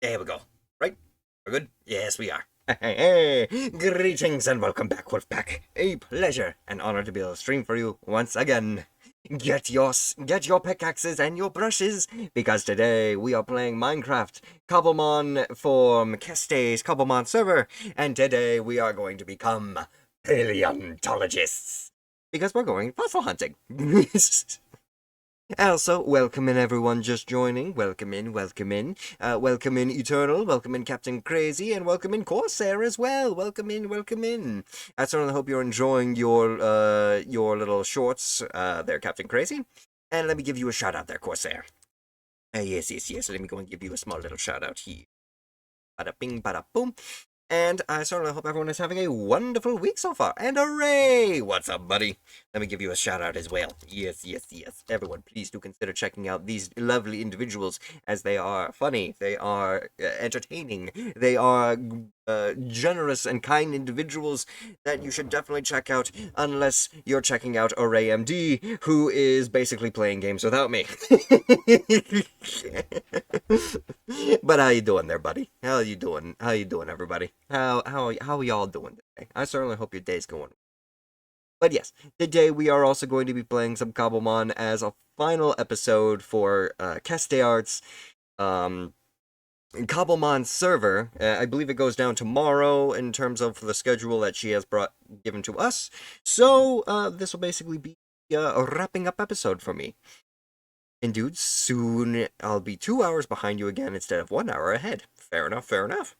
There we go. Right? We're good? Yes, we are. Hey, greetings and welcome back, Wolfpack. A pleasure and honor to be able to stream for you once again. Get your pickaxes and your brushes because today we are playing Minecraft Cobblemon from Keste's Cobblemon server, and today we are going to become paleontologists because we're going fossil hunting. Also, welcome in everyone just joining. Welcome in, welcome in. Welcome in Eternal, welcome in Captain Crazy, and welcome in Corsair as well. Welcome in, welcome in. I certainly hope you're enjoying your little shorts there, Captain Crazy. And let me give you a shout out there, Corsair. Yes, yes, yes. Let me go and give you a small little shout out here. Bada bing, bada boom. And I certainly hope everyone is having a wonderful week so far. And hooray! What's up, buddy? Let me give you a shout out as well. Yes, yes, yes. Everyone, please do consider checking out these lovely individuals as they are funny, they are entertaining, they are generous and kind individuals that you should definitely check out unless you're checking out Array MD, who is basically playing games without me. But how you doing there, buddy? How you doing? How you doing, everybody? How y'all doing today? I certainly hope your day's going. But yes, today we are also going to be playing some Cobblemon as a final episode for Keste Arts Cobblemon server. I believe it goes down tomorrow in terms of the schedule that she has given to us. So this will basically be a wrapping up episode for me. And dude, soon I'll be 2 hours behind you again instead of 1 hour ahead. Fair enough, fair enough.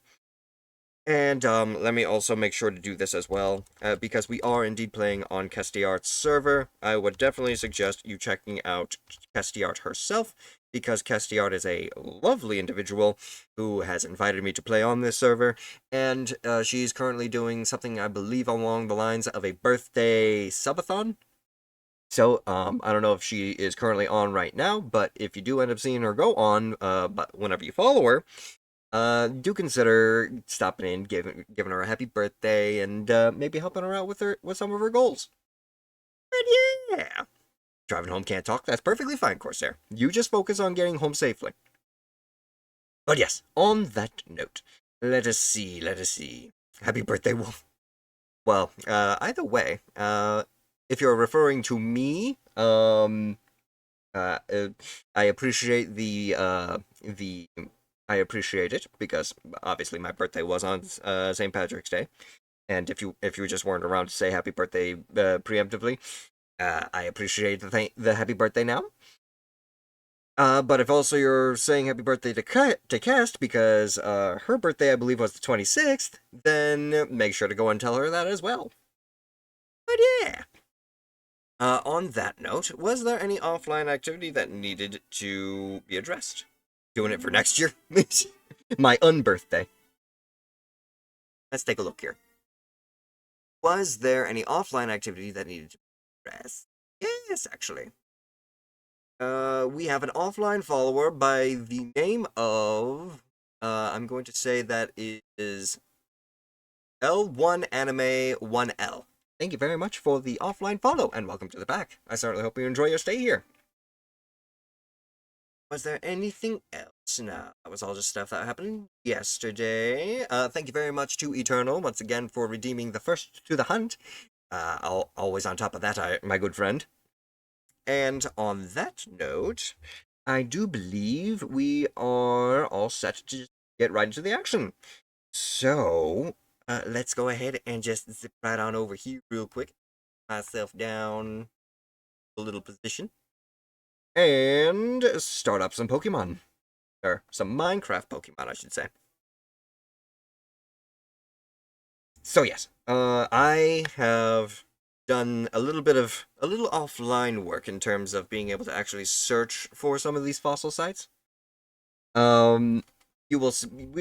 And let me also make sure to do this as well, because we are indeed playing on Kestiart's server. I would definitely suggest you checking out Kestiart herself, because Kestiart is a lovely individual who has invited me to play on this server, and she's currently doing something I believe along the lines of a birthday subathon. So, I don't know if she is currently on right now, but if you do end up seeing her go on, but whenever you follow her, do consider stopping in, giving her a happy birthday, and maybe helping her out with some of her goals. But yeah, driving home can't talk. That's perfectly fine, Corsair. You just focus on getting home safely. But yes, on that note, let us see. Let us see. Happy birthday, Wolf. Well, either way, if you're referring to me, I appreciate the I appreciate it because obviously my birthday was on St. Patrick's Day, and if you just weren't around to say happy birthday preemptively, I appreciate the happy birthday now. But if also you're saying happy birthday to Cast because her birthday I believe was the 26th, then make sure to go and tell her that as well. But yeah. On that note, was there any offline activity that needed to be addressed? Doing it for next year? My unbirthday. Let's take a look here. Was there any offline activity that needed to be addressed? Yes, actually. We have an offline follower by the name of. I'm going to say that is L1 Anime 1L. Thank you very much for the offline follow, and welcome to the pack. I certainly hope you enjoy your stay here. Was there anything else? No, that was all just stuff that happened yesterday. Thank you very much to Eternal once again for redeeming the first to the hunt. Always on top of that, my good friend. And on that note, I do believe we are all set to just get right into the action. So, let's go ahead and just zip right on over here real quick. Myself down a little position. And start up some Pokemon. Or some Minecraft Pokemon, I should say. So yes, I have done a little offline work in terms of being able to actually search for some of these fossil sites. Um, you will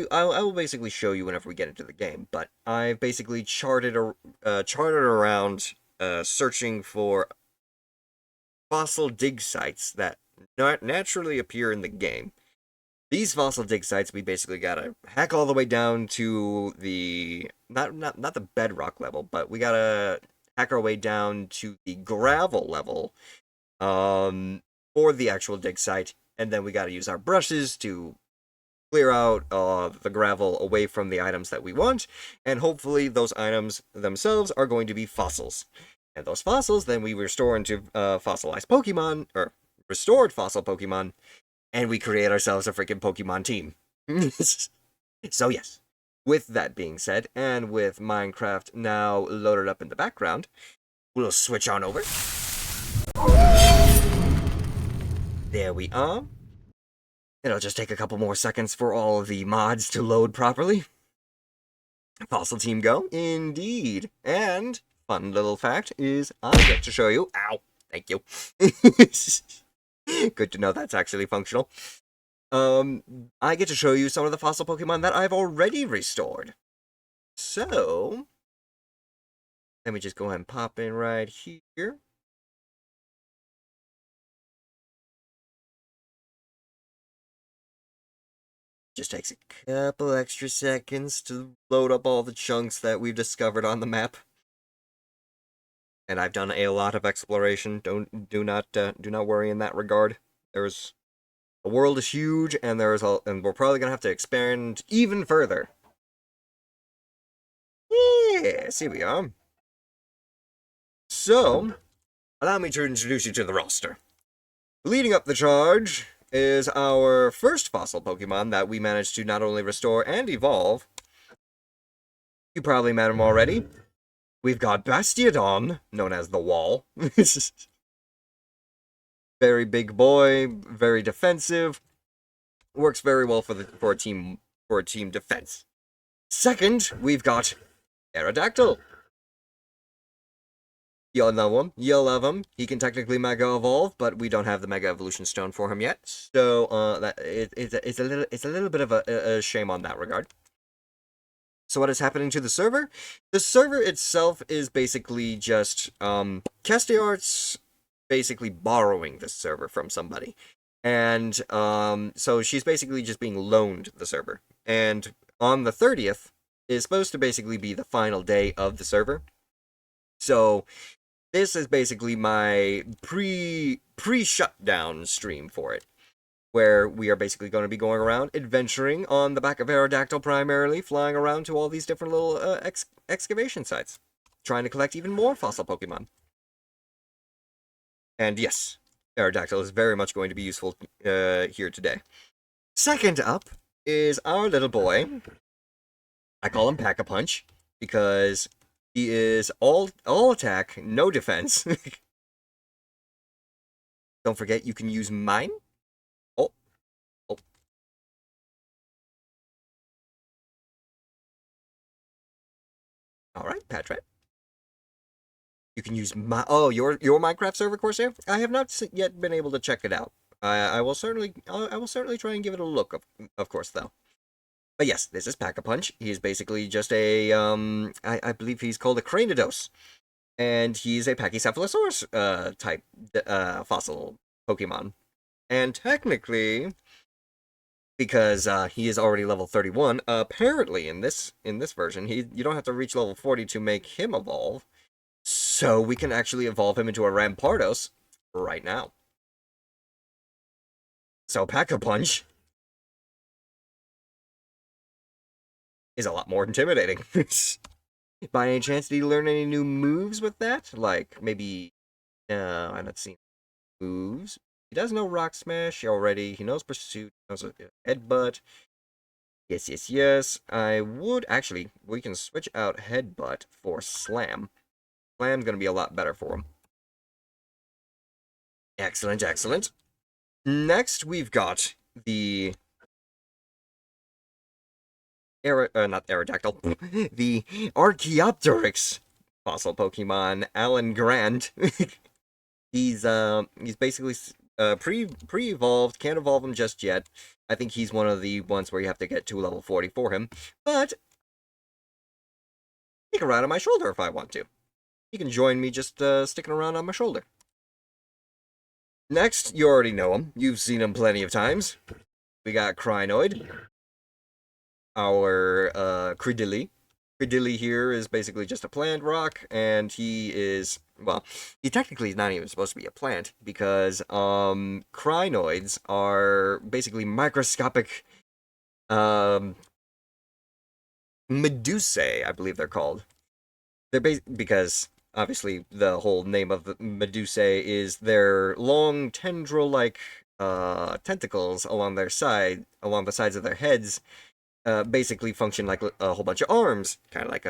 I will basically show you whenever we get into the game, but I've basically charted around searching for fossil dig sites that not naturally appear in the game. These fossil dig sites, we basically gotta hack all the way down to the not the bedrock level, but we gotta hack our way down to the gravel level, for the actual dig site, and then we gotta use our brushes to clear out the gravel away from the items that we want, and hopefully those items themselves are going to be fossils. And those fossils then we restore into fossilized Pokemon, or restored fossil Pokemon, and we create ourselves a freaking Pokemon team. So yes, with that being said, and with Minecraft now loaded up in the background, we'll switch on over. There we are. It'll just take a couple more seconds for all of the mods to load properly. Fossil Team Go, indeed. And, fun little fact is, I get to show you... Ow! Thank you. Good to know that's actually functional. I get to show you some of the fossil Pokemon that I've already restored. So, let me just go ahead and pop in right here. Just takes a couple extra seconds to load up all the chunks that we've discovered on the map. And I've done a lot of exploration. Do not worry in that regard. The world is huge, and and we're probably gonna have to expand even further. Yes, here we are. So, allow me to introduce you to the roster. Leading up the charge is our first fossil Pokemon that we managed to not only restore and evolve. You probably met him already. We've got Bastiodon, known as the Wall. Very big boy, very defensive. Works very well for a team defense. Second, we've got Aerodactyl. You'll know him. You'll love him. He can technically Mega Evolve, but we don't have the Mega Evolution Stone for him yet. So it's a little bit of a shame on that regard. So what is happening to the server? The server itself is basically just Castiart's basically borrowing this server from somebody. And so she's basically just being loaned the server. And on the 30th is supposed to basically be the final day of the server. So this is basically my pre-shutdown stream for it, where we are basically going to be going around adventuring on the back of Aerodactyl primarily, flying around to all these different little excavation sites, trying to collect even more fossil Pokemon. And yes, Aerodactyl is very much going to be useful here today. Second up is our little boy. I call him Pack-a-Punch because he is all attack, no defense. Don't forget, you can use mine. Oh. Alright, Patrat. You can use my... Oh, your Minecraft server, Corsair? I have not yet been able to check it out. I will certainly try and give it a look, of course, though. But yes, this is Pack-a-Punch. He's basically just a, I believe he's called a Cranidos. And he's a Pachycephalosaurus, type, fossil Pokemon. And technically, because, he is already level 31, apparently in this version, you don't have to reach level 40 to make him evolve. So we can actually evolve him into a Rampardos right now. So Pack-a-Punch is a lot more intimidating. By any chance, did he learn any new moves with that? Like, maybe... I'm not seeing moves. He does know Rock Smash already. He knows Pursuit. He knows Headbutt. Yes. I would... Actually, we can switch out Headbutt for Slam. Slam's gonna be a lot better for him. Excellent. Next, we've got the... not Aerodactyl. The Archaeopteryx fossil Pokemon, Alan Grant. He's basically pre-evolved, can't evolve him just yet. I think he's one of the ones where you have to get to level 40 for him. But he can ride on my shoulder if I want to. He can join me just sticking around on my shoulder. Next, you already know him. You've seen him plenty of times. We got Crinoid. Our Credilli. Credilli here is basically just a plant rock, and he is, well, he technically is not even supposed to be a plant, because Crinoids are basically microscopic Um, Medusae, I believe they're called. They're because obviously the whole name of the Medusae is their long tendril-like tentacles along along the sides of their heads, basically function like a whole bunch of arms, kind of like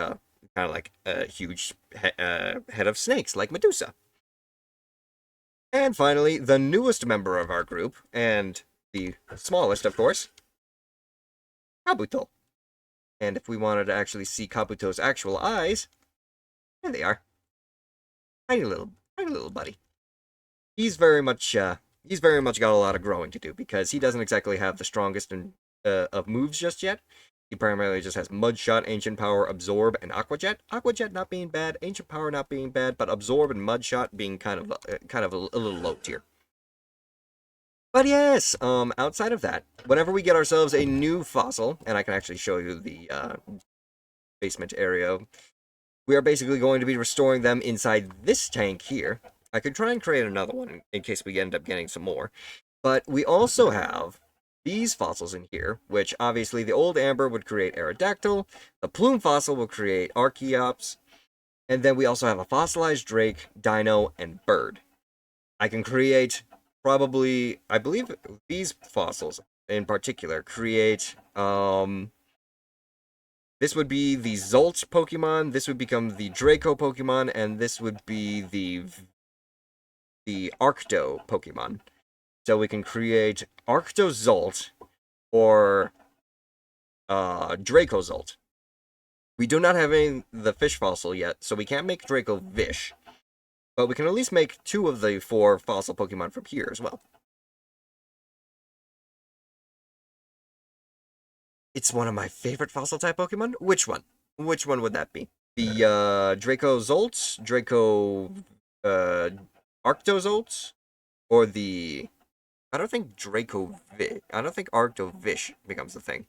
a huge head of snakes, like Medusa. And finally, the newest member of our group, and the smallest, of course, Kabuto. And if we wanted to actually see Kabuto's actual eyes, there they are. Tiny little buddy. He's very much got a lot of growing to do because he doesn't exactly have the strongest of moves just yet. He primarily just has Mud Shot, Ancient Power, Absorb, and Aqua Jet. Aqua Jet not being bad, Ancient Power not being bad, but Absorb and Mud Shot being kind of a little low tier. But yes, outside of that, whenever we get ourselves a new fossil, and I can actually show you the basement area, we are basically going to be restoring them inside this tank here. I could try and create another one in case we end up getting some more. But we also have these fossils in here, which obviously the old amber would create Aerodactyl, the plume fossil will create Archaeops, and then we also have a fossilized drake, dino, and bird. I can create probably, I believe these fossils in particular create, this would be the Zolt Pokemon, this would become the Draco Pokemon, and this would be the Arcto Pokemon. So we can create Arctozolt or Dracozolt. We do not have the fish fossil yet, so we can't make Dracovish. But we can at least make 2 of the 4 fossil Pokemon from here as well. It's one of my favorite fossil type Pokemon. Which one? Which one would that be? The Dracozolt, Arctozolt, or the I don't think Arctovish becomes a thing.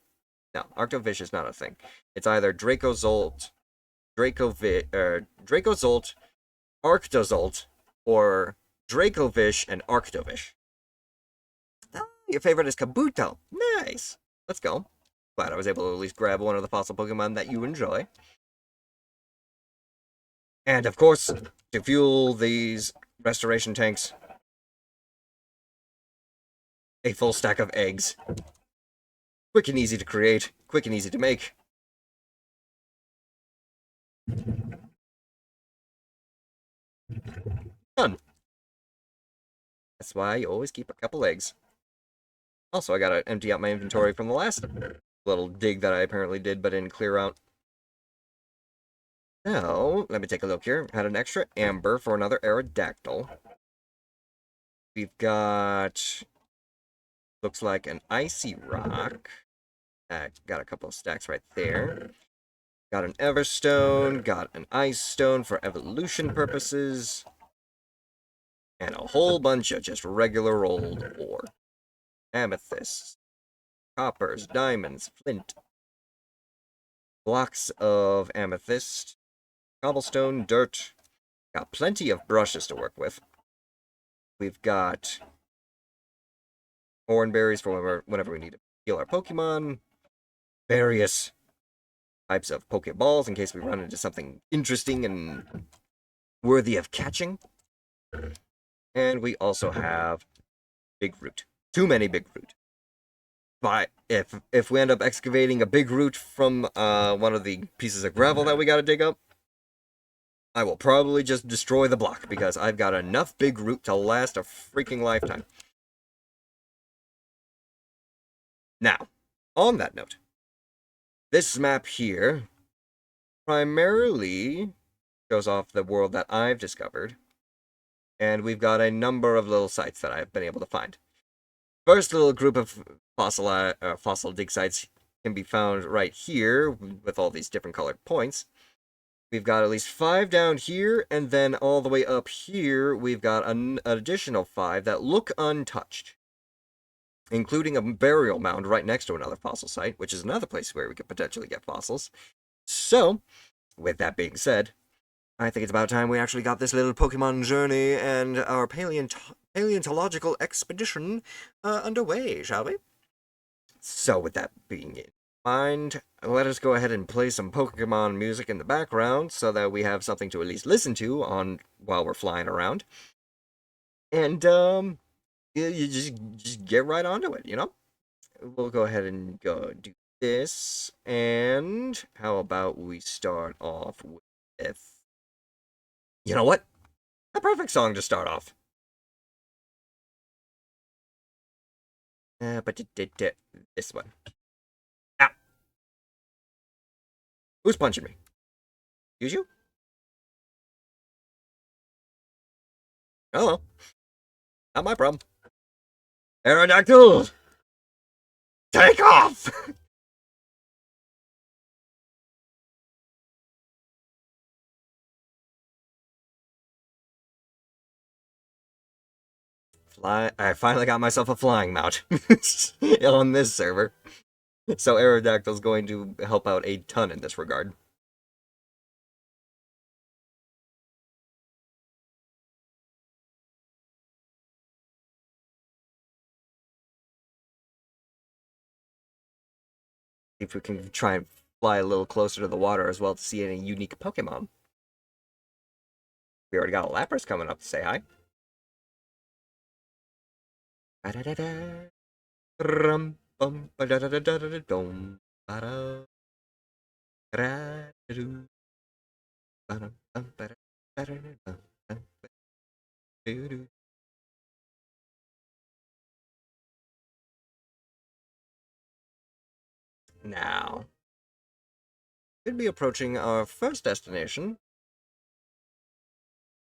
No, Arctovish is not a thing. It's either Dracozolt, Dracozolt, Arctozolt, or Dracovish and Arctovish. Ah, your favorite is Kabuto. Nice. Let's go. Glad I was able to at least grab one of the fossil Pokemon that you enjoy. And of course, to fuel these restoration tanks, a full stack of eggs. Quick and easy to create, quick and easy to make. Done. That's why you always keep a couple eggs. Also, I gotta empty out my inventory from the last little dig that I apparently did, but didn't clear out. Now, let me take a look here. Had an extra amber for another Aerodactyl. We've got... looks like an icy rock. Got a couple of stacks right there. Got an Everstone, got an Ice Stone for evolution purposes, and a whole bunch of just regular old ore. Amethysts, coppers, diamonds, flint, blocks of amethyst, cobblestone, dirt. Got plenty of brushes to work with. We've got hornberries for whenever we need to heal our Pokemon. Various types of Pokeballs in case we run into something interesting and worthy of catching. And we also have Big Root. Too many Big Root. But if we end up excavating a Big Root from one of the pieces of gravel that we gotta dig up, I will probably just destroy the block because I've got enough Big Root to last a freaking lifetime. Now, on that note, this map here primarily shows off the world that I've discovered, and we've got a number of little sites that I've been able to find. First little group of fossil dig sites can be found right here with all these different colored points. We've got at least 5 down here, and then all the way up here, we've got an additional 5 that look untouched, including a burial mound right next to another fossil site, which is another place where we could potentially get fossils. So, with that being said, I think it's about time we actually got this little Pokemon journey and our paleontological expedition underway, shall we? So with that being in mind, let us go ahead and play some Pokemon music in the background so that we have something to at least listen to on while we're flying around. And you just get right onto it, you know? We'll go ahead and go do this. And how about we start off with, you know what? A perfect song to start off. But this one. Ow! Who's punching me? You? Oh, not my problem. Aerodactyl! Take off! I finally got myself a flying mount on this server. So Aerodactyl's going to help out a ton in this regard. If we can try and fly a little closer to the water as well to see any unique Pokemon. We already got a Lapras coming up to say hi. Now, we'd be approaching our first destination.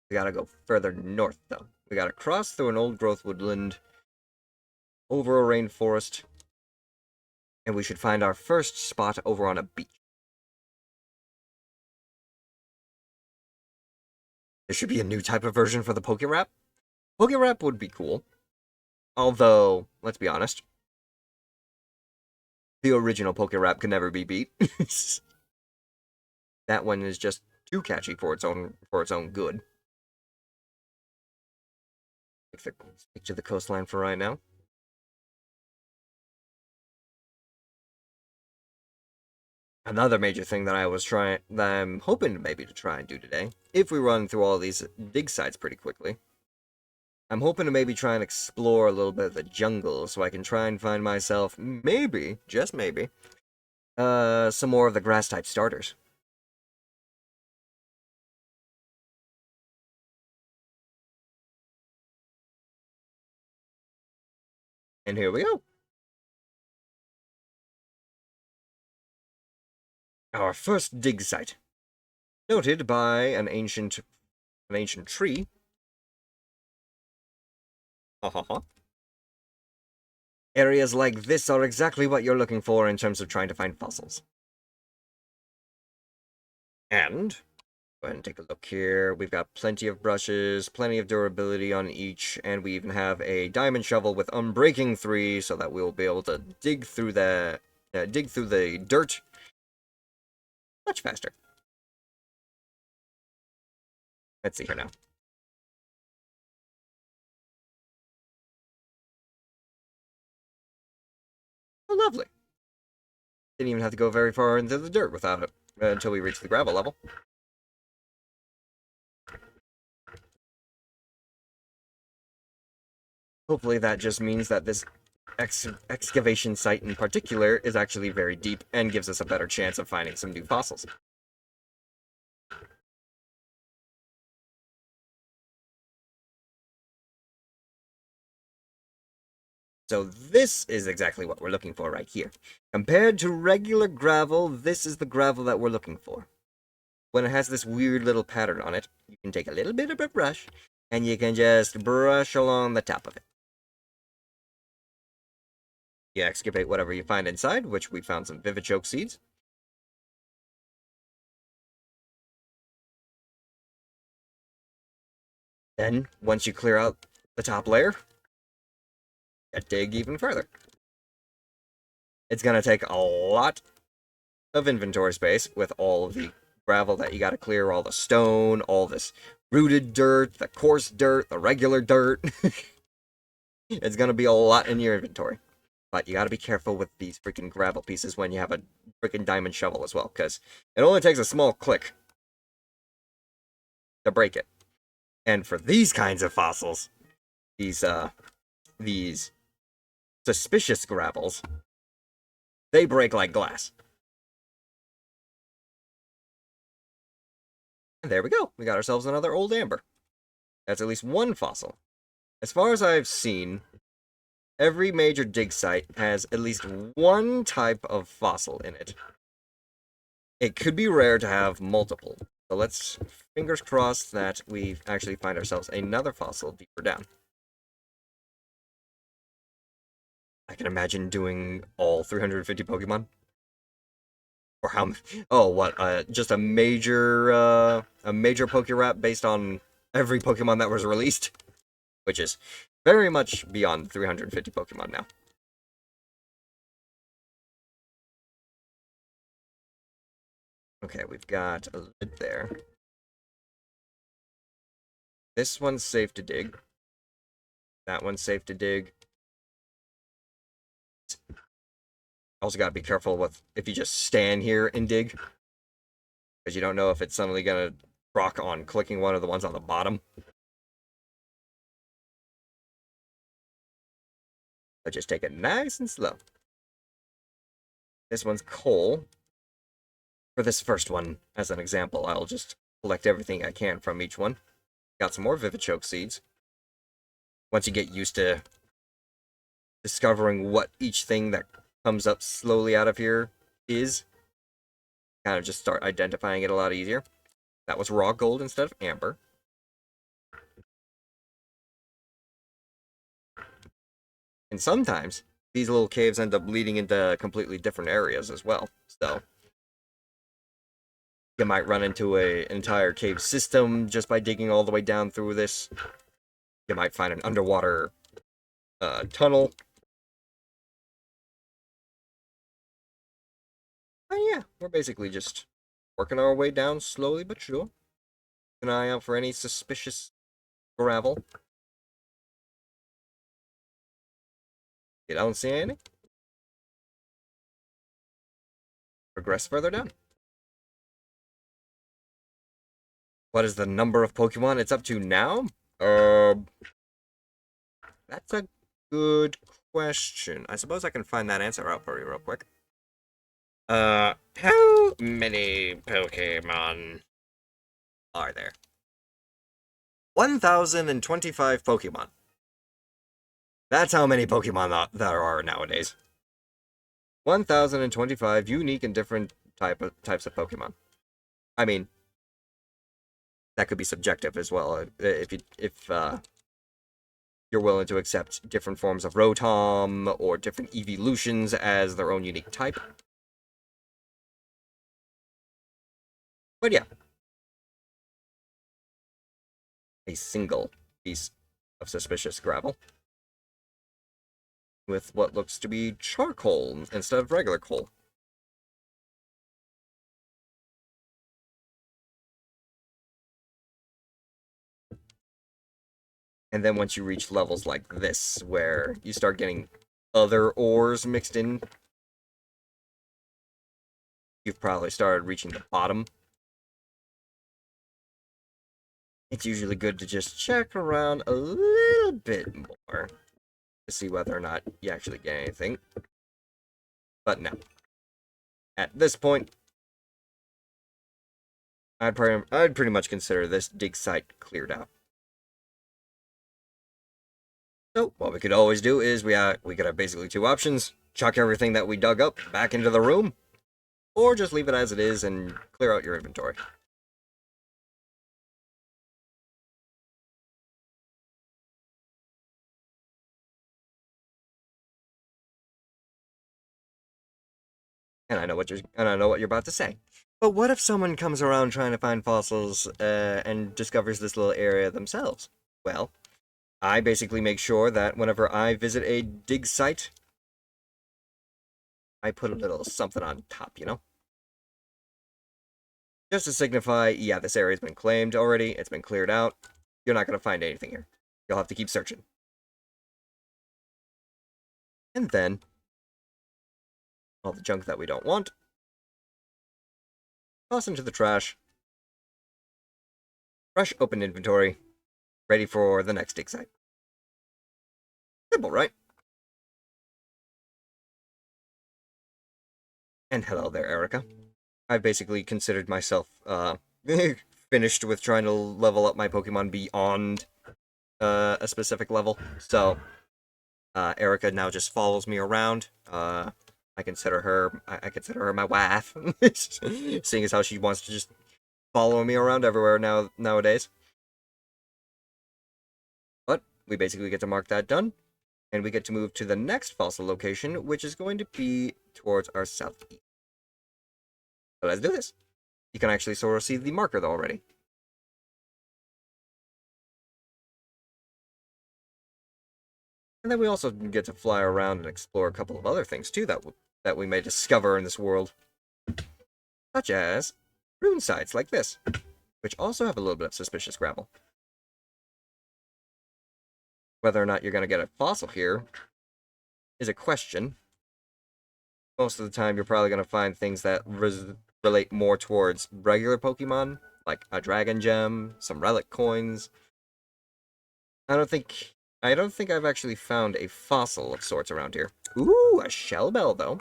We gotta go further north, though. We gotta cross through an old-growth woodland, over a rainforest, and we should find our first spot over on a beach. There should be a new type of version for the Pokérap. Pokérap would be cool. Although, let's be honest, the original Pokérap can never be beat. That one is just too catchy for its own good. Stick to the coastline for right now. Another major thing that I'm hoping maybe to try and do today, if we run through all these dig sites pretty quickly, I'm hoping to maybe try and explore a little bit of the jungle so I can try and find myself, maybe, just maybe, some more of the grass-type starters. And here we go. Our first dig site. Noted by an ancient tree. Ha ha ha. Areas like this are exactly what you're looking for in terms of trying to find fossils. And, go ahead and take a look here. We've got plenty of brushes, plenty of durability on each, and we even have a diamond shovel with Unbreaking 3, so that we'll be able to dig through the dirt much faster. Let's see here now. Oh, lovely. Didn't even have to go very far into the dirt without it, until we reached the gravel level. Hopefully that just means that this excavation site in particular is actually very deep and gives us a better chance of finding some new fossils. So this is exactly what we're looking for right here. Compared to regular gravel, this is the gravel that we're looking for. When it has this weird little pattern on it, you can take a little bit of a brush, and you can just brush along the top of it. You excavate whatever you find inside, which we found some Vivichoke seeds. Then, once you clear out the top layer, you dig even further. It's going to take a lot of inventory space with all of the gravel that you got to clear, all the stone, all this rooted dirt, the coarse dirt, the regular dirt. It's going to be a lot in your inventory. But you gotta be careful with these freaking gravel pieces when you have a freaking diamond shovel as well, because it only takes a small click to break it. And for these kinds of fossils, these suspicious gravels, they break like glass. And there we go. We got ourselves another old amber. That's at least one fossil. As far as I've seen, every major dig site has at least one type of fossil in it. It could be rare to have multiple. So let's fingers crossed that we actually find ourselves another fossil deeper down. I can imagine doing all 350 Pokemon. Or how? Oh, what? Just a major Pokérap based on every Pokemon that was released, which is very much beyond 350 Pokemon now. Okay, we've got a lid there. This one's safe to dig. That one's safe to dig. Also gotta be careful with if you just stand here and dig, because you don't know if it's suddenly gonna proc on clicking one of the ones on the bottom. But just take it nice and slow. This one's coal. For this first one, as an example, I'll just collect everything I can from each one. Got some more Vivichoke seeds. Once you get used to discovering what each thing that comes up slowly out of here is, kind of just start identifying it a lot easier. That was raw gold instead of amber. And sometimes, these little caves end up leading into completely different areas as well. So, you might run into an entire cave system just by digging all the way down through this. You might find an underwater tunnel. Oh yeah, we're basically just working our way down slowly but sure. Keep an eye out for any suspicious gravel. You don't see anything? Progress further down. What is the number of Pokemon it's up to now? That's a good question. I suppose I can find that answer out for you real quick. How many Pokemon are there? 1,025 Pokemon. That's how many Pokemon there are nowadays. 1,025 unique and different types of Pokemon. I mean, that could be subjective as well. If you're willing to accept different forms of Rotom or different evolutions as their own unique type. But yeah. A single piece of suspicious gravel. With what looks to be charcoal instead of regular coal. And then once you reach levels like this, where you start getting other ores mixed in, you've probably started reaching the bottom. It's usually good to just check around a little bit more to see whether or not you actually get anything. But no. At this point, I'd pretty much consider this dig site cleared out. So, what we could always do is we could have basically two options. Chuck everything that we dug up back into the room, or just leave it as it is and clear out your inventory. And I know what you're about to say. But what if someone comes around trying to find fossils and discovers this little area themselves? Well, I basically make sure that whenever I visit a dig site, I put a little something on top, you know? Just to signify, yeah, this area's been claimed already, it's been cleared out, you're not going to find anything here. You'll have to keep searching. And then, all the junk that we don't want. Toss into the trash. Fresh open inventory. Ready for the next dig site. Simple, right? And hello there, Erica. I've basically considered myself, finished with trying to level up my Pokemon beyond, a specific level. So, Erica now just follows me around. I consider her my wife. Seeing as how she wants to just follow me around everywhere nowadays. But we basically get to mark that done. And we get to move to the next fossil location, which is going to be towards our southeast. So let's do this. You can actually sort of see the marker though already. And then we also get to fly around and explore a couple of other things too that we may discover in this world. Such as rune sites like this, which also have a little bit of suspicious gravel. Whether or not you're going to get a fossil here is a question. Most of the time, you're probably going to find things that relate more towards regular Pokemon, like a Dragon Gem, some relic coins. I don't think I've actually found a fossil of sorts around here. Ooh, a Shell Bell, though.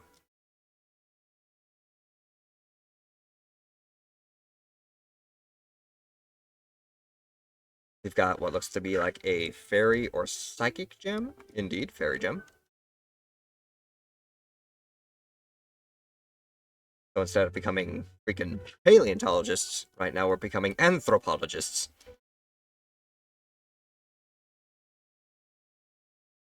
We've got what looks to be like a Fairy or Psychic Gem. Indeed, Fairy Gem. So instead of becoming freaking paleontologists, right now we're becoming anthropologists.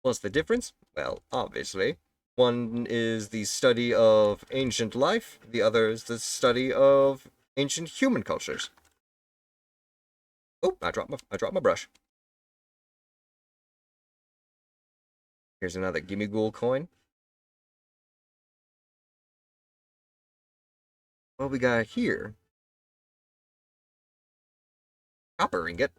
What's the difference? Well, obviously. One is the study of ancient life, the other is the study of ancient human cultures. Oh, I dropped my brush. Here's another Gimmighoul coin. What we got here? Copper ingot.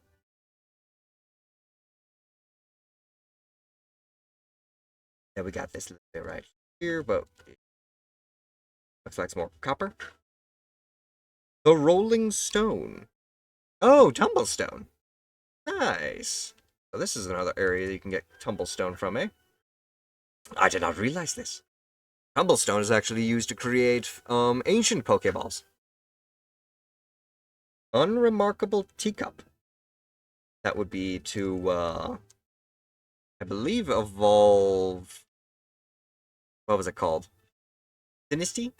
Yeah, we got this little bit right here, but looks like some more copper. The Rolling Stone. Oh, Tumblestone. Nice. So this is another area that you can get Tumblestone from, eh? I did not realize this. Tumblestone is actually used to create ancient Pokeballs. Unremarkable Teacup. That would be to, I believe, evolve... What was it called? Dynasty?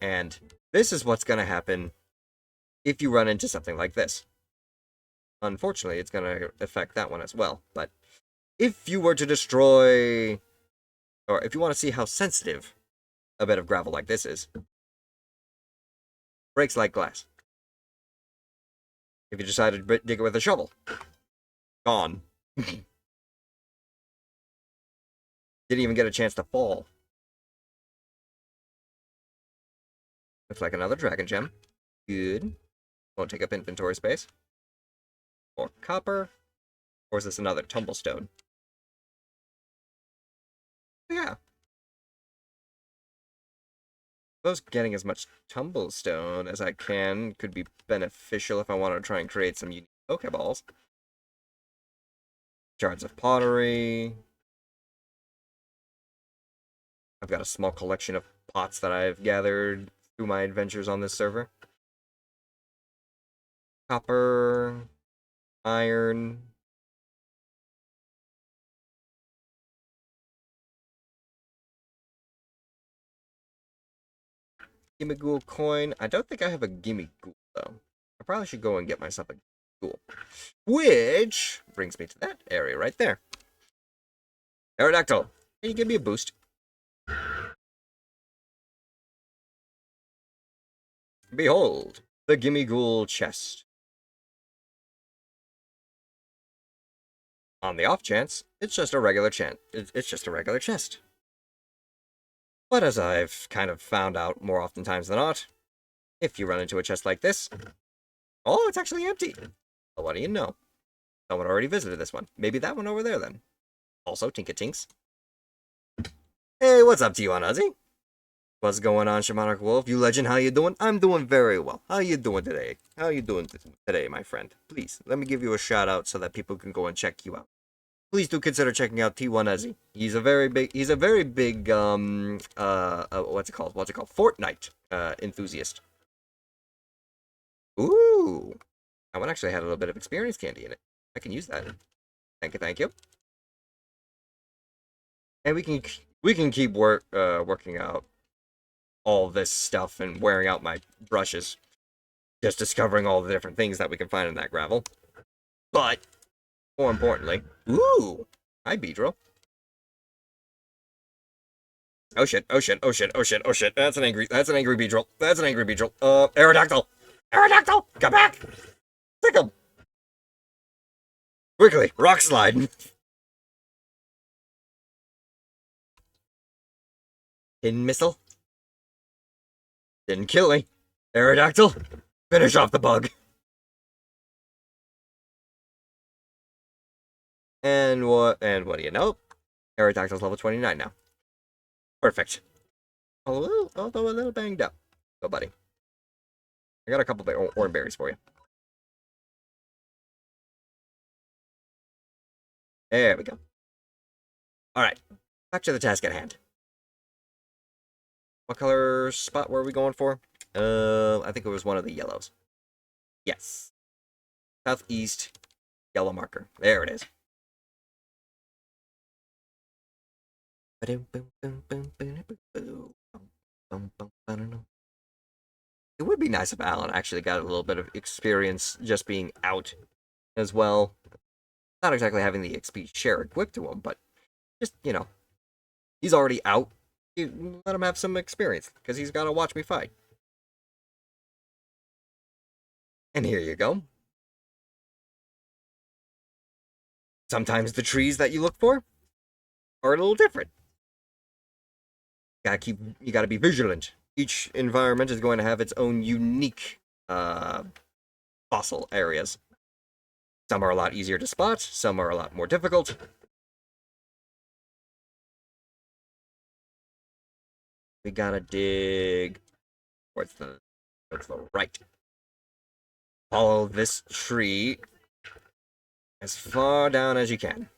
And this is what's going to happen if you run into something like this. Unfortunately, it's going to affect that one as well. But if you were to destroy... Or if you want to see how sensitive a bed of gravel like this is, breaks like glass. If you decide to dig it with a shovel, gone. Didn't even get a chance to fall. Looks like another Dragon Gem. Good. Won't take up inventory space. More copper. Or is this another Tumblestone? Yeah. I suppose getting as much Tumblestone as I can could be beneficial if I want to try and create some unique Pokeballs. Shards of pottery. I've got a small collection of pots that I've gathered through my adventures on this server. Copper. Iron. Gimmighoul coin. I don't think I have a Gimmighoul, though. I probably should go and get myself a Ghoul. Which brings me to that area right there. Aerodactyl, can you give me a boost? Behold, the Gimmighoul chest. On the off chance, it's just a regular it's just a regular chest. But as I've kind of found out more oftentimes than not, if you run into a chest like this, oh, it's actually empty. Well, what do you know? Someone already visited this one. Maybe that one over there, then. Also, Tinkatinks. Hey, what's up, T1 Ozzy? What's going on, Shamanic Wolf? You legend, how you doing? I'm doing very well. How you doing today? How you doing today, my friend? Please, let me give you a shout out so that people can go and check you out. Please do consider checking out T1 Ozzy. He's a very big, what's it called? Fortnite, enthusiast. Ooh. That one actually had a little bit of experience candy in it. I can use that. Thank you. And we can keep working out all this stuff and wearing out my brushes. Just discovering all the different things that we can find in that gravel. But, more importantly, ooh! Hi, Beedrill. Oh shit, oh shit, oh shit, oh shit, oh shit. That's an angry Beedrill. That's an angry Beedrill. Aerodactyl! Aerodactyl! Come back! Take him! Quickly, rock slide! Hidden missile? Didn't kill me. Aerodactyl, finish off the bug. And what do you know? Aerodactyl's level 29 now. Perfect. Although a little banged up. Go, buddy. I got a couple of orange berries for you. There we go. Alright. Back to the task at hand. What color spot were we going for? I think it was one of the yellows. Yes. Southeast yellow marker. There it is. It would be nice if Alan actually got a little bit of experience just being out as well. Not exactly having the XP share equipped to him, but just, you know, he's already out. You let him have some experience, because he's got to watch me fight. And here you go. Sometimes the trees that you look for are a little different. You gotta be vigilant. Each environment is going to have its own unique fossil areas. Some are a lot easier to spot, some are a lot more difficult. We gotta dig towards the right. Follow this tree as far down as you can.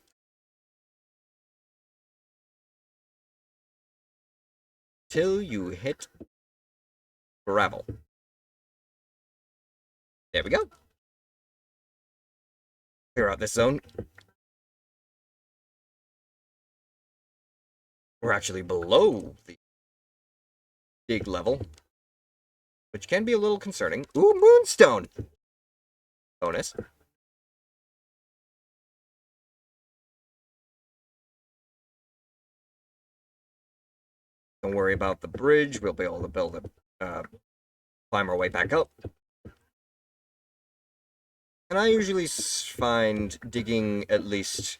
Till you hit gravel. There we go. Clear out this zone. We're actually below the dig level, which can be a little concerning. Ooh, moonstone! Bonus. Don't worry about the bridge. We'll be able to build it, climb our way back up. And I usually find digging at least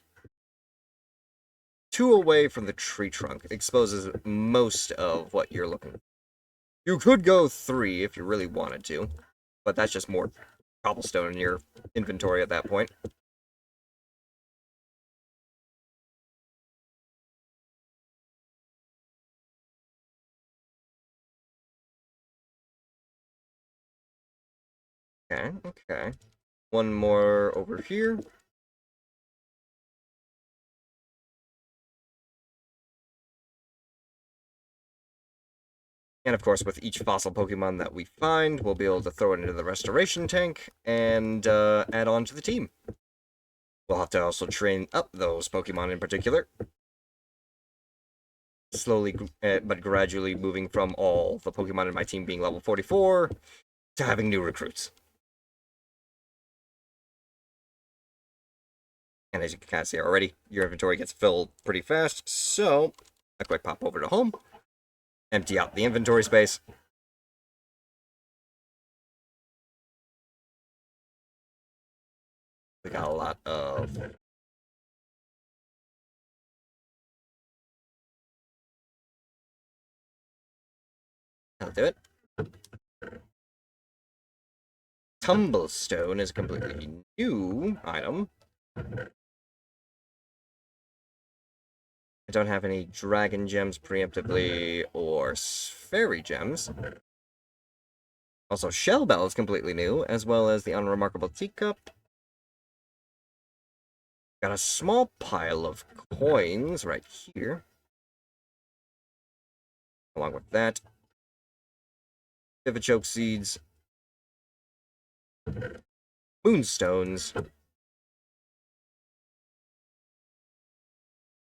2 away from the tree trunk exposes most of what you're looking for. You could go 3 if you really wanted to, but that's just more cobblestone in your inventory at that point. Okay. One more over here. And of course, with each fossil Pokemon that we find, we'll be able to throw it into the restoration tank and add on to the team. We'll have to also train up those Pokemon in particular. Slowly, but gradually moving from all the Pokemon in my team being level 44 to having new recruits. And as you can kind of see already, your inventory gets filled pretty fast. So, a quick pop over to home. Empty out the inventory space. We got a lot of... I'll do it. Tumblestone is a completely new item. I don't have any dragon gems preemptively or fairy gems. Also, Shell Bell is completely new, as well as the Unremarkable Teacup. Got a small pile of coins right here. Along with that, Vivichoke Seeds, Moonstones,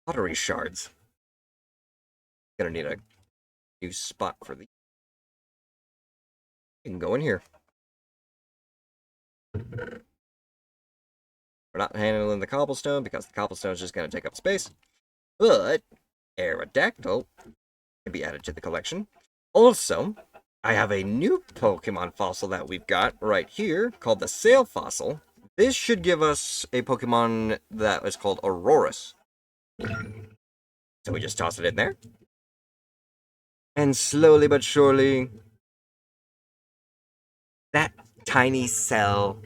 Pottery Shards. Gonna need a new spot for the. You can go in here. We're not handling the cobblestone because the cobblestone is just gonna take up space. But Aerodactyl can be added to the collection. Also, I have a new Pokemon fossil that we've got right here called the Sail Fossil. This should give us a Pokemon that is called Aurorus. So we just toss it in there. And slowly but surely, that tiny cell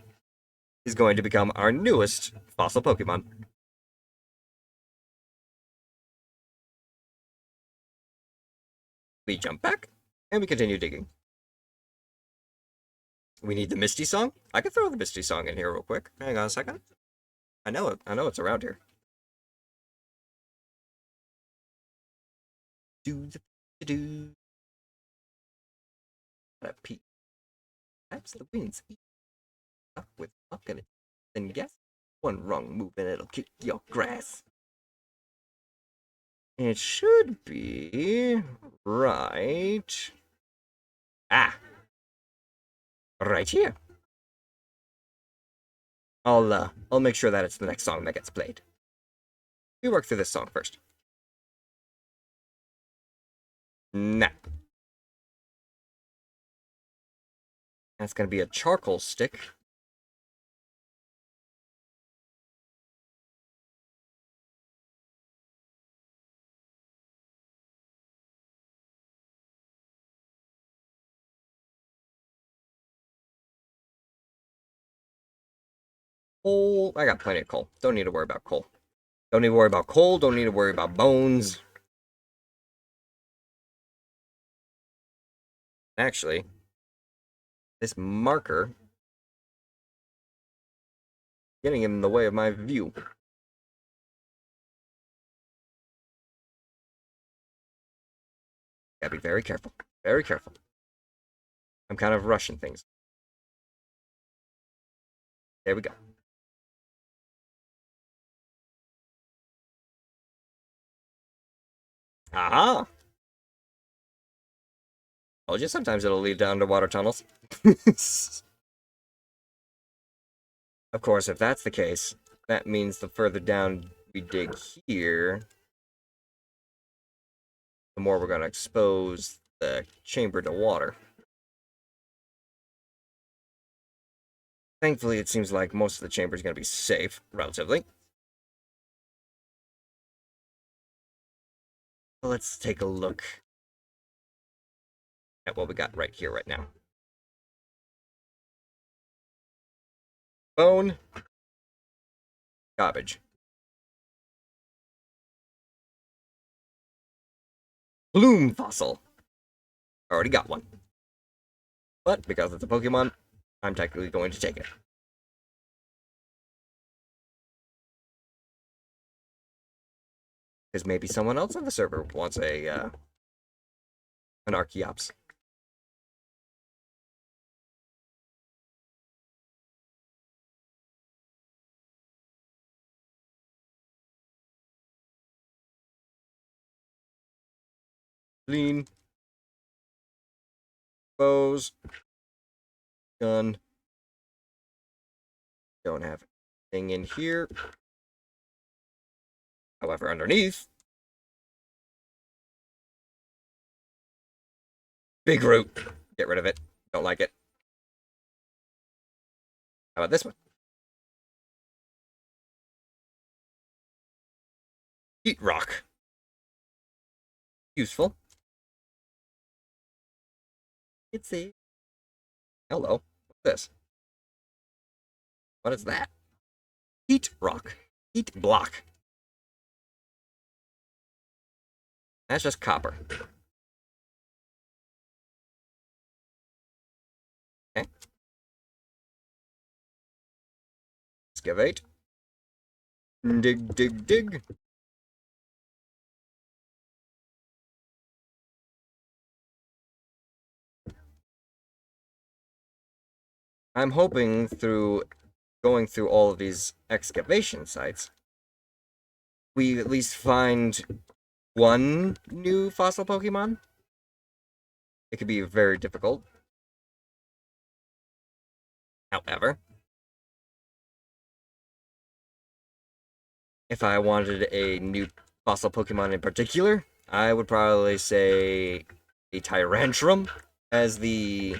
is going to become our newest fossil Pokemon. We jump back, and we continue digging. We need the Misty Song? I can throw the Misty Song in here real quick. Hang on a second. I know it's around here. Do. Gotta pee. Perhaps the winds eat up with luck in it. Then guess one wrong move and it'll kick your grass. It should be right. Right here. I'll make sure that it's the next song that gets played. We work through this song first. Nah. That's gonna be a charcoal stick. Coal. I got plenty of coal. Don't need to worry about coal. Don't need to worry about coal. Don't need to worry about bones. Actually, this marker getting in the way of my view. Gotta be very careful. Very careful. I'm kind of rushing things. There we go. Aha! Told you sometimes it'll lead to underwater tunnels. Of course, if that's the case, that means the further down we dig here, the more we're going to expose the chamber to water. Thankfully, it seems like most of the chamber is going to be safe, relatively. Let's take a look at what we got right here, right now. Bone. Garbage. Bloom fossil. Already got one. But because it's a Pokemon, I'm technically going to take it. Because maybe someone else on the server wants an Archeops. Lean. Bows. Gun. Don't have anything in here. However, underneath, big root. Get rid of it. Don't like it. How about this one? Heat rock. Useful. It's a. Hello. What's this? What is that? Heat rock. Heat block. That's just copper. Okay. Excavate. Dig, dig, dig. I'm hoping through going through all of these excavation sites, we at least find one new fossil Pokemon. It could be very difficult. However, if I wanted a new fossil Pokemon in particular, I would probably say a Tyrantrum as the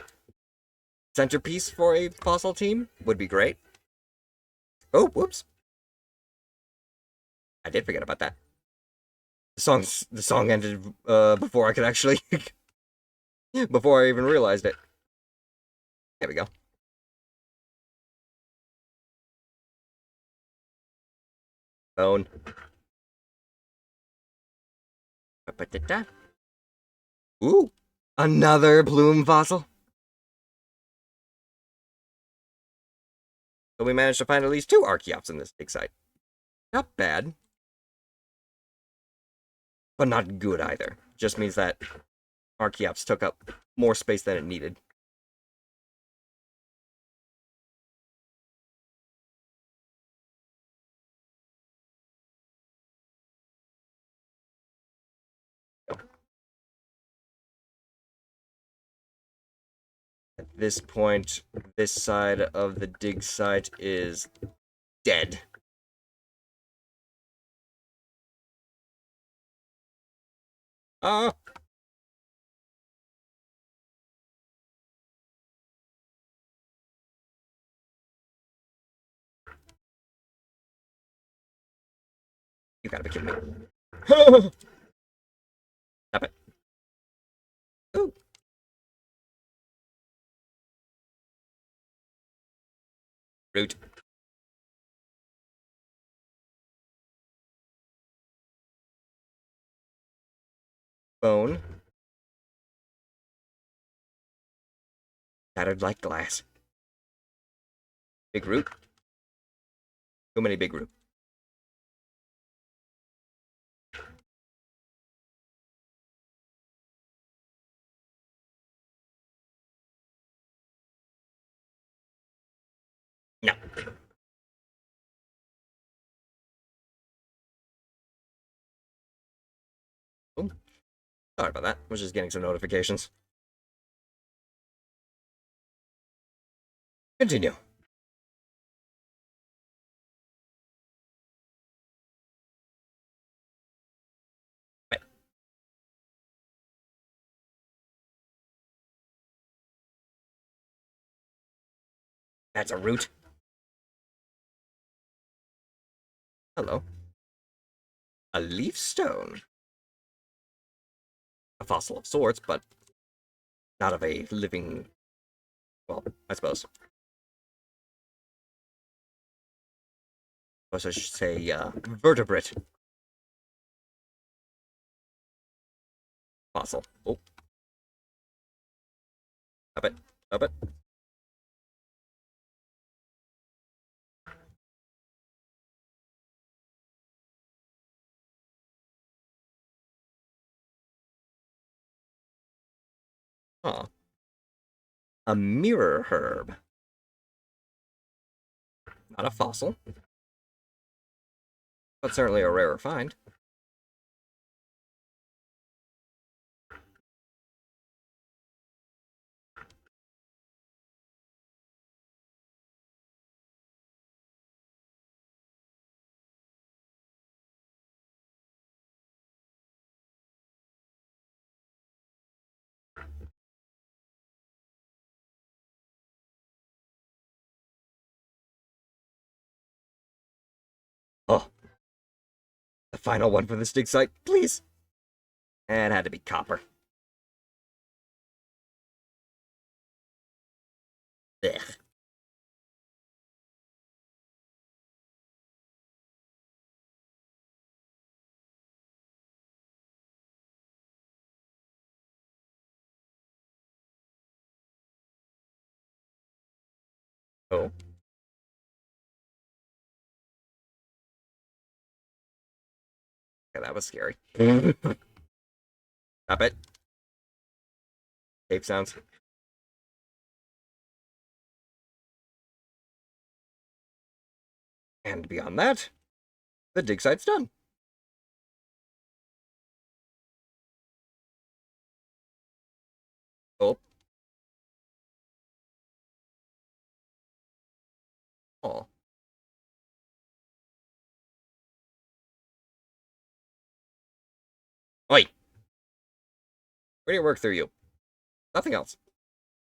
centerpiece for a fossil team would be great. Oh, whoops. I did forget about that. The song ended before I could actually before I even realized it. There we go. Bone. Ooh, another plume fossil. So we managed to find at least 2 Archeops in this big site. Not bad. But not good either. Just means that Archeops took up more space than it needed. At this point, this side of the dig site is dead. Ah! You gotta be kidding me. Stop it. Ooh. Root. Bone. Shattered like glass. Big root. Too many big root. No. Ooh. Sorry about that. I was just getting some notifications. Continue. Wait. That's a root. Hello. A leaf stone. A fossil of sorts, but not of a living. Well, I suppose. I should say, vertebrate fossil. Oh, up it, up it. Huh. A mirror herb. Not a fossil, but certainly a rarer find. Oh, the final one for this dig site, please. And it had to be copper. Ugh. Oh. Yeah, that was scary. Stop it. Tape sounds. And beyond that, the dig site's done. Oh. Oh. Oi! Where do you work through you? Nothing else.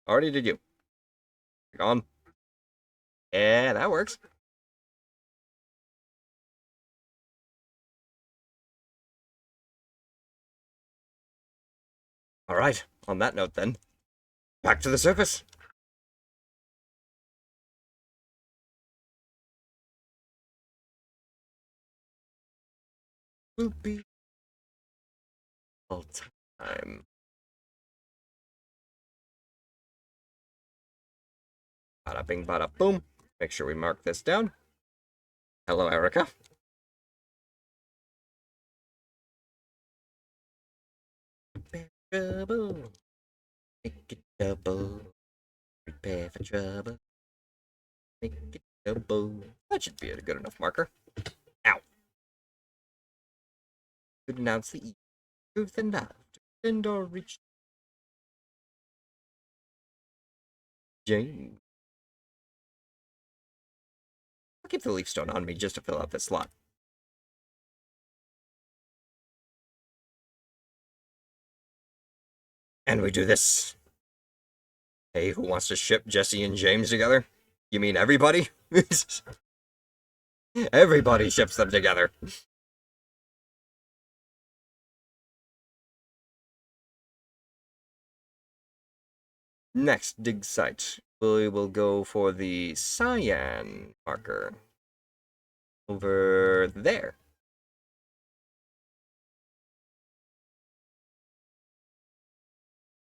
Already did you. Gone. Yeah, that works. Alright, on that note then, back to the surface. Will be all time. Bada bing, bada boom. Make sure we mark this down. Hello, Erica. Trouble. Make it double. Prepare for trouble. Make it double. That should be a good enough marker. Ow. Could announce the E. Truth and love. And or reach Jane. I'll keep the leaf stone on me just to fill out this slot. And we do this. Hey, who wants to ship Jesse and James together? You mean everybody? Everybody ships them together. Next dig site. We will go for the cyan marker. Over there.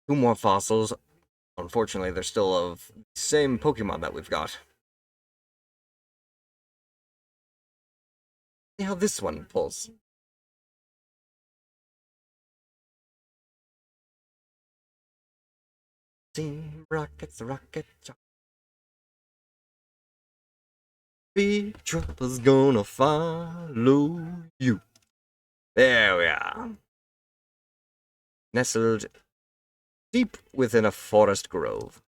Two more fossils. Unfortunately, they're still of the same Pokemon that we've got. See how this one pulls. Team Rocket's rocket. Big trouble's gonna follow you. There we are. Nestled deep within a forest grove.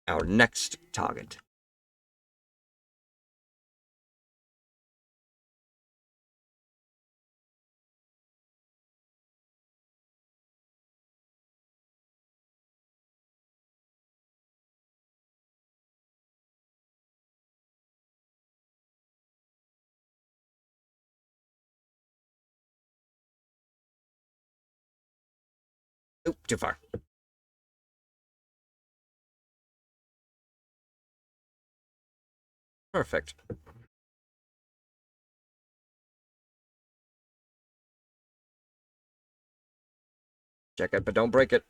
Our next target. Oop, too far. Perfect. Check it, but don't break it.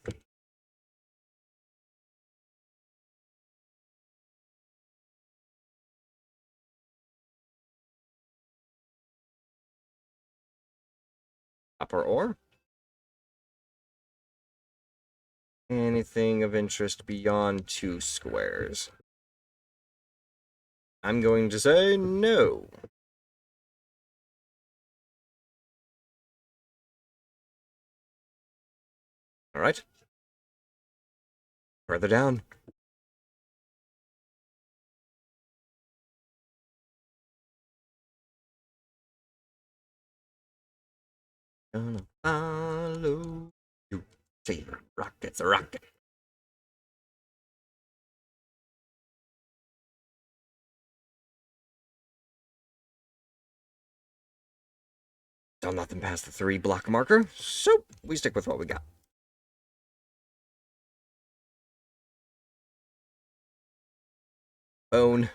Upper ore? Anything of interest beyond 2 squares? I'm going to say no. Alright. Further down. Gonna follow you. See, rocket's a rocket. Still nothing past the 3 block marker, so we stick with what we got. Bone.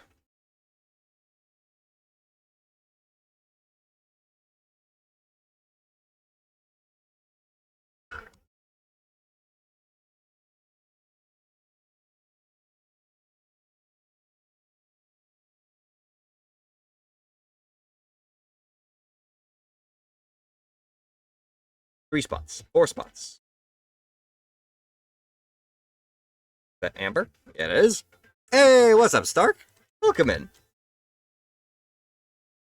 3 spots. 4 spots. Is that Amber? Yeah, it is. Hey, what's up, Stark? Welcome in.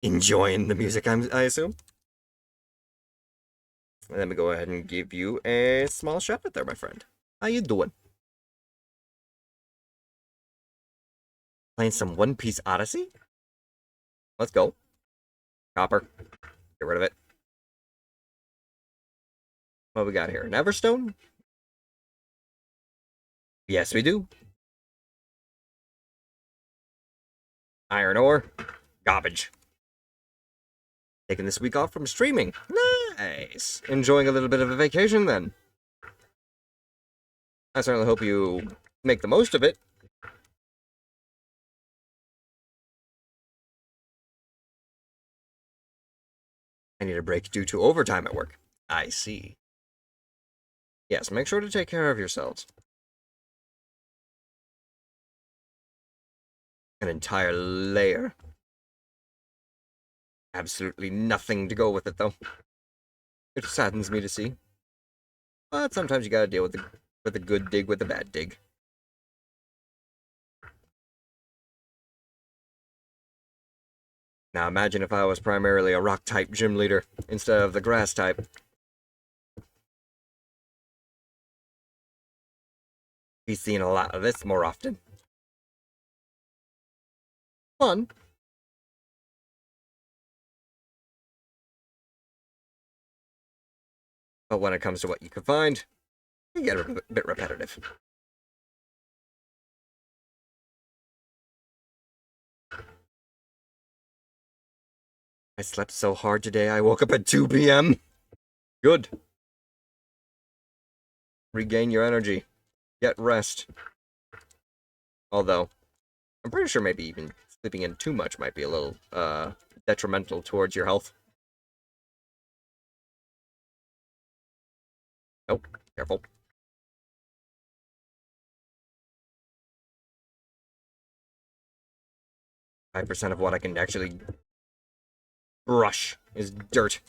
Enjoying the music, I assume? Let me go ahead and give you a small shout out there, my friend. How you doing? Playing some One Piece Odyssey? Let's go. Copper. Get rid of it. What we got here? Neverstone? Yes, we do. Iron ore? Garbage. Taking this week off from streaming. Nice. Enjoying a little bit of a vacation then. I certainly hope you make the most of it. I need a break due to overtime at work. I see. Yes, make sure to take care of yourselves. An entire layer. Absolutely nothing to go with it, though. It saddens me to see. But sometimes you gotta deal with the good dig with the bad dig. Now imagine if I was primarily a rock-type gym leader instead of the grass-type. Be seeing a lot of this more often. Fun. But when it comes to what you can find, you get a bit repetitive. I slept so hard today, I woke up at 2 p.m. Good. Regain your energy. Get rest. Although, I'm pretty sure maybe even sleeping in too much might be a little, detrimental towards your health. Nope. Careful. 5% of what I can actually brush is dirt. As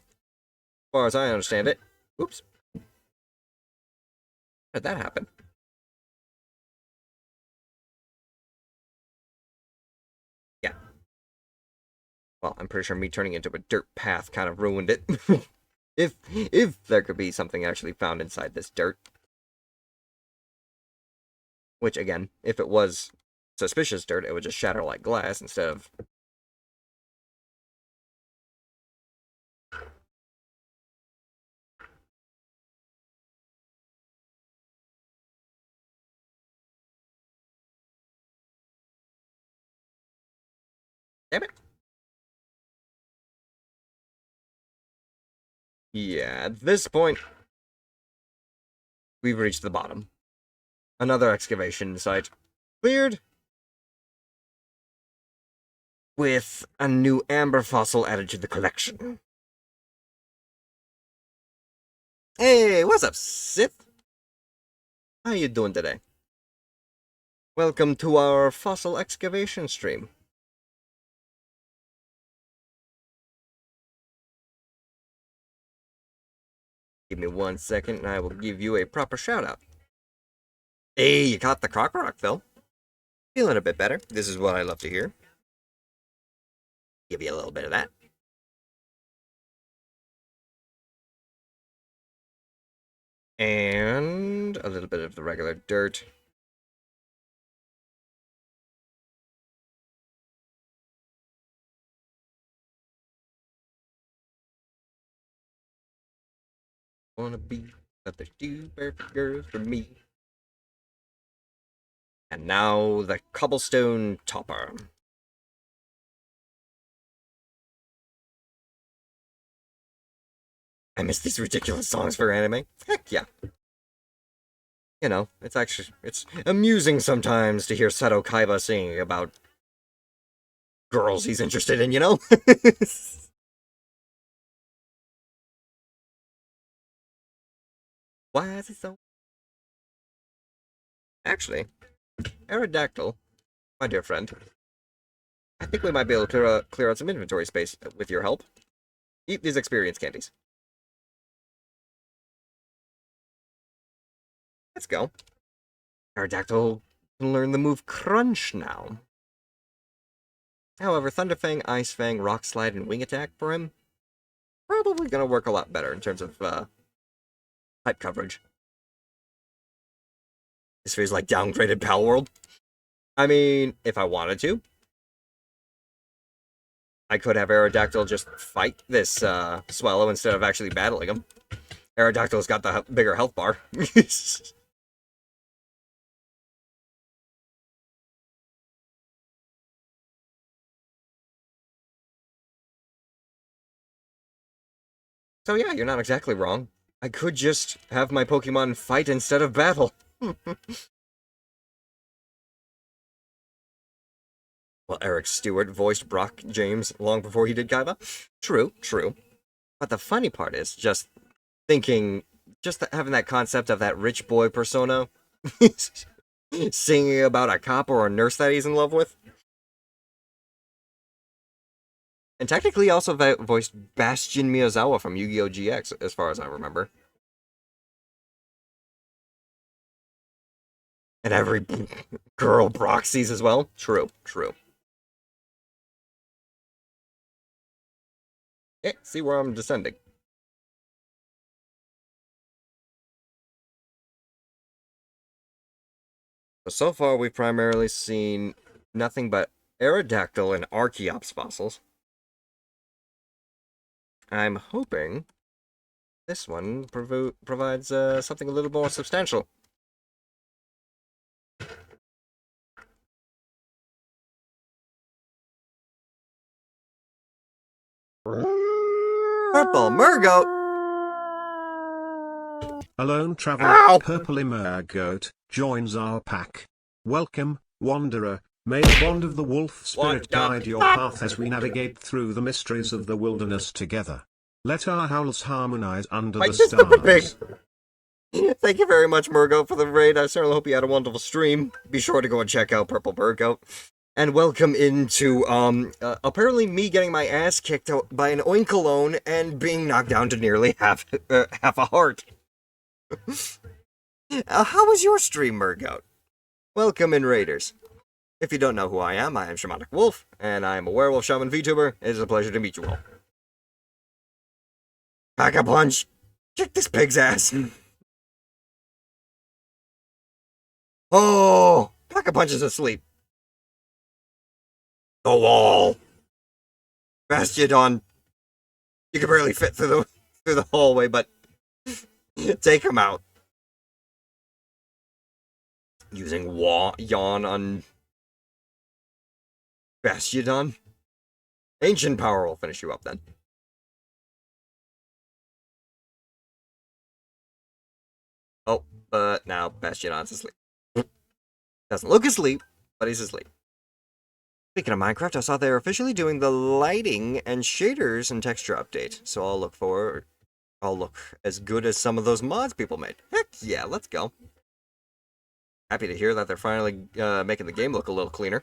far as I understand it. Oops. How did that happen? Yeah. Well, I'm pretty sure me turning into a dirt path kind of ruined it. if there could be something actually found inside this dirt. Which, again, if it was suspicious dirt, it would just shatter like glass instead of... Damn it. Yeah, at this point, we've reached the bottom. Another excavation site. Cleared. With a new amber fossil added to the collection. Hey, what's up, Sith? How you doing today? Welcome to our fossil excavation stream. Give me 1 second and I will give you a proper shout out. Hey, you caught the croc rock, Phil. Feeling a bit better. This is what I love to hear. Give you a little bit of that. And a little bit of the regular dirt. Wanna be but there's 2 perfect girls for me. And now the cobblestone topper. I miss these ridiculous songs for anime. Heck yeah. You know, it's amusing sometimes to hear Seto Kaiba singing about girls he's interested in, you know? Why is it so... Actually, Aerodactyl, my dear friend, I think we might be able to clear out some inventory space with your help. Eat these experience candies. Let's go. Aerodactyl can learn the move Crunch now. However, Thunderfang, Ice Fang, Rock Slide, and Wing Attack for him probably gonna work a lot better in terms of type coverage. This feels like downgraded Palworld. I mean, if I wanted to, I could have Aerodactyl just fight this Swallow instead of actually battling him. Aerodactyl's got the bigger health bar. So yeah, you're not exactly wrong. I could just have my Pokemon fight instead of battle. Well, Eric Stewart voiced Brock James long before he did Kaiba. True, true. But the funny part is just thinking, just having that concept of that rich boy persona singing about a cop or a nurse that he's in love with. And technically also voiced Bastion Miyazawa from Yu-Gi-Oh! GX, as far as I remember. And every girl Brock sees as well. True, true. See where I'm descending. So far, we've primarily seen nothing but Aerodactyl and Archeops fossils. I'm hoping this one provides something a little more substantial. Purple Murgoat! A lone traveler, Ow! Purple Murgoat, joins our pack. Welcome, Wanderer. May the bond of the wolf spirit guide your path as we navigate through the mysteries of the wilderness together. Let our howls harmonize under the stars. Thank you very much, Murgoat, for the raid. I certainly hope you had a wonderful stream. Be sure to go and check out Purple Murgoat. And welcome into, apparently me getting my ass kicked out by an Oinkologne and being knocked down to nearly half a heart. How was your stream, Murgoat? Welcome in, Raiders. If you don't know who I am Shamanic Wolf, and I am a werewolf shaman VTuber. It is a pleasure to meet you all. Pack-a-Punch! Kick this pig's ass! Oh! Pack-a-Punch is asleep. The wall! Bastiodon! You can barely fit through the hallway, but take him out. Using Yawn on Bastiodon? Ancient Power will finish you up then. Oh, but now Bastiodon's asleep. Doesn't look asleep, but he's asleep. Speaking of Minecraft, I saw they're officially doing the lighting and shaders and texture update, so I'll look as good as some of those mods people made. Heck yeah, let's go. Happy to hear that they're finally making the game look a little cleaner.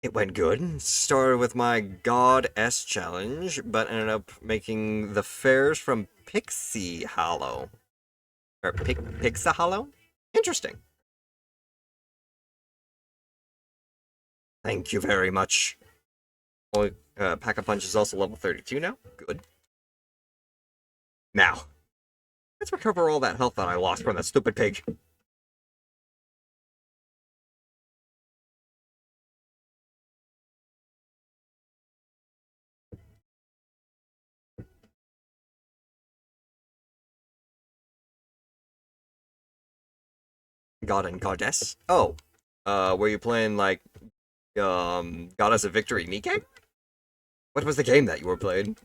It went good. Started with my God S challenge, but ended up making the fairs from Pixie Hollow. Or Pixie Hollow? Interesting. Thank you very much. Pack-a-Punch is also level 32 now. Good. Now, let's recover all that health that I lost from that stupid pig. God and Goddess? Oh. Were you playing, like, Goddess of Victory Nikke? What was the game that you were playing?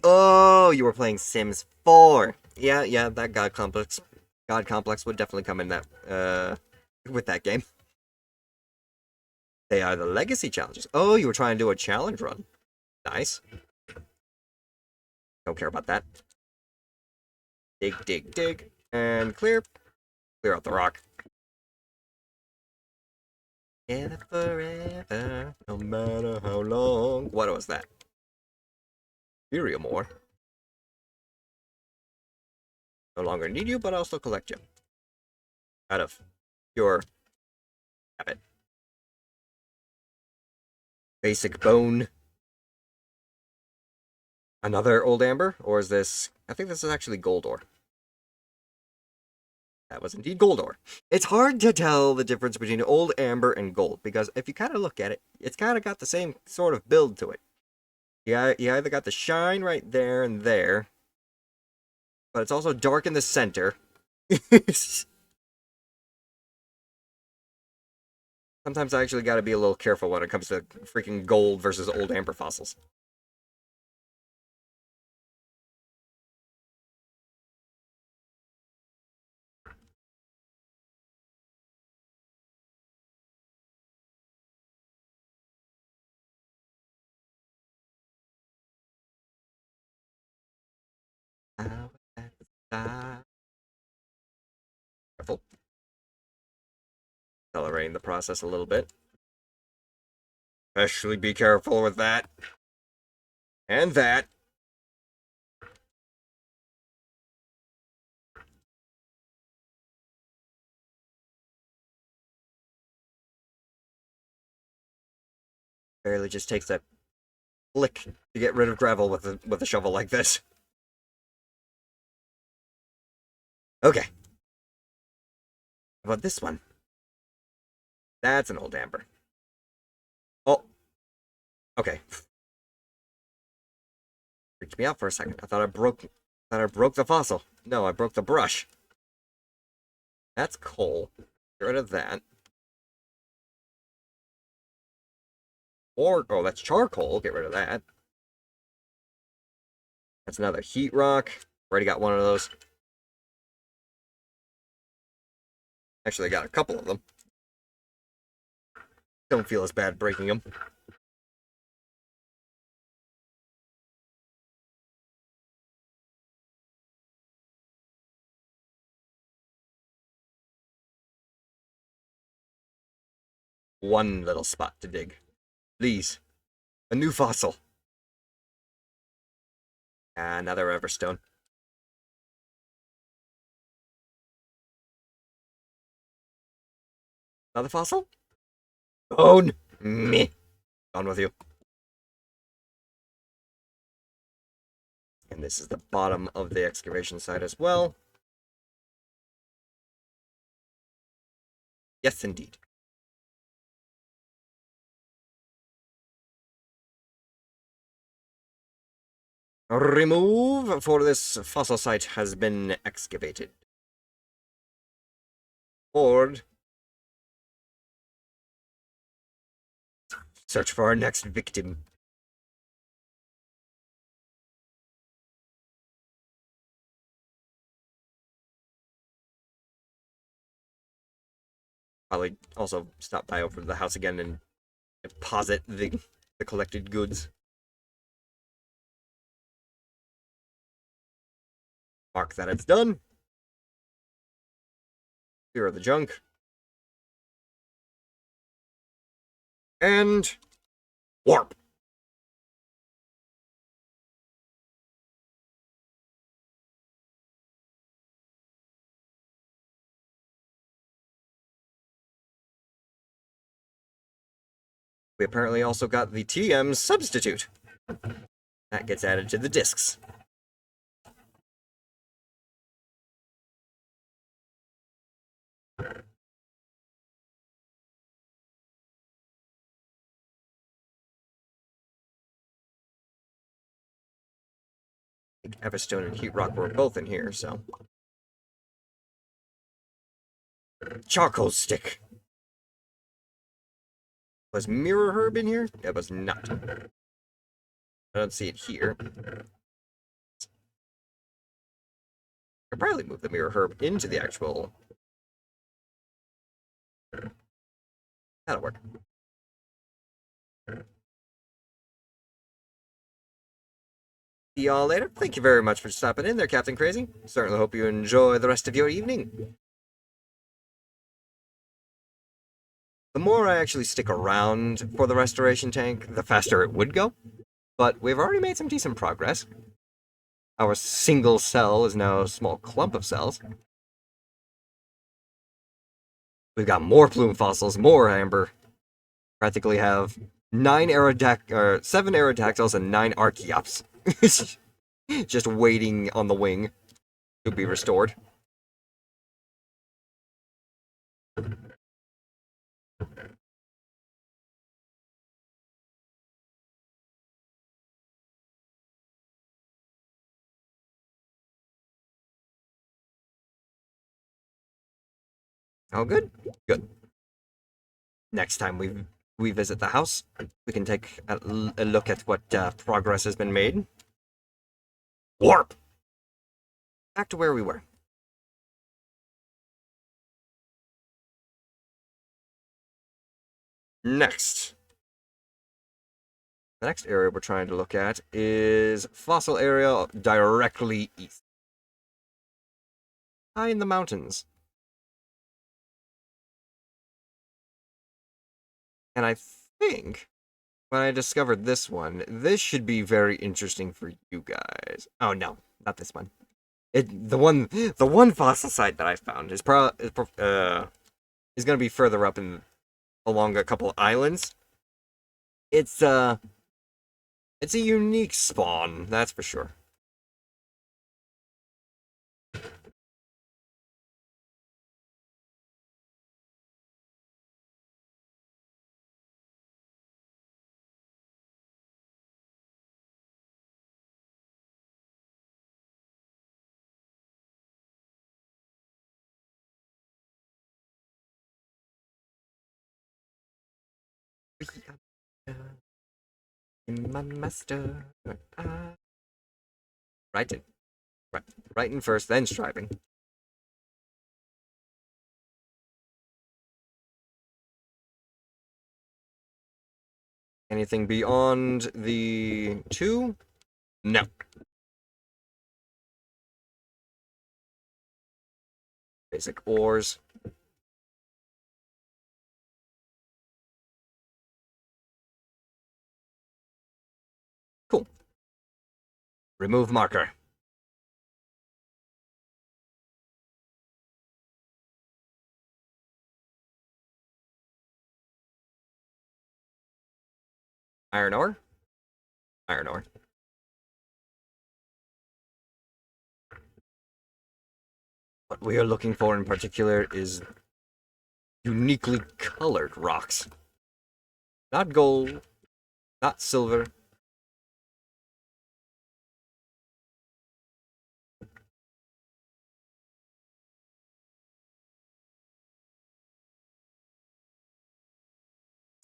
Oh, you were playing Sims 4. Yeah, that God Complex would definitely come in that, with that game. They are the legacy challenges. Oh, you were trying to do a challenge run. Nice. Don't care about that. Dig, dig, dig. And clear. Clear out the rock. Together forever, no matter how long. What was that? Imperial more. No longer need you, but I'll still collect you. Out of pure habit. Basic bone. Another old amber? Or is this... I think this is actually gold ore. That was indeed gold ore. It's hard to tell the difference between old amber and gold, because if you kind of look at it, it's kind of got the same sort of build to it. Yeah, you either got the shine right there and there, but it's also dark in the center. Sometimes I actually gotta be a little careful when it comes to freaking gold versus old amber fossils. Careful. Accelerating the process a little bit. Especially be careful with that. And that. Barely just takes that flick to get rid of gravel with a shovel like this. Okay. How about this one? That's an old amber. Oh. Okay. Freaked me out for a second. I thought I broke the fossil. No, I broke the brush. That's coal. Get rid of that. Or, oh, that's charcoal. Get rid of that. That's another heat rock. Already got one of those. Actually, I got a couple of them. Don't feel as bad breaking them. One little spot to dig. Please. A new fossil. Another Everstone. Another fossil? Bone! Meh. On with you. And this is the bottom of the excavation site as well. Yes, indeed. Remove, for this fossil site has been excavated. Ford. Search for our next victim. Probably also stop by over to the house again and deposit the collected goods. Mark that it's done. Clear the junk. And warp. We apparently also got the TM substitute. That gets added to the discs. I think Everstone and Heat Rock were both in here, so. Charcoal stick. Was Mirror Herb in here? It was not. I don't see it here. I could probably move the Mirror Herb into the actual... That'll work. See y'all later. Thank you very much for stopping in there, Captain Crazy. Certainly hope you enjoy the rest of your evening. The more I actually stick around for the restoration tank, the faster it would go. but we've already made some decent progress. Our single cell is now a small clump of cells. We've got more plume fossils, more amber. Practically have 7 Aerodactyls and 9 Archaeops. Just waiting on the wing to be restored. Oh, good. Good. Next time we visit the house, we can take a look at what progress has been made. Warp! Back to where we were. Next. The next area we're trying to look at is fossil area directly east. High in the mountains. And I think when I discovered this one, this should be very interesting for you guys. Oh no, not this one. The one fossil site that I found is gonna be further up along a couple of islands. It's a unique spawn, that's for sure. My master. Writing. Writing first, then striving. Anything beyond the 2? No. Basic ores. Cool. Remove marker. Iron ore. Iron ore. What we are looking for in particular is uniquely colored rocks. Not gold, not silver.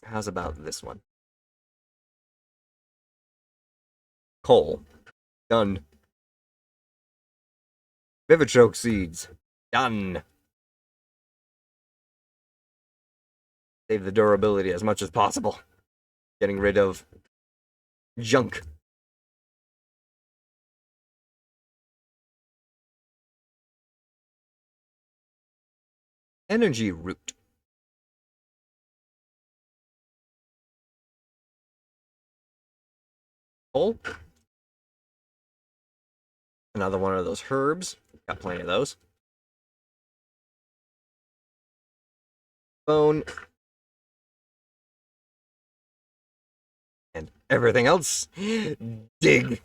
How's about this one? Coal. Done. Vivichoke seeds. Done. Save the durability as much as possible. Getting rid of junk. Energy root. Coal. Another one of those herbs. Got plenty of those. Bone. And everything else. Dig.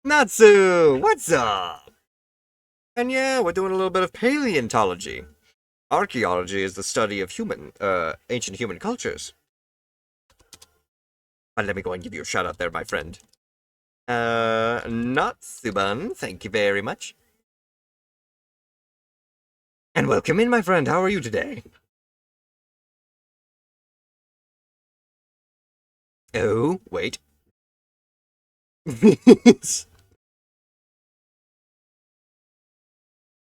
Natsu! What's up? And yeah, we're doing a little bit of paleontology. Archaeology is the study of ancient human cultures. And let me go and give you a shout out there, my friend. Natsuban, thank you very much. And welcome in, my friend. How are you today? Oh, wait.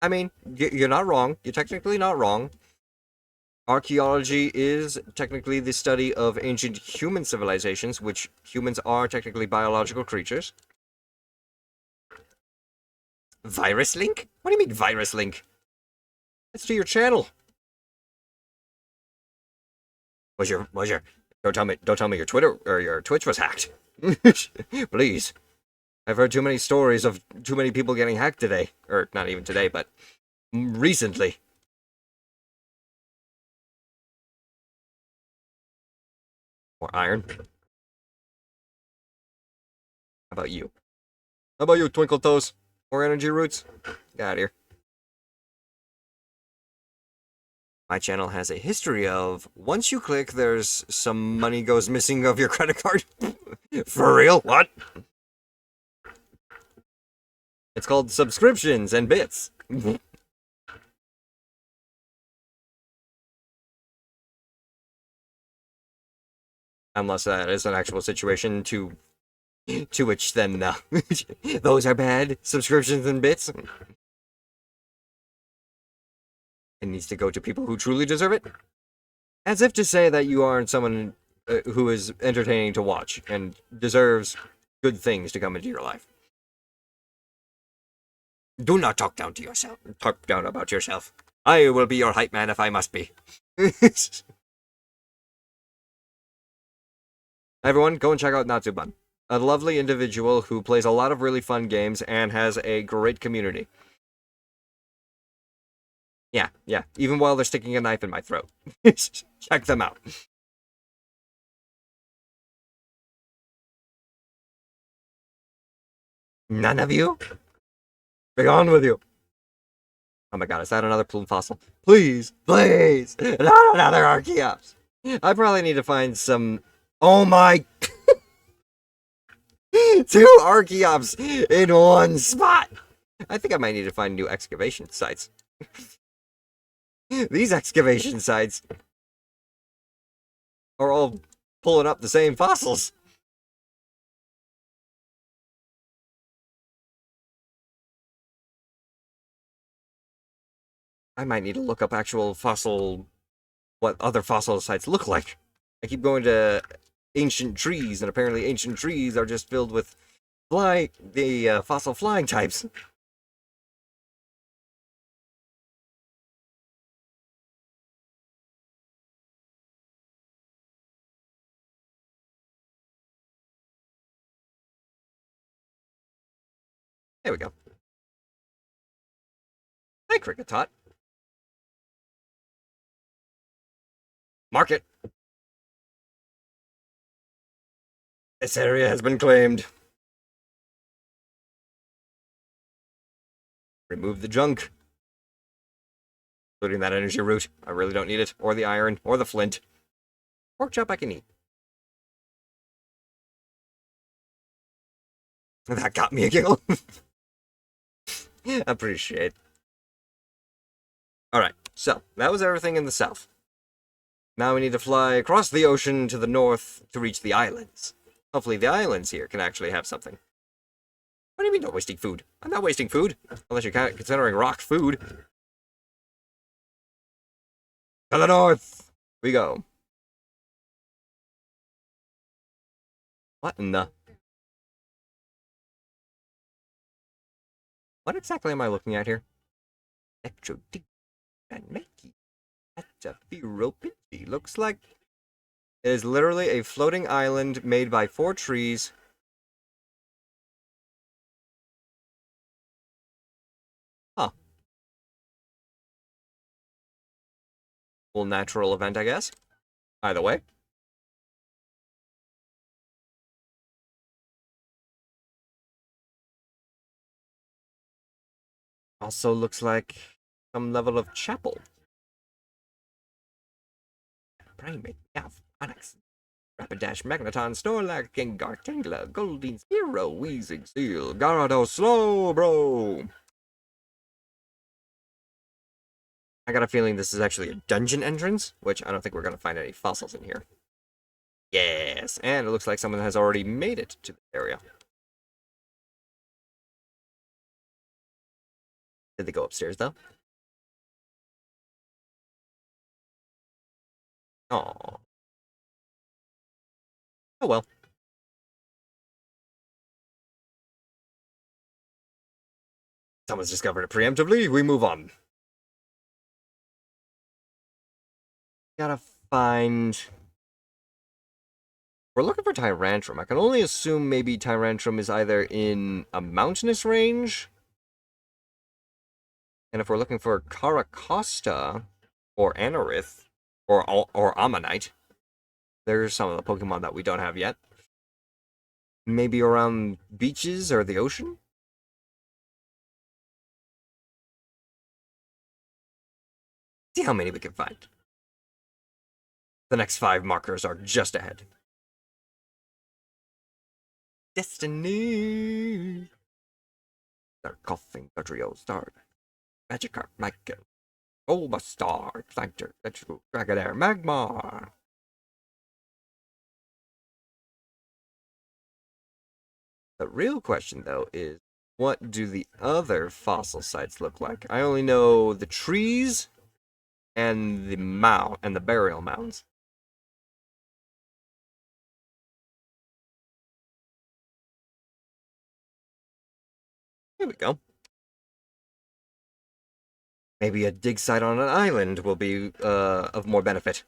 I mean, you're not wrong. You're technically not wrong. Archaeology is technically the study of ancient human civilizations, which humans are technically biological creatures. Virus link? What do you mean virus link? It's to your channel. Was your Don't tell me your Twitter or your Twitch was hacked. Please. I've heard too many stories of too many people getting hacked today. Or not even today, but recently. More iron. How about you? How about you, Twinkle Toes? More energy roots? Get out of here. My channel has a history of, once you click, there's some money goes missing of your credit card. For real? What? It's called subscriptions and bits. Unless that is an actual situation to which then those are bad subscriptions and bits. It needs to go to people who truly deserve it. As if to say that you aren't someone who is entertaining to watch and deserves good things to come into your life. Do not talk down to yourself. Talk down about yourself. I will be your hype man if I must be. Everyone, go and check out Natsuban. A lovely individual who plays a lot of really fun games and has a great community. Yeah. Even while they're sticking a knife in my throat. Check them out. None of you? Be on with you. Oh my god, is that another plume fossil? Please, please, not another Archaeops. I probably need to find some... Oh my... 2 Archaeops in one spot! I think I might need to find new excavation sites. These excavation sites are all pulling up the same fossils. I might need to look up actual what other fossil sites look like. I keep going to ancient trees, and apparently ancient trees are just filled with fossil flying types. There we go. Hi, Cricketot. Market. This area has been claimed. Remove the junk. Including that energy root. I really don't need it. Or the iron. Or the flint. Pork chop I can eat. That got me a giggle. Appreciate. Alright, so that was everything in the south. Now we need to fly across the ocean to the north to reach the islands. Hopefully the islands here can actually have something. What do you mean not wasting food? I'm not wasting food. Unless you're considering rock food. To the north we go. What in the... What exactly am I looking at here? Electro and Mickey. That's a Fearopinchi. Looks like it is literally a floating island made by 4 trees. Huh. Well, natural event, I guess. Either way. Also looks like some level of chapel. Primate, Gav, Onyx, Rapidash, Magneton, Snorlax, Gengar, Tangela, Goldeen, Spearow, Weezing, Seal, Gyarados, Slowbro! I got a feeling this is actually a dungeon entrance, which I don't think we're going to find any fossils in here. Yes, and it looks like someone has already made it to the area. Did they go upstairs, though? Aww. Oh well. Someone's discovered it preemptively, we move on. Gotta find We're looking for Tyrantrum. I can only assume maybe Tyrantrum is either in a mountainous range. And if we're looking for Caracosta or Anorith or Ammonite, there's some of the Pokemon that we don't have yet. Maybe around beaches or the ocean? See how many we can find. The next 5 markers are just ahead. Destiny! Start coughing, Dodrio, start. Magikarp, Michael. Bulbastar, Planter, Vegetable, Dragadair, Magmar. The real question, though, is what do the other fossil sites look like? I only know the trees and the burial mounds. Here we go. Maybe a dig site on an island will be of more benefit.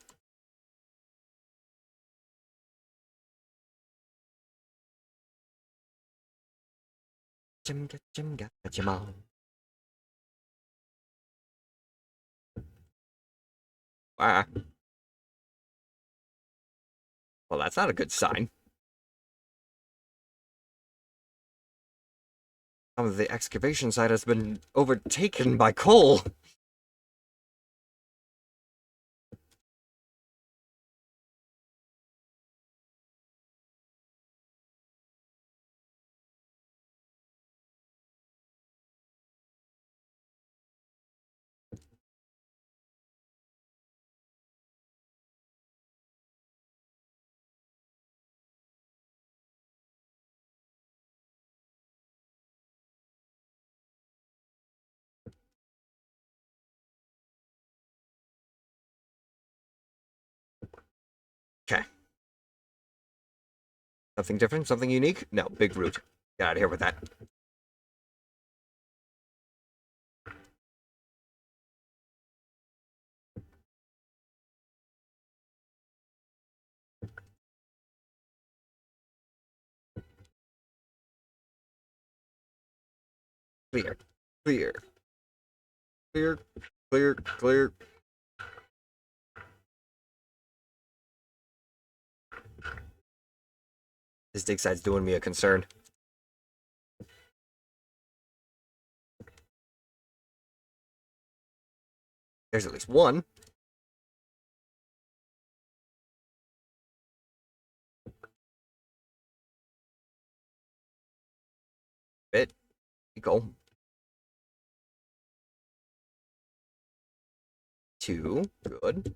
Ah. Well, that's not a good sign. Some of the excavation site has been overtaken by coal. Okay. Something different? Something unique? No, big root. Get out of here with that. Clear. Clear. Clear. Clear. Clear. This dig site's doing me a concern. There's at least one. Bit. Go. 2. Good.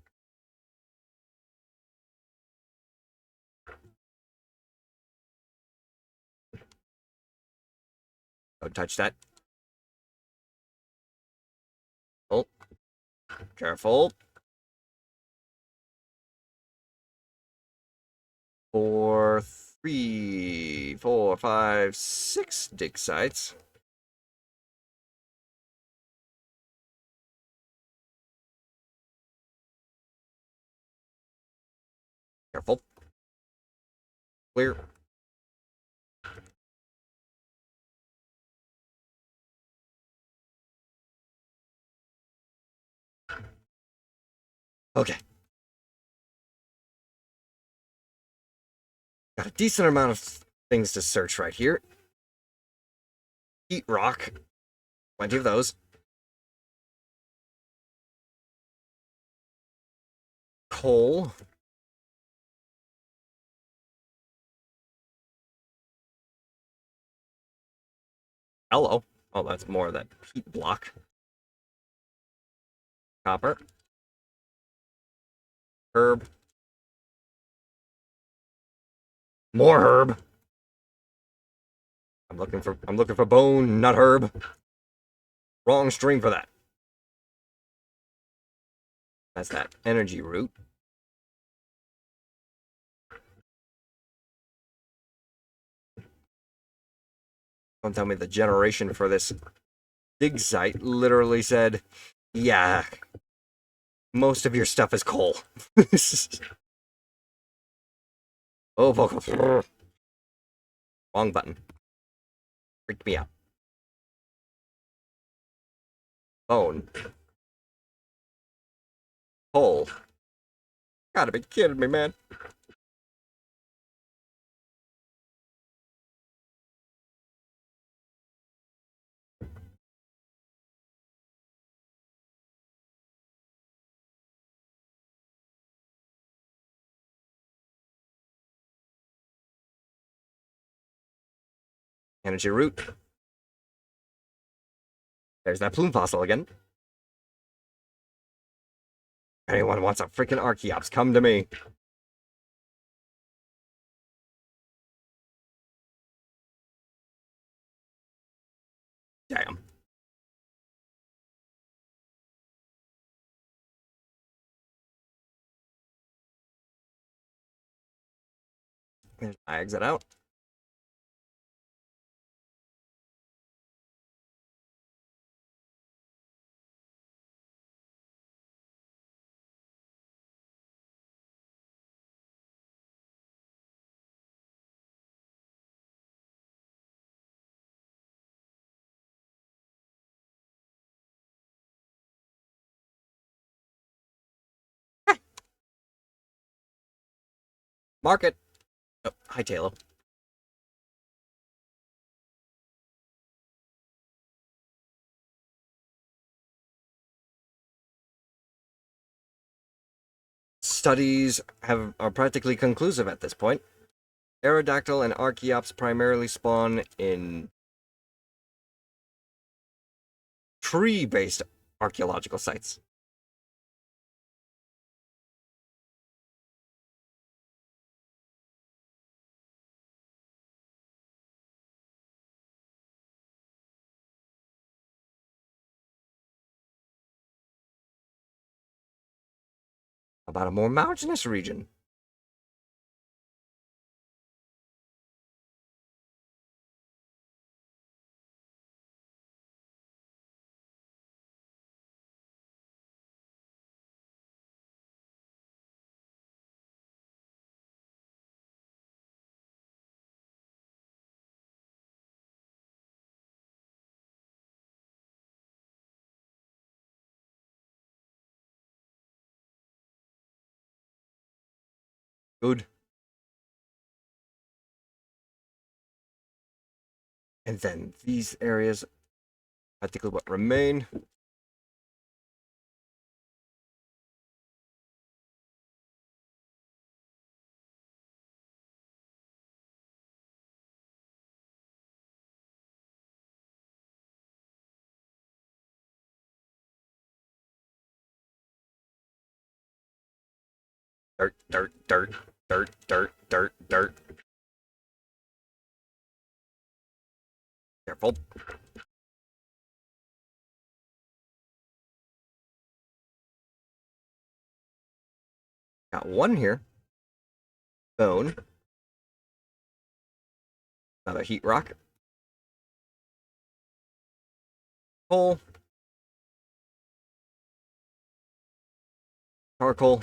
Don't touch that. Oh. Careful. 4, 3, 4, 5, 6 dig sites. Careful. Clear. Okay. Got a decent amount of things to search right here. Heat rock. Plenty of those. Coal. Hello. Oh, that's more of that heat block. Copper. Herb. More herb. I'm looking for bone, not herb. Wrong string for that. That's that energy root. Don't tell me the generation for this dig site literally said, yeah, most of your stuff is coal. Oh, vocals. Wrong button. Freaked me out. Phone. Hole. Gotta be kidding me, man. Energy root. There's that plume fossil again. Anyone wants a freaking Archeops, come to me. Damn. There's my exit out. Mark it. Oh, hi, Taylor. Studies are practically conclusive at this point. Aerodactyl and Archeops primarily spawn in tree-based archaeological sites. About a more mountainous region. Good. And then these areas, practically what remain. Dirt, dirt, dirt, dirt, dirt, dirt, dirt. Careful. Got one here. Bone. Another heat rock. Coal. Charcoal.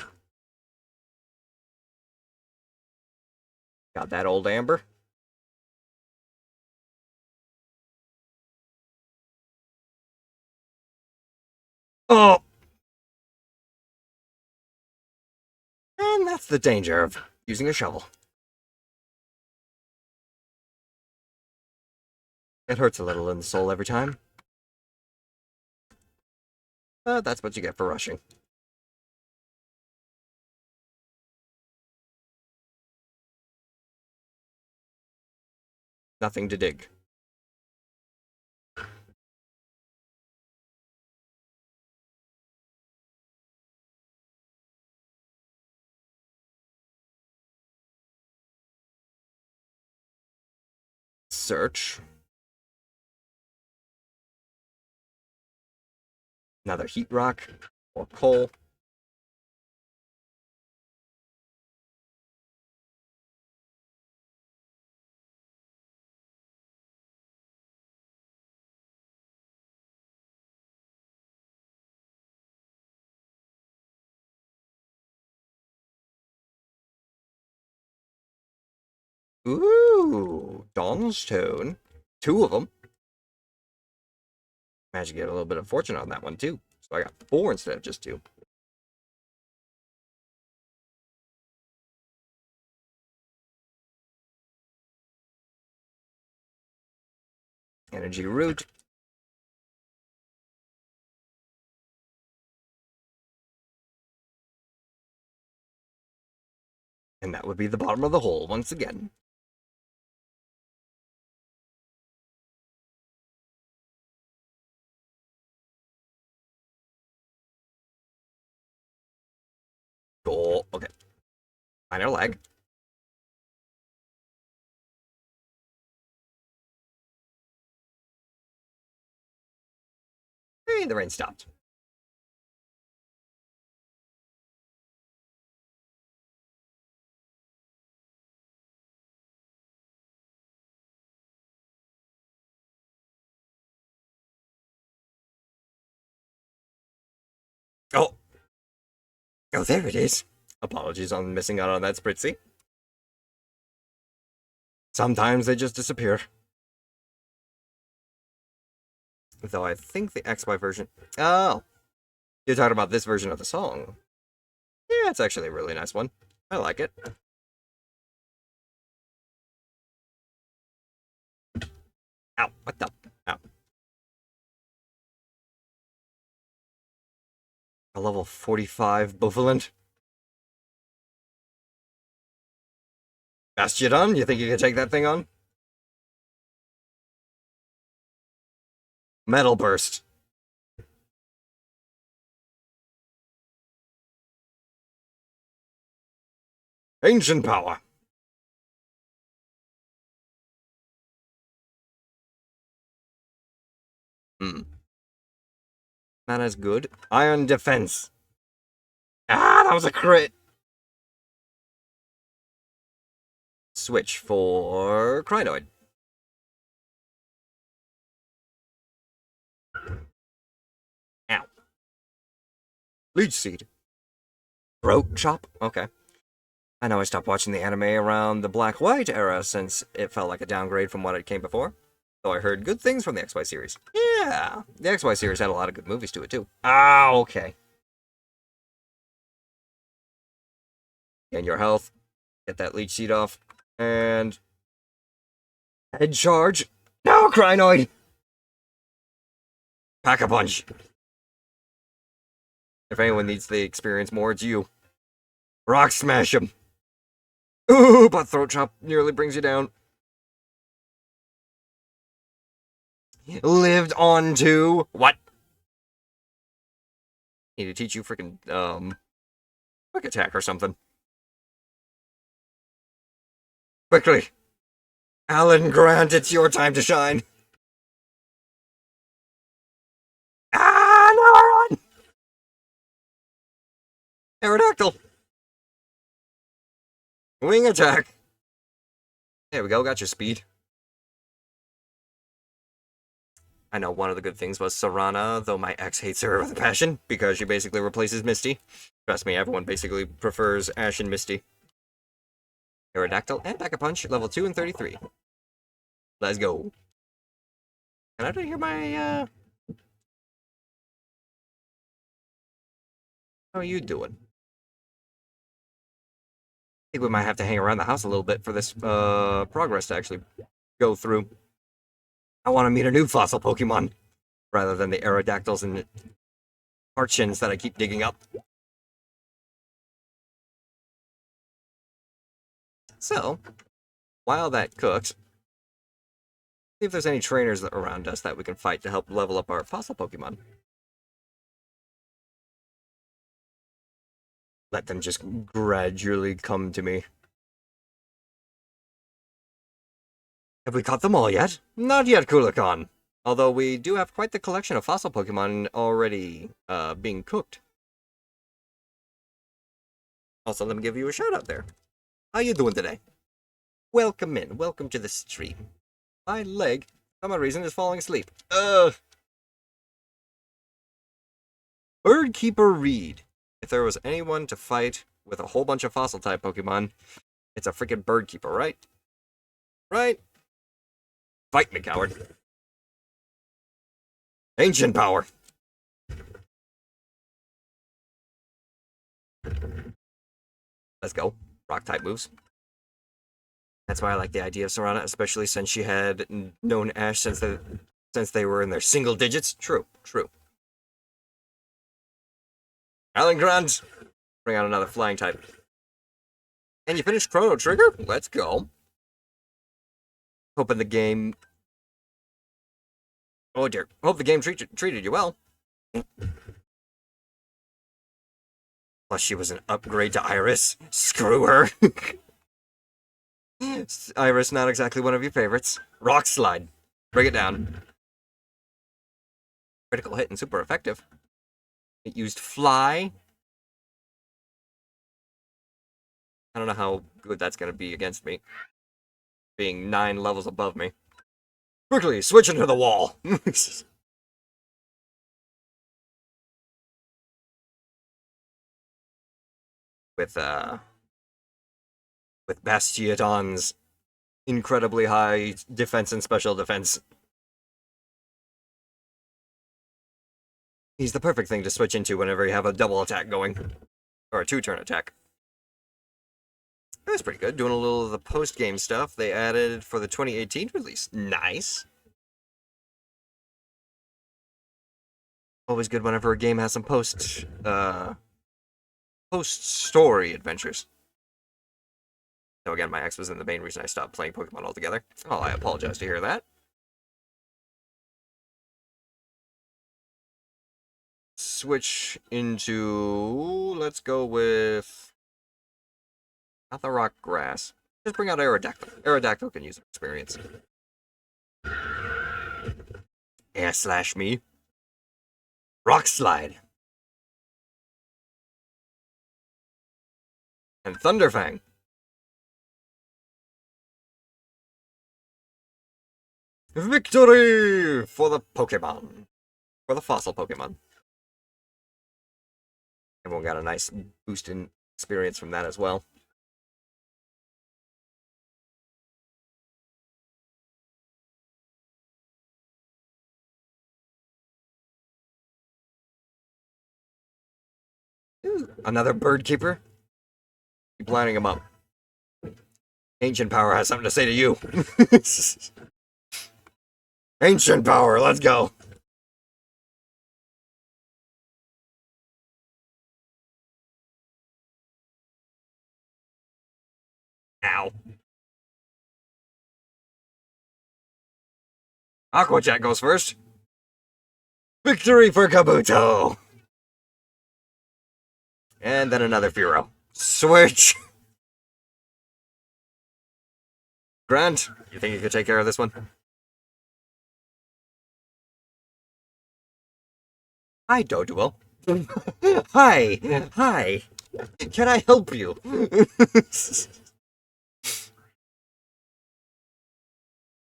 Got that old amber. Oh! And that's the danger of using a shovel. It hurts a little in the soul every time. But that's what you get for rushing. Nothing to dig. Search. Another heat rock. Or coal. Ooh, Dawnstone. 2 of them. Managed to get a little bit of fortune on that one, too. So I got 4 instead of just 2. Energy root. And that would be the bottom of the hole once again. Cool. Okay. Minor lag. Hey, the rain stopped. Oh. Oh, there it is. Apologies on missing out on that Spritzy. Sometimes they just disappear. Though I think the XY version... Oh. You're talking about this version of the song. Yeah, it's actually a really nice one. I like it. Ow, what the? Ow. A level 45 Buffalo. Bastiodon, you think you can take that thing on? Metal Burst. Ancient Power. Not as good. Iron Defense. Ah, that was a crit. Switch for Crinoid. Ow. Leech Seed. Throat Chop? Okay. I know I stopped watching the anime around the Black-White era since it felt like a downgrade from what it came before. Though I heard good things from the XY series. Yeah, the XY series had a lot of good movies to it too. Ah, okay. Gain your health. Get that Leech Seed off. And... Head Charge. No, Crinoid! Pack-a-Punch. If anyone needs the experience more, it's you. Rock Smash him. Ooh, but Throat Chop nearly brings you down. Lived on to... What? Need to teach you freaking, quick attack or something. Quickly. Alan Grant, it's your time to shine. Ah, now I run! Aerodactyl. Wing attack. There we go, got your speed. I know one of the good things was Serana, though my ex hates her with a passion, because she basically replaces Misty. Trust me, everyone basically prefers Ash and Misty. Aerodactyl and Pack-a-Punch, level 2 and 33. Let's go. Can I hear my, How are you doing? I think we might have to hang around the house a little bit for this, progress to actually go through. I want to meet a new fossil Pokemon, rather than the Aerodactyls and Archons that I keep digging up. So, while that cooks, see if there's any trainers around us that we can fight to help level up our fossil Pokemon. Let them just gradually come to me. Have we caught them all yet? Not yet, Kulikon. Although we do have quite the collection of fossil Pokemon already being cooked. Also, let me give you a shout out there. How you doing today? Welcome in. Welcome to the stream. My leg, for some reason, is falling asleep. Birdkeeper Reed. If there was anyone to fight with a whole bunch of fossil type Pokemon, it's a freaking Birdkeeper, right? Right? Fight me, coward. Ancient power. Let's go. Rock type moves. That's why I like the idea of Serana, especially since she had known Ash since they were in their single digits. True, true. Alan Grant! Bring out another flying type. And you finished Chrono Trigger? Let's go. Hoping the game... Oh dear. Hope the game treated you well. Plus she was an upgrade to Iris. Screw her. Iris, not exactly one of your favorites. Rock Slide. Bring it down. Critical hit and super effective. It used Fly. I don't know how good that's going to be against me. Being 9 levels above me. Quickly, switch into the wall! With Bastiodon's incredibly high defense and special defense. He's the perfect thing to switch into whenever you have a double attack going. Or a 2-turn attack. That was pretty good. Doing a little of the post-game stuff they added for the 2018 release. Nice. Always good whenever a game has some post-story adventures. So again, my ex was in the main reason I stopped playing Pokemon altogether. Oh, I apologize to hear that. Switch into... Let's go with... Not the rock grass. Just bring out Aerodactyl. Aerodactyl can use experience. Air slash me. Rock Slide. And Thunderfang. Victory for the Pokemon. For the fossil Pokemon. Everyone got a nice boost in experience from that as well. Ooh, another bird keeper? Keep lining him up. Ancient Power has something to say to you. Ancient Power, let's go. Ow. Aqua Jet goes first. Victory for Kabuto! And then another Fearow. Switch! Grant, you think you could take care of this one? Hi, Doduo. Hi! Hi! Can I help you?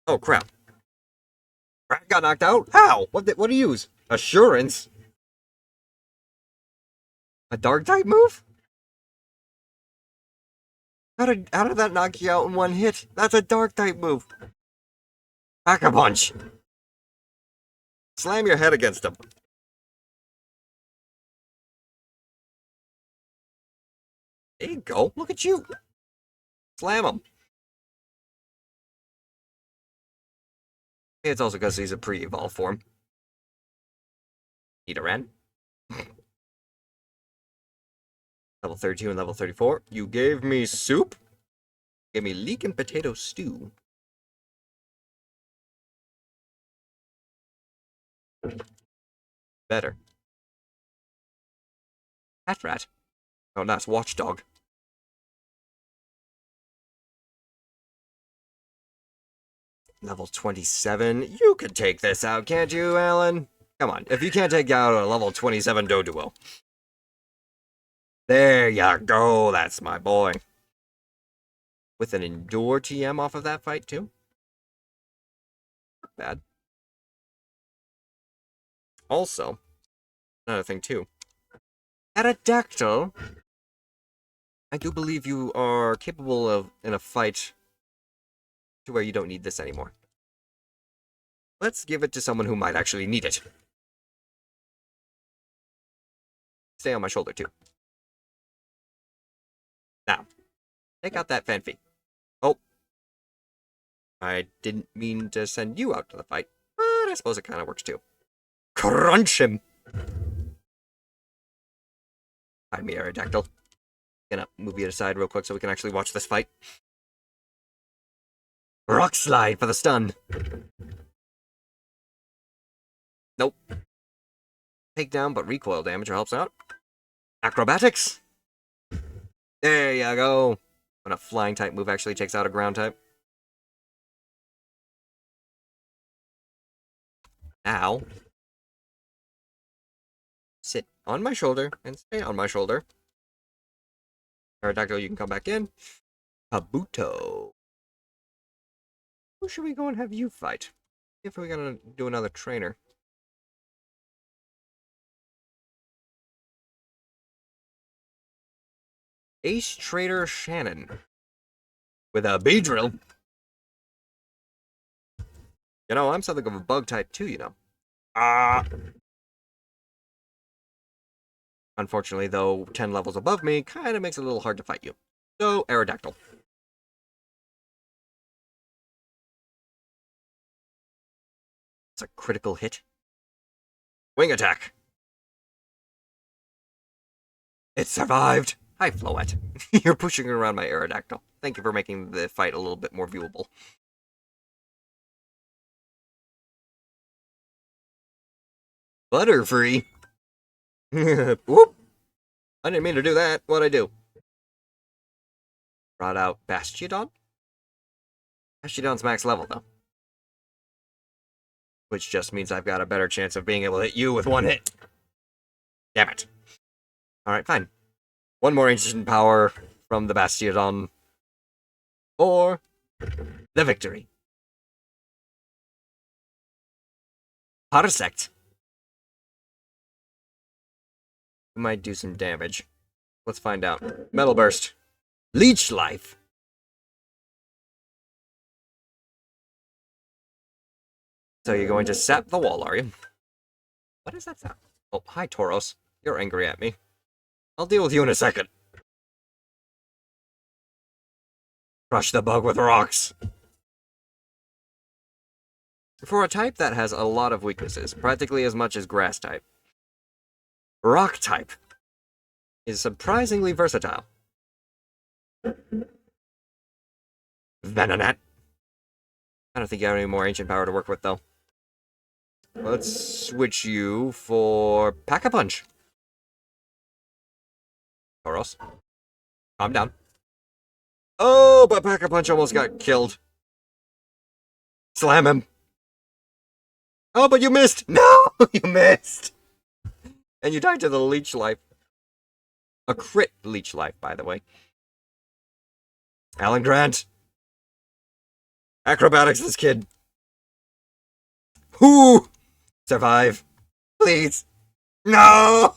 Oh, crap. Brad got knocked out? How? What do you use? Assurance? A dark type move? How did that knock you out in one hit? That's a dark type move. Pack a punch. Slam your head against him. There you go. Look at you. Slam him. It's also because he's a pre-evolved form. Nidoran. Level 32 and level 34. You gave me soup? Gave me leek and potato stew. Better. Rat. Oh, nice. Watchdog. Level 27. You could take this out, can't you, Alan? Come on. If you can't take out a level 27 Doduo. There you go. That's my boy. With an Endure TM off of that fight, too? Not bad. Also, another thing, too. Aerodactyl, I do believe you are capable of, in a fight, to where you don't need this anymore. Let's give it to someone who might actually need it. Stay on my shoulder, too. Now, take out that Fanfi. Oh. I didn't mean to send you out to the fight, but I suppose it kind of works, too. Crunch him! Hide me, Aerodactyl. Gonna move you aside real quick so we can actually watch this fight. Rock slide for the stun. Nope. Takedown, but recoil damage helps out. Acrobatics. There you go. When a flying type move actually takes out a ground type. Now, sit on my shoulder and stay on my shoulder. Aerodactyl, you can come back in. Kabuto. Who should we go and have you fight? If we're gonna do another trainer. Ace Trader Shannon. With a Beedrill. You know, I'm something of a bug type too, you know. Unfortunately, though, 10 levels above me kind of makes it a little hard to fight you. So, Aerodactyl. It's a critical hit. Wing attack. It survived. Hi, Floette. You're pushing around my Aerodactyl. Thank you for making the fight a little bit more viewable. Butterfree. Whoop. I didn't mean to do that. What'd I do? Brought out Bastiodon? Bastiodon's max level, though. Which just means I've got a better chance of being able to hit you with one hit. Damn it. Alright, fine. One more ancient power from the Bastiodon. For the victory. Parasect. We might do some damage. Let's find out. Metal Burst. Leech Life. So you're going to sap the wall, are you? What is that sound? Oh, hi, Tauros. You're angry at me. I'll deal with you in a second. Crush the bug with rocks. For a type that has a lot of weaknesses, practically as much as grass type, rock type is surprisingly versatile. Venonat. I don't think you have any more ancient power to work with, though. Let's switch you for Pack-a-Punch. Tauros, calm down. Oh, but Pack-a-Punch almost got killed. Slam him. Oh, but you missed. No, you missed. And you died to the Leech Life. A crit Leech Life, by the way. Alan Grant. Acrobatics, this kid. Whoo! Survive. Please. No!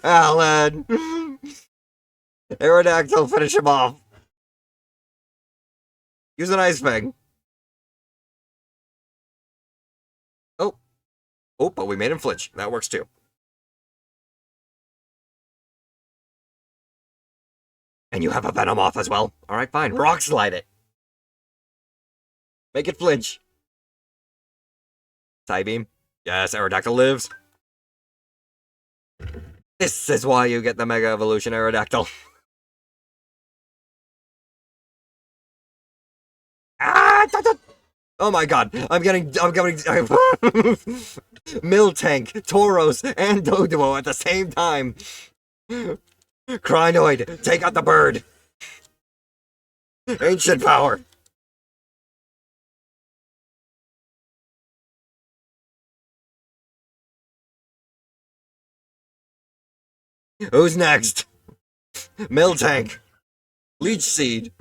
Alan! Aerodactyl, finish him off. Use an Ice Fang. Oh. Oh, but we made him flinch. That works too. And you have a Venomoth as well. Alright, fine. Rock slide it. Make it flinch. Psybeam. Yes, Aerodactyl lives. This is why you get the Mega Evolution Aerodactyl. Ah! Oh my god, I'm getting Miltank, Tauros, and Doduo at the same time. Crinoid, take out the bird. Ancient power. Who's next? Miltank. Leech Seed.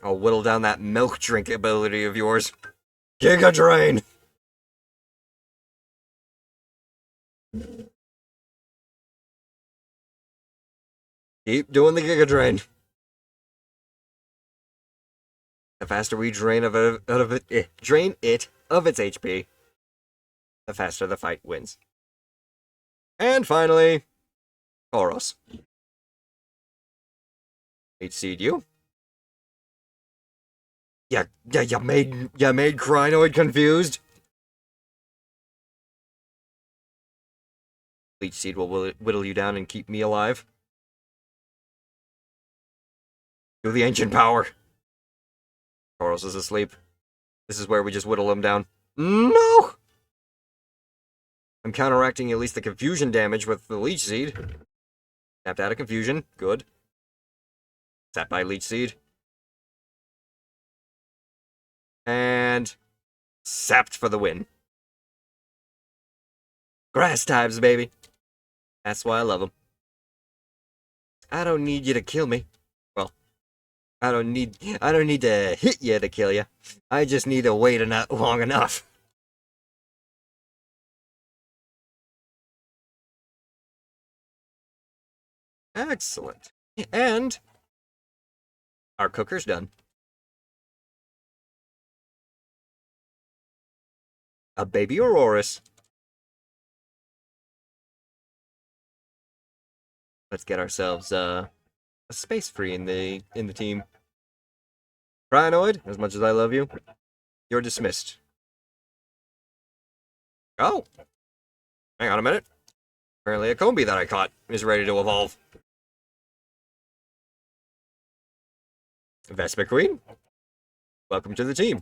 I'll whittle down that milk drink ability of yours. Giga Drain. Keep doing the Giga Drain. The faster we drain drain it of its HP, the faster the fight wins. And finally, Tauros. Leech Seed you. You made Crinoid confused. Leech Seed will whittle you down and keep me alive. Do the ancient power. Tauros is asleep. This is where we just whittle him down. No! I'm counteracting at least the confusion damage with the Leech Seed. Tapped out of confusion. Good. Tapped by Leech Seed. And sapped for the win. Grass types, baby. That's why I love them. I don't need you to kill me. Well, I don't need to hit you to kill you. I just need to wait long enough. Excellent. And our cooker's done. A baby Aurorus. Let's get ourselves a space free in the team. Crinoid, as much as I love you, you're dismissed. Oh, hang on a minute. Apparently a Combi that I caught is ready to evolve. Vespa Queen, welcome to the team.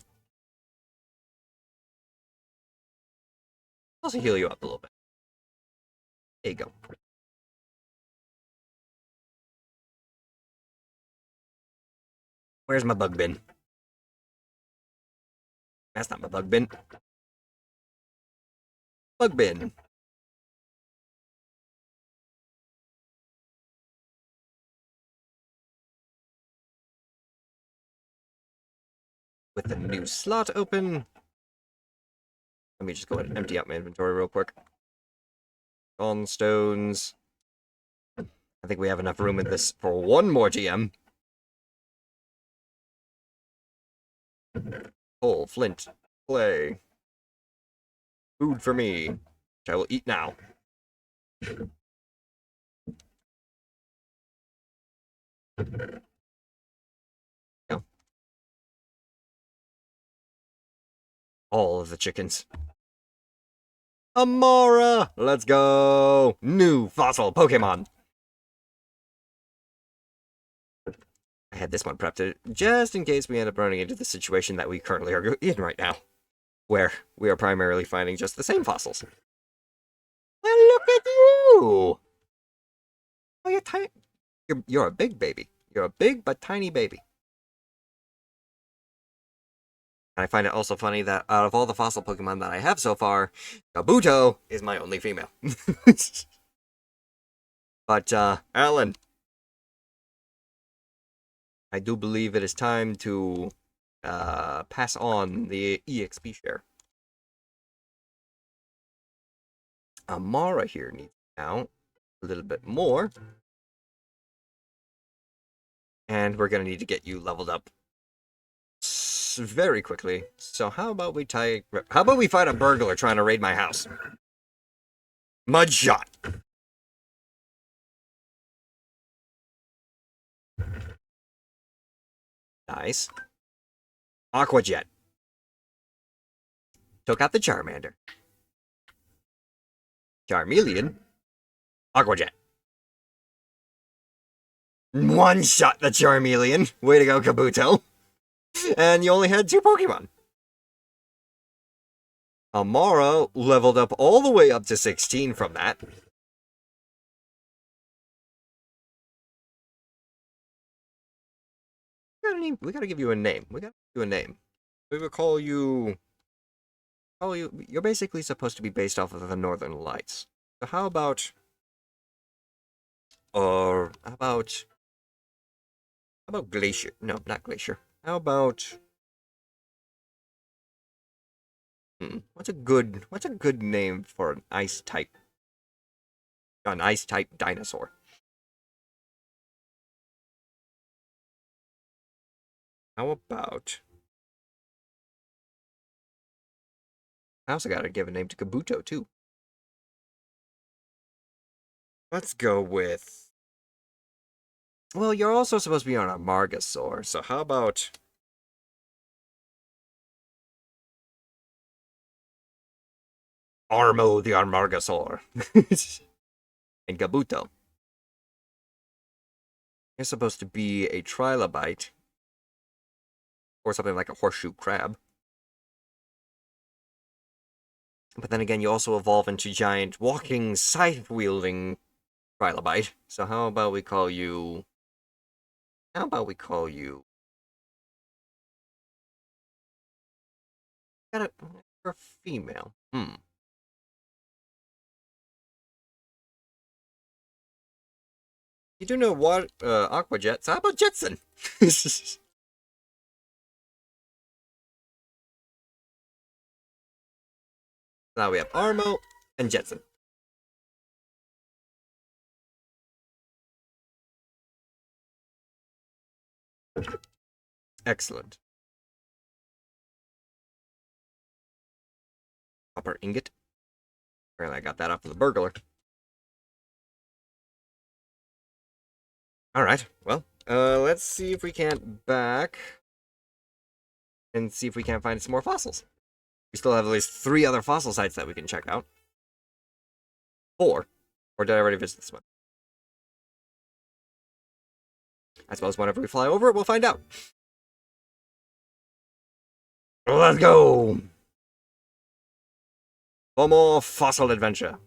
I'll also heal you up a little bit. There you go. Where's my bug bin? That's not my bug bin. Bug bin. With the new slot open. Let me just go ahead and empty out my inventory real quick. Dawn stones. I think we have enough room in this for one more GM. Coal, flint, clay. Food for me, which I will eat now. No. All of the chickens. Amara! Let's go! New fossil Pokemon! I had this one prepped just in case we end up running into the situation that we currently are in right now, where we are primarily finding just the same fossils. Well, look at you! Oh, you're tiny. You're a big baby. You're a big but tiny baby. And I find it also funny that out of all the fossil Pokemon that I have so far, Kabuto is my only female. But, Alan, I do believe it is time to pass on the EXP share. Amara here needs now a little bit more. And we're going to need to get you leveled up very quickly. So how about we fight a burglar trying to raid my house? Mudshot. Nice. Aqua Jet. Took out the Charmander. Charmeleon. Aqua Jet. One shot the Charmeleon. Way to go, Kabuto. And you only had 2 Pokemon. Amara leveled up all the way up to 16 from that. We gotta give you a name. We gotta give you a name. We will call you... You're basically supposed to be based off of the Northern Lights. So how about... How about Glacier? No, not Glacier. How about... What's a good name for an ice type dinosaur? How about... I also gotta give a name to Kabuto, too. Let's go with... Well, you're also supposed to be on a Margosaur, so how about... Armo the Armargosaur. And Kabuto. You're supposed to be a Trilobite. Or something like a horseshoe crab. But then again, you also evolve into giant walking, scythe-wielding Trilobite. So how about we call you... How about we call you... Got it. You're a female. You do know what? Aqua Jets. How about Jetson? Now we have Armo and Jetson. Excellent. Copper ingot. Apparently I got that off of the burglar. Alright, well, let's see if we can't back and see if we can't find some more fossils. We still have at least 3 other fossil sites that we can check out. 4. Or did I already visit this one? I suppose whenever we fly over it, we'll find out. Let's go! One more fossil adventure.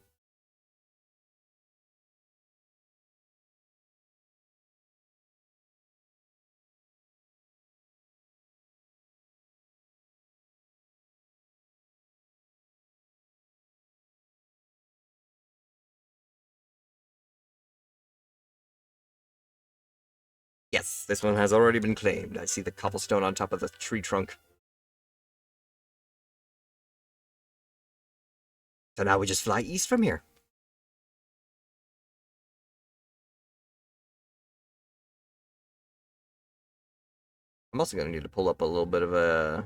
Yes, this one has already been claimed. I see the cobblestone on top of the tree trunk. So now we just fly east from here. I'm also going to need to pull up a little bit of a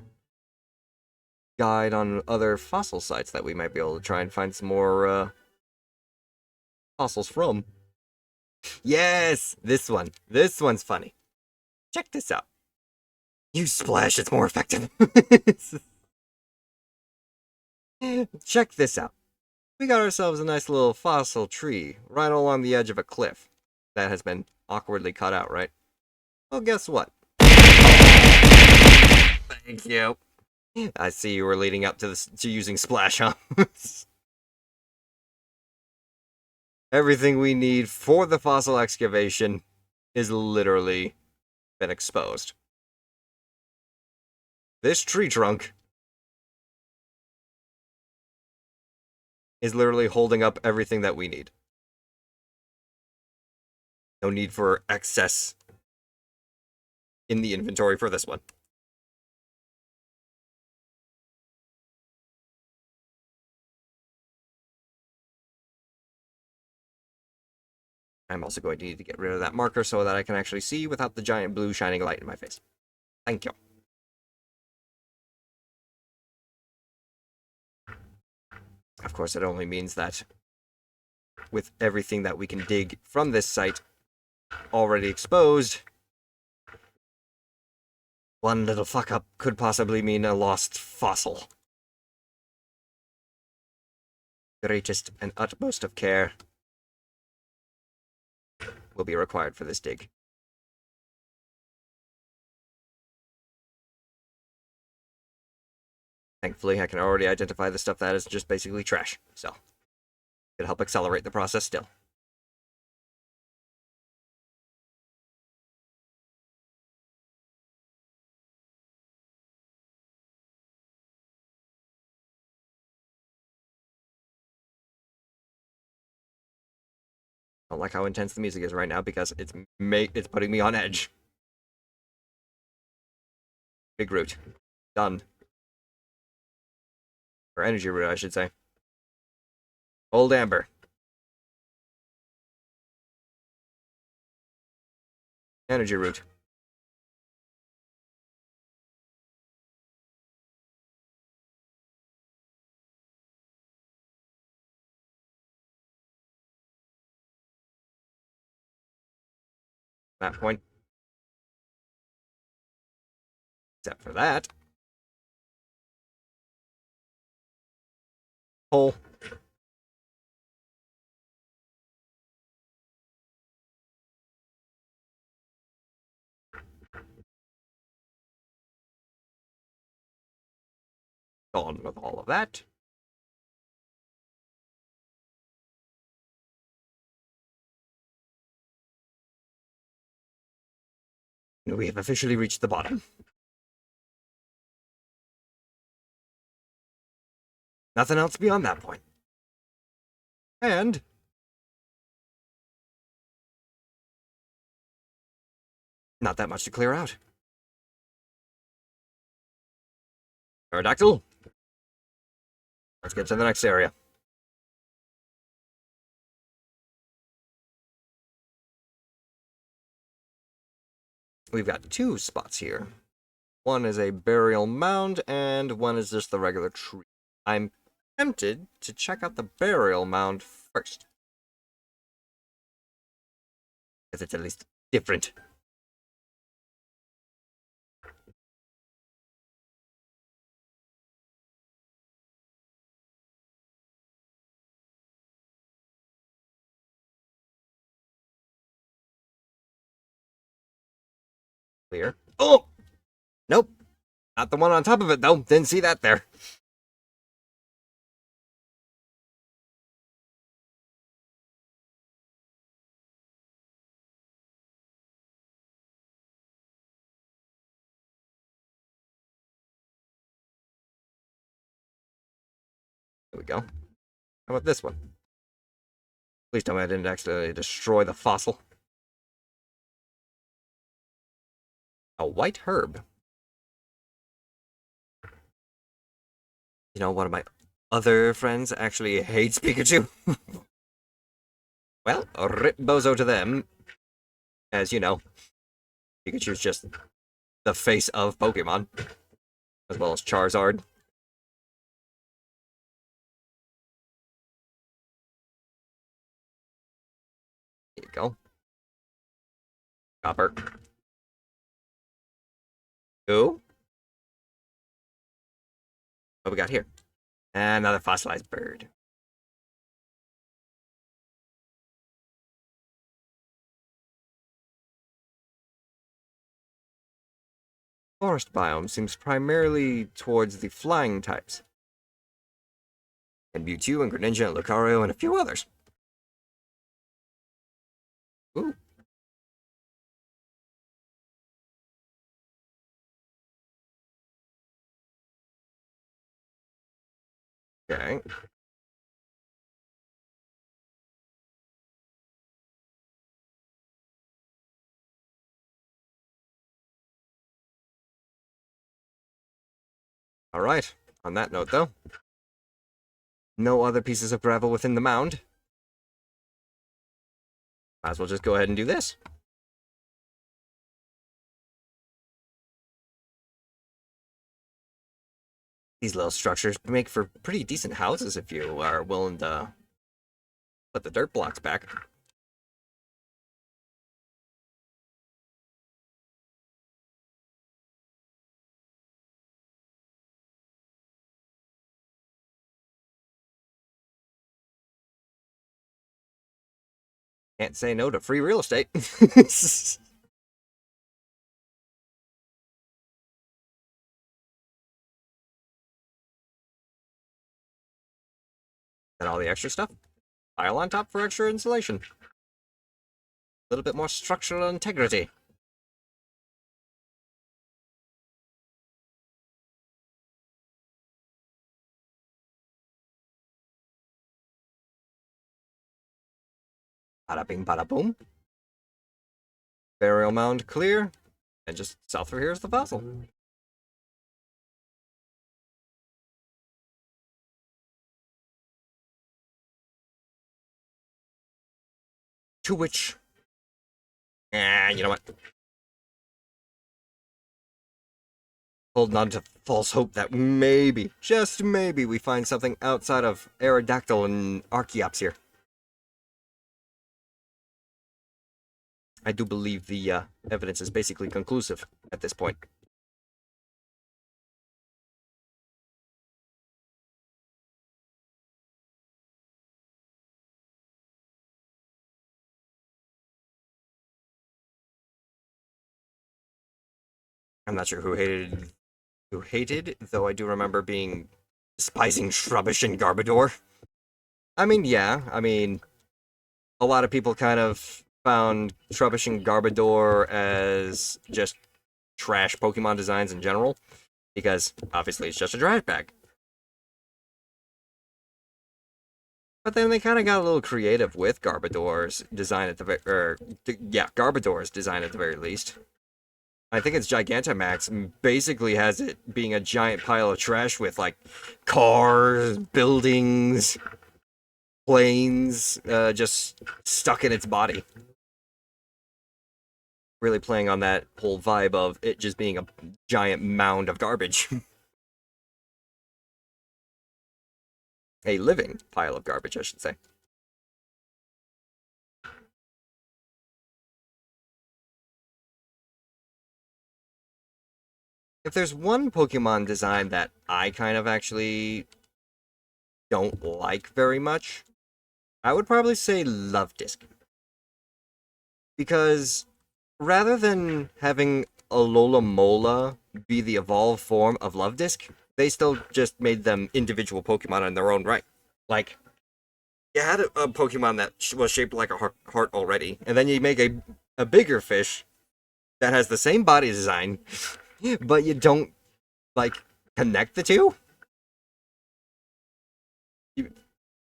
guide on other fossil sites that we might be able to try and find some more fossils from. Yes! This one. This one's funny. Check this out. Use Splash, it's more effective. Check this out. We got ourselves a nice little fossil tree right along the edge of a cliff that has been awkwardly cut out, right? Well, guess what? Thank you. I see you were leading up to this to using Splash, huh? Everything we need for the fossil excavation is literally been exposed. This tree trunk is literally holding up everything that we need. No need for excess in the inventory for this one. I'm also going to need to get rid of that marker so that I can actually see without the giant blue shining light in my face. Thank you. Of course, it only means that with everything that we can dig from this site already exposed, one little fuck up could possibly mean a lost fossil. Greatest and utmost of care will be required for this dig. Thankfully, I can already identify the stuff that is just basically trash, so it'll help accelerate the process still. I don't like how intense the music is right now because it's putting me on edge. Big root. Done. Or energy root, I should say. Old Amber. Energy root. That point. Except for that. Hole. Gone with all of that. We have officially reached the bottom. Nothing else beyond that point. And not that much to clear out. Aerodactyl. Let's get to the next area. We've got two spots here. One is a burial mound, and one is just the regular tree. I'm tempted to check out the burial mound first. Because it's at least different. Clear. Oh! Nope. Not the one on top of it, though. Didn't see that there. There we go. How about this one? Please tell me I didn't accidentally destroy the fossil. A white herb. You know, one of my other friends actually hates Pikachu. Well, a rip bozo to them. As you know, Pikachu's just the face of Pokemon. As well as Charizard. There you go. Copper. Who? What we got here? Another fossilized bird. Forest biome seems primarily towards the flying types. And Mewtwo and Greninja and Lucario and a few others. Ooh. Okay. Alright. On that note, though. No other pieces of gravel within the mound. Might as well just go ahead and do this. These little structures make for pretty decent houses if you are willing to put the dirt blocks back. Can't say no to free real estate. And all the extra stuff. Pile on top for extra insulation. A little bit more structural integrity. Bada bing, bada boom. Burial mound clear. And just south of here is the fossil. To which... you know what? Holding on to false hope that maybe, just maybe, we find something outside of Aerodactyl and Archeops here. I do believe the evidence is basically conclusive at this point. I'm not sure who hated, though I do remember being despising Shrubbish and Garbodor. I mean, yeah, a lot of people kind of found Trubbish and Garbodor as just trash Pokemon designs in general, because obviously it's just a trash bag. But then they kind of got a little creative with Garbodor's design at the Garbodor's design at the very least. I think it's Gigantamax basically has it being a giant pile of trash with like cars, buildings, planes, just stuck in its body. Really playing on that whole vibe of it just being a giant mound of garbage. A living pile of garbage, I should say. If there's one Pokemon design that I kind of actually don't like very much, I would probably say Luvdisc. Because rather than having Alola Mola be the evolved form of Luvdisc, they still just made them individual Pokemon in their own right. Like, you had a Pokemon that was shaped like a heart already, and then you make a bigger fish that has the same body design, but you don't, like, connect the two?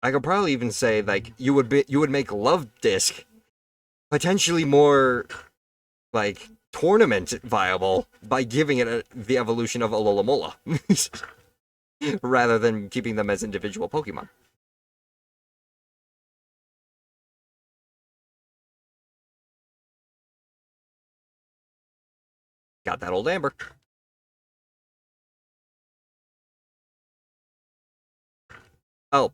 I could probably even say, like, you would make Luvdisc potentially more, like, tournament viable by giving it the evolution of Alola Mola, rather than keeping them as individual Pokemon. Got that old Amber. Oh,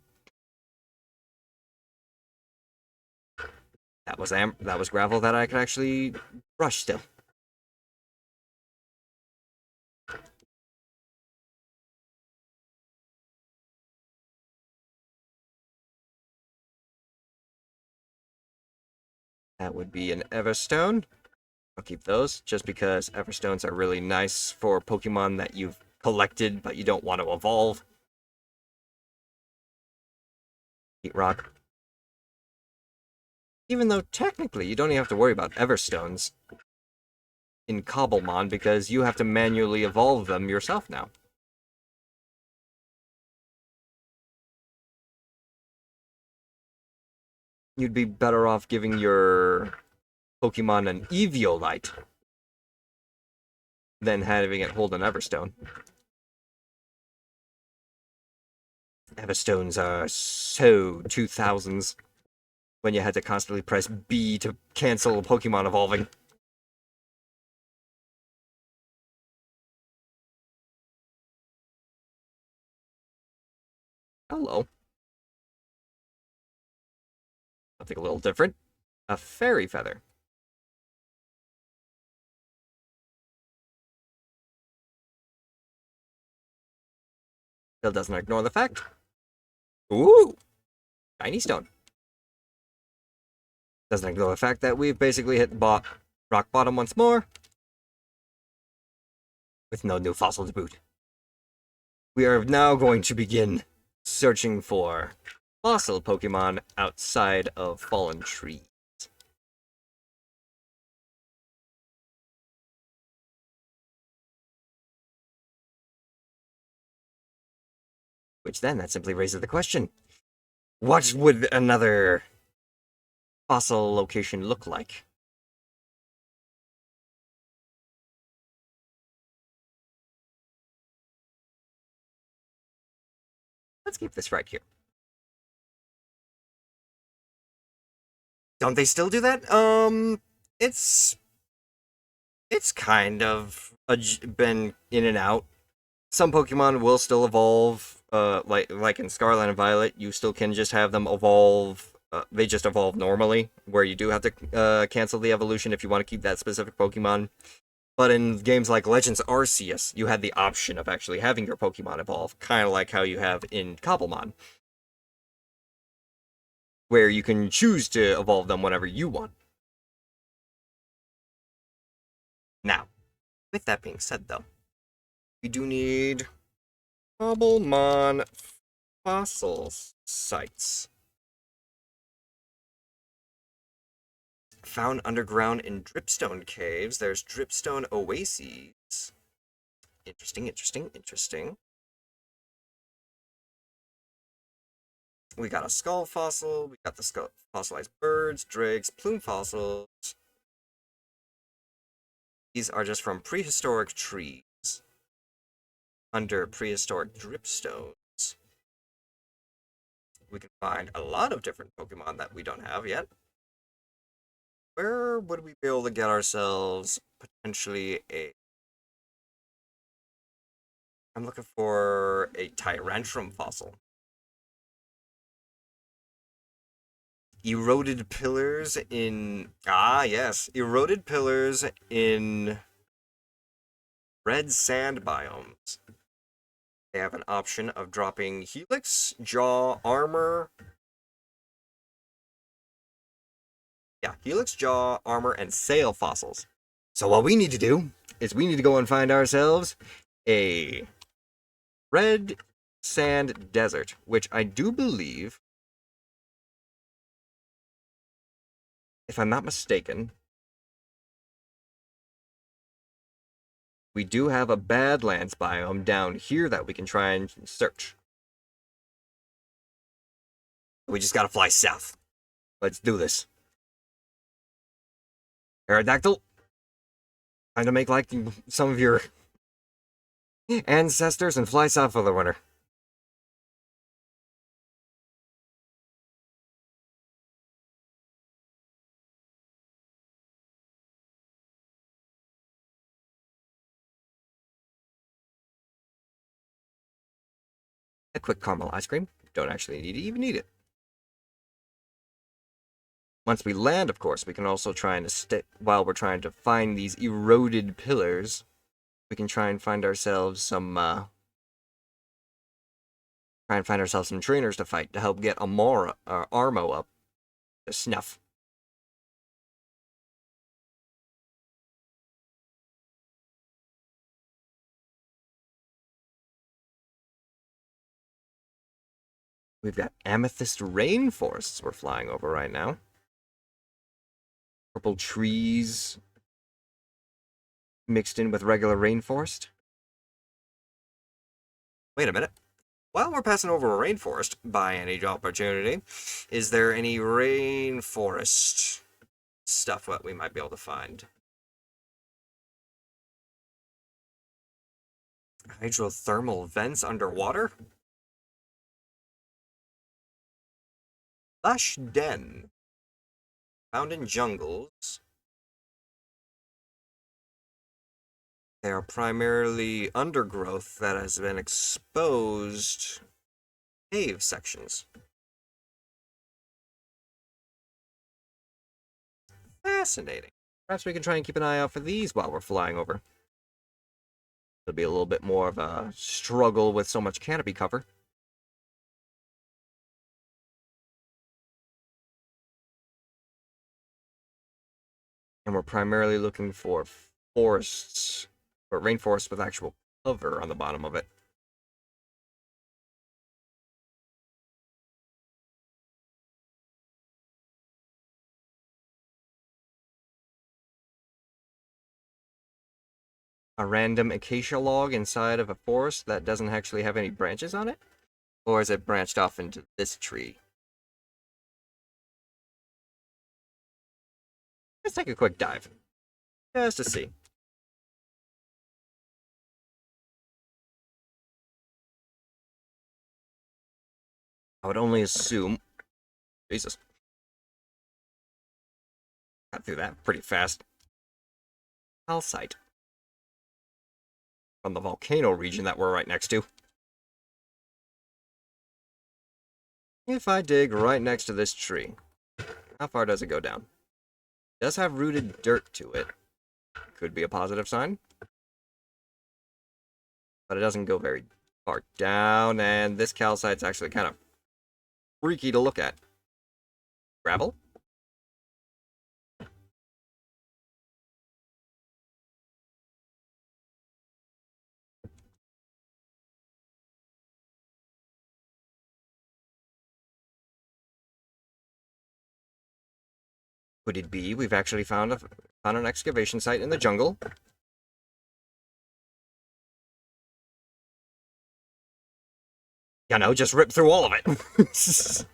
that was gravel that I could actually brush still. That would be an Everstone. I'll keep those, just because Everstones are really nice for Pokemon that you've collected but you don't want to evolve. Heat Rock. Even though technically you don't even have to worry about Everstones in Cobblemon because you have to manually evolve them yourself now. You'd be better off giving your Pokemon an Eviolite than having it hold an Everstone. Everstones are so 2000s when you had to constantly press B to cancel a Pokemon evolving. Hello. Something a little different. A Fairy Feather. Still doesn't ignore the fact. Ooh! Shiny Stone. Doesn't ignore the fact that we've basically hit rock bottom once more. With no new fossil to boot. We are now going to begin searching for fossil Pokemon outside of fallen trees. Which then, that simply raises the question. What would another fossil location look like? Let's keep this right here. Don't they still do that? It's kind of been in and out. Some Pokemon will still evolve. Like in Scarlet and Violet, you still can just have them evolve they just evolve normally, where you do have to cancel the evolution if you want to keep that specific Pokemon. But in games like Legends Arceus, you had the option of actually having your Pokemon evolve, kind of like how you have in Cobblemon, where you can choose to evolve them whenever you want. Now, with that being said, though, we do need Cobblemon fossil sites. Found underground in Dripstone caves. There's Dripstone oases. Interesting, interesting, interesting. We got a skull fossil. We got the fossilized birds, drakes, plume fossils. These are just from prehistoric trees. Under prehistoric dripstones. We can find a lot of different Pokemon that we don't have yet. Where would we be able to get ourselves potentially a... I'm looking for a Tyrantrum fossil. Eroded pillars in... Ah, yes. Eroded pillars in red sand biomes. They have an option of dropping Helix, Jaw, Armor... Yeah, Helix, Jaw, Armor, and Sail fossils. So what we need to do is we need to go and find ourselves a red sand desert, which I do believe, if I'm not mistaken, we do have a Badlands biome down here that we can try and search. We just gotta fly south. Let's do this. Aerodactyl, time to make like some of your ancestors and fly south for the winter. A quick caramel ice cream. Don't actually even need it. Once we land, of course, we can also try and while we're trying to find these eroded pillars, we can try and find ourselves some trainers to fight to help get Armo up to snuff. We've got amethyst rainforests we're flying over right now. Purple trees mixed in with regular rainforest. Wait a minute. While we're passing over a rainforest, by any opportunity, is there any rainforest stuff that we might be able to find? Hydrothermal vents underwater? Lush Den. Found in jungles. They are primarily undergrowth that has been exposed cave sections. Fascinating. Perhaps we can try and keep an eye out for these while we're flying over. It'll be a little bit more of a struggle with so much canopy cover. And we're primarily looking for forests, or rainforests with actual cover on the bottom of it. A random acacia log inside of a forest that doesn't actually have any branches on it? Or is it branched off into this tree? Let's take a quick dive. Just to see. I would only assume... Jesus. Got through that pretty fast. Calcite. From the volcano region that we're right next to. If I dig right next to this tree, how far does it go down? It does have rooted dirt to it. Could be a positive sign. But it doesn't go very far down, and this calcite's actually kind of freaky to look at. Gravel? Could it be we've actually found an excavation site in the jungle? You know, just rip through all of it.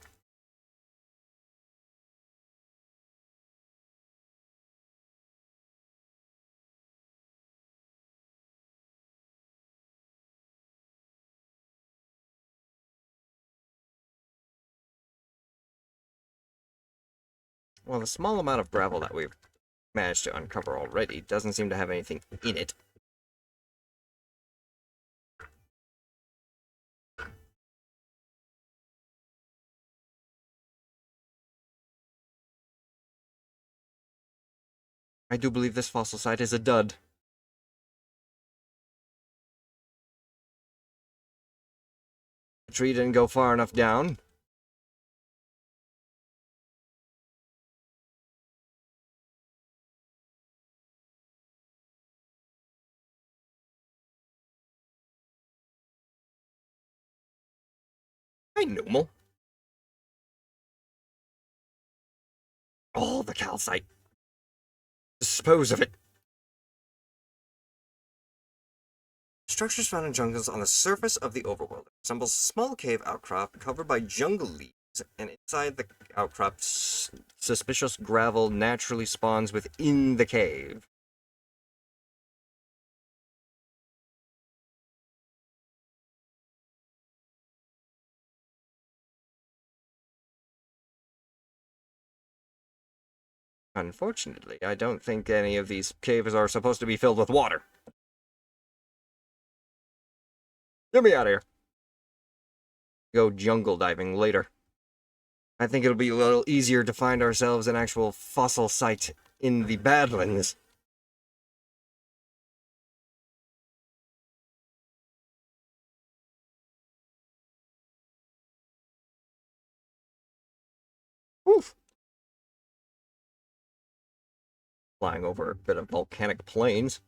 Well, the small amount of gravel that we've managed to uncover already doesn't seem to have anything in it. I do believe this fossil site is a dud. The tree didn't go far enough down. Hi, Numal. All the calcite. Dispose of it. Structures found in jungles on the surface of the overworld resembles a small cave outcrop covered by jungle leaves, and inside the outcrop, suspicious gravel naturally spawns within the cave. Unfortunately, I don't think any of these caves are supposed to be filled with water. Get me out of here. Go jungle diving later. I think it'll be a little easier to find ourselves an actual fossil site in the Badlands. Oof. Flying over a bit of volcanic plains.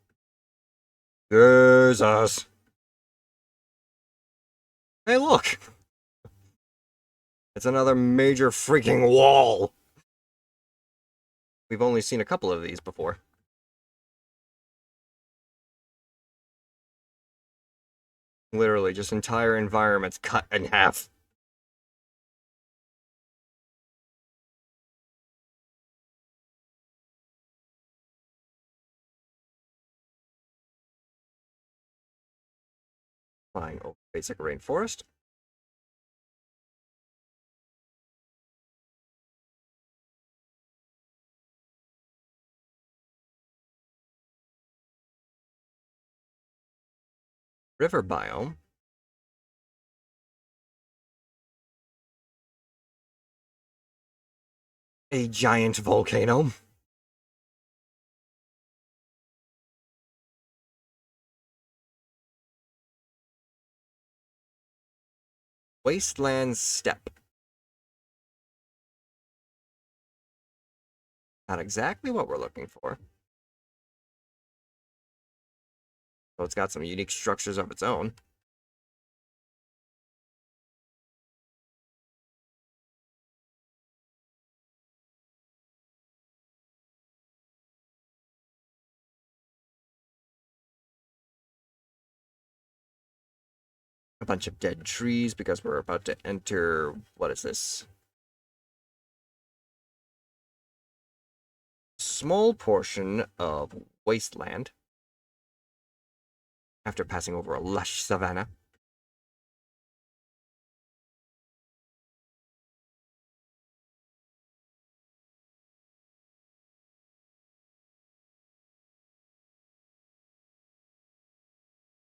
There's us. Hey, look! It's another major freaking wall! We've only seen a couple of these before. Literally, just entire environments cut in half. Flying over basic rainforest. River biome. A giant volcano. Wasteland steppe. Not exactly what we're looking for. So it's got some unique structures of its own. A bunch of dead trees because we're about to enter... What is this? Small portion of wasteland. After passing over a lush savanna.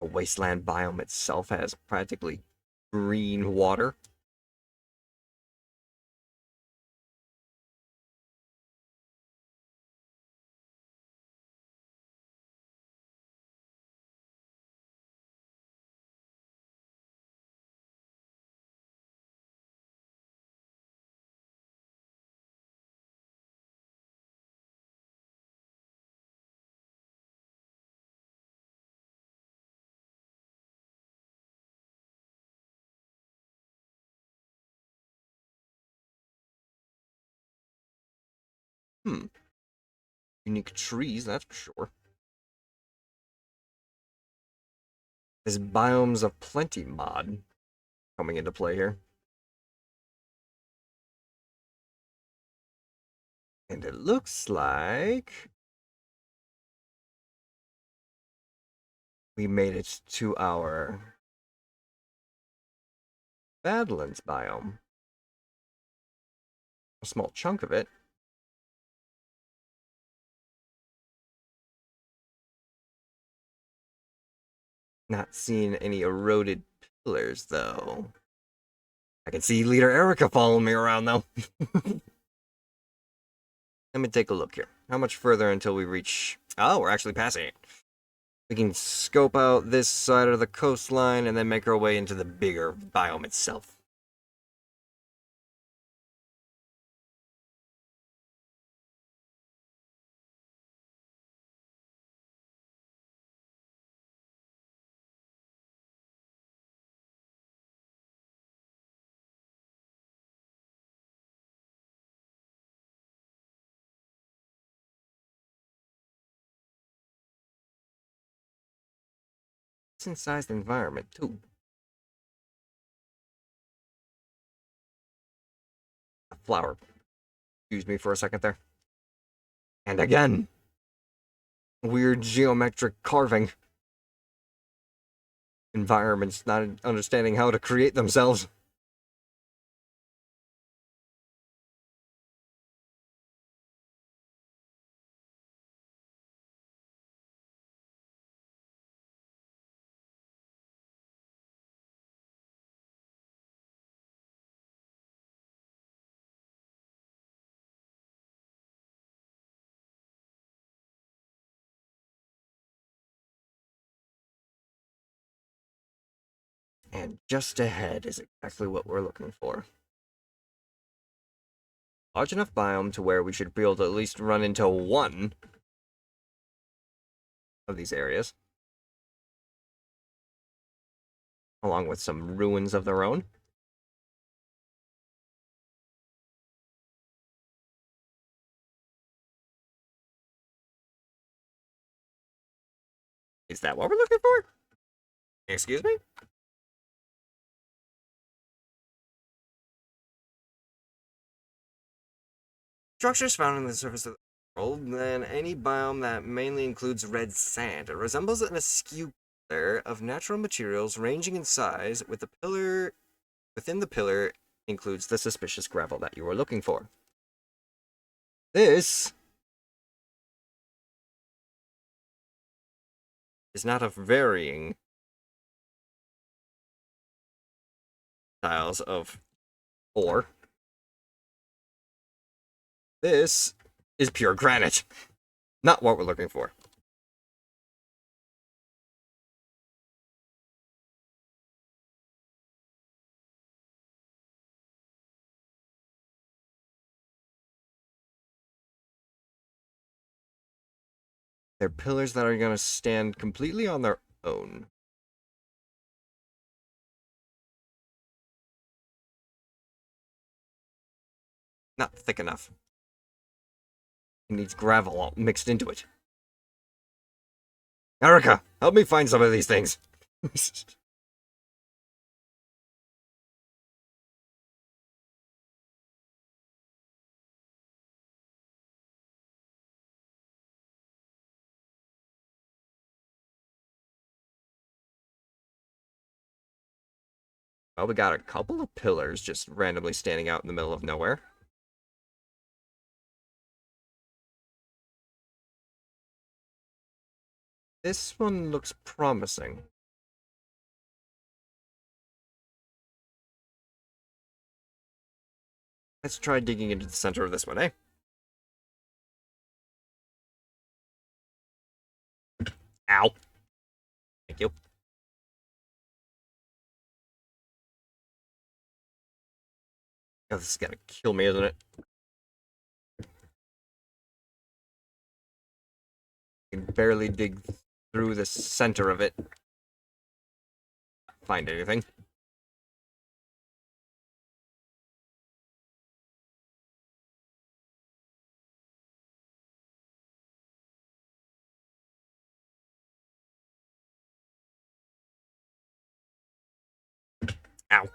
The wasteland biome itself has practically green water. Hmm. Unique trees, that's for sure. This Biomes of Plenty mod coming into play here. And it looks like we made it to our Badlands biome. A small chunk of it. Not seeing any eroded pillars, though. I can see Leader Erica following me around, though. Let me take a look here. How much further until we reach... Oh, we're actually passing it. We can scope out this side of the coastline and then make our way into the bigger biome itself. Decent sized environment, too. A flower. Excuse me for a second there. And again, weird geometric carving. Environments not understanding how to create themselves. And just ahead is exactly what we're looking for. Large enough biome to where we should be able to at least run into one of these areas. Along with some ruins of their own. Is that what we're looking for? Excuse me? Structures found on the surface of the world, then any biome that mainly includes red sand. It resembles an askew pillar of natural materials ranging in size, with the pillar within the pillar includes the suspicious gravel that you were looking for. This is not of varying styles of ore. This is pure granite. Not what we're looking for. They're pillars that are going to stand completely on their own. Not thick enough. It needs gravel all mixed into it. Erica, help me find some of these things. Well, we got a couple of pillars just randomly standing out in the middle of nowhere. This one looks promising. Let's try digging into the center of this one, eh? Ow. Thank you. Oh, this is gonna kill me, isn't it? I can barely dig through the center of it. Find anything. Ow.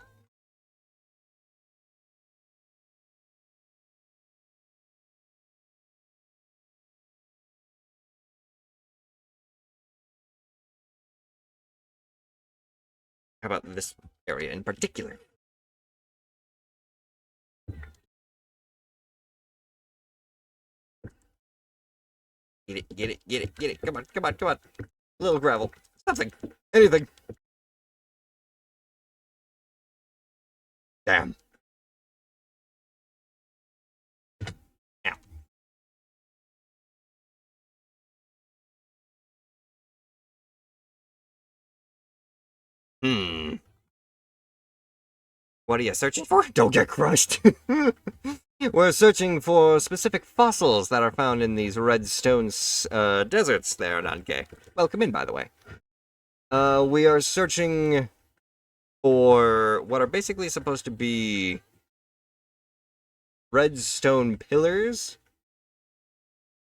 How about this area in particular? Get it, get it, get it, get it. Come on, come on, come on. A little gravel. Something. Anything. Damn. Ow. Hmm. What are you searching for? Don't get crushed. We're searching for specific fossils that are found in these redstone deserts there, Nanke. Welcome in, by the way. We are searching for what are basically supposed to be redstone pillars.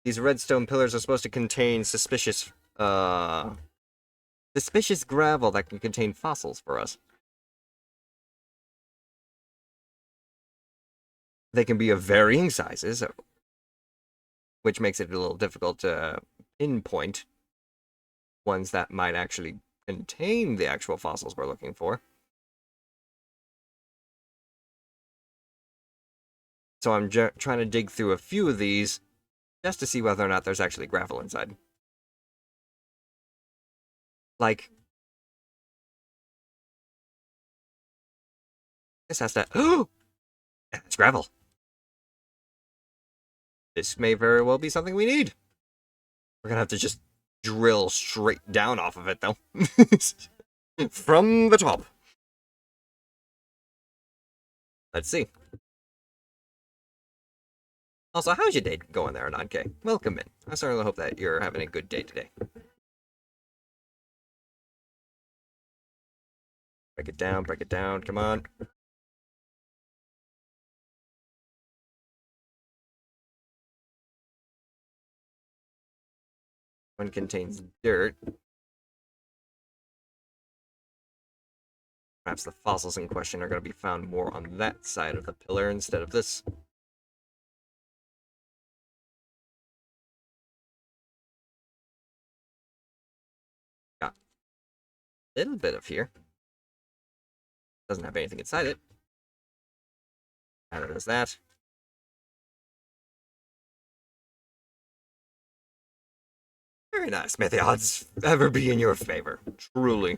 These redstone pillars are supposed to contain suspicious gravel that can contain fossils for us. They can be of varying sizes, which makes it a little difficult to pinpoint ones that might actually contain the actual fossils we're looking for. So I'm trying to dig through a few of these just to see whether or not there's actually gravel inside. Like, this has to... Oh! It's gravel. This may very well be something we need. We're gonna have to just drill straight down off of it, though. From the top. Let's see. Also, how's your day going there, Nanke? Welcome in. I certainly hope that you're having a good day today. Break it down, come on. One contains dirt. Perhaps the fossils in question are going to be found more on that side of the pillar instead of this. Got a little bit of here. Doesn't have anything inside it. Neither does that. Very nice. May the odds ever be in your favor. Truly.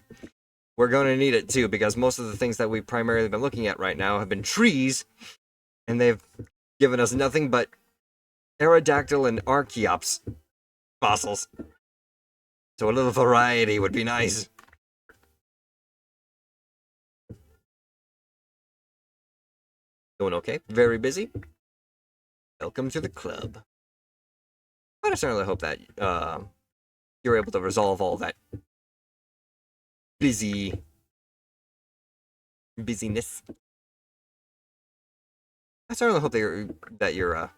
We're going to need it too, because most of the things that we've primarily been looking at right now have been trees, and they've given us nothing but Aerodactyl and Archaeops fossils. So a little variety would be nice. Doing okay? Very busy? Welcome to the club. I certainly hope that you're able to resolve all that busyness. I certainly hope that you're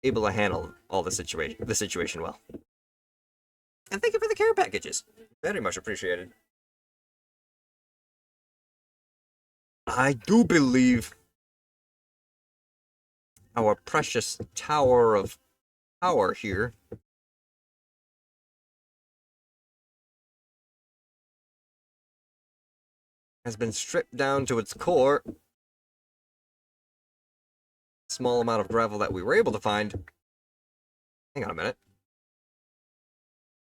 able to handle all the situation well. And thank you for the care packages. Very much appreciated. I do believe our precious tower of power here has been stripped down to its core. Small amount of gravel that we were able to find. Hang on a minute.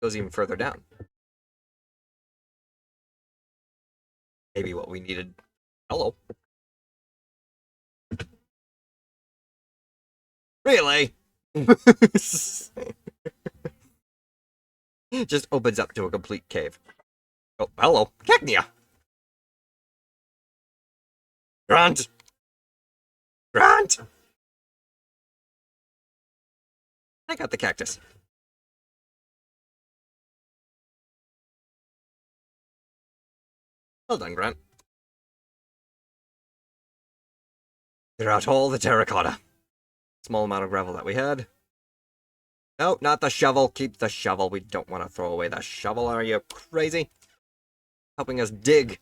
Goes even further down. Maybe what we needed. Hello. Really? Just opens up to a complete cave. Oh, hello. Cacnea! Grant! Grant! I got the cactus. Well done, Grant. Clear out all the terracotta. Small amount of gravel that we had. No, not the shovel. Keep the shovel. We don't want to throw away the shovel. Are you crazy? Helping us dig.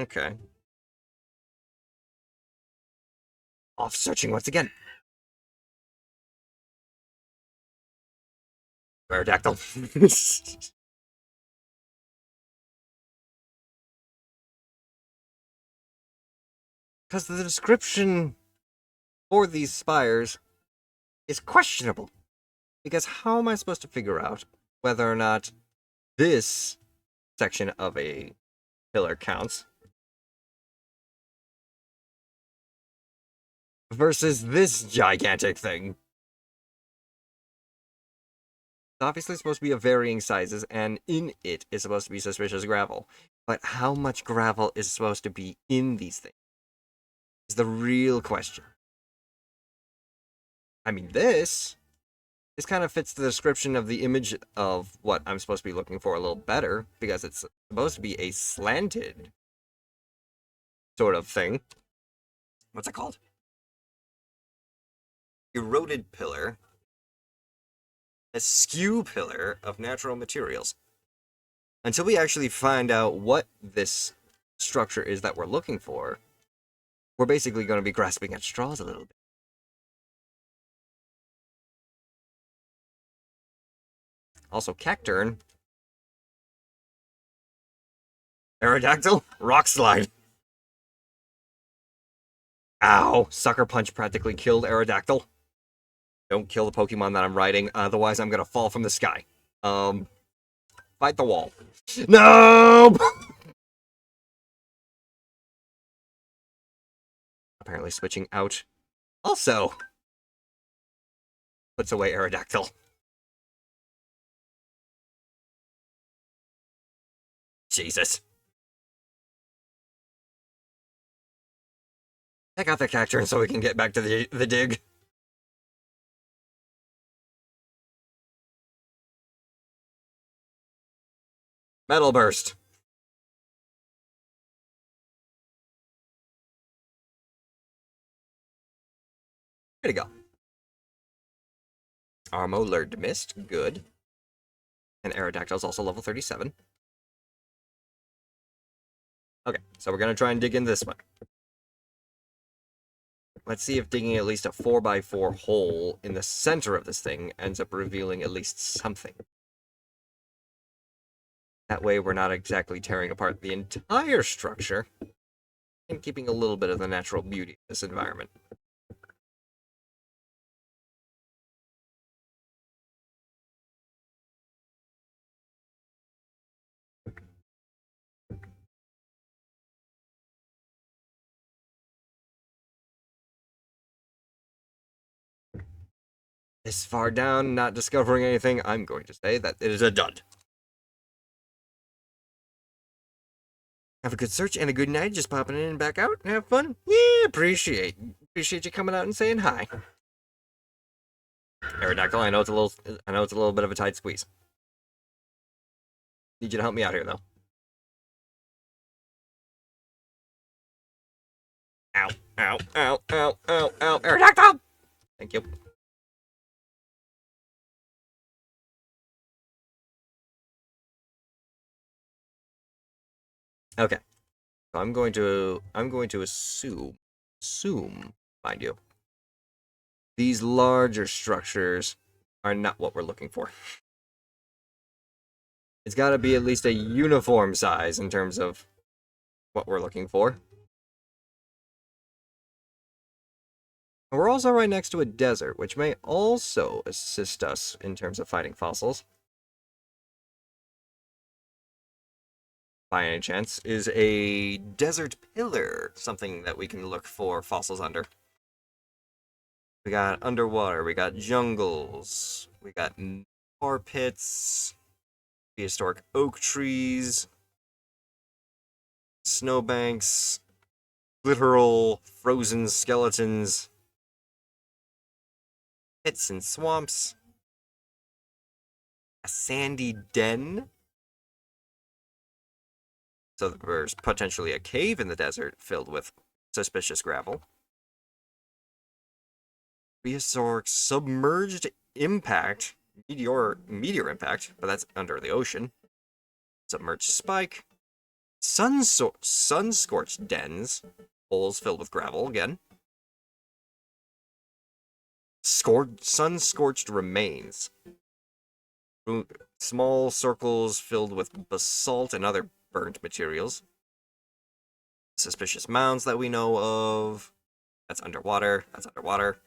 Okay. Off searching once again. Aerodactyl. Because the description for these spires is questionable. Because how am I supposed to figure out whether or not this section of a pillar counts versus this gigantic thing? It's obviously supposed to be of varying sizes, and in it is supposed to be suspicious gravel. But how much gravel is supposed to be in these things is the real question. I mean, this kind of fits the description of the image of what I'm supposed to be looking for a little better, because it's supposed to be a slanted sort of thing. What's it called? Eroded pillar. A skew pillar of natural materials. Until we actually find out what this structure is that we're looking for, we're basically going to be grasping at straws a little bit. Also, Cacturn. Aerodactyl. Rock Slide. Ow! Sucker Punch practically killed Aerodactyl. Don't kill the Pokemon that I'm riding, otherwise I'm gonna fall from the sky. Fight the wall. No! Apparently switching out also puts away Aerodactyl. Jesus. Take out the Cacturn so we can get back to the dig. Metal Burst. Way to go. Armo learned to Mist. Good. And Aerodactyl's also level 37. Okay, so we're going to try and dig in this one. Let's see if digging at least a 4x4 hole in the center of this thing ends up revealing at least something. That way we're not exactly tearing apart the entire structure, and keeping a little bit of the natural beauty of this environment. This far down, not discovering anything, I'm going to say that it is a dud. Have a good search and a good night, just popping in and back out and have fun. Yeah, appreciate you coming out and saying hi. Aerodactyl, I know it's a little bit of a tight squeeze. Need you to help me out here though. Ow, ow, ow, ow, ow, ow, Aerodactyl! Thank you. Okay. So I'm going to assume, mind you, these larger structures are not what we're looking for. It's got to be at least a uniform size in terms of what we're looking for. And we're also right next to a desert, which may also assist us in terms of finding fossils. By any chance, is a desert pillar something that we can look for fossils under? We got underwater, we got jungles, we got tar pits, prehistoric oak trees, snowbanks, literal frozen skeletons, pits and swamps, a sandy den. So there's potentially a cave in the desert filled with suspicious gravel. Prehistoric submerged impact, meteor impact, but that's under the ocean. Submerged spike, sun-scorched dens, holes filled with gravel again. Sun-scorched remains. Small circles filled with basalt and other burnt materials. Suspicious mounds that we know of. That's underwater. That's underwater.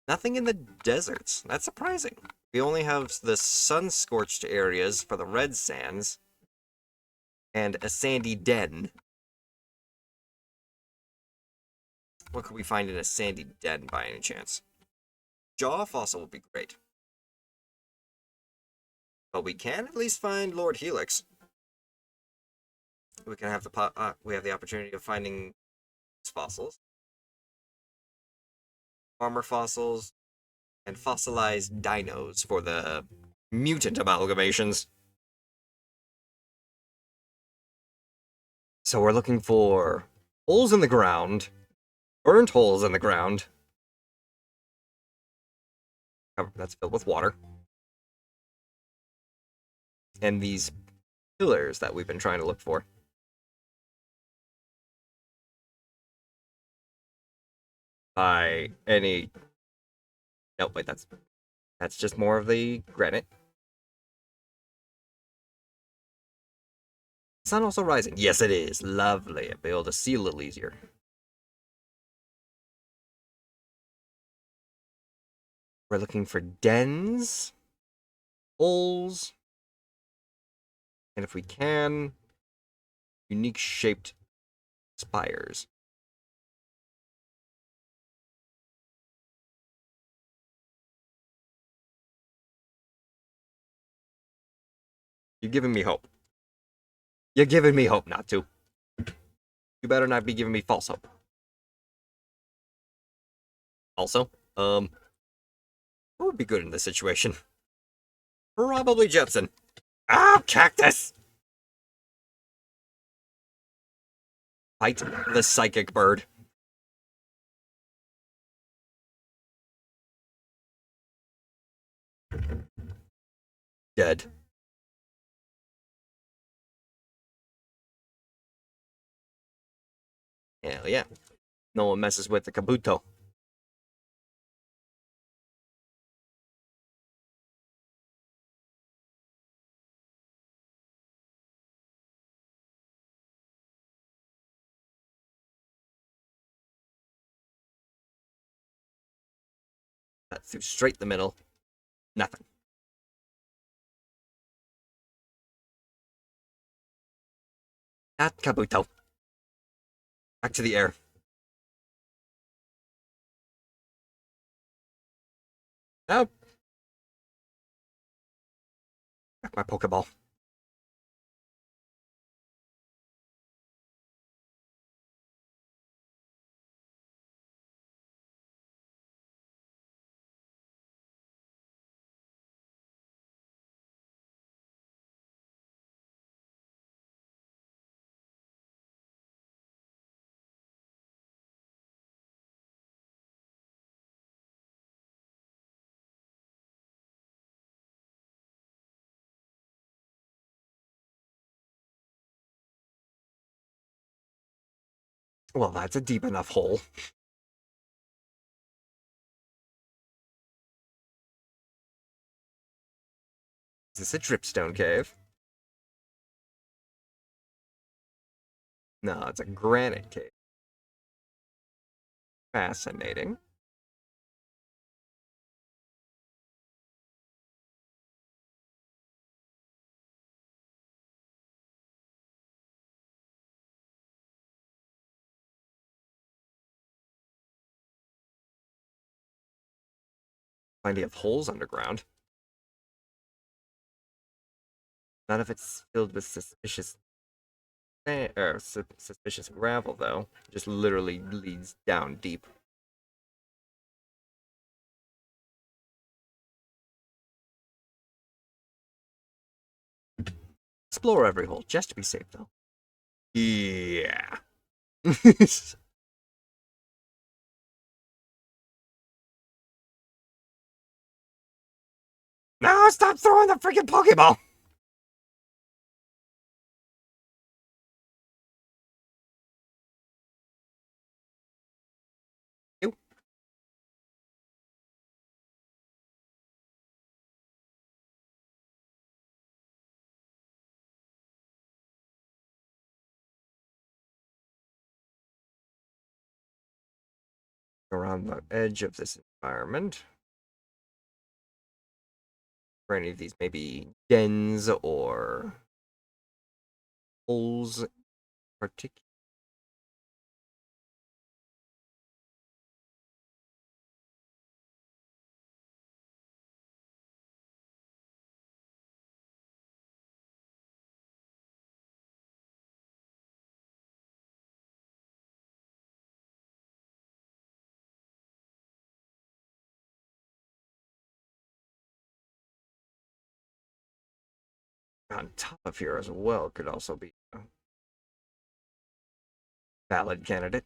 Nothing in the deserts. That's surprising. We only have the sun-scorched areas for the red sands. And a sandy den. What could we find in a sandy den by any chance? Jaw fossil would be great. But we can at least find Lord Helix. We can have we have the opportunity of finding fossils, armor fossils, and fossilized dinos for the mutant amalgamations. So we're looking for holes in the ground, burnt holes in the ground. That's filled with water. And these pillars that we've been trying to look for. By any... Nope, wait, that's just more of the granite. Sun also rising. Yes, it is. Lovely. I'll be able to see a little easier. We're looking for dens, holes, and if we can, unique shaped spires. You're giving me hope. You're giving me hope not to. You better not be giving me false hope. Also, what would be good in this situation? Probably Jetson. Ah, cactus! Fight the psychic bird. Dead. Hell yeah. No one messes with the Kabuto. That through straight the middle. Nothing. Not Kabuto. Back to the air. Oh. Back my Pokeball. Well, that's a deep enough hole. Is this a dripstone cave? No, it's a granite cave. Fascinating. Plenty of holes underground. None of it's filled with suspicious suspicious gravel, though. Just literally leads down deep. Explore every hole, just to be safe, though. Yeah. No, stop throwing the freaking Pokeball! around the edge of this environment. For any of these, maybe dens or holes, particular. On top of here as well could also be a valid candidate.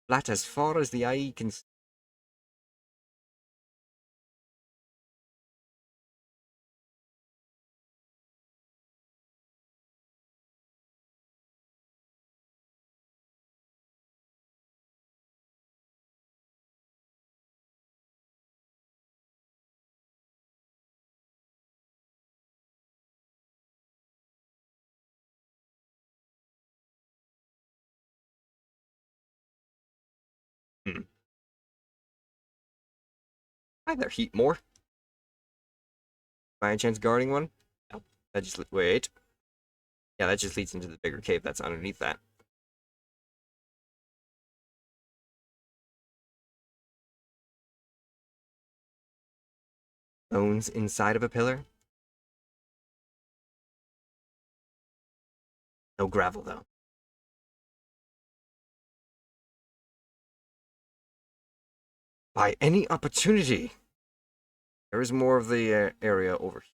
Flat as far as the eye can see. Hi there, Heatmore. By any chance guarding one? No. That just wait. Yeah, that just leads into the bigger cave that's underneath that. Bones inside of a pillar? No gravel, though. By any opportunity! There is more of the area over here.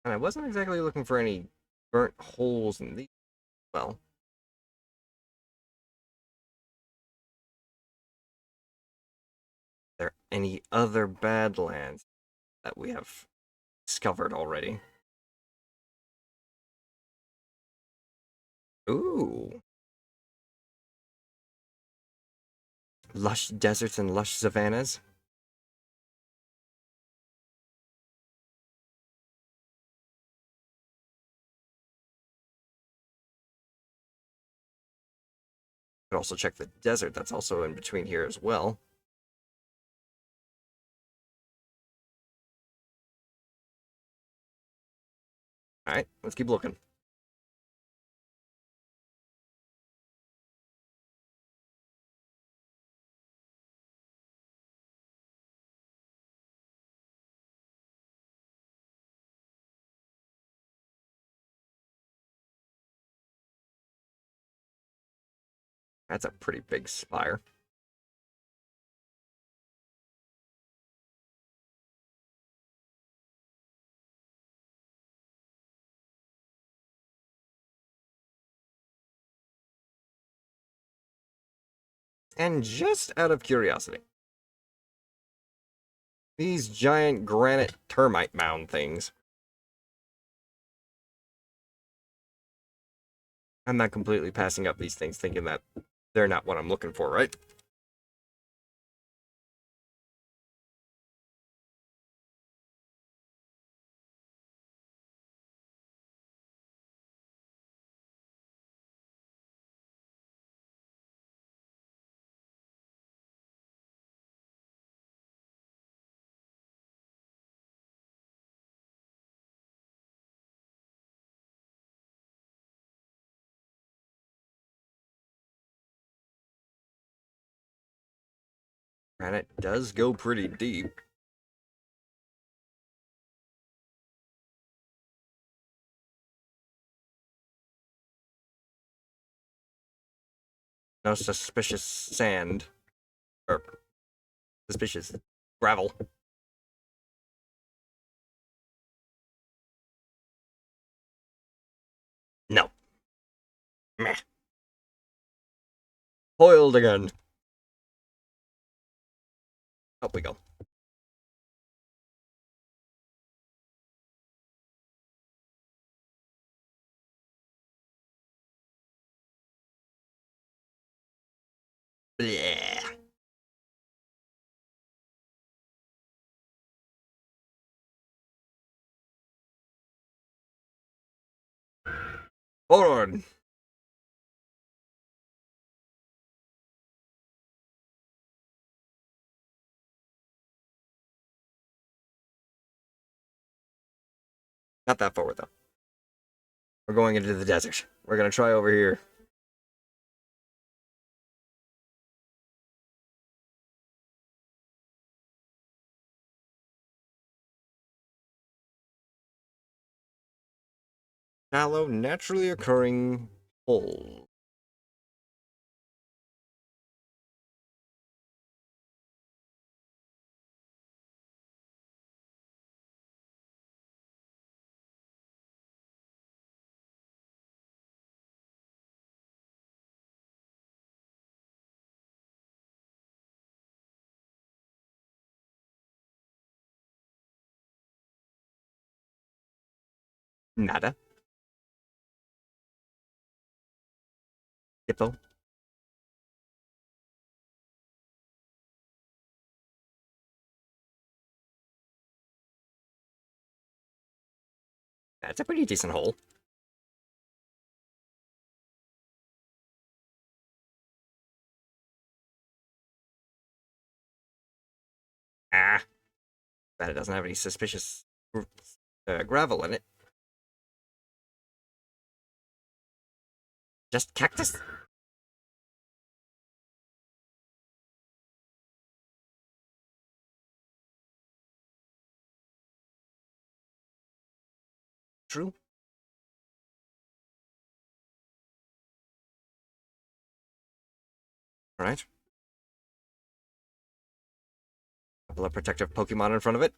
And I wasn't exactly looking for any burnt holes in these. Well. Are there any other badlands that we have discovered already? Ooh. Lush deserts and lush savannas? Could also check the desert that's also in between here as well. Alright, let's keep looking. That's a pretty big spire. And just out of curiosity, these giant granite termite mound things. I'm not completely passing up these things thinking that they're not what I'm looking for, right? Granite does go pretty deep. No suspicious sand. Or suspicious gravel. No. Meh. Foiled again. Up we go. Bleh. Forward. Not that forward, though. We're going into the desert. We're gonna try over here. Shallow, naturally occurring hole. Nada. Hippo. That's a pretty decent hole. Ah. Bet it doesn't have any suspicious gravel in it. Just cactus? True. Alright. Couple of protective Pokemon in front of it.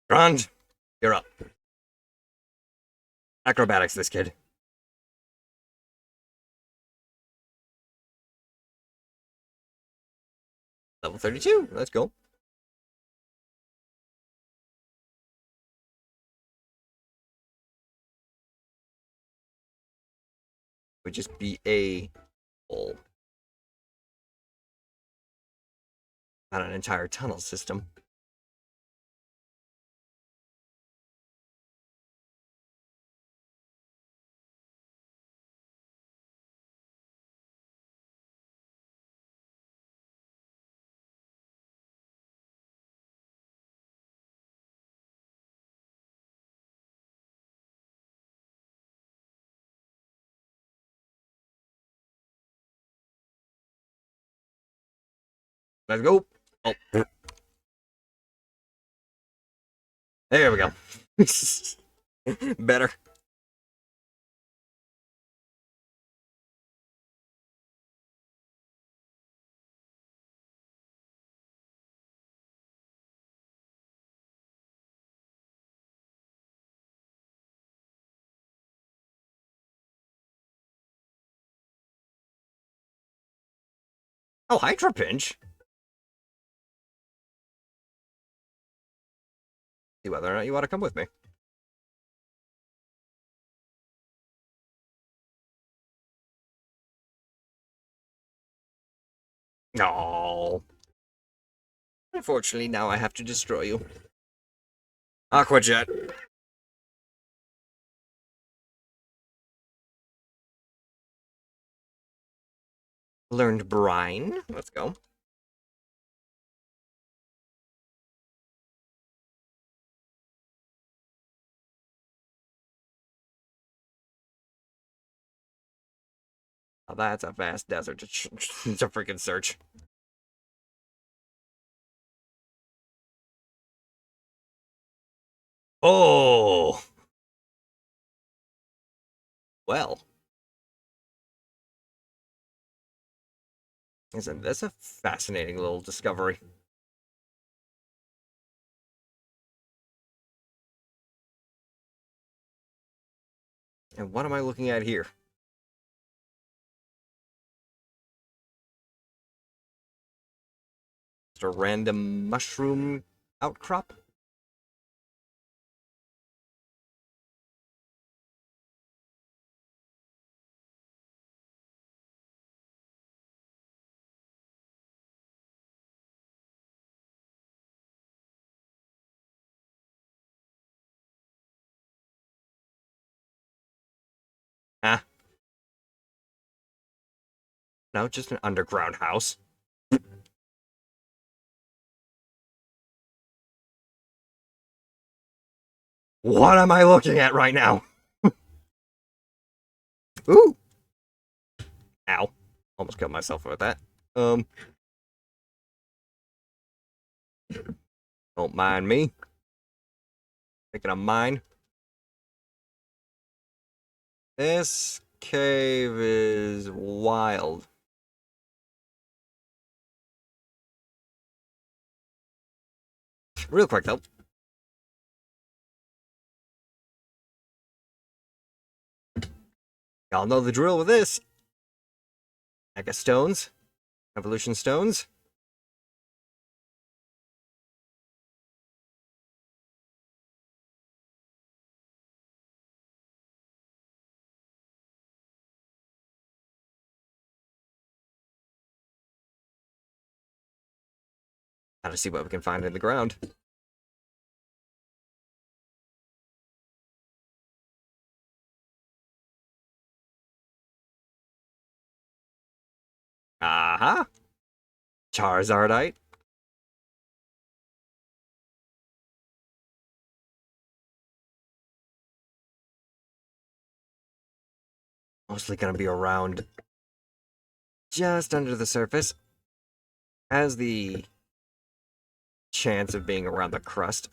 Grand, you're up. Acrobatics, this kid. Level 32. Let's go. Would just be a hole. Not an entire tunnel system. Let's go. Oh. There we go. Better. Oh, Hydra Pinch. See whether or not you want to come with me. No. Unfortunately, now I have to destroy you. Aqua Jet. Learned Brine. Let's go. Oh, that's a vast desert to freaking search. Oh! Well. Isn't this a fascinating little discovery? And what am I looking at here? Just a random mushroom outcrop? No, just an underground house. What am I looking at right now? Ooh! Ow. Almost killed myself with that. Don't mind me. Thinking of mine. This cave is wild. Real quick, though. Y'all know the drill with this. Mega stones. Evolution stones. Gotta see what we can find in the ground. Aha! Charizardite. Mostly gonna be around just under the surface. Has the chance of being around the crust.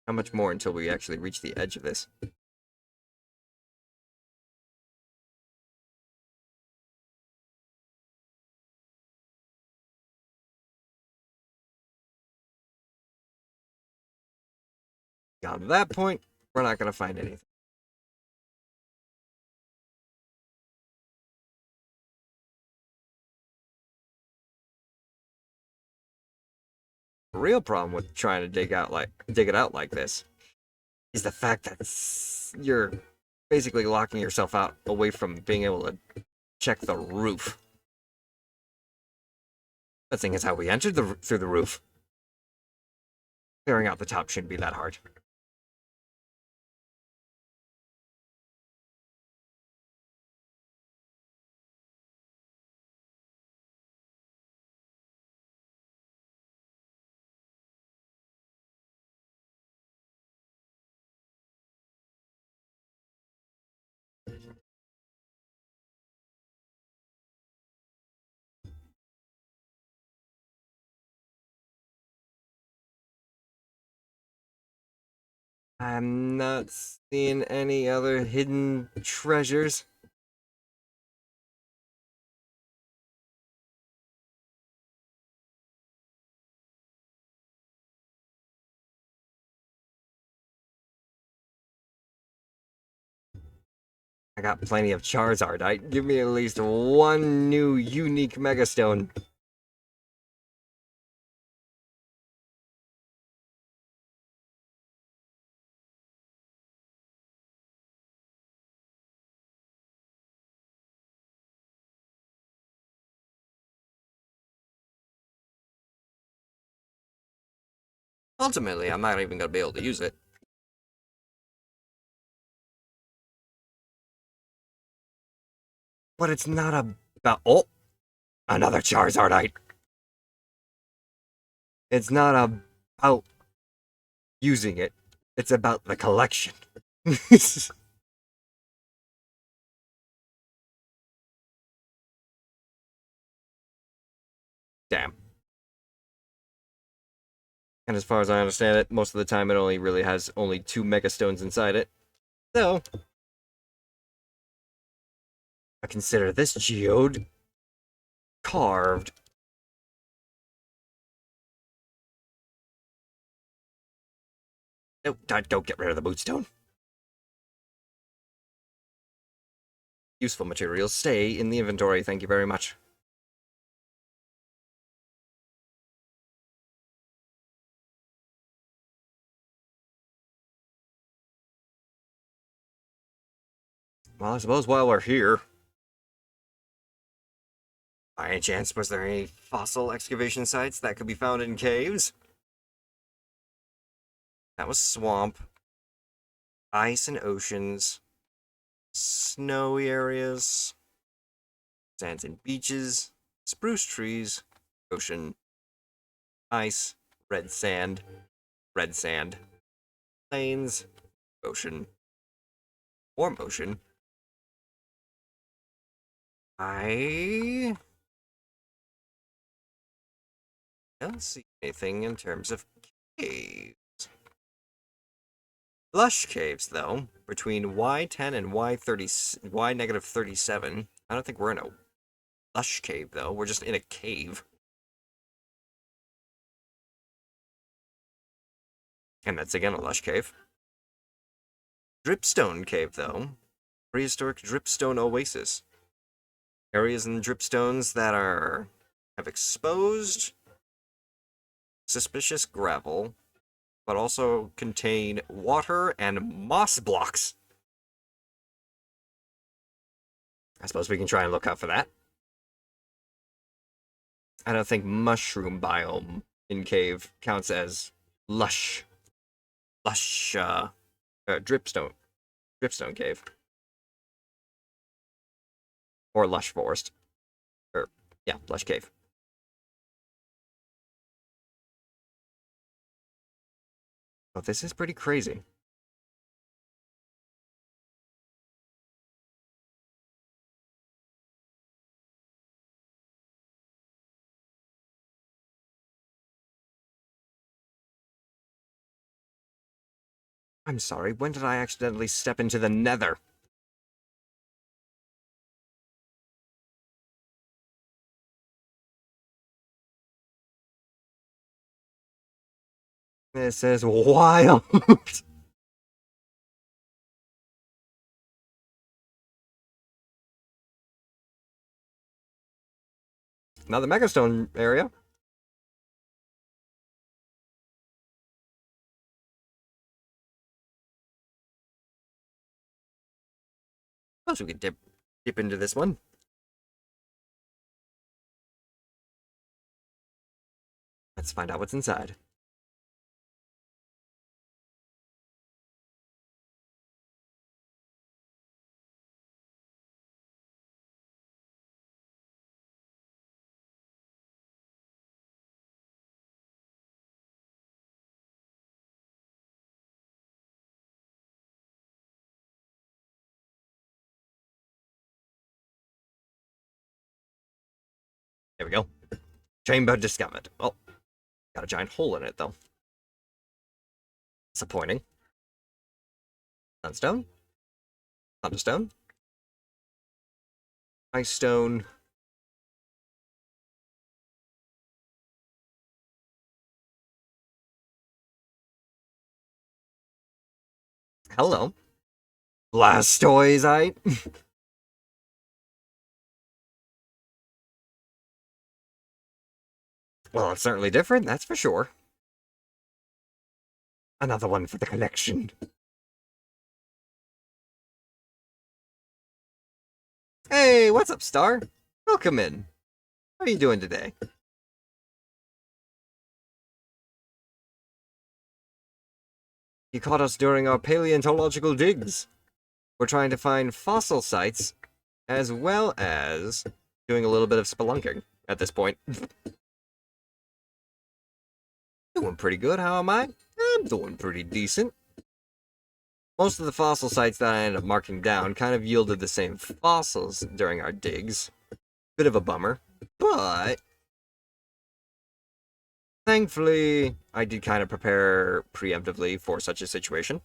How much more until we actually reach the edge of this? Got to that point, we're not gonna find anything. The real problem with trying to dig it out like this is the fact that you're basically locking yourself out away from being able to check the roof. The thing is how we entered through the roof. Clearing out the top shouldn't be that hard. I'm not seeing any other hidden treasures. I got plenty of Charizardite. Give me at least one new unique Megastone. Ultimately, I'm not even gonna be able to use it. But it's not about. Oh! Another Charizardite! It's not about using it, it's about the collection. Damn. And as far as I understand it, most of the time it only really has only 2 Megastones inside it. So, I consider this geode carved. No, don't get rid of the Moonstone. Useful materials stay in the inventory, thank you very much. Well, I suppose while we're here, by any chance, was there any fossil excavation sites that could be found in caves? That was swamp, ice and oceans, snowy areas, sands and beaches, spruce trees, ocean, ice, red sand, plains, ocean, warm ocean. I don't see anything in terms of caves. Lush caves, though, between Y10 and Y negative 37. I don't think we're in a lush cave, though. We're just in a cave. And that's again a lush cave. Dripstone cave, though. Prehistoric dripstone oasis. Areas in dripstones that have exposed suspicious gravel, but also contain water and moss blocks. I suppose we can try and look out for that. I don't think mushroom biome in cave counts as lush dripstone cave. Or lush forest. Or, yeah, lush cave. Oh, this is pretty crazy. I'm sorry, when did I accidentally step into the nether? This is wild. Now the Megastone area. Suppose we could dip into this one. Let's find out what's inside. There we go. Chamber discovered. Oh, got a giant hole in it, though. Disappointing. Sunstone. Thunderstone. Ice stone. Hello. Blastoisite. Well, it's certainly different, that's for sure. Another one for the collection. Hey, what's up, Star? Welcome in. How are you doing today? You caught us during our paleontological digs. We're trying to find fossil sites, as well as doing a little bit of spelunking at this point. Doing pretty good, how am I? I'm doing pretty decent. Most of the fossil sites that I ended up marking down kind of yielded the same fossils during our digs. Bit of a bummer, but thankfully I did kind of prepare preemptively for such a situation.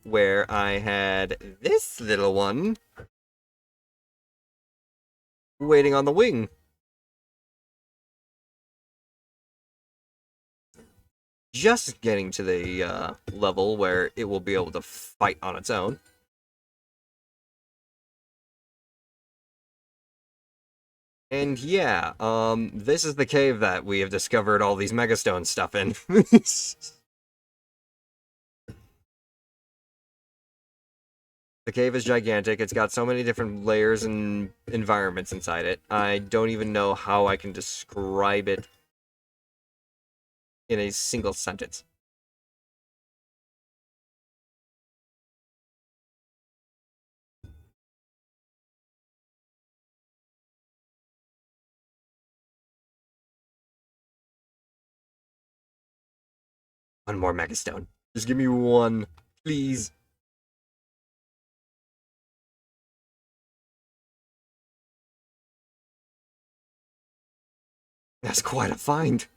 Where I had this little one waiting on the wing. Just getting to the level where it will be able to fight on its own. And yeah, this is the cave that we have discovered all these Megastone stuff in. The cave is gigantic. It's got so many different layers and environments inside it. I don't even know how I can describe it in a single sentence. One more Megastone. Just give me one, please. That's quite a find.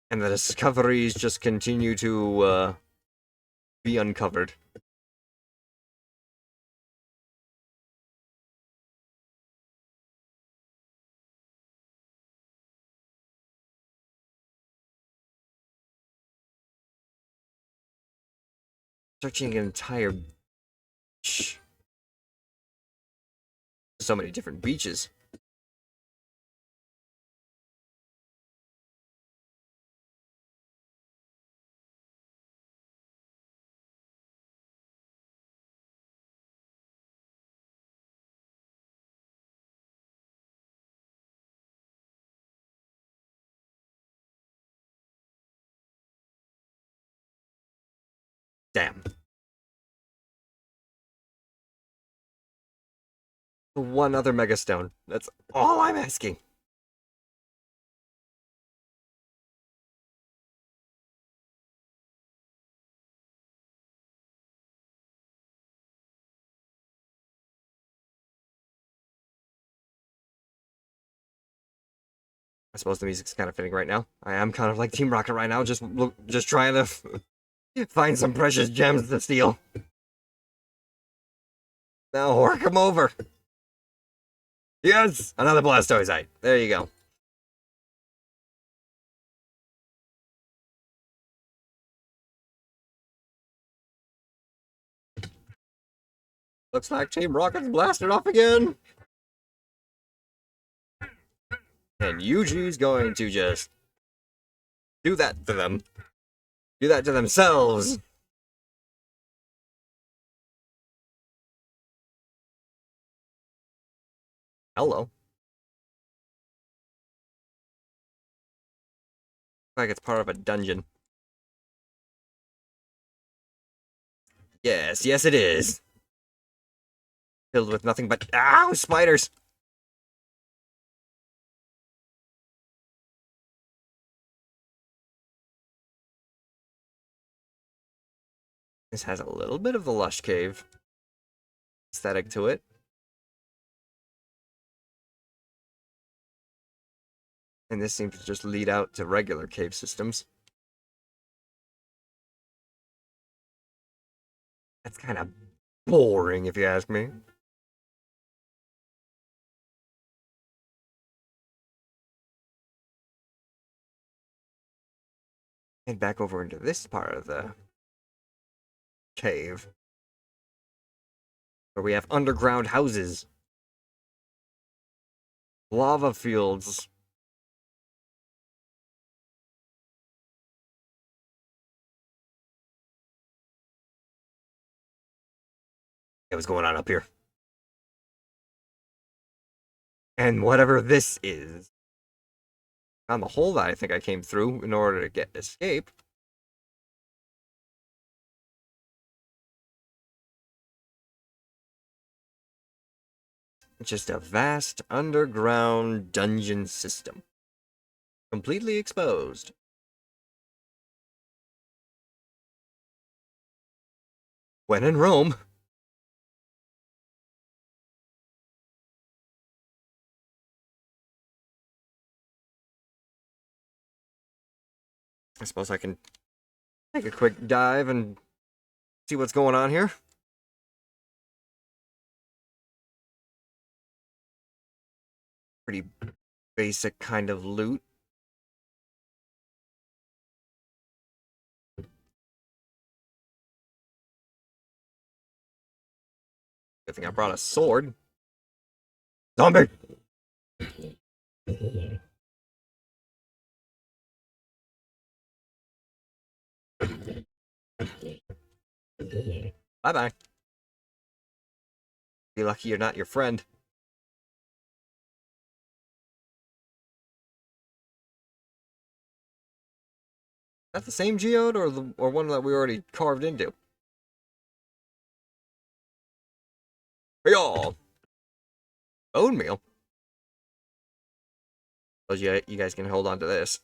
And the discoveries just continue to be uncovered. Searching an entire beach. So many different beaches. Damn. One other Megastone. That's all I'm asking. I suppose the music's kind of fitting right now. I am kind of like Team Rocket right now, just trying to find some precious gems to steal. Now work him over. Yes, another Blastoise. There you go. Looks like Team Rocket's blasted off again. And Yuji's going to just do that to them. Do that to themselves. Hello. Like it's part of a dungeon. Yes, yes it is. Filled with nothing but ow, spiders. This has a little bit of the Lush Cave aesthetic to it. And this seems to just lead out to regular cave systems. That's kind of boring, if you ask me. Head back over into this part of the cave, where we have underground houses, lava fields. Hey, what's going on up here? And whatever this is. Found the hole that I think I came through in order to get escape. It's just a vast underground dungeon system. Completely exposed. When in Rome. I suppose I can take a quick dive and see what's going on here. Pretty basic kind of loot. Good thing I brought a sword. Zombie! Bye-bye. Be lucky you're not your friend. Is that the same geode or one that we already carved into? Hey y'all! Bone meal? Oh, yeah, you guys can hold on to this.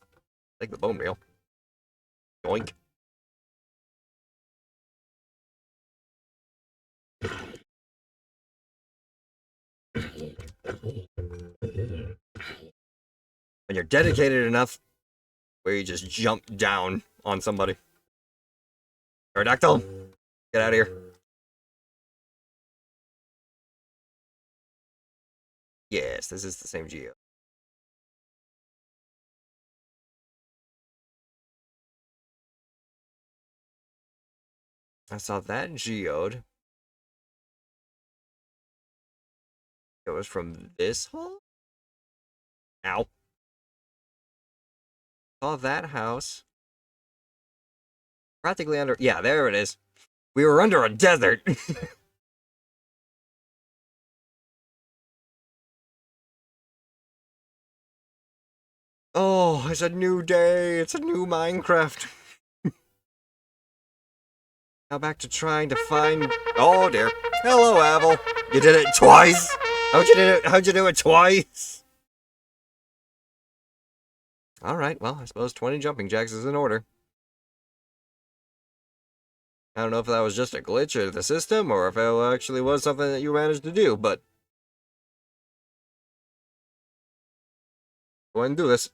Take the bone meal. Yoink. When you're dedicated enough, where you just jump down on somebody. Pterodactyl! Get out of here. Yes, this is the same geo. I saw that geode. It was from this hole? Ow. Saw that house. Practically under... Yeah, there it is. We were under a desert. Oh, it's a new day. It's a new Minecraft. Now back to trying to find... Oh, dear. Hello, Avel. You did it twice? How'd you do it twice? Alright, well, I suppose 20 jumping jacks is in order. I don't know if that was just a glitch of the system, or if it actually was something that you managed to do, but... Go ahead and do this.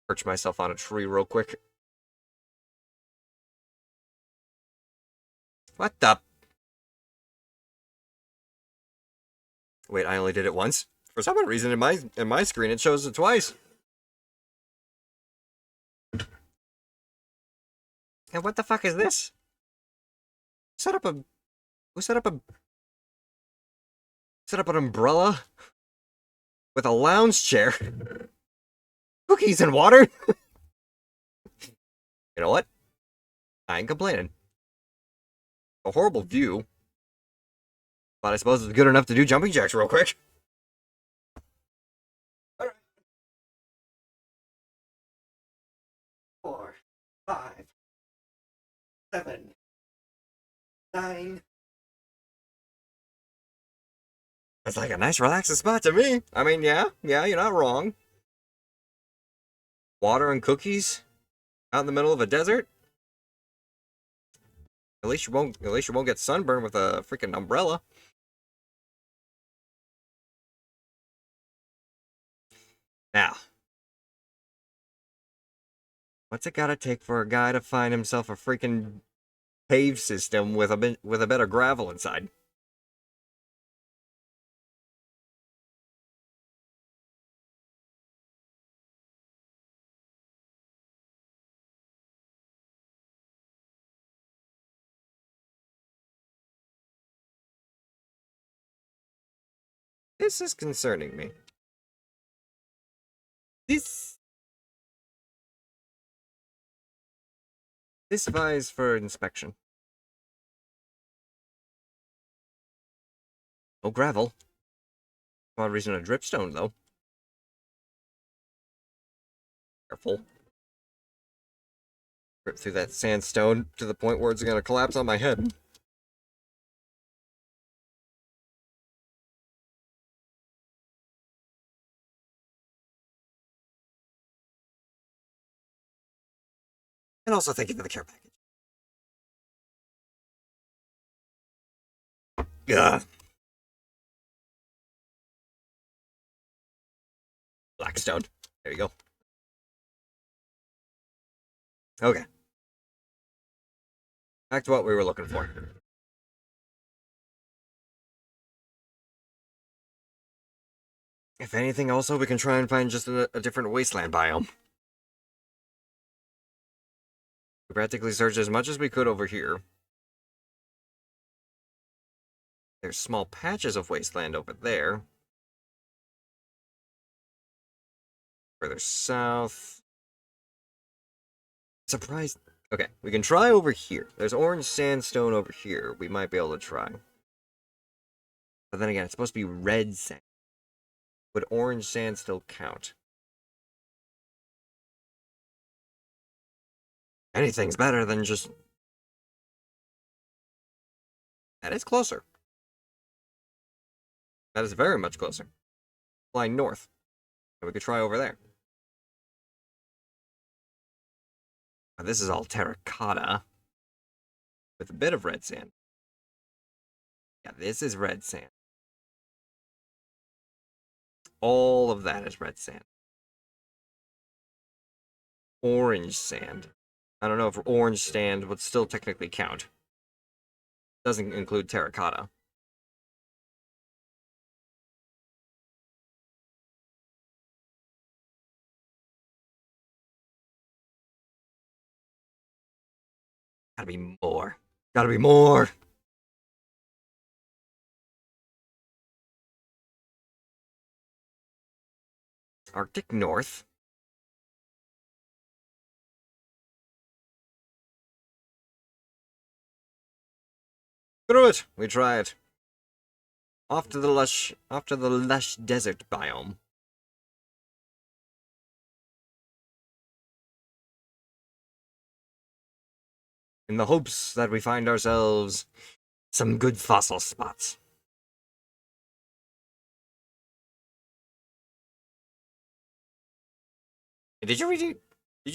Perch myself on a tree real quick. What the... Wait, I only did it once? For some reason, in my screen, it shows it twice. And what the fuck is this? Set up an umbrella with a lounge chair, cookies and water. You know what? I ain't complaining. A horrible view, but I suppose it's good enough to do jumping jacks real quick. All right. 4, 5, 7, 9. It's like a nice relaxing spot to me. I mean, yeah, you're not wrong. Water and cookies out in the middle of a desert. At least you won't get sunburned with a freaking umbrella. Now, what's it gotta take for a guy to find himself a freaking paved system with a bit of gravel inside? This is concerning me. This vies for inspection. No gravel. For some reason, a dripstone, though. Careful. Rip through that sandstone to the point where it's gonna collapse on my head. And also, thank you for the care package. Ugh. Blackstone. There you go. Okay. Back to what we were looking for. If anything, also, we can try and find just a different wasteland biome. We practically searched as much as we could over here. There's small patches of wasteland over there. Further south. Surprised. Okay, we can try over here. There's orange sandstone over here. We might be able to try. But then again, it's supposed to be red sand. Would orange sand still count? Anything's better than just... That is closer. That is very much closer. Flying north. And we could try over there. Now, this is all terracotta. With a bit of red sand. Yeah, this is red sand. All of that is red sand. Orange sand. I don't know if orange sand would still technically count. Doesn't include terracotta. Gotta be more. Gotta be more! Arctic North. Screw it! We try it. Off to the lush desert biome. In the hopes that we find ourselves some good fossil spots. Did you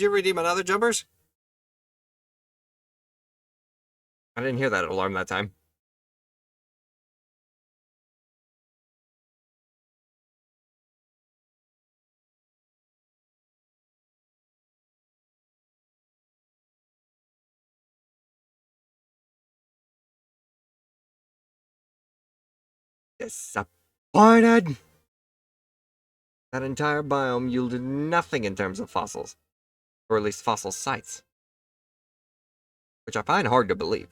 redeem another jumpers? I didn't hear that alarm that time. Disappointed! That entire biome yielded nothing in terms of fossils. Or at least fossil sites. Which I find hard to believe.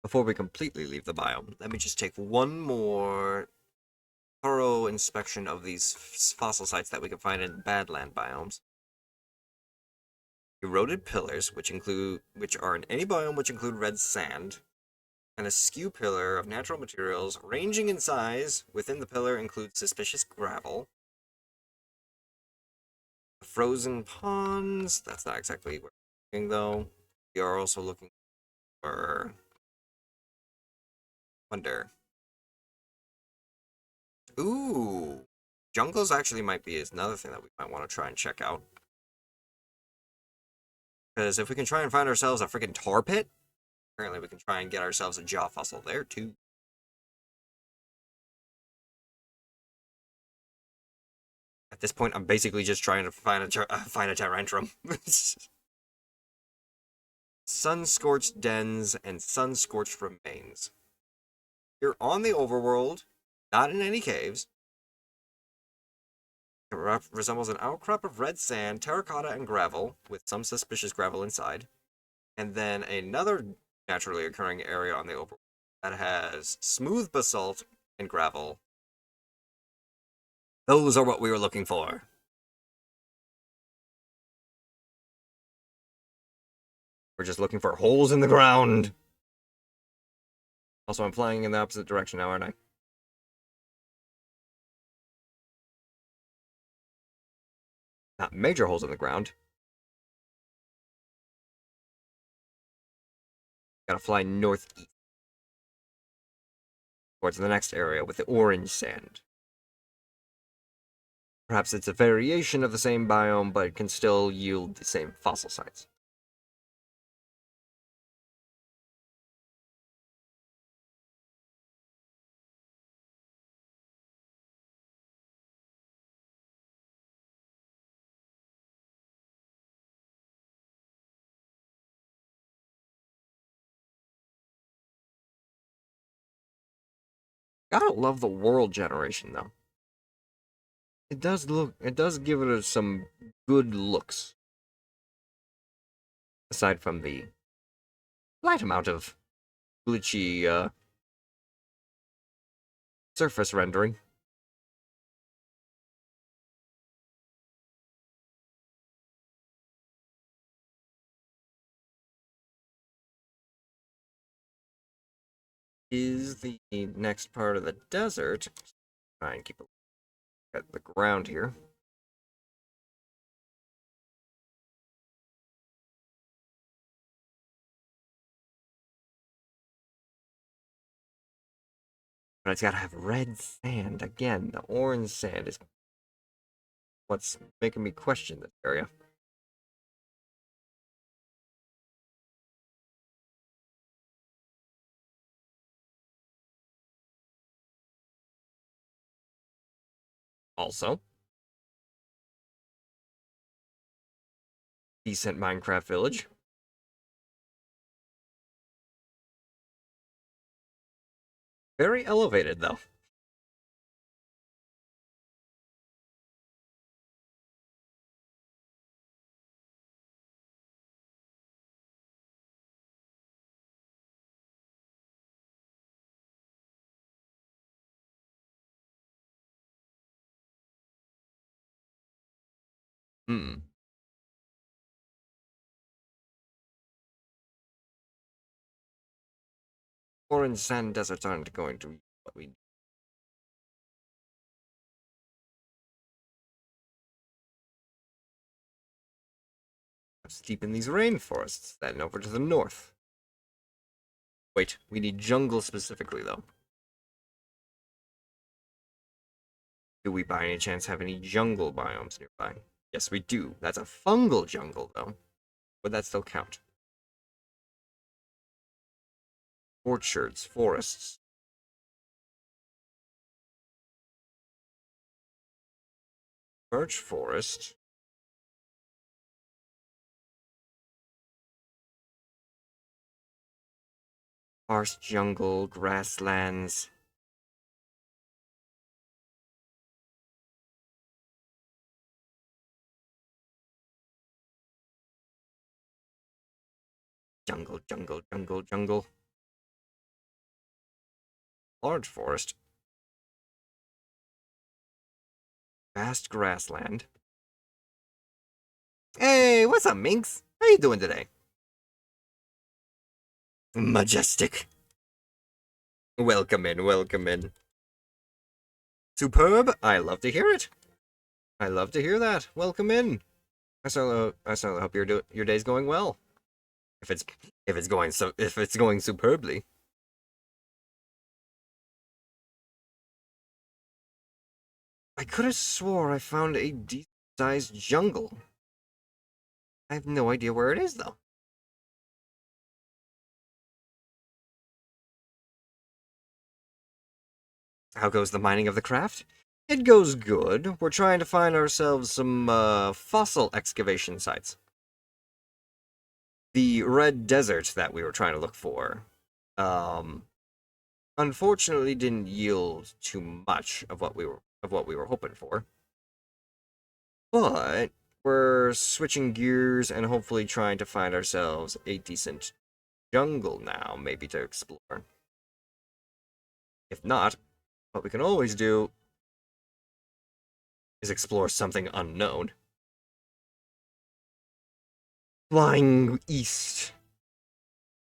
Before we completely leave the biome, let me just take one more thorough inspection of these fossil sites that we can find in Badland biomes. Eroded pillars, which are in any biome which include red sand, and a skew pillar of natural materials ranging in size. Within the pillar includes suspicious gravel. Frozen ponds, that's not exactly where we're looking though. We are also looking for wonder. Ooh, jungles actually might be another thing that we might want to try and check out. Because if we can try and find ourselves a freaking tar pit, apparently we can try and get ourselves a jaw fossil there too. At this point, I'm basically just trying to find a Tyrantrum. Sun-scorched dens and sun-scorched remains. You're on the overworld, not in any caves. It resembles an outcrop of red sand, terracotta, and gravel, with some suspicious gravel inside. And then another naturally occurring area on the overworld that has smooth basalt and gravel. Those are what we were looking for. We're just looking for holes in the ground. Also, I'm flying in the opposite direction now, aren't I? Not major holes in the ground. Gotta fly northeast. Towards the next area with the orange sand. Perhaps it's a variation of the same biome, but it can still yield the same fossil sites. Gotta love the world generation, though. It does give it some good looks. aside from the slight amount of glitchy surface rendering. Is the next part of the desert. Try and keep a look at the ground here. But it's gotta have red sand. Again, the orange sand is what's making me question this area. Also, decent Minecraft village. Very elevated, though. Hmm. Orange sand deserts aren't going to be what we need. Let's deepen these rainforests, then over to the north. Wait, we need jungle specifically, though. Do we by any chance have any jungle biomes nearby? Yes, we do. That's a fungal jungle, though. Would that still count? Orchards, forests. Birch forest. Sparse jungle, grasslands. Jungle, jungle, jungle, jungle. Large forest. Vast grassland. Hey, what's up, Minx? How you doing today? Majestic. Welcome in, welcome in. Superb. I love to hear it. I love to hear that. Welcome in. I certainly hope your day's going well. If it's going superbly. I could have swore I found a decent-sized jungle. I have no idea where it is, though. How goes the mining of the craft? It goes good. We're trying to find ourselves some fossil excavation sites. The red desert that we were trying to look for, unfortunately didn't yield too much of what we were hoping for. But we're switching gears and hopefully trying to find ourselves a decent jungle now, maybe to explore. If not, what we can always do is explore something unknown. Flying east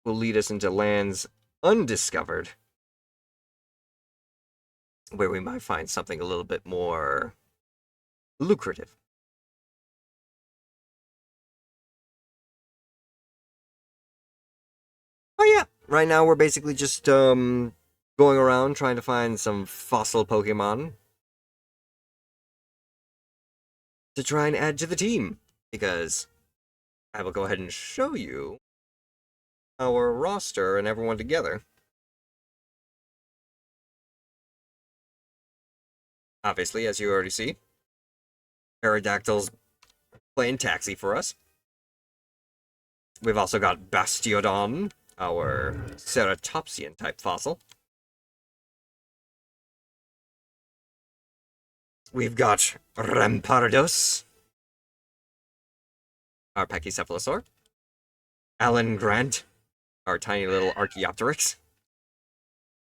will lead us into lands undiscovered, where we might find something a little bit more lucrative. Oh yeah, right now we're basically just going around trying to find some fossil Pokemon to try and add to the team, because I will go ahead and show you our roster and everyone together. Obviously, as you already see, Aerodactyl's playing taxi for us. We've also got Bastiodon, our Ceratopsian type fossil. We've got Rampardos, our Pachycephalosaur. Alan Grant, our tiny little Archaeopteryx.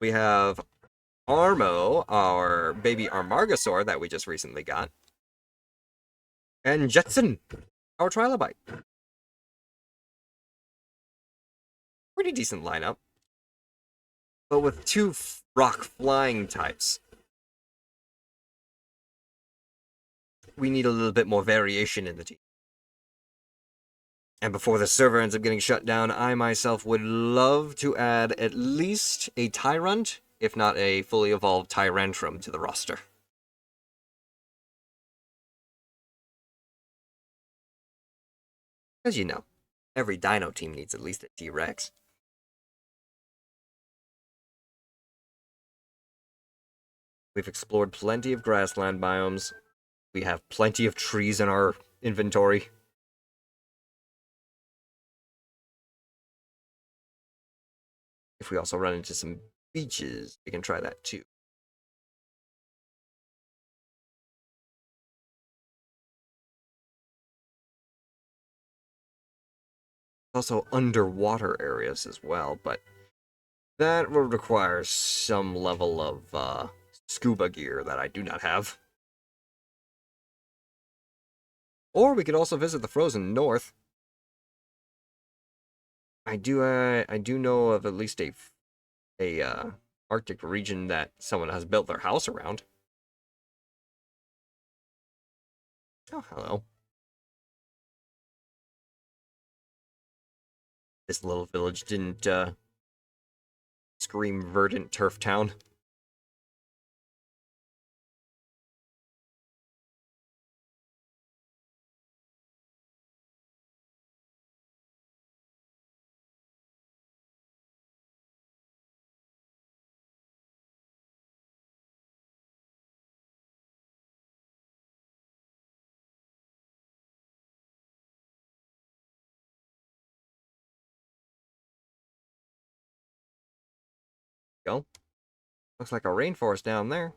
We have Armo, our baby Armargosaur that we just recently got. And Jetson, our Trilobite. Pretty decent lineup. But with two rock flying types, we need a little bit more variation in the team. And before the server ends up getting shut down, I myself would love to add at least a Tyrant, if not a fully evolved Tyrantrum, to the roster. As you know, every Dino team needs at least a T-Rex. We've explored plenty of grassland biomes. We have plenty of trees in our inventory. If we also run into some beaches, we can try that too. Also underwater areas as well, but that will require some level of scuba gear that I do not have. Or we could also visit the frozen north. I do know of at least a Arctic region that someone has built their house around. Oh, hello. This little village didn't scream verdant turf town. Go. Looks like a rainforest down there.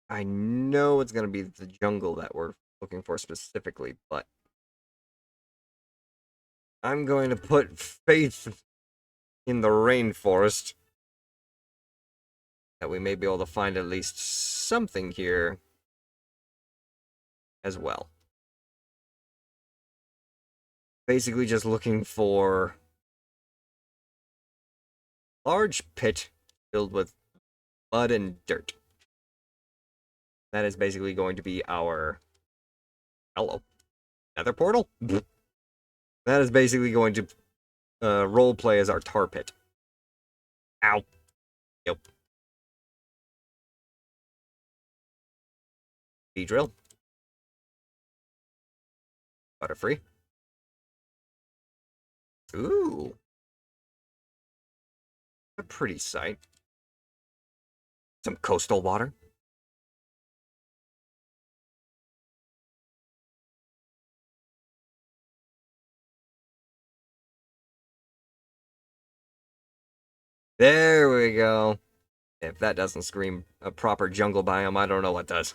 I know it's gonna be the jungle that we're looking for specifically, but I'm going to put faith in the rainforest that we may be able to find at least something here as well. Basically just looking for a large pit filled with mud and dirt. That is basically going to be our hello nether portal. That is basically going to role play as our tar pit. Ow. Yep. Beedrill. Butterfree. Ooh. A pretty sight. Some coastal water. There we go. If that doesn't scream a proper jungle biome, I don't know what does.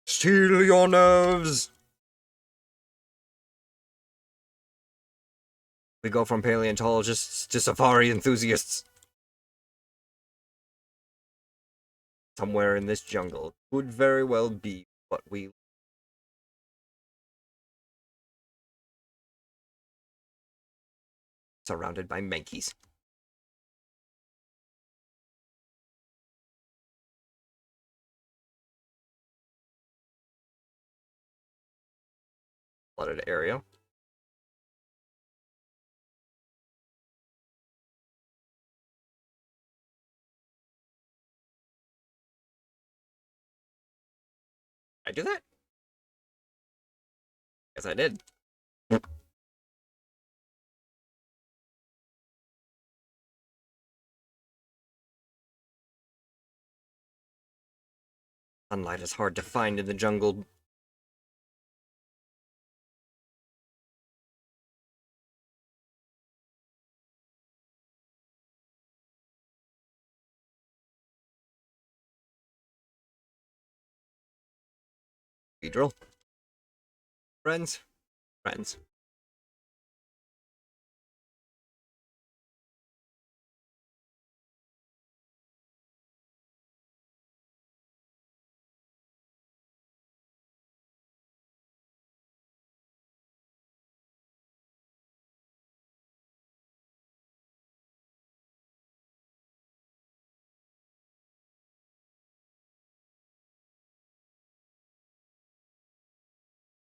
Steel your nerves! We go from paleontologists to safari enthusiasts. Somewhere in this jungle could very well be what we... Surrounded by Mankeys. Flooded area. I do that? Yes, I did. Sunlight is hard to find in the jungle. Cathedral. Friends. Friends.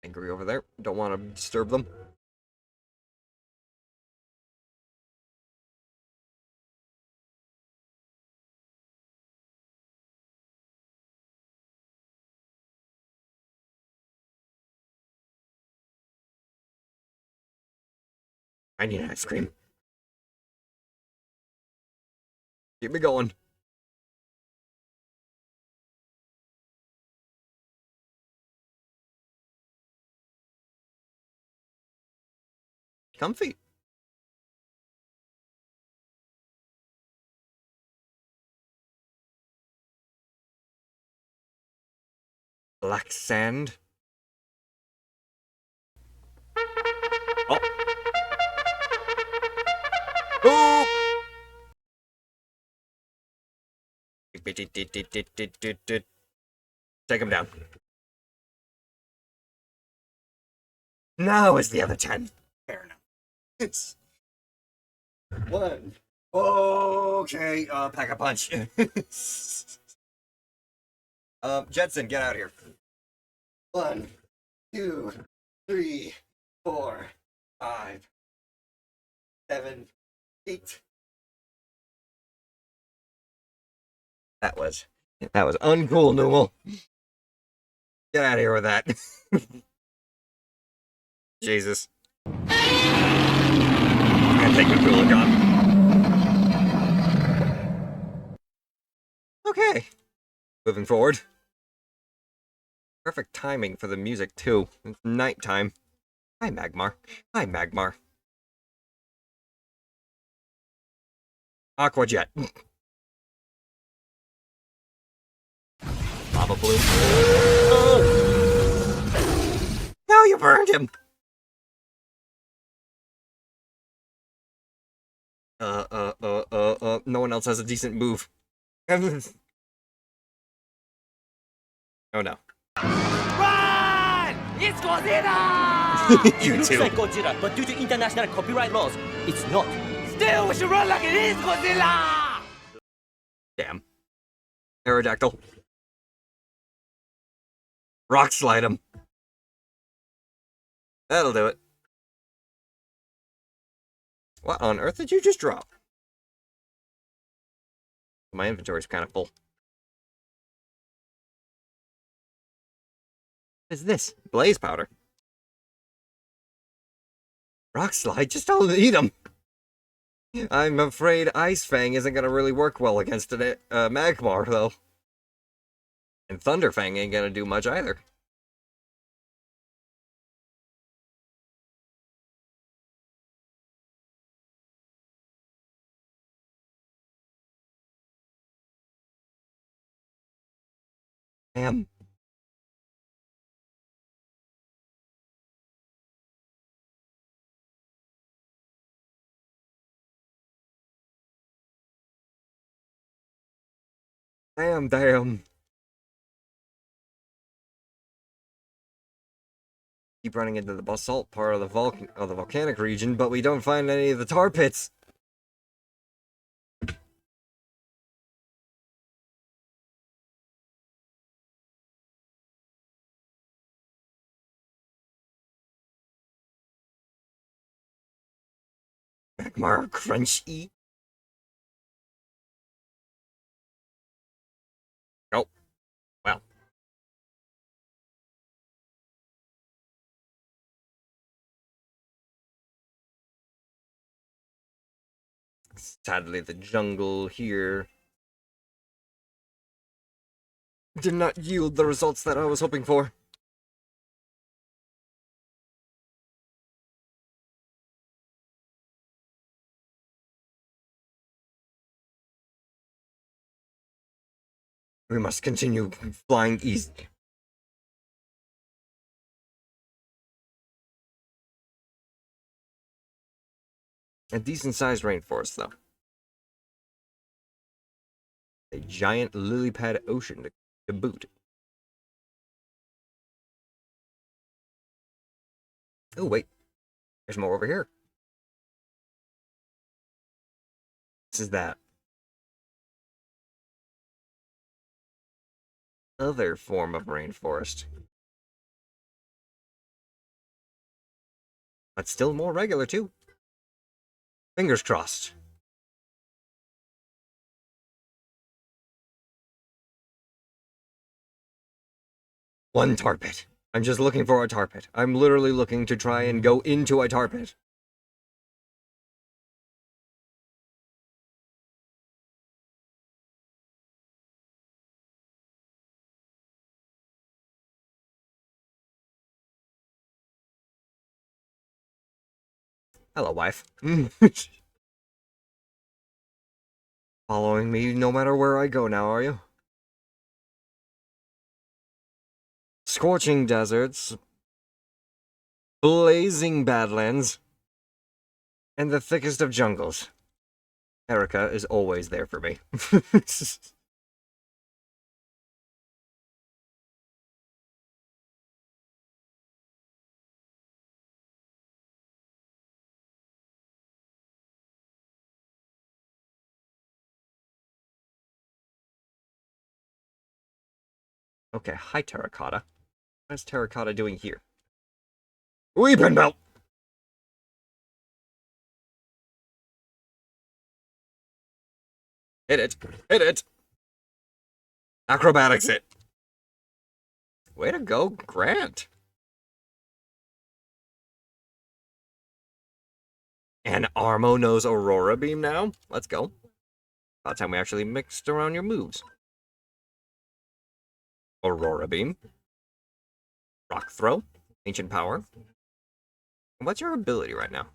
Angry over there. Don't want to disturb them. I need ice cream. Keep me going. Comfy. Black sand. Oh. Oh! Take him down. Now is the other 10. Fair enough. It's 1. Okay, pack a punch. Jetson, get out of here. 1, 2, 3, 4, 5, 7, 8. That was uncool, Numal. Get out of here with that. Jesus. I'm gonna take the cooler gun. Okay. Moving forward. Perfect timing for the music, too. It's nighttime. Hi, Magmar. Hi, Magmar. Aqua Jet. Lava Bloom. Oh! Now you burned him! No one else has a decent move. Oh no. Run! It's Godzilla! You It looks too. like Godzilla, but due to international copyright laws, it's not. Still, we should run like it is Godzilla! Damn. Aerodactyl. Rock slide him. That'll do it. What on earth did you just drop? My inventory's kind of full. What is this? Blaze powder. Rock slide? Just don't eat them. I'm afraid Ice Fang isn't gonna really work well against an Magmar, though. And Thunder Fang ain't gonna do much either. Damn. Damn. Keep running into the basalt part of the volcanic region, but we don't find any of the tar pits. Magmar Crunchy. Oh, well. Sadly, the jungle here did not yield the results that I was hoping for. We must continue flying east. A decent-sized rainforest, though. A giant lily-pad ocean to boot. Oh, wait. There's more over here. This is that other form of rainforest. But still more regular, too. Fingers crossed. One tar pit. I'm just looking for a tar pit. I'm literally looking to try and go into a tar pit. Hello, wife. Following me no matter where I go now, are you? Scorching deserts, blazing badlands, and the thickest of jungles. Erica is always there for me. Okay, hi, Terracotta. What's Terracotta doing here? Weeping Belt! Hit it! Hit it! Acrobatics it! Way to go, Grant! And Armo knows Aurora Beam now? Let's go. About time we actually mixed around your moves. Aurora Beam. Rock Throw. Ancient Power. What's your ability right now?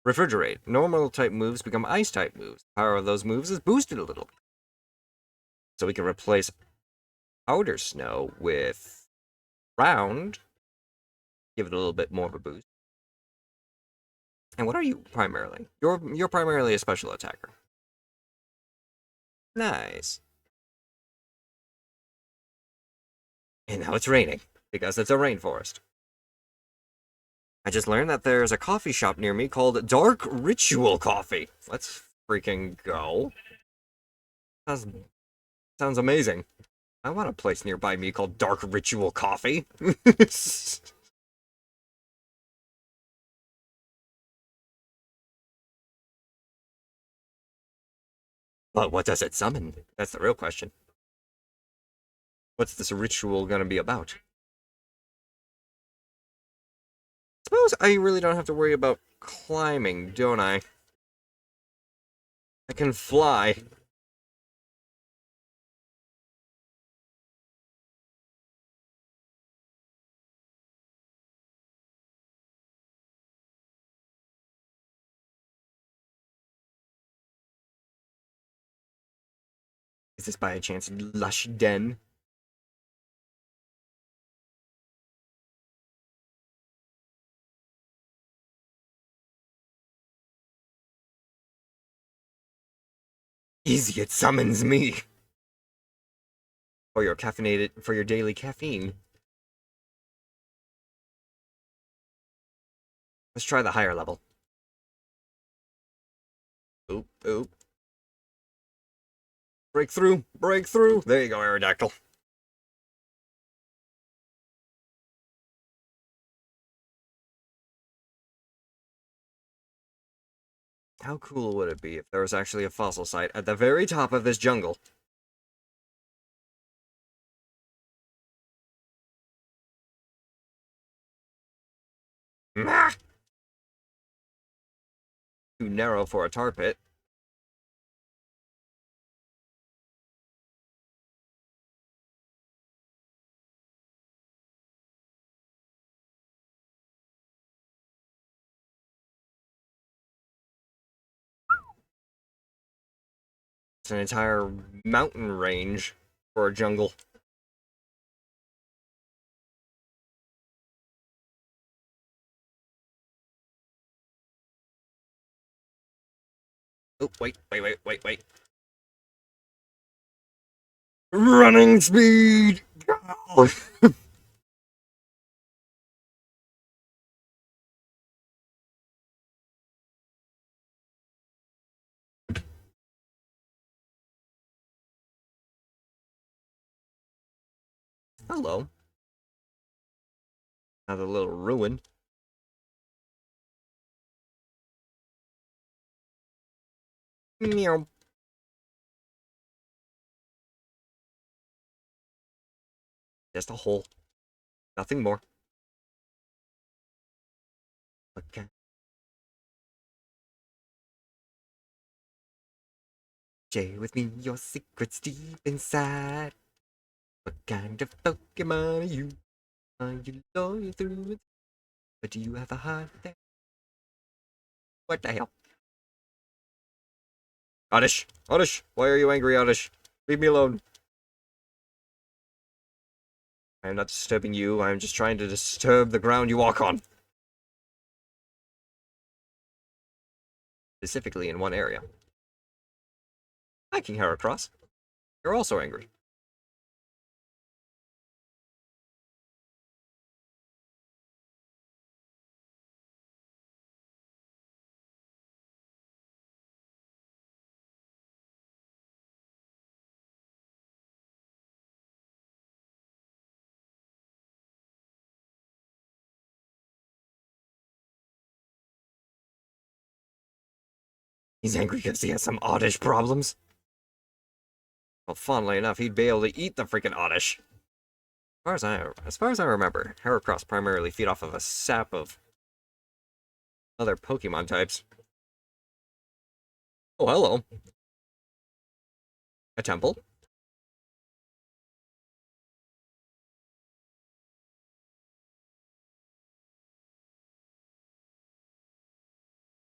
Refrigerate. Normal type moves become ice type moves. The power of those moves is boosted a little. So we can replace Powder Snow with Round. Give it a little bit more of a boost. And what are you primarily? You're primarily a special attacker. Nice. And now it's raining, because it's a rainforest. I just learned that there's a coffee shop near me called Dark Ritual Coffee. Let's freaking go. Sounds amazing. I want a place nearby me called Dark Ritual Coffee. But what does it summon? That's the real question. What's this ritual gonna be about? Suppose I really don't have to worry about climbing, don't I? I can fly. Is this by a chance Lush Den? Easy, it summons me. For your daily caffeine. Let's try the higher level. Oop, oop. Breakthrough, breakthrough. There you go, Aerodactyl. How cool would it be if there was actually a fossil site at the very top of this jungle? Mah! Too narrow for a tar pit. It's an entire mountain range for a jungle. Oh, wait. Running speed! Go! Hello. Another little ruin. Meow. Just a hole. Nothing more. Okay. Share with me your secrets deep inside. What kind of Pokemon are you? Are you loyal through it? But do you have a heart there? What the hell? Oddish! Oddish! Why are you angry, Oddish? Leave me alone. I am not disturbing you. I am just trying to disturb the ground you walk on. Specifically in one area. Hi, King Heracross. You're also angry. He's angry because he has some Oddish problems. Well, funnily enough, he'd be able to eat the freaking Oddish. As far as I remember, Heracross primarily feed off of a sap of other Pokemon types. Oh, hello. A temple.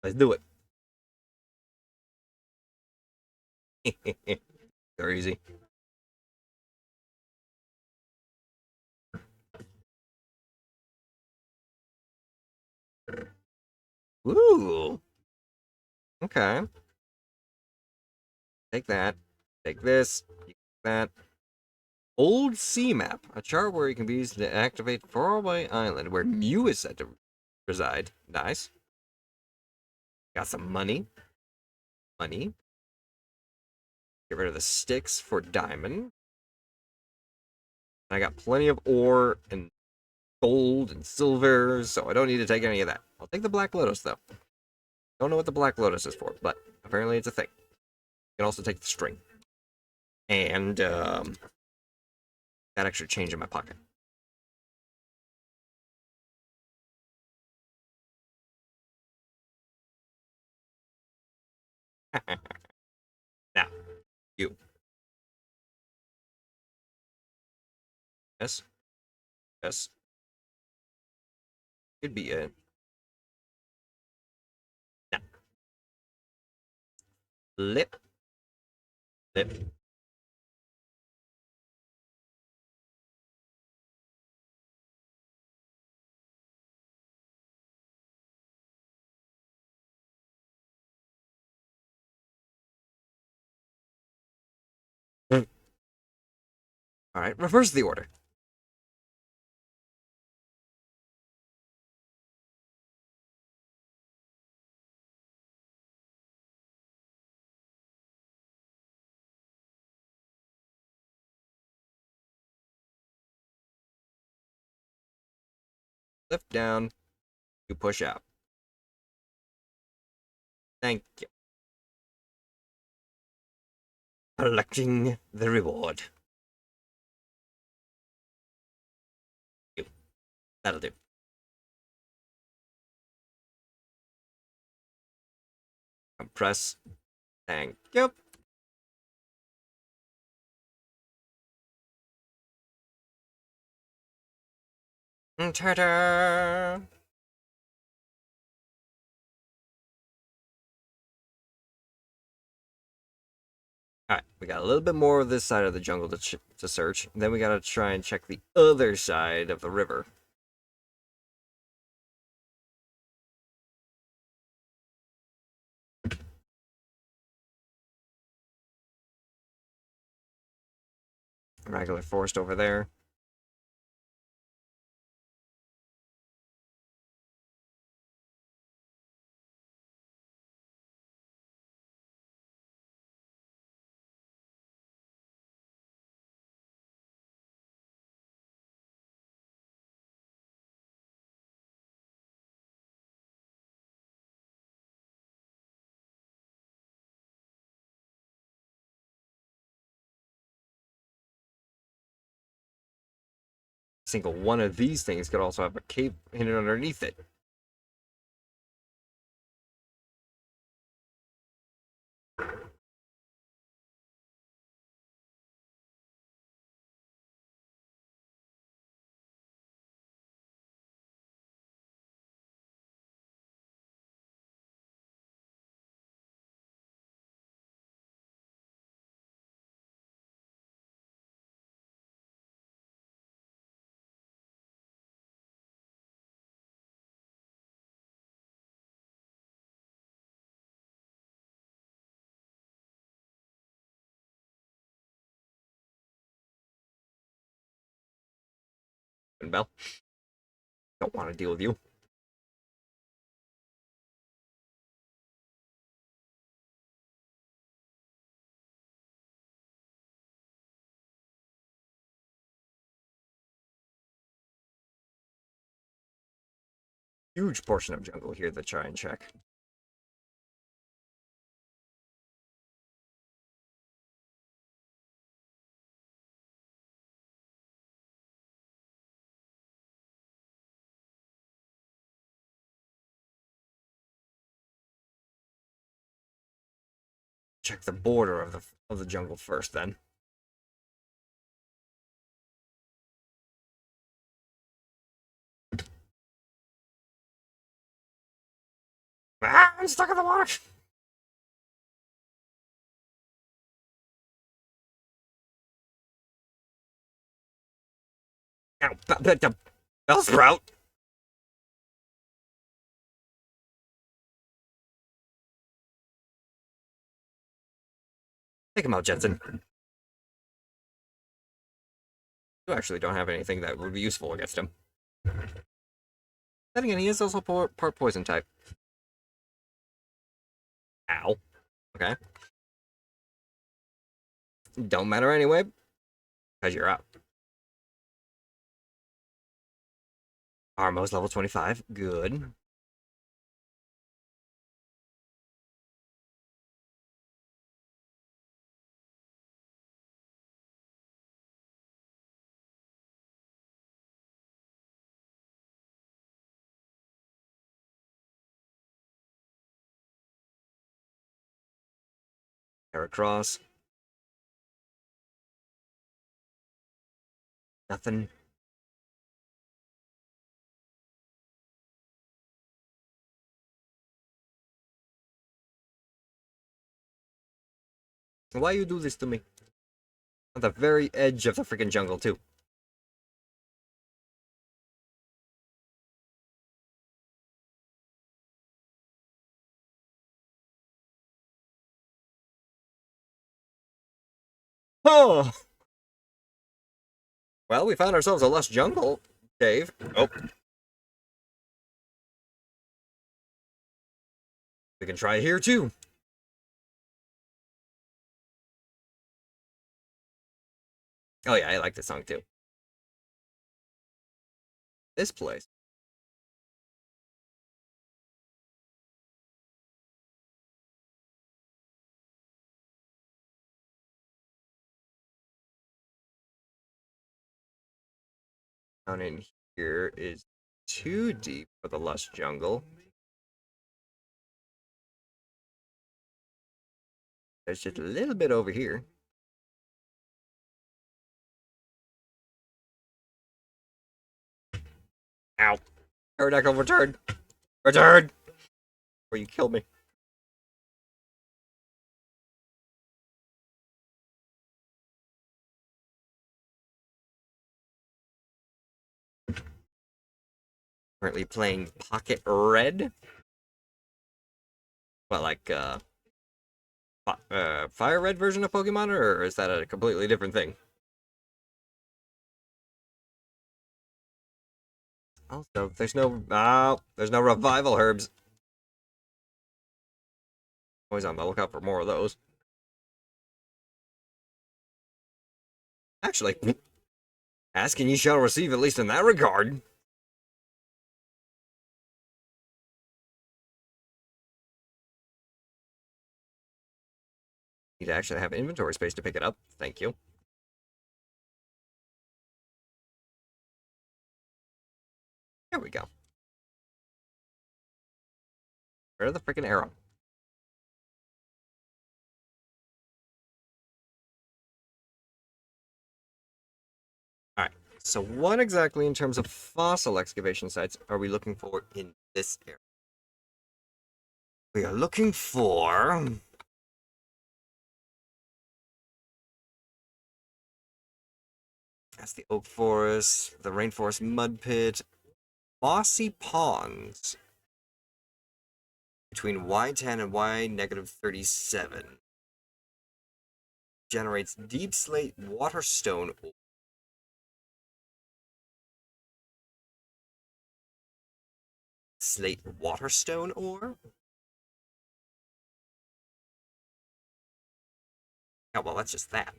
Let's do it. Very easy. Ooh. Okay. Take that. Take this. Take that. Old Sea Map. A chart where it can be used to activate Faraway Island, where Mew is said to reside. Nice. Got some money. Money. Get rid of the sticks for diamond. I got plenty of ore and gold and silver, so I don't need to take any of that. I'll take the Black Lotus, though. Don't know what the Black Lotus is for, but apparently it's a thing. You can also take the string. And, that extra change in my pocket. Now, you. Yes. Yes. Could be it. Now. Lip. Lip. Alright, reverse the order. Lift down. You push out. Thank you. Collecting the reward. You. That'll do. Compress. Thank you. Ta-da! Alright, we got a little bit more of this side of the jungle to search. Then we gotta try and check the other side of the river. Regular forest over there. Single one of these things could also have a cave hidden underneath it. And Bell, don't want to deal with you. Huge portion of jungle here to try and check. Check the border of the jungle first, then. Ah, I'm stuck in the water. Ow, Bellsprout. Take him out, Jensen. You actually don't have anything that would be useful against him. Then again, he is also part poison type. Ow. Okay. Don't matter anyway, because you're out. Armo's level 25. Good. Heracross. Nothing. Why you do this to me? On the very edge of the freaking jungle, too. Oh! Well, we found ourselves a lush jungle, Dave. Oh. We can try here, too. Oh yeah, I like this song, too. This place. Down in here is too deep for the lush jungle. There's just a little bit over here. Ow. Aerodactyl, return! Return! Or you killed me. Currently playing Pocket Red. What, like, Fire Red version of Pokemon, or is that a completely different thing? Also, there's no revival herbs. Always on the lookout for more of those. Actually, ask and ye shall receive, at least in that regard. Need to actually have inventory space to pick it up. Thank you. There we go. Where's the freaking arrow? Alright, so what exactly in terms of fossil excavation sites are we looking for in this area? We are looking for... That's the oak forest, the rainforest mud pit, mossy ponds between Y10 and Y-37. Generates deep slate waterstone ore. Slate waterstone ore? Oh, well, that's just that.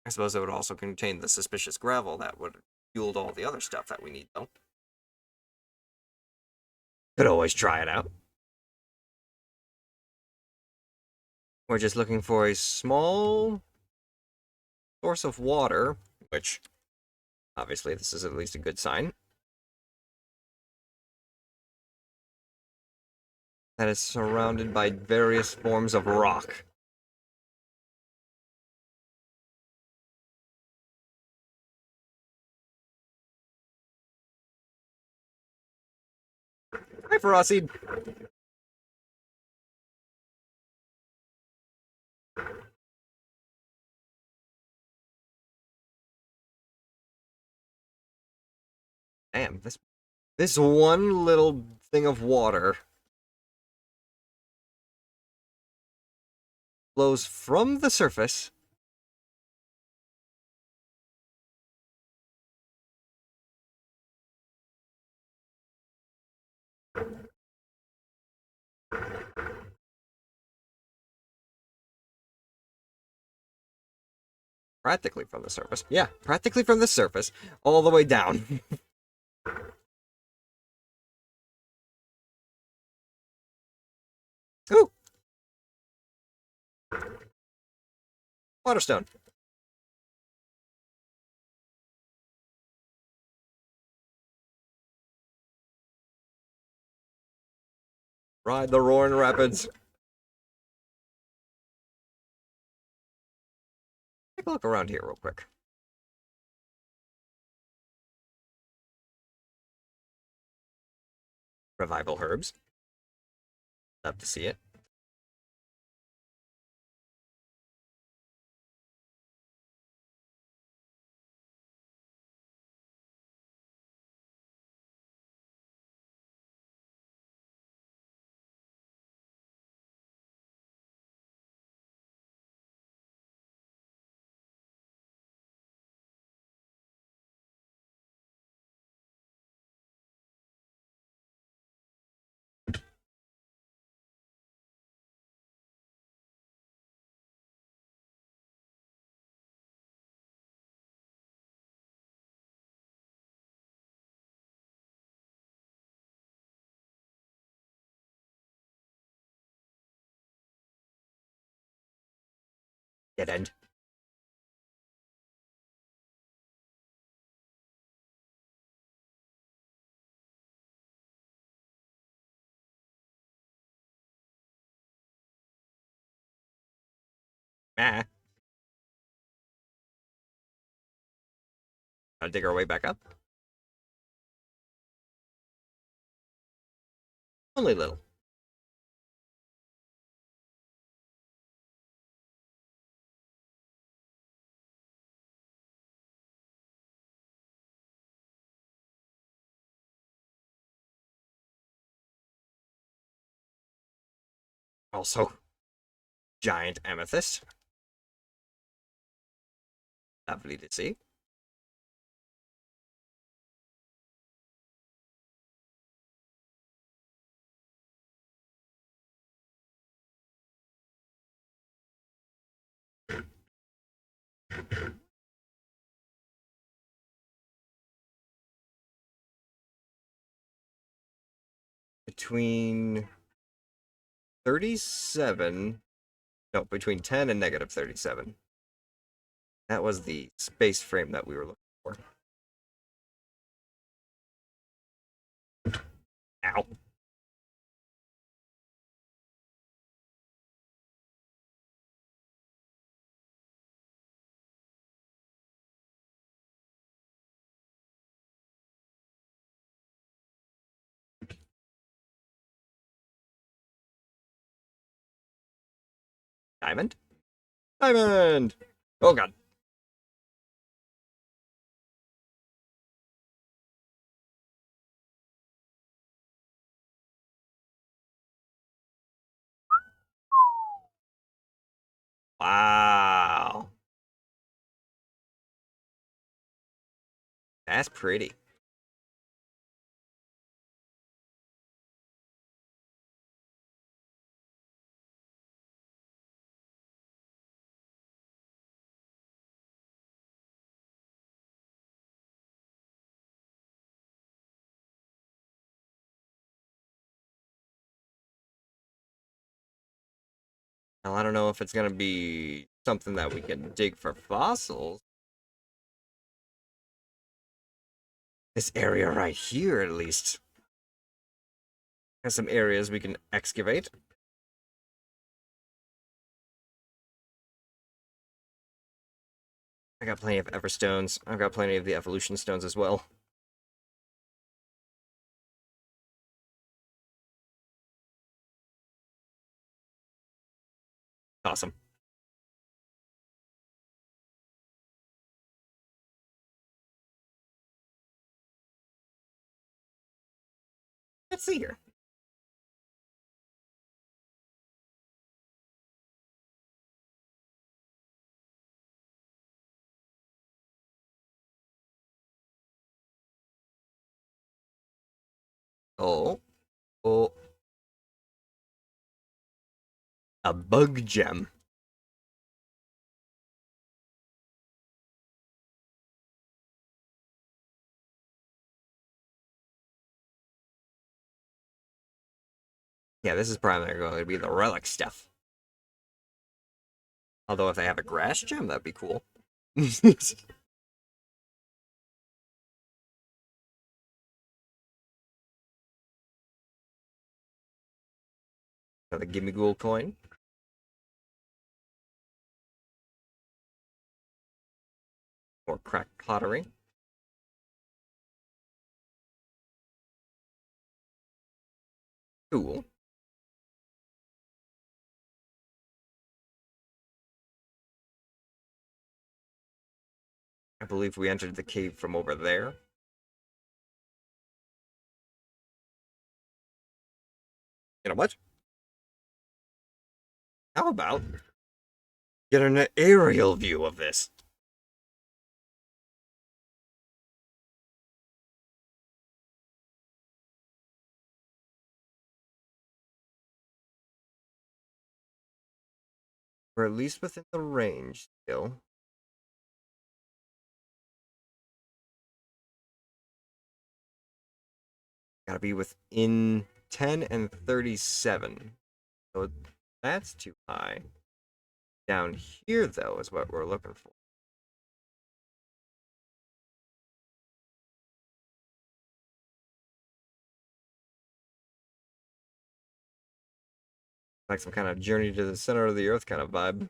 I suppose it would also contain the suspicious gravel that would fuel all the other stuff that we need, though. Could always try it out. We're just looking for a small source of water, which, obviously, this is at least a good sign. That is surrounded by various forms of rock. Hi, Ferocid. Damn, this one little thing of water flows from the surface practically from the surface. Yeah, practically from the surface all the way down. Ooh, waterstone. Ride the roaring rapids. Take a look around here real quick. Revival herbs. Love to see it. Dead end. Ah. Gotta dig our way back up. Only little. Also, giant amethyst. Lovely to see. Between 37, no, between 10 and negative 37. That was the space frame that we were looking for. Ow. Diamond? Diamond! Oh god. Wow. That's pretty. Now, I don't know if it's gonna be something that we can dig for fossils. This area right here, at least, has some areas we can excavate. I got plenty of Everstones. I've got plenty of the Evolution Stones as well. Awesome. Let's see here. Oh. Oh. A bug gem. Yeah, this is probably going to be the relic stuff. Although if they have a grass gem, that'd be cool. Another Gimme Ghoul coin. More cracked pottery. Cool. I believe we entered the cave from over there. You know what? How about get an aerial view of this? We're at least within the range still. Gotta be within 10 and 37. So that's too high. Down here, though, is what we're looking for. Like some kind of journey to the center of the earth kind of vibe.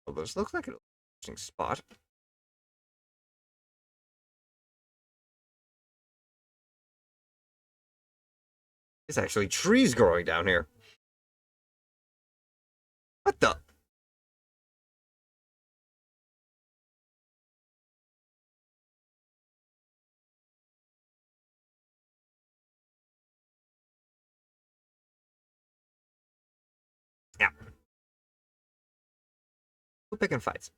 Well, this looks like an interesting spot. There's actually trees growing down here. What the? Who picking fights?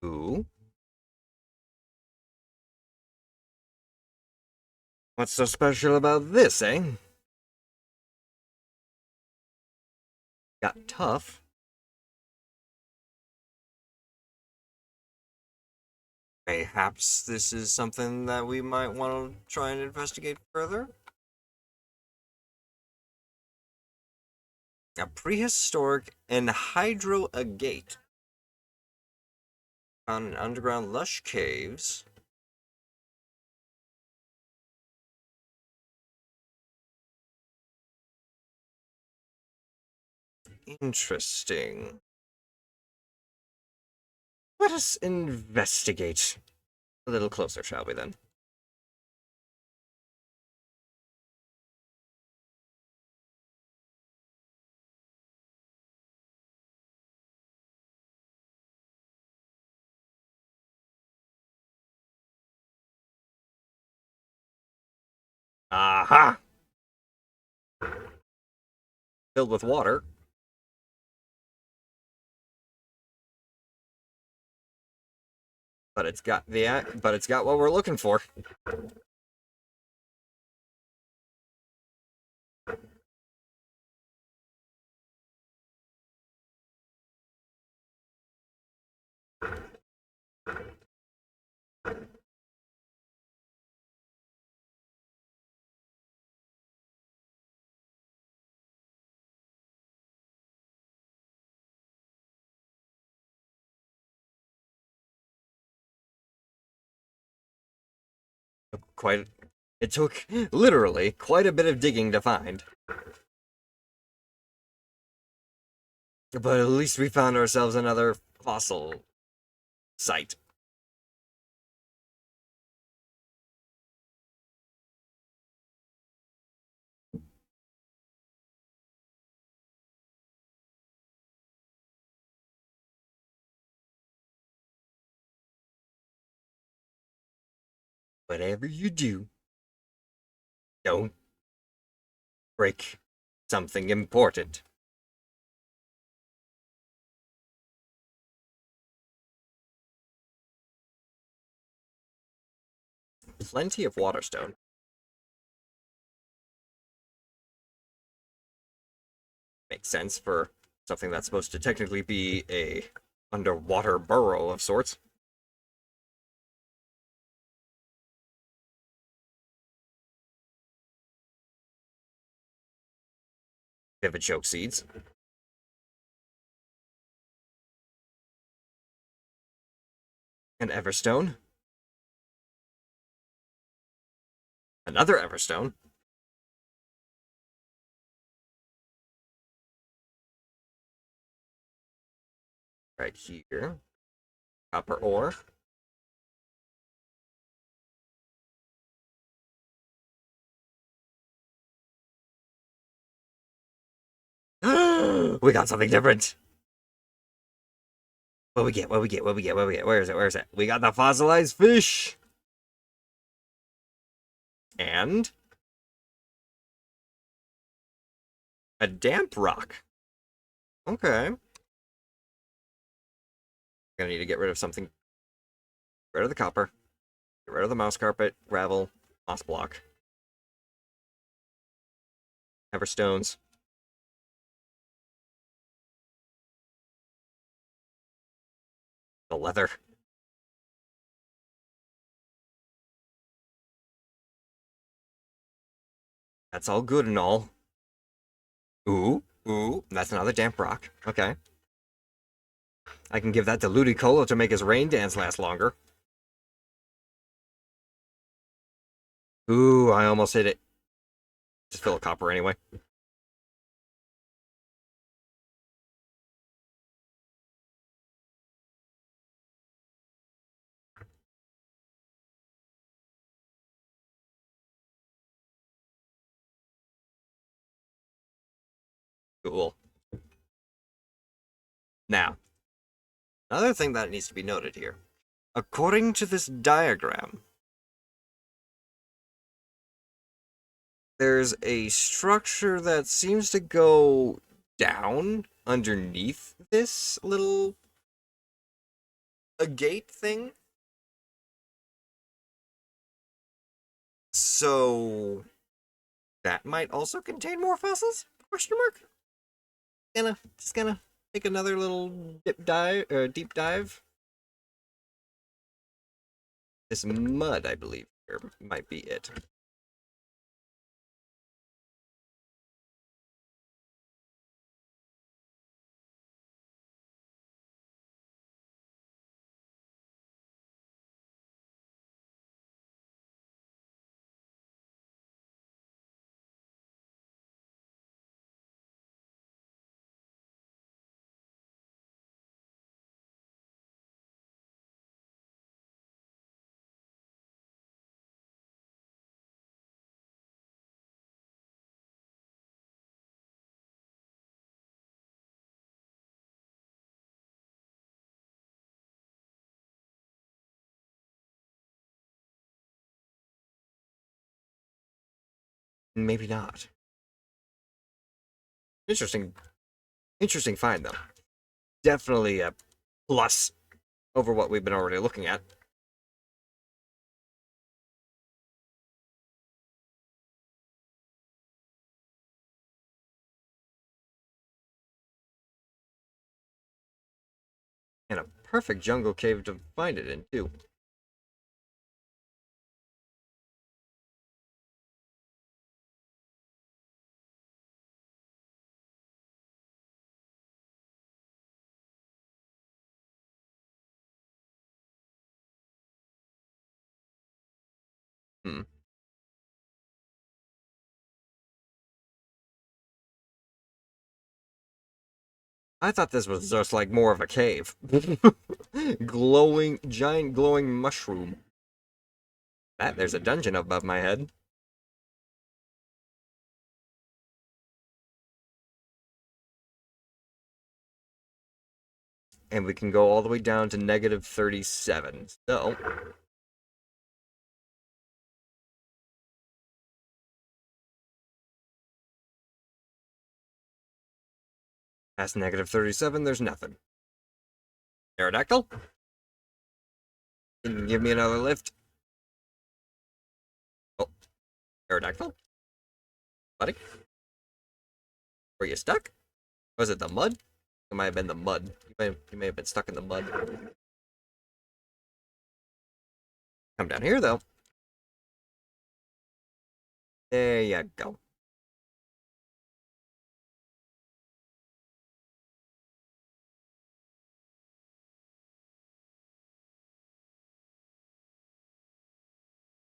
Ooh. What's so special about this, eh? Got tough. Perhaps this is something that we might want to try and investigate further? A prehistoric anhydro agate found in underground lush caves. Interesting. Let us investigate a little closer, shall we then? Aha! Filled with water. But it's got what we're looking for. It took literally quite a bit of digging to find. But at least we found ourselves another fossil site. Whatever you do, don't break something important. Plenty of waterstone. Makes sense for something that's supposed to technically be a underwater burrow of sorts. Vivid choke seeds. An Everstone. Another Everstone. Right here. Copper ore. We got something different. What we get? What we get? What we get? What we get? Where is it? Where is it? We got the fossilized fish. And a damp rock. Okay. Gonna need to get rid of something. Get rid of the copper. Get rid of the mouse carpet, gravel, moss block. Everstones. The leather. That's all good and all. Ooh, ooh, that's another damp rock. Okay. I can give that to Ludicolo to make his rain dance last longer. Ooh, I almost hit it. Just fill of copper anyway. Cool. Now, another thing that needs to be noted here. According to this diagram, there's a structure that seems to go down underneath this little a gate thing. So that might also contain more fossils? Question mark. Just gonna take another little deep dive. This mud, I believe, here might be it. Maybe not. Interesting find, though. Definitely a plus over what we've been already looking at. And a perfect jungle cave to find it in, too. Hmm. I thought this was just like more of a cave. Giant glowing mushroom. There's a dungeon above my head. And we can go all the way down to negative 37. So, past negative 37, there's nothing. Aerodactyl? Can you give me another lift? Oh, Aerodactyl? Buddy? Were you stuck? Was it the mud? It might have been the mud. You may have been stuck in the mud. Come down here, though. There you go.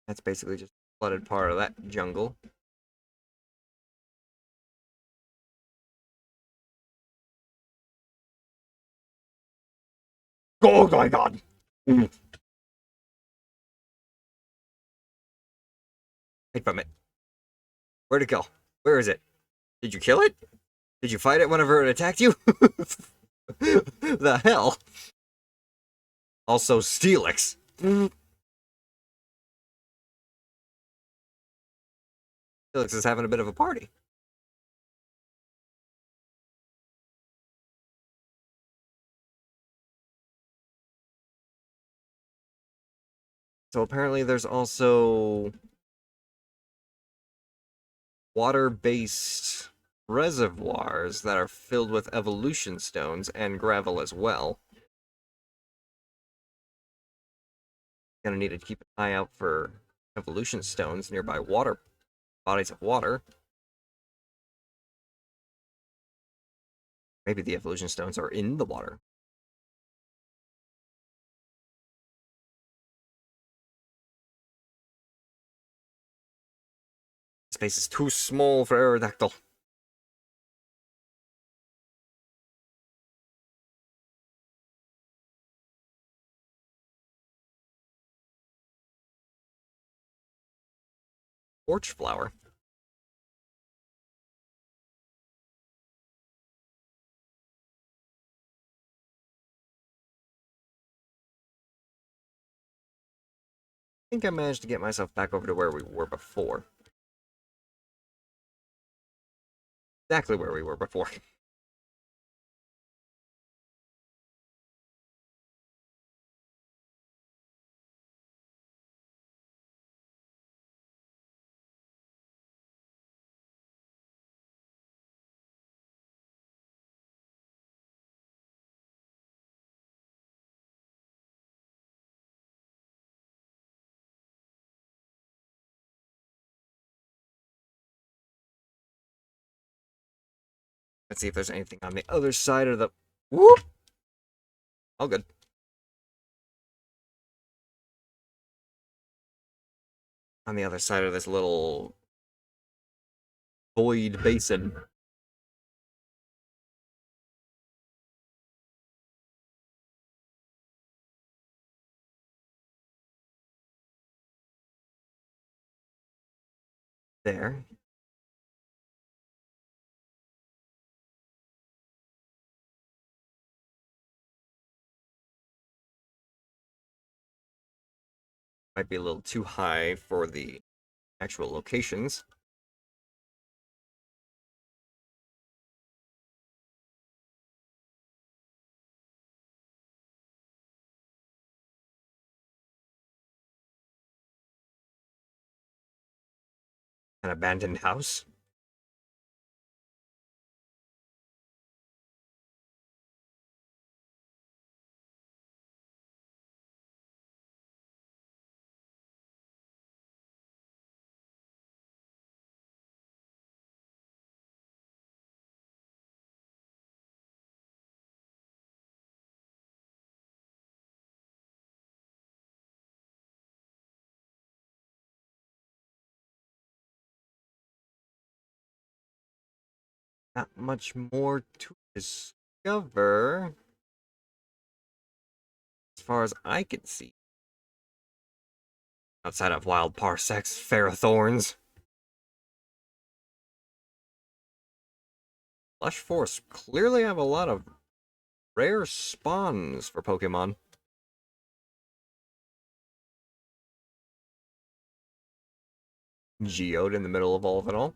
That's basically just a flooded part of that jungle. Oh my god! Hide from it. Where'd it go? Where is it? Did you kill it? Did you fight it whenever it attacked you? The hell? Also, Steelix. Steelix is having a bit of a party. So apparently there's also water-based reservoirs that are filled with evolution stones and gravel as well. Gonna need to keep an eye out for evolution stones nearby bodies of water. Maybe the evolution stones are in the water. Space is too small for Aerodactyl. Torch flower. I think I managed to get myself back over to where we were before. exactly where we were before. Let's see if there's anything on the other side of the... Whoop! All good. On the other side of this little void basin. There. Might be a little too high for the actual locations. An abandoned house. Not much more to discover, as far as I can see. Outside of wild parsecs, ferrothorns. Lush forests clearly have a lot of rare spawns for Pokemon. Geode in the middle of all of it all.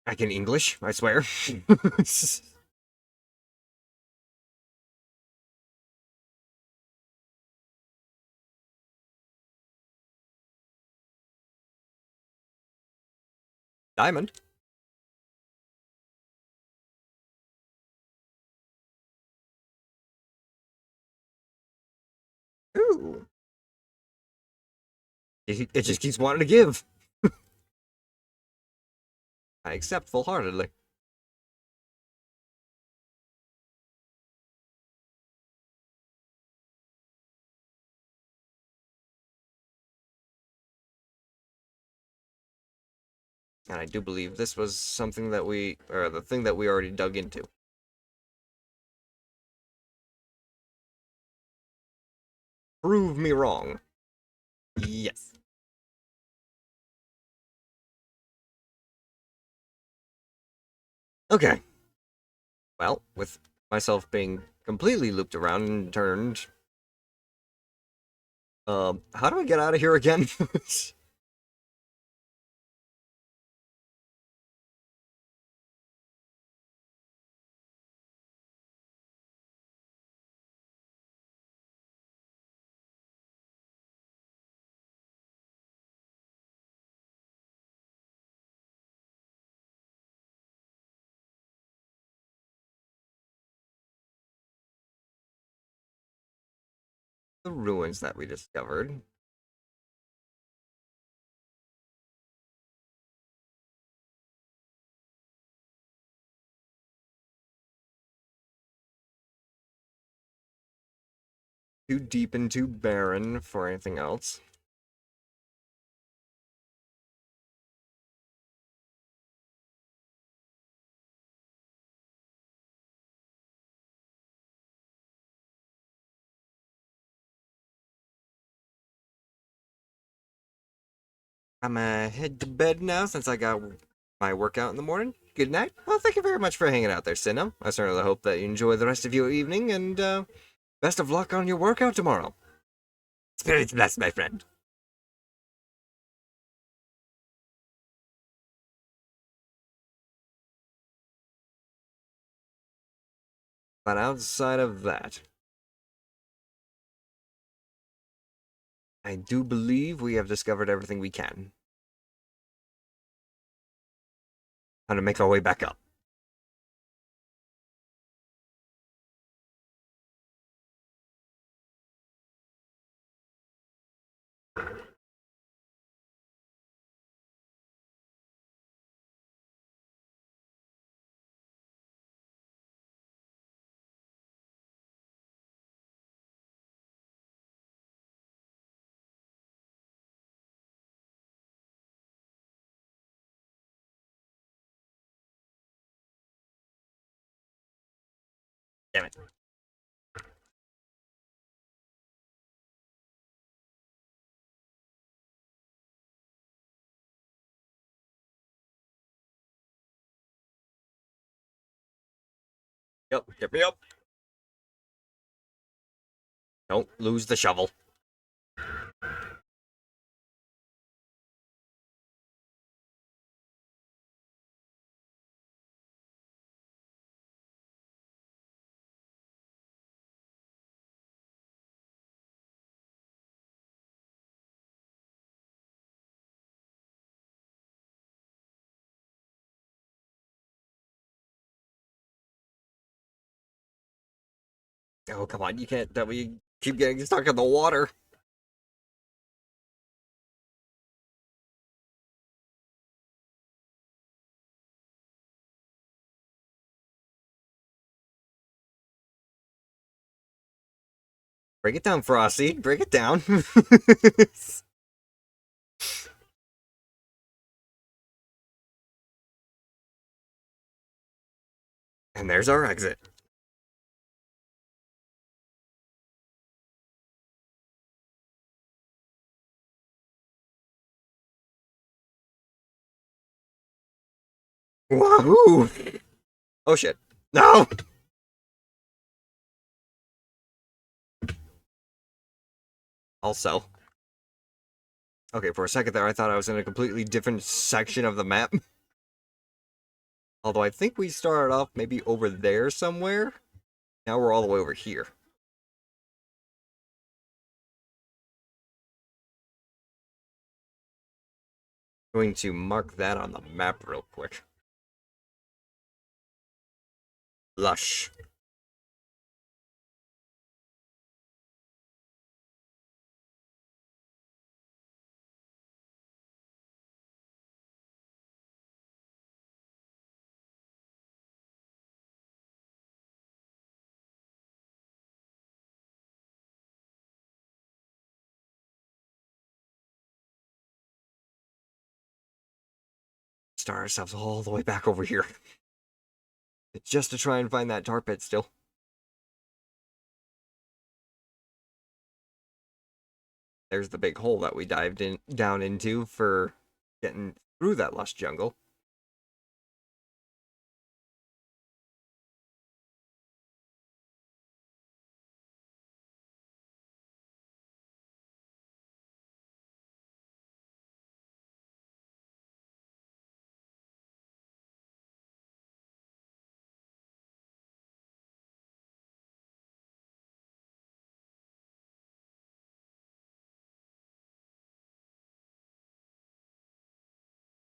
I can English, I swear. Diamond. Ooh. It just keeps wanting to give. I accept full-heartedly. And I do believe this was something that or the thing that we already dug into. Prove me wrong. Yes. Okay. Well, with myself being completely looped around and turned... how do I get out of here again? The ruins that we discovered. Too deep and too barren for anything else. I'm gonna head to bed now since I got my workout in the morning. Good night. Well, thank you very much for hanging out there, Sinnoh. I certainly hope that you enjoy the rest of your evening, and best of luck on your workout tomorrow. Spirits bless, my friend. But outside of that, I do believe we have discovered everything we can. How to make our way back up. Damn it. Yep, get me up. Don't lose the shovel. Oh, come on, you can't tell me you keep getting stuck in the water. Break it down, Frosty. Break it down. And there's our exit. Wahoo! Oh shit. No! Also. Okay, for a second there, I thought I was in a completely different section of the map. Although I think we started off maybe over there somewhere. Now we're all the way over here. Going to mark that on the map real quick. Lush. Start ourselves all the way back over here. Just to try and find that tar pit still. There's the big hole that we dived in down into for getting through that lush jungle.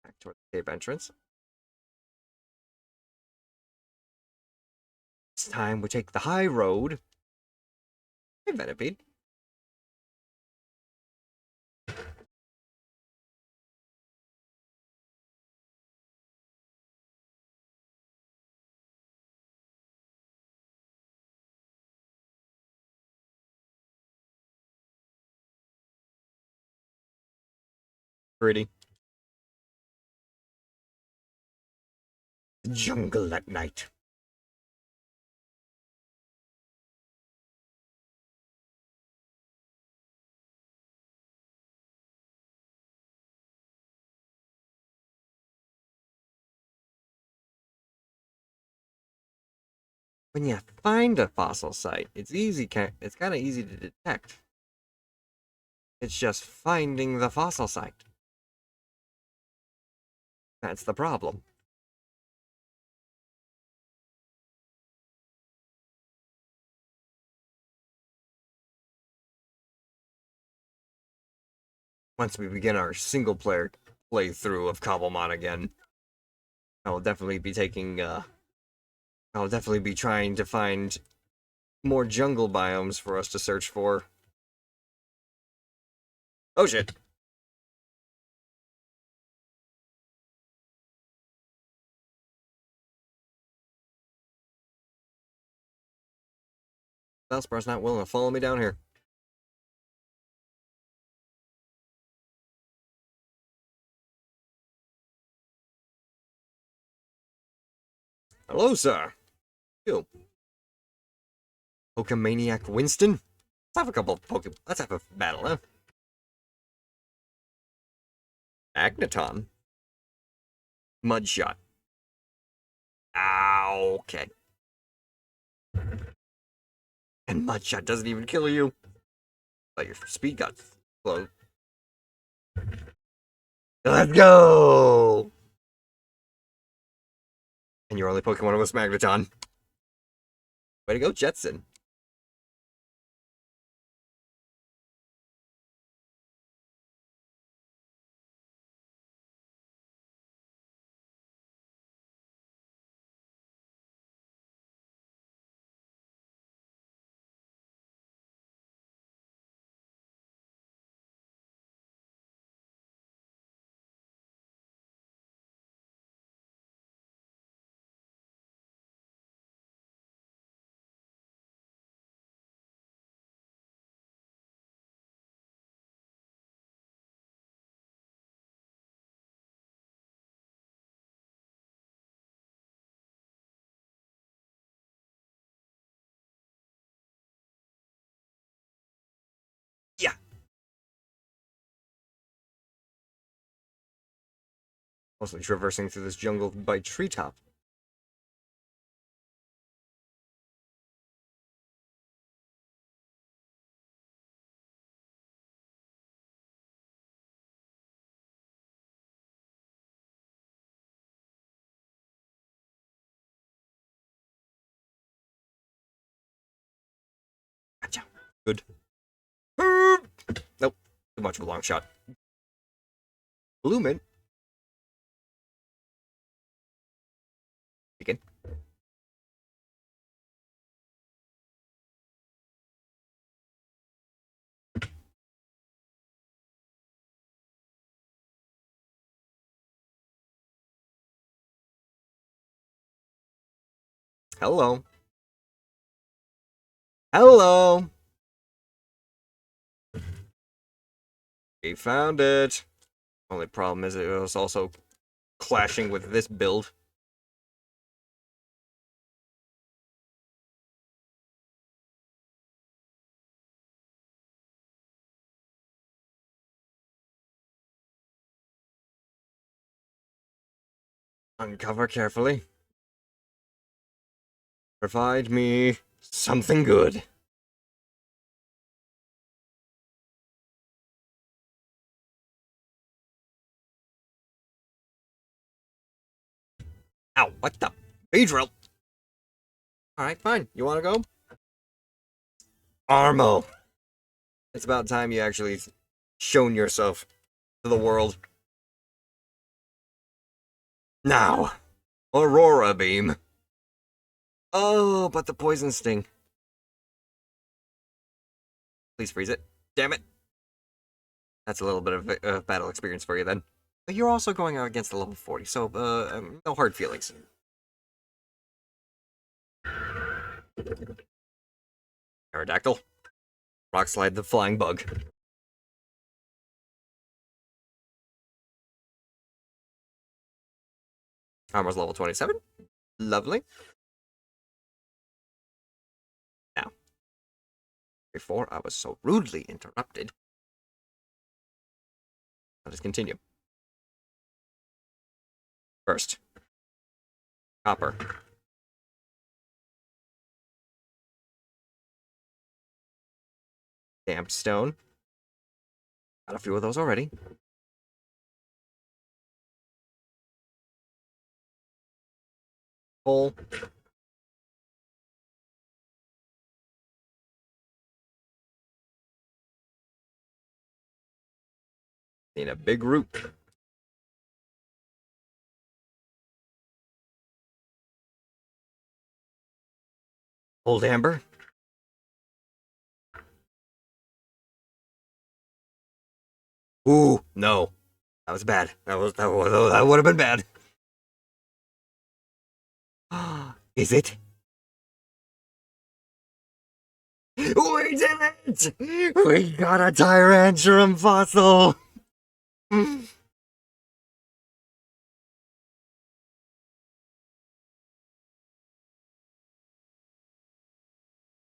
Back toward the cave entrance. This time we take the high road. Hey, Venipede. Pretty. Jungle at night. When you find a fossil site, it's it's kind of easy to detect. It's just finding the fossil site. That's the problem. once we begin our single player playthrough of Cobblemon again, I will definitely be taking, I'll definitely be trying to find more jungle biomes for us to search for. Oh shit! Valspar's not willing to follow me down here. Hello, sir. You. Pokemaniac Winston? Let's have a couple of Let's have a battle, huh? Magneton. Mudshot. Ow, okay. And Mudshot doesn't even kill you. But your speed got slow. Let's go! And your only Pokemon was Magneton. Way to go, Jetson. Yeah. Mostly traversing through this jungle by treetop. Gotcha. Good. Nope. Too much of a long shot. Bloomin'. Begin. Hello. Hello. We found it. Only problem is it was also clashing with this build. Uncover carefully. Provide me something good. Ow, what the? Beedrill! Alright, fine. You wanna go? Armo! It's about time you actually shown yourself to the world. Now! Aurora Beam! Oh, but the poison sting. Please freeze it. Damn it! That's a little bit of battle experience for you then. But you're also going out against a level 40, so, no hard feelings. Aerodactyl. Rock Slide the Flying Bug. Armor's level 27. Lovely. Now, before I was so rudely interrupted, let us continue. First, Copper. Damp Stone. Got a few of those already. Full. In a big root. Old Amber. Ooh, no. That was bad. That would have been bad. Is it? We did it! We got a Tyranturum fossil!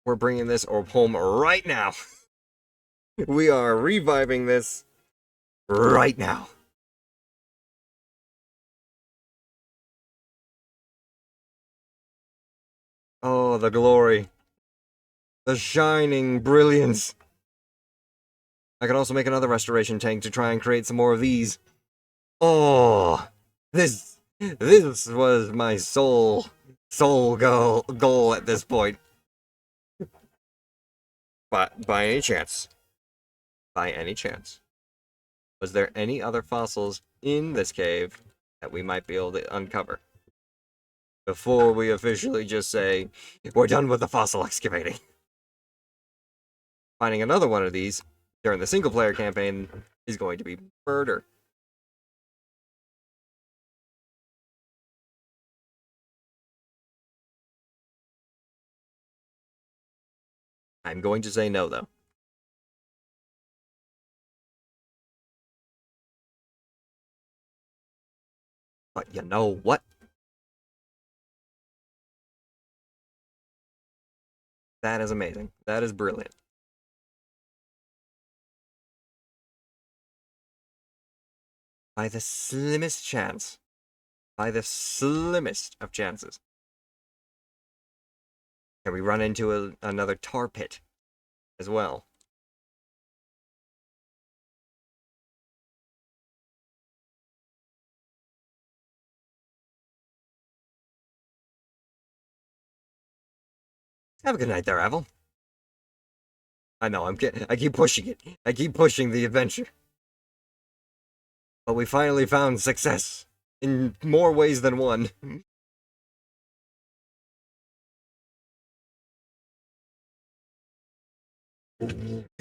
We're bringing this orb home right now. We are reviving this right now. Oh, the glory. The shining brilliance. I can also make another restoration tank to try and create some more of these. Oh, this was my soul goal at this point. But by any chance, was there any other fossils in this cave that we might be able to uncover before we officially just say we're done with the fossil excavating? Finding another one of these during the single player campaign is going to be murder. I'm going to say no, though. But you know what? That is amazing. That is brilliant. By the slimmest chance. By the slimmest of chances. Can we run into another tar pit as well? Have a good night there, Avel. I know, I keep pushing it. I keep pushing the adventure. But we finally found success. In more ways than one.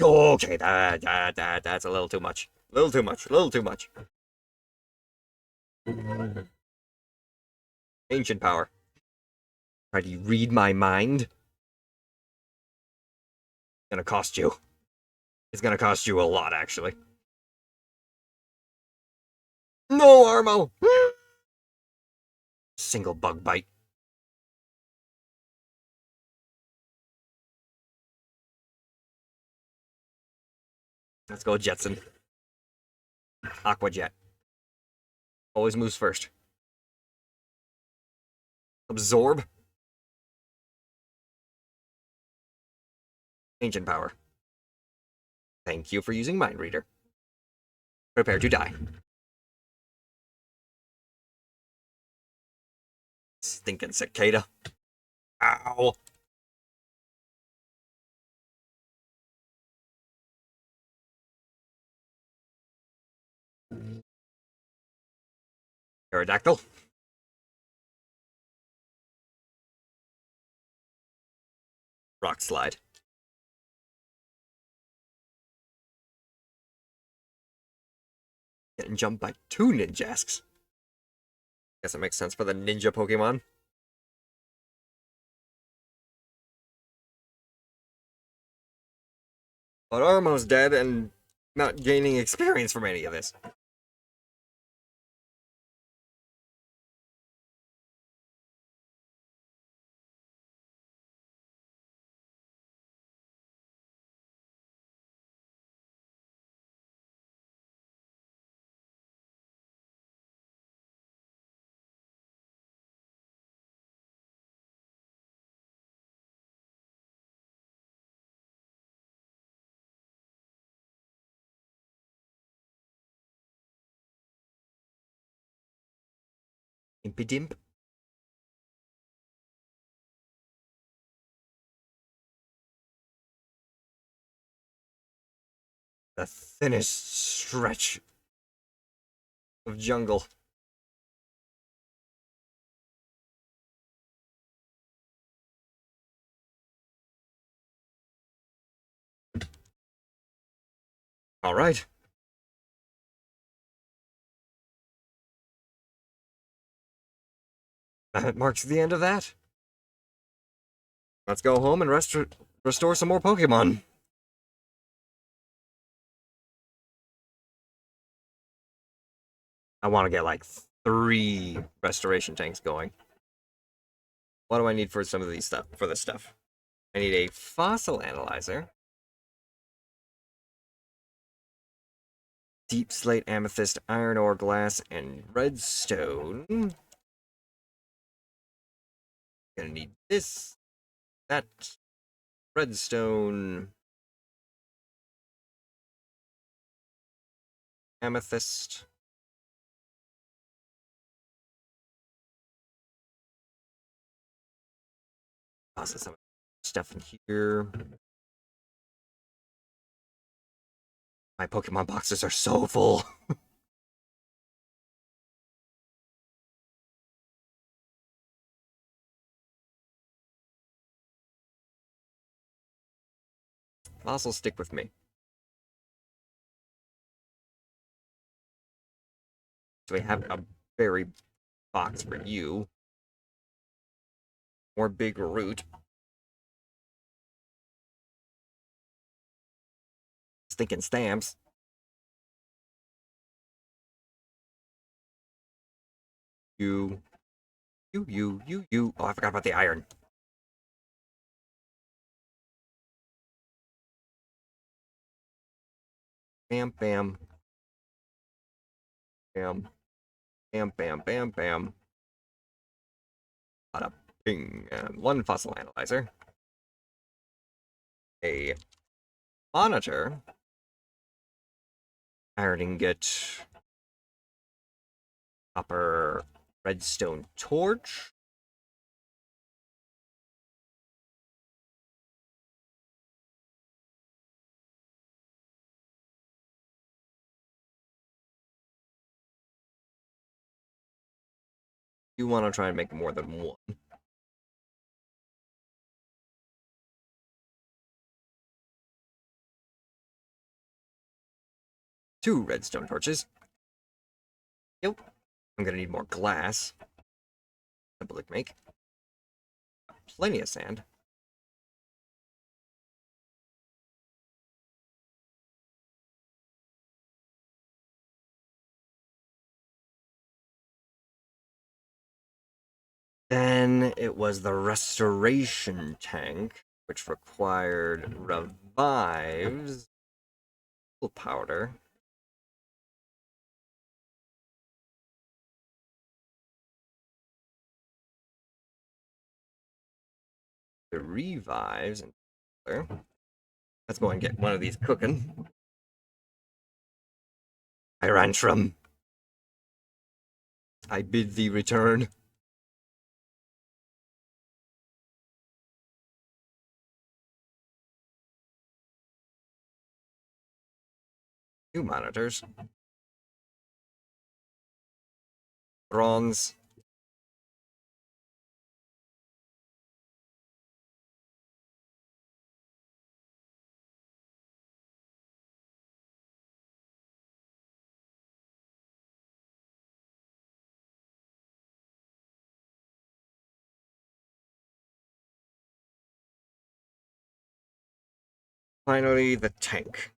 Okay, that's a little too much. A little too much. A little too much. Ancient power. Try to read my mind? It's gonna cost you. It's gonna cost you a lot, actually. No, Armo! Single bug bite. Let's go, Jetson. Aqua Jet. Always moves first. Absorb. Ancient power. Thank you for using Mind Reader. Prepare to die. Stinking cicada. Ow. Aerodactyl. Rock slide. Getting jumped by 2 Ninjasks. Guess it makes sense for the ninja Pokemon. But Armo's dead and not gaining experience from any of this. Impidimp. The thinnest stretch of jungle. All right. That marks the end of that. Let's go home and restore some more Pokemon. I want to get like 3 restoration tanks going. What do I need for some of these stuff? For this stuff, I need a fossil analyzer, deep slate, amethyst, iron ore, glass, and redstone. Gonna need this, that, redstone, amethyst. Toss some stuff in here. My Pokemon boxes are so full. Fossils stick with me. So we have a berry box for you. More big root. Stinking stamps. You. You. Oh, I forgot about the iron. Bam, bam. Bam. Bam, bam, bam, bam. Bada ping. And 1 fossil analyzer. A monitor. Iron ingot. Copper redstone torch. You want to try and make more than 1. 2 redstone torches. Yep. I'm gonna need more glass. Simple to make. Plenty of sand. Then it was the restoration tank, which required revives, powder, the revives, and let's go and get one of these cooking. Tyrantrum, I bid thee return. New monitors. Bronze. Finally, the tank.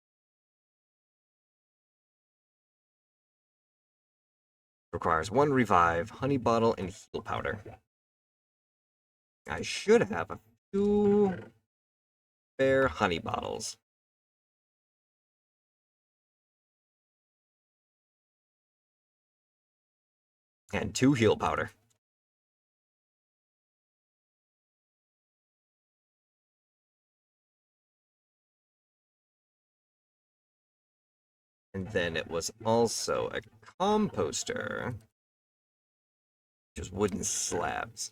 Requires 1 revive, honey bottle, and heal powder. I should have a few spare honey bottles. And 2 heal powder. And then it was also a composter, which is wooden slabs.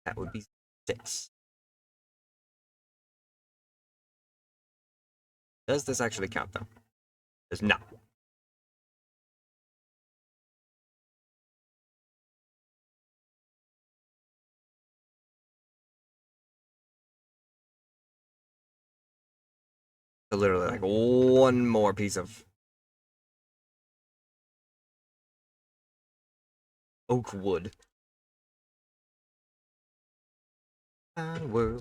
That would be 6. Does this actually count, though? Does not. So literally, like, one more piece of oak wood. Power.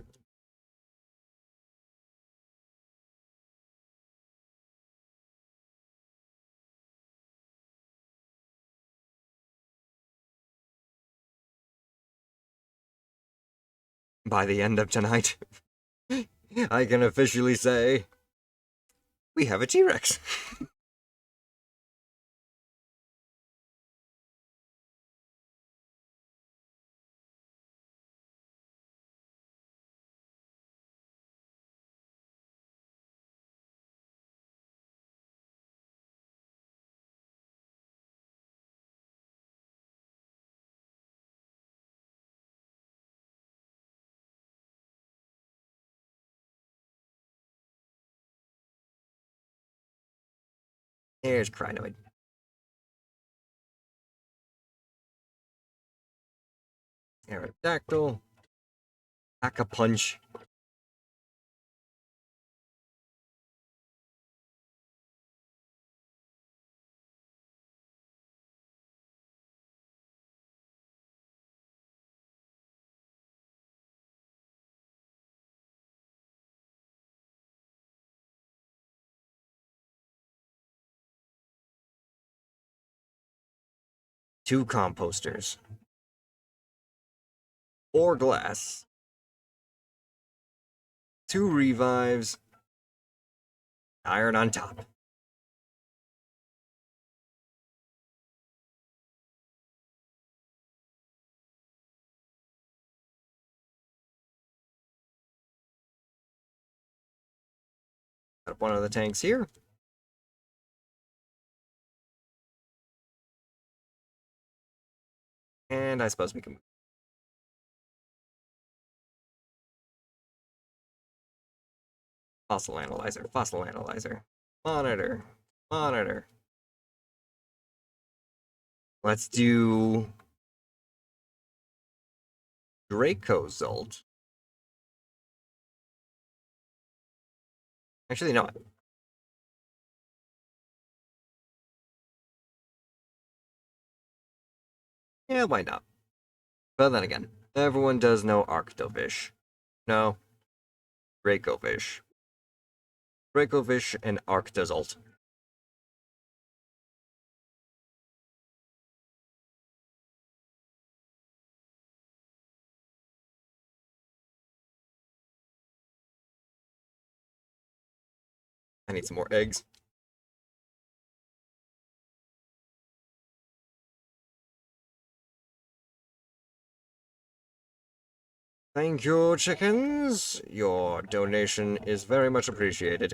By the end of tonight, I can officially say we have a T-Rex. There's Crinoid. Aerodactyl. Pack-a-Punch. Two composters. 4 glass. 2 revives. Iron on top. Got one of the tanks here. And I suppose we can... Fossil analyzer, fossil analyzer. Monitor, monitor. Let's do... Dracozolt. Actually, no. Yeah, why not? But then again, everyone does know Arctovish. No. Dracovish. Dracovish and Arctozolt. I need some more eggs. Thank you, chickens. Your donation is very much appreciated.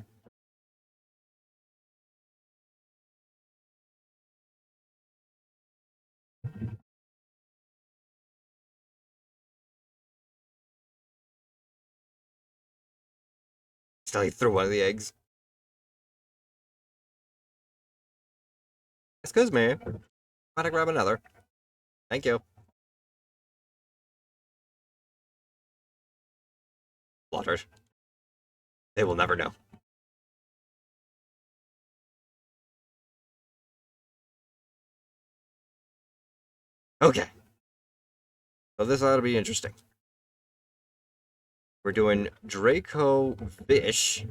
Still, he threw one of the eggs. Excuse me. Gotta grab another. Thank you. Slaughtered. They will never know. Okay. So this ought to be interesting. We're doing Dracovish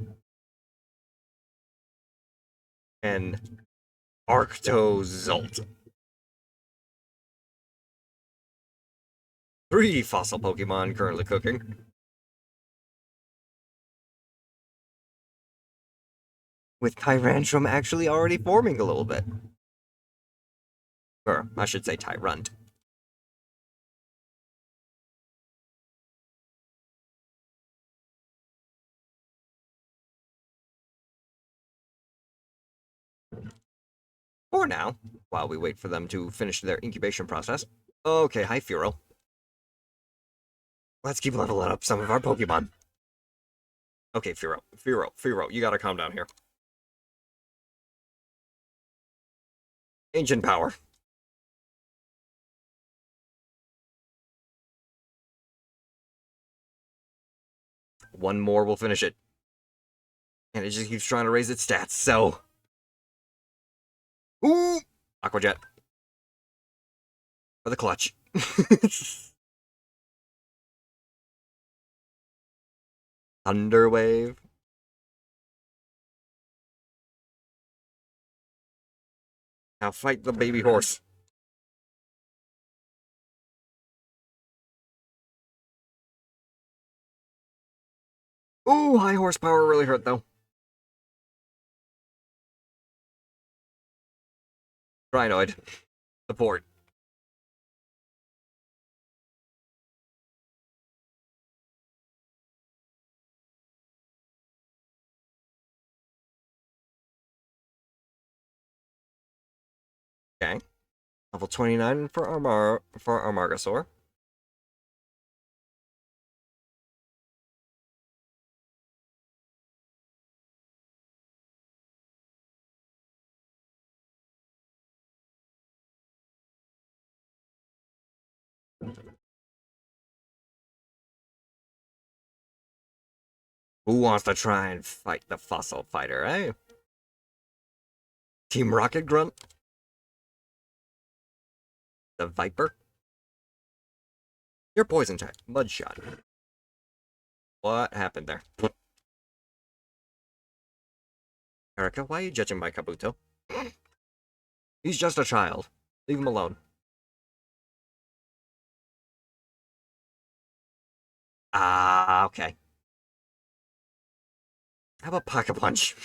and Arctozolt. 3 fossil Pokemon currently cooking. With Tyrantrum actually already forming a little bit. Or, I should say Tyrunt. For now, while we wait for them to finish their incubation process. Okay, hi Furo. Let's keep leveling up some of our Pokemon. Okay, Firo, you gotta calm down here. Ancient power. One more will finish it. And it just keeps trying to raise its stats, so... Ooh! Aqua Jet. For the clutch. Thunder Wave. Now fight the baby horse. Ooh, high horsepower really hurt, though. Rhinoid. Support. Okay. Level 29 for Armargasaur. Who wants to try and fight the fossil fighter, eh? Team Rocket Grunt? The Viper? Your poison type. Mudshot. What happened there? Erica, why are you judging my Kabuto? He's just a child. Leave him alone. Ah, okay. How about Pocket Punch?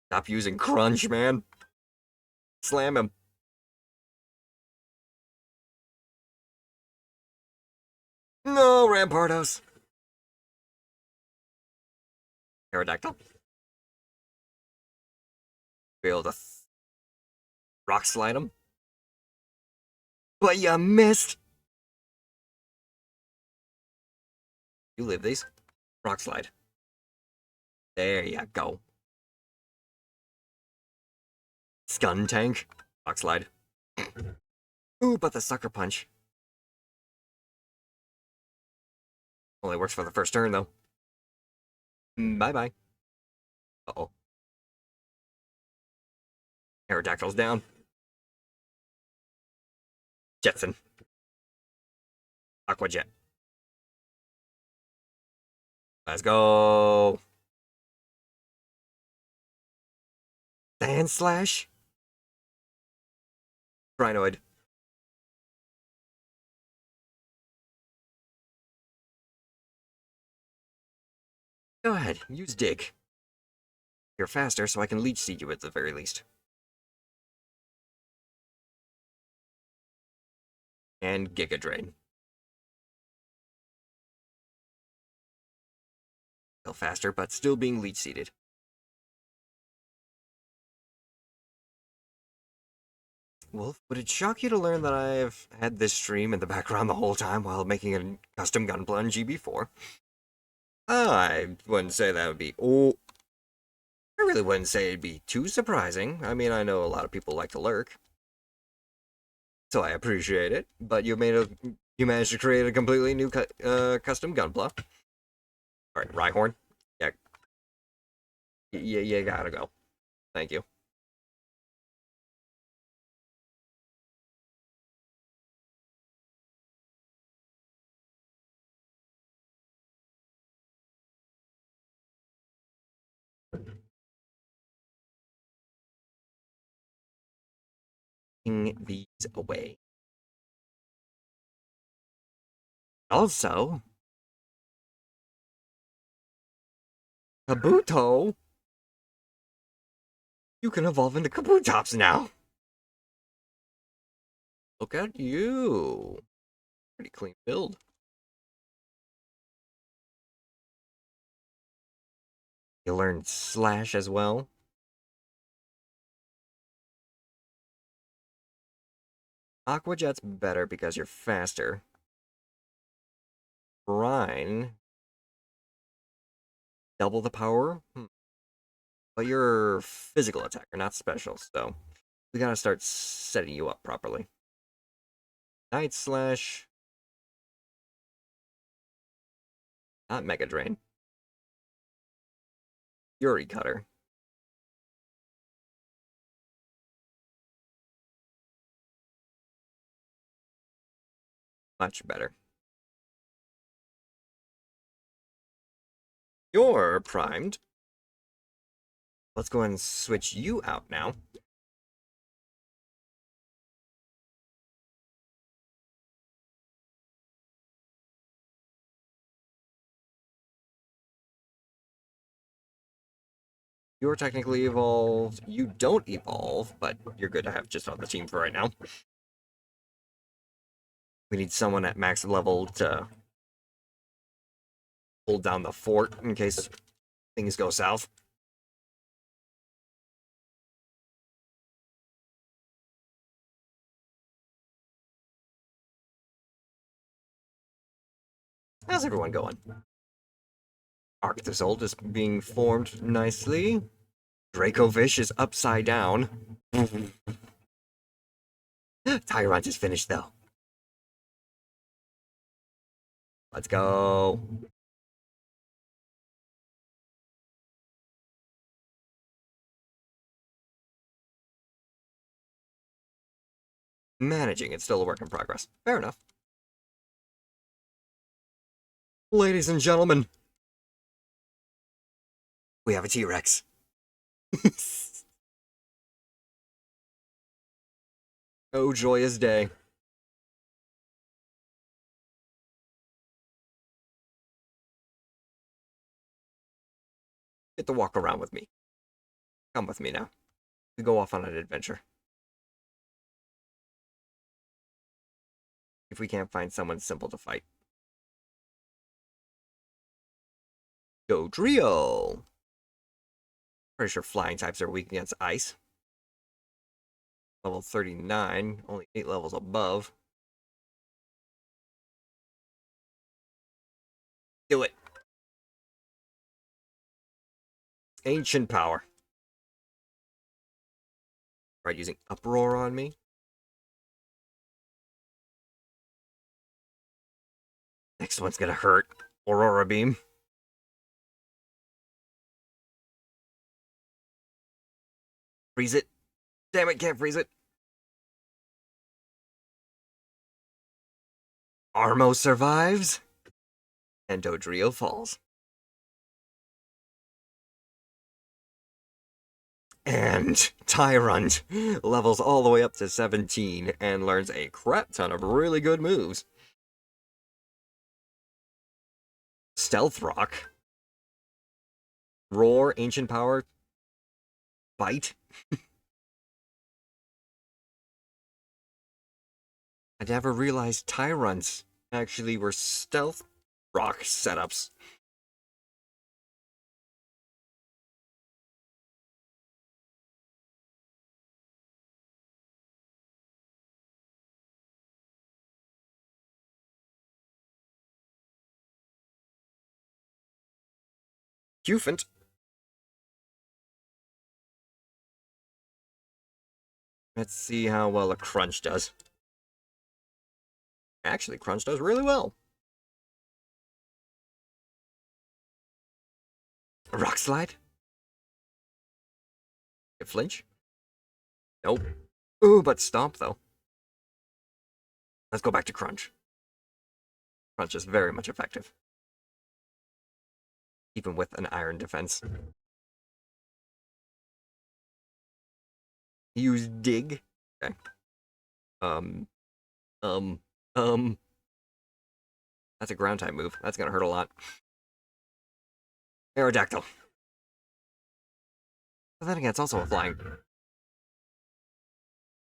Stop using Crunch, man. Slam him. No, Rampardos. Aerodactyl. Be able to rock slide him. But you missed. You live these. Rock slide. There you go. Stun tank. Rock slide. Ooh, but the sucker punch. Only works for the first turn, though. Bye-bye. Uh-oh. Aerodactyl's down. Jetson. Aqua Jet. Let's go. Sand Slash. Rhinoid. Go ahead, use Dig. You're faster, so I can Leech Seed you at the very least. And Giga Drain. Still faster, but still being Leech Seeded. Wolf, would it shock you to learn that I've had this stream in the background the whole time while making a custom Gunpla in GB4? I wouldn't say that would be... Oh, I really wouldn't say it'd be too surprising. I mean, I know a lot of people like to lurk. So I appreciate it, but you managed to create a completely new custom Gunpla. Alright, Rhyhorn. Yeah. You gotta go. Thank you. Taking these away. Also, Kabuto, you can evolve into Kabutops now. Look at you. Pretty clean build. You learned Slash as well. Aqua Jet's better because you're faster. Brine. Double the power? But you're physical attacker, not special, so we gotta start setting you up properly. Night Slash. Not Mega Drain. Fury Cutter. Much better. You're primed. Let's go ahead and switch you out now. You're technically evolved. You don't evolve, but you're good to have just on the team for right now. We need someone at max level to hold down the fort in case things go south. How's everyone going? Arctozolt is being formed nicely. Dracovish is upside down. Tyrant is finished though. Let's go. Managing, it's still a work in progress. Fair enough. Ladies and gentlemen, we have a T-Rex. Oh, joyous day. Get to walk around with me. Come with me now. We go off on an adventure. If we can't find someone simple to fight. Dodrio! Pretty sure flying types are weak against ice. Level 39, only 8 levels above. Do it. Ancient power. Right, using Uproar on me. Next one's gonna hurt. Aurora Beam. Freeze it. Damn it, can't freeze it. Armo survives. And Dodrio falls. And Tyrant levels all the way up to 17 and learns a crap ton of really good moves. Stealth Rock. Roar, Ancient Power. Bite. I never realized Tyrants actually were Stealth Rock setups. Cufant. Let's see how well a Crunch does. Actually, Crunch does really well. Rock Slide? Get Flinch? Nope. Ooh, but Stomp, though. Let's go back to Crunch. Crunch is very much effective. Even with an Iron defense. Use Dig. Okay. That's a ground type move. That's gonna hurt a lot. Aerodactyl. But then again, it's also a flying.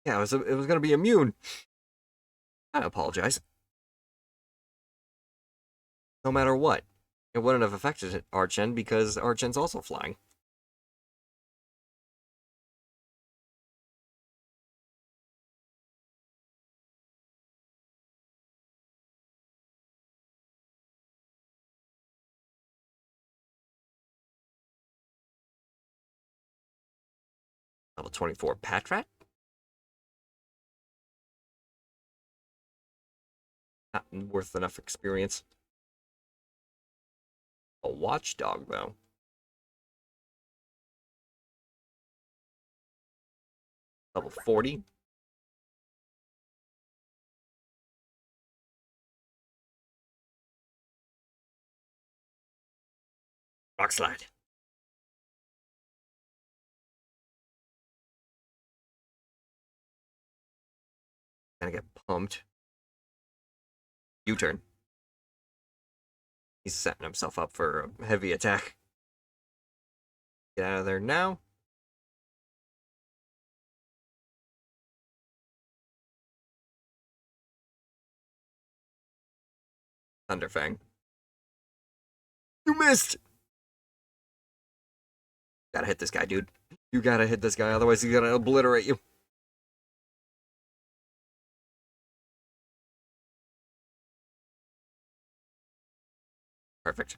Yeah, it was gonna be immune. I apologize. No matter what, it wouldn't have affected Archen because Archen's also flying. Level 24 Patrat. Not worth enough experience. A watchdog, though. Level 40. Rock slide. Gonna get pumped. U-turn. He's setting himself up for a heavy attack. Get out of there now. Thunderfang. You missed! Gotta hit this guy, dude. You gotta hit this guy, otherwise he's gonna obliterate you. Perfect.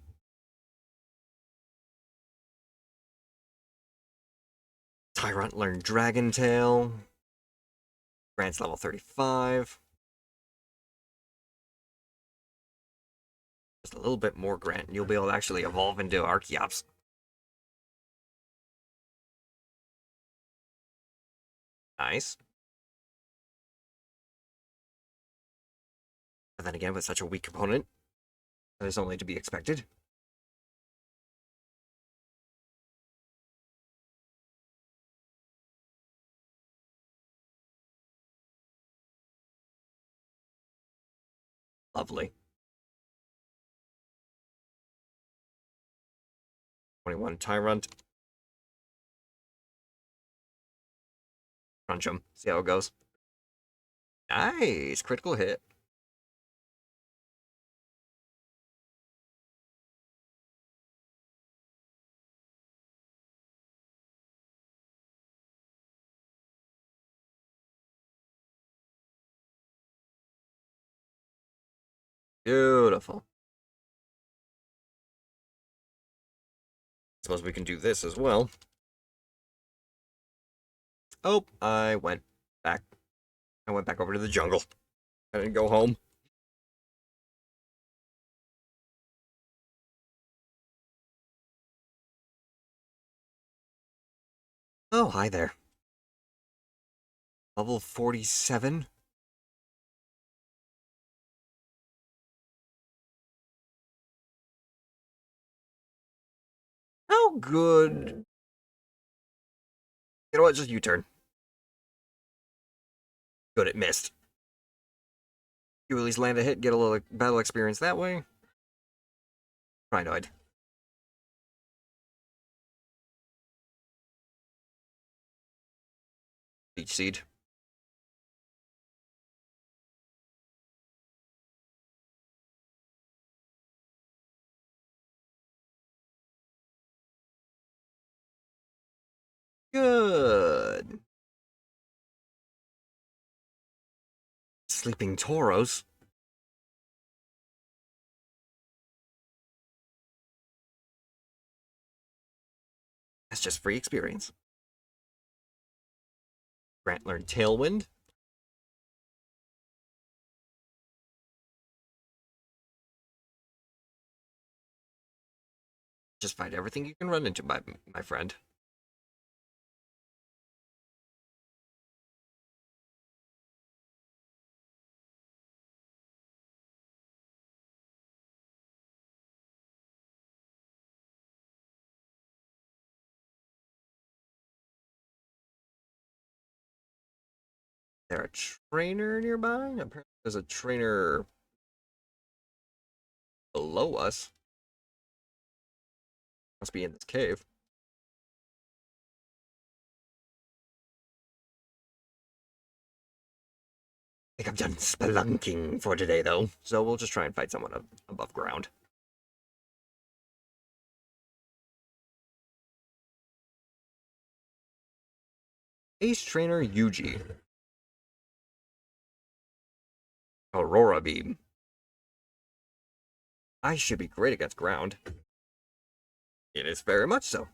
Tyrant learned Dragon Tail. Grant's level 35. Just a little bit more Grant, and you'll be able to actually evolve into Archeops. Nice. But then again, with such a weak opponent, that is only to be expected. Lovely. 21 Tyrant. Crunch him. See how it goes. Nice. Critical hit. Beautiful. Suppose we can do this as well. Oh, I went back. I went back over to the jungle. I didn't go home. Oh, hi there. Level 47? How good? You know what? Just U-turn. Good, it missed. You at least land a hit, get a little battle experience that way. Rhinoid. Beach Seed. Good. Sleeping Tauros. That's just free experience. Grant learned Tailwind. Just find everything you can run into, my friend. Is there a trainer nearby? Apparently there's a trainer below us. Must be in this cave. I think I'm done spelunking for today, though. So we'll just try and fight someone above ground. Ace Trainer Yuji. Aurora Beam. I should be great against ground. It is very much so.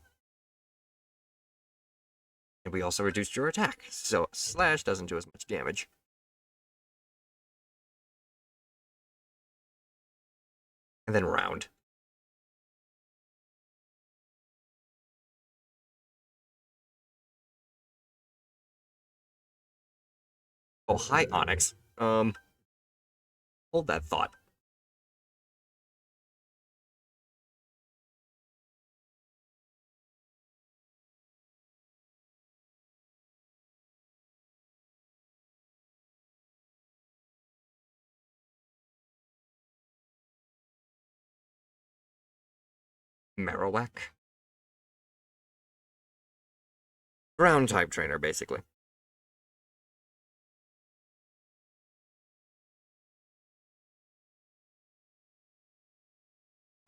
And we also reduced your attack, so slash doesn't do as much damage. And then round. Oh, hi, Onyx. Hold that thought. Marowak. Ground type trainer, basically.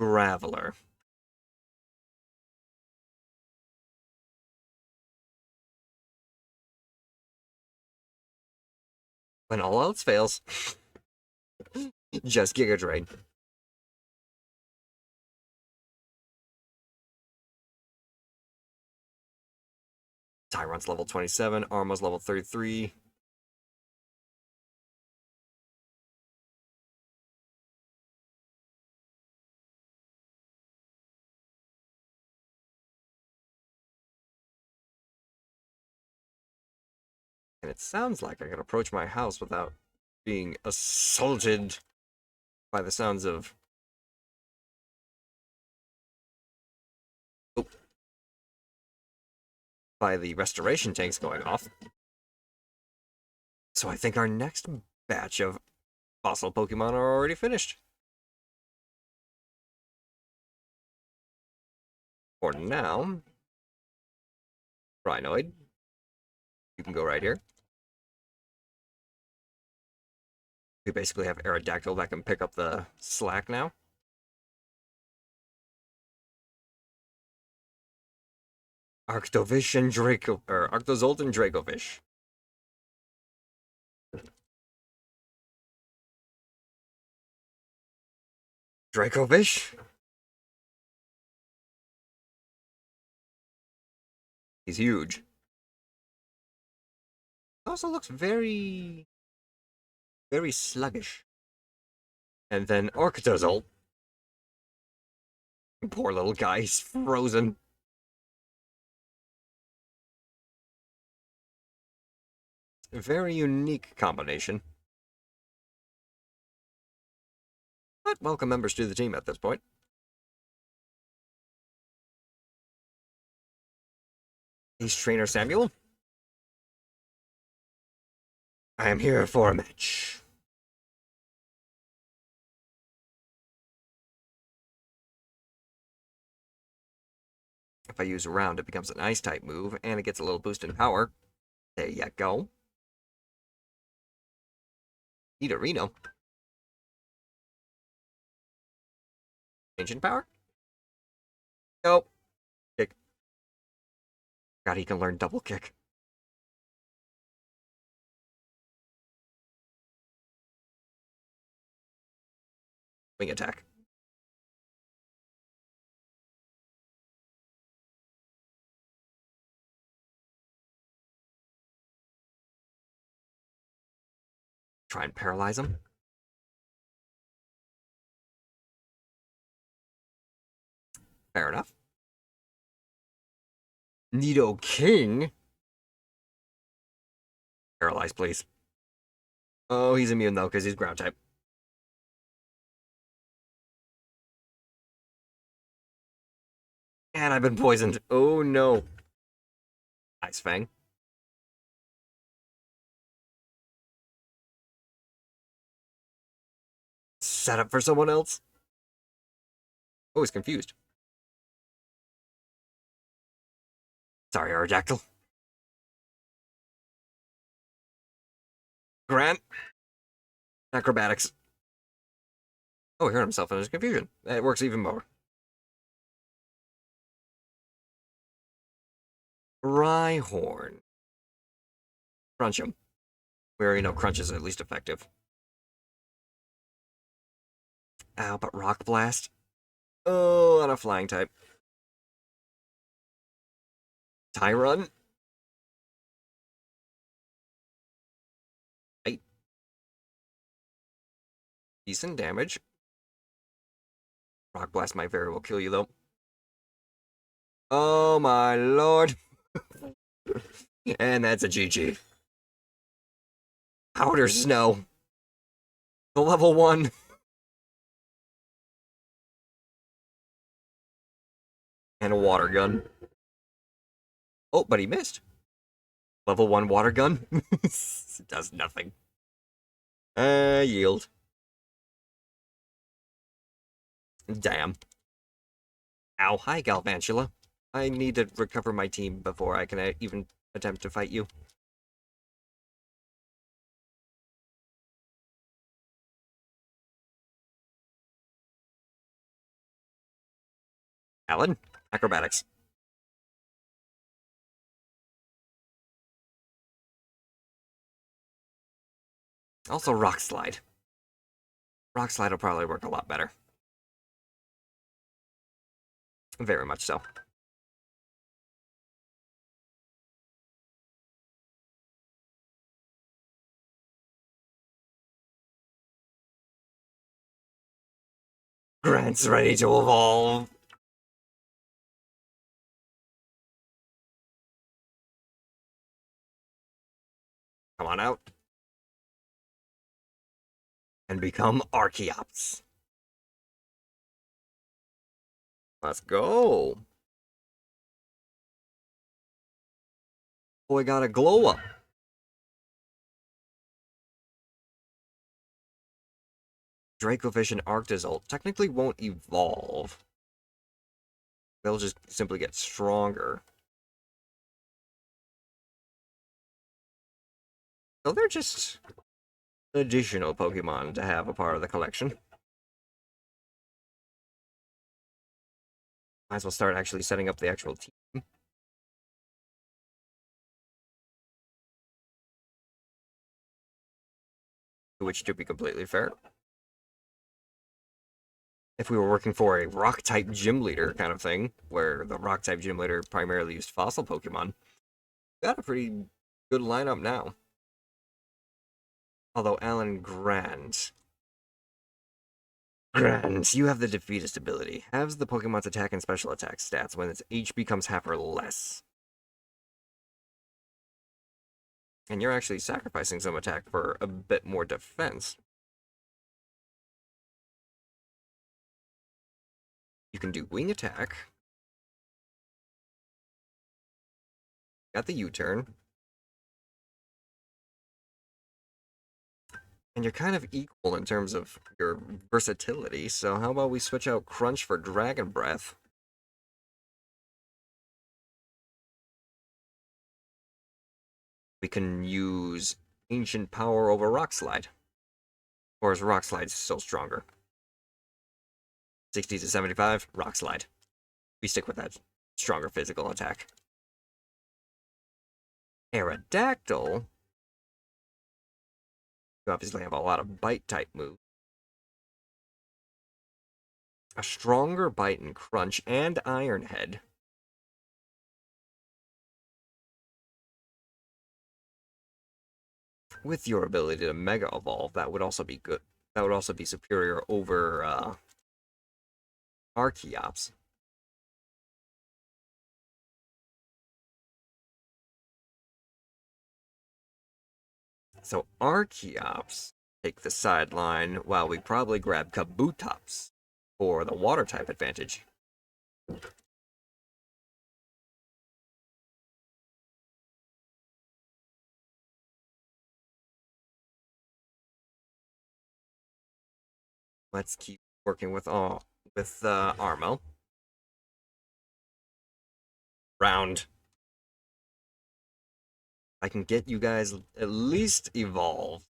Graveler. When all else fails, just Giga Drain. Tyron's level 27, Arma's level 33. And it sounds like I can approach my house without being assaulted by the sounds of... Oh. By the restoration tanks going off. So I think our next batch of fossil Pokemon are already finished. For now, Rhinoid, you can go right here. We basically have Aerodactyl that can pick up the slack now. Arctovish and Draco, or Arctozolt and Dracovish. Dracovish? He's huge. Also looks very sluggish. And then Arctozolt. Poor little guy, he's frozen. A very unique combination. But welcome members to the team at this point. He's Trainer Samuel. I am here for a match. If I use Round, it becomes an Ice-type move, and it gets a little boost in power. There you go. Nidorino. Change in power? Nope. Kick. God, he can learn double kick. Wing attack. Try and paralyze him. Fair enough. Nidoking. Paralyze, please. Oh, he's immune, though, because he's ground type. And I've been poisoned. Oh, no. Ice Fang. Set up for someone else. Oh, he's confused. Sorry, Aerodactyl. Grant. Acrobatics. Oh, he hurt himself in his confusion. It works even more. Rhyhorn. Crunch him. We already know Crunch is at least effective. Ow, but Rock Blast? Oh, on a flying type. Tyrun? Decent damage. Rock Blast might very well kill you, though. Oh my lord. And that's a GG. Powder Snow. The level 1. And a water gun. Oh, but he missed. Level 1 water gun. It does nothing. Yield. Damn. Ow, hi Galvantula. I need to recover my team before I can even attempt to fight you. Alan, acrobatics. Also Rock Slide. Rock Slide will probably work a lot better. Very much so. Grant's ready to evolve. Come on out. And become Archeops. Let's go. Boy got a glow up. Dracofish and Arctozolt technically won't evolve. They'll just simply get stronger. So they're just additional Pokemon to have a part of the collection. Might as well start actually setting up the actual team. Which, to be completely fair, if we were working for a Rock-type gym leader kind of thing, where the Rock-type gym leader primarily used fossil Pokemon, got a pretty good lineup now. Although Alan Grant, you have the Defeatist ability. Halves the Pokemon's attack and special attack stats when its HP comes half or less. And you're actually sacrificing some attack for a bit more defense. You can do Wing Attack. Got the U-turn. And you're kind of equal in terms of your versatility, so how about we switch out Crunch for Dragon Breath? We can use Ancient Power over Rock Slide. Or is Rock Slide still stronger? 60 to 75, Rock Slide. We stick with that stronger physical attack. Aerodactyl. You obviously have a lot of Bite-type moves. A stronger Bite and Crunch and Iron Head. With your ability to Mega Evolve, that would also be good. That would also be superior over Archeops. So Archeops take the sideline while we probably grab Kabutops for the water type advantage. Let's keep working with Armo. Round. I can get you guys at least evolved.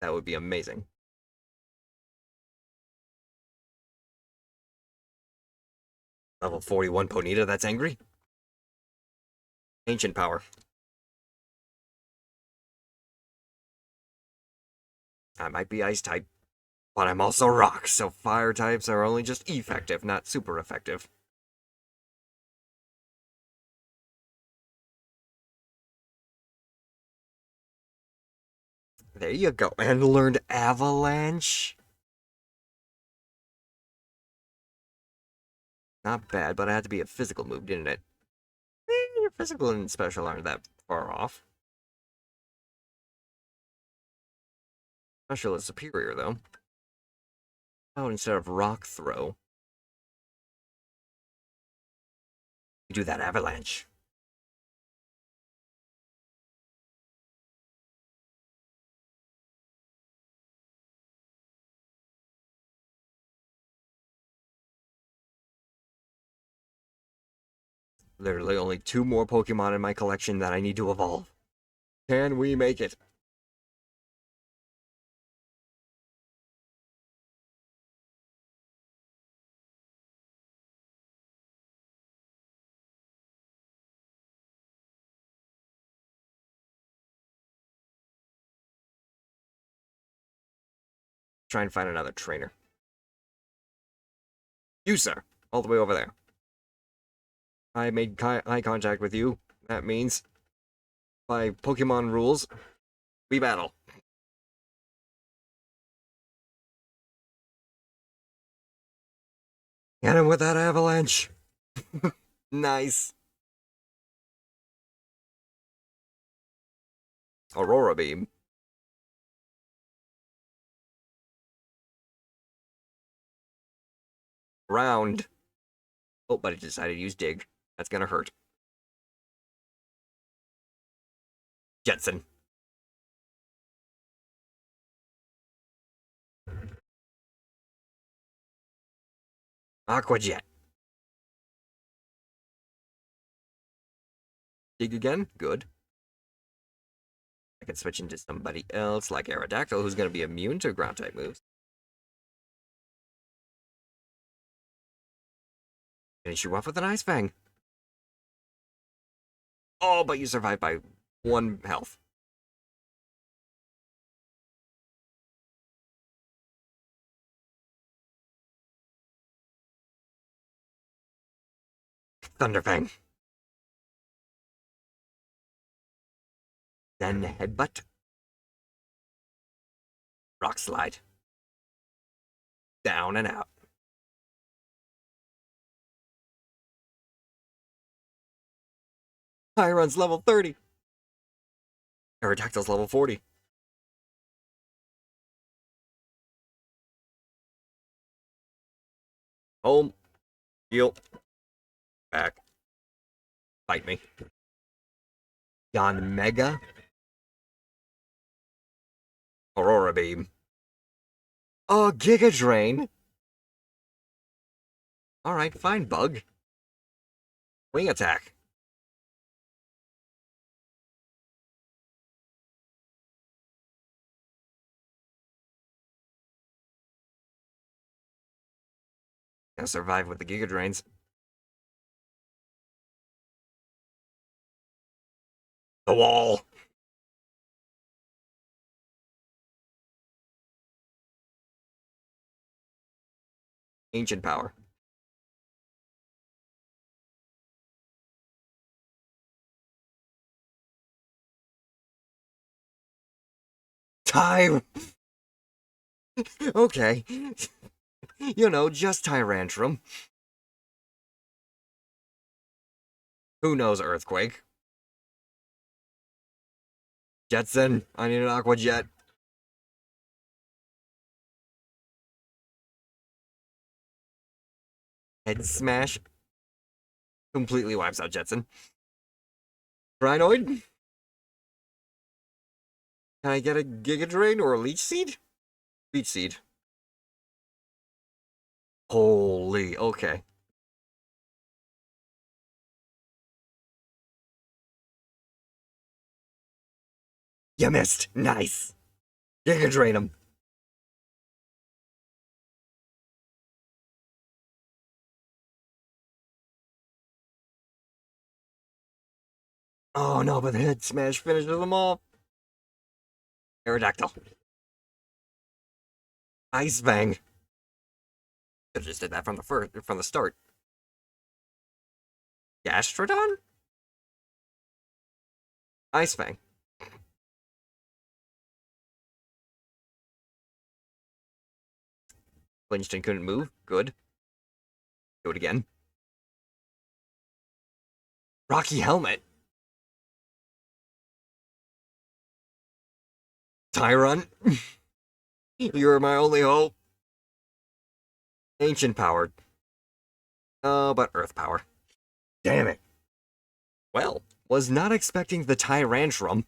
That would be amazing. Level 41 Ponyta, that's angry. Ancient Power. I might be Ice type, but I'm also Rock, so Fire types are only just effective, not super effective. There you go. And learned Avalanche. Not bad, but it had to be a physical move, didn't it? Your physical and special aren't that far off. Special is superior, though. Oh, instead of rock throw, you do that avalanche. Literally only 2 more Pokemon in my collection that I need to evolve. Can we make it? Try and find another trainer. You, sir. All the way over there. I made eye contact with you. That means, by Pokemon rules, we battle. Get him with that avalanche. Nice. Aurora Beam. Round. Oh, but it decided to use Dig. That's gonna hurt. Jetson. Aqua Jet. Dig again? Good. I can switch into somebody else like Aerodactyl, who's going to be immune to ground-type moves. Finish you off with an Ice Fang. Oh, but you survived by 1 health. Thunderfang. Then Headbutt. Rock Slide. Down and out. Tyron's level 30. Aerodactyl's level 40. Home. Heal. Back. Fight me. Yanmega. Aurora Beam. Oh, Giga Drain. Alright, fine, Bug. Wing Attack. Gonna survive with the Giga Drains. The wall. Ancient Power. Time. Okay. You know, just Tyrantrum. Who knows Earthquake? Jetson. I need an Aqua Jet. Head Smash. Completely wipes out Jetson. Rhinoid? Can I get a Giga Drain or a Leech Seed? Leech Seed. Holy, okay. You missed. Nice. Giga Drain him. Oh no, but the Head Smash finishes them all. Aerodactyl. Ice Fang. Could've just did that from the start. Gastrodon? Ice Fang. Clinched and couldn't move. Good. Do it again. Rocky Helmet. Tyron. You're my only hope. Ancient Power. Oh, but Earth Power. Damn it. Well, was not expecting the Tyrantrum.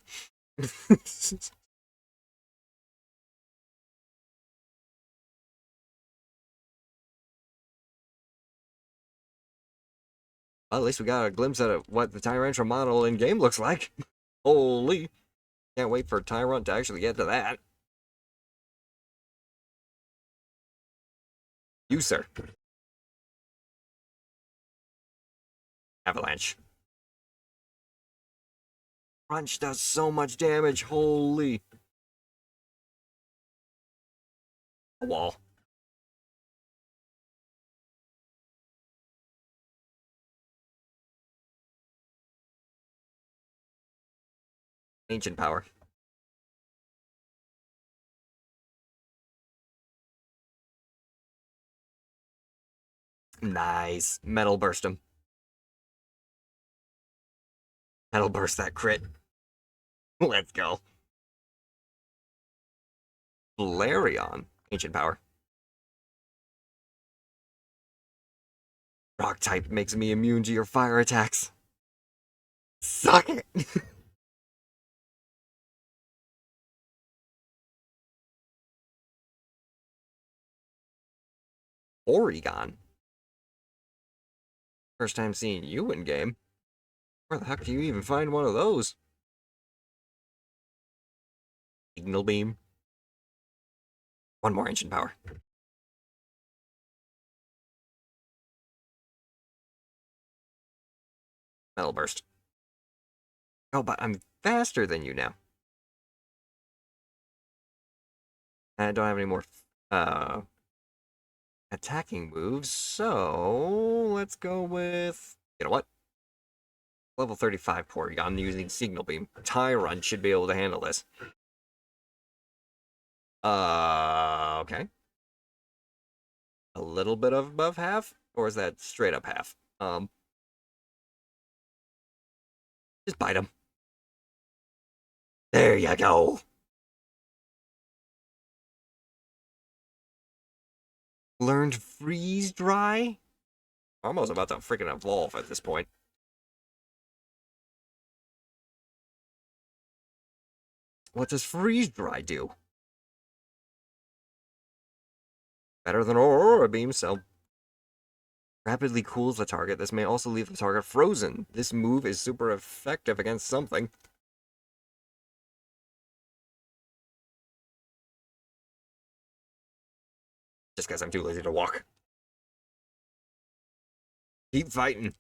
Well, at least we got a glimpse at what the Tyrantrum model in game looks like. Holy. Can't wait for Tyrant to actually get to that. You, sir. Avalanche. Crunch does so much damage. Holy. A wall. Ancient Power. Nice. Metal Burst him. Metal Burst that crit. Let's go. Flareon. Ancient Power. Rock type makes me immune to your fire attacks. Suck it! Oregon. First time seeing you in game. Where the heck do you even find one of those? Signal Beam. One more Ancient Power. Metal Burst. Oh, but I'm faster than you now. I don't have any more attacking moves, so let's go with... You know what? Level 35 Porygon using Signal Beam. Tyron should be able to handle this. Okay. A little bit of above half? Or is that straight up half? Just bite him. There you go. Learned Freeze Dry? Almost about to freaking evolve at this point. What does Freeze Dry do? Better than Aurora Beam, so... Rapidly cools the target. This may also leave the target frozen. This move is super effective against something. Just because I'm too lazy to walk. Keep fighting.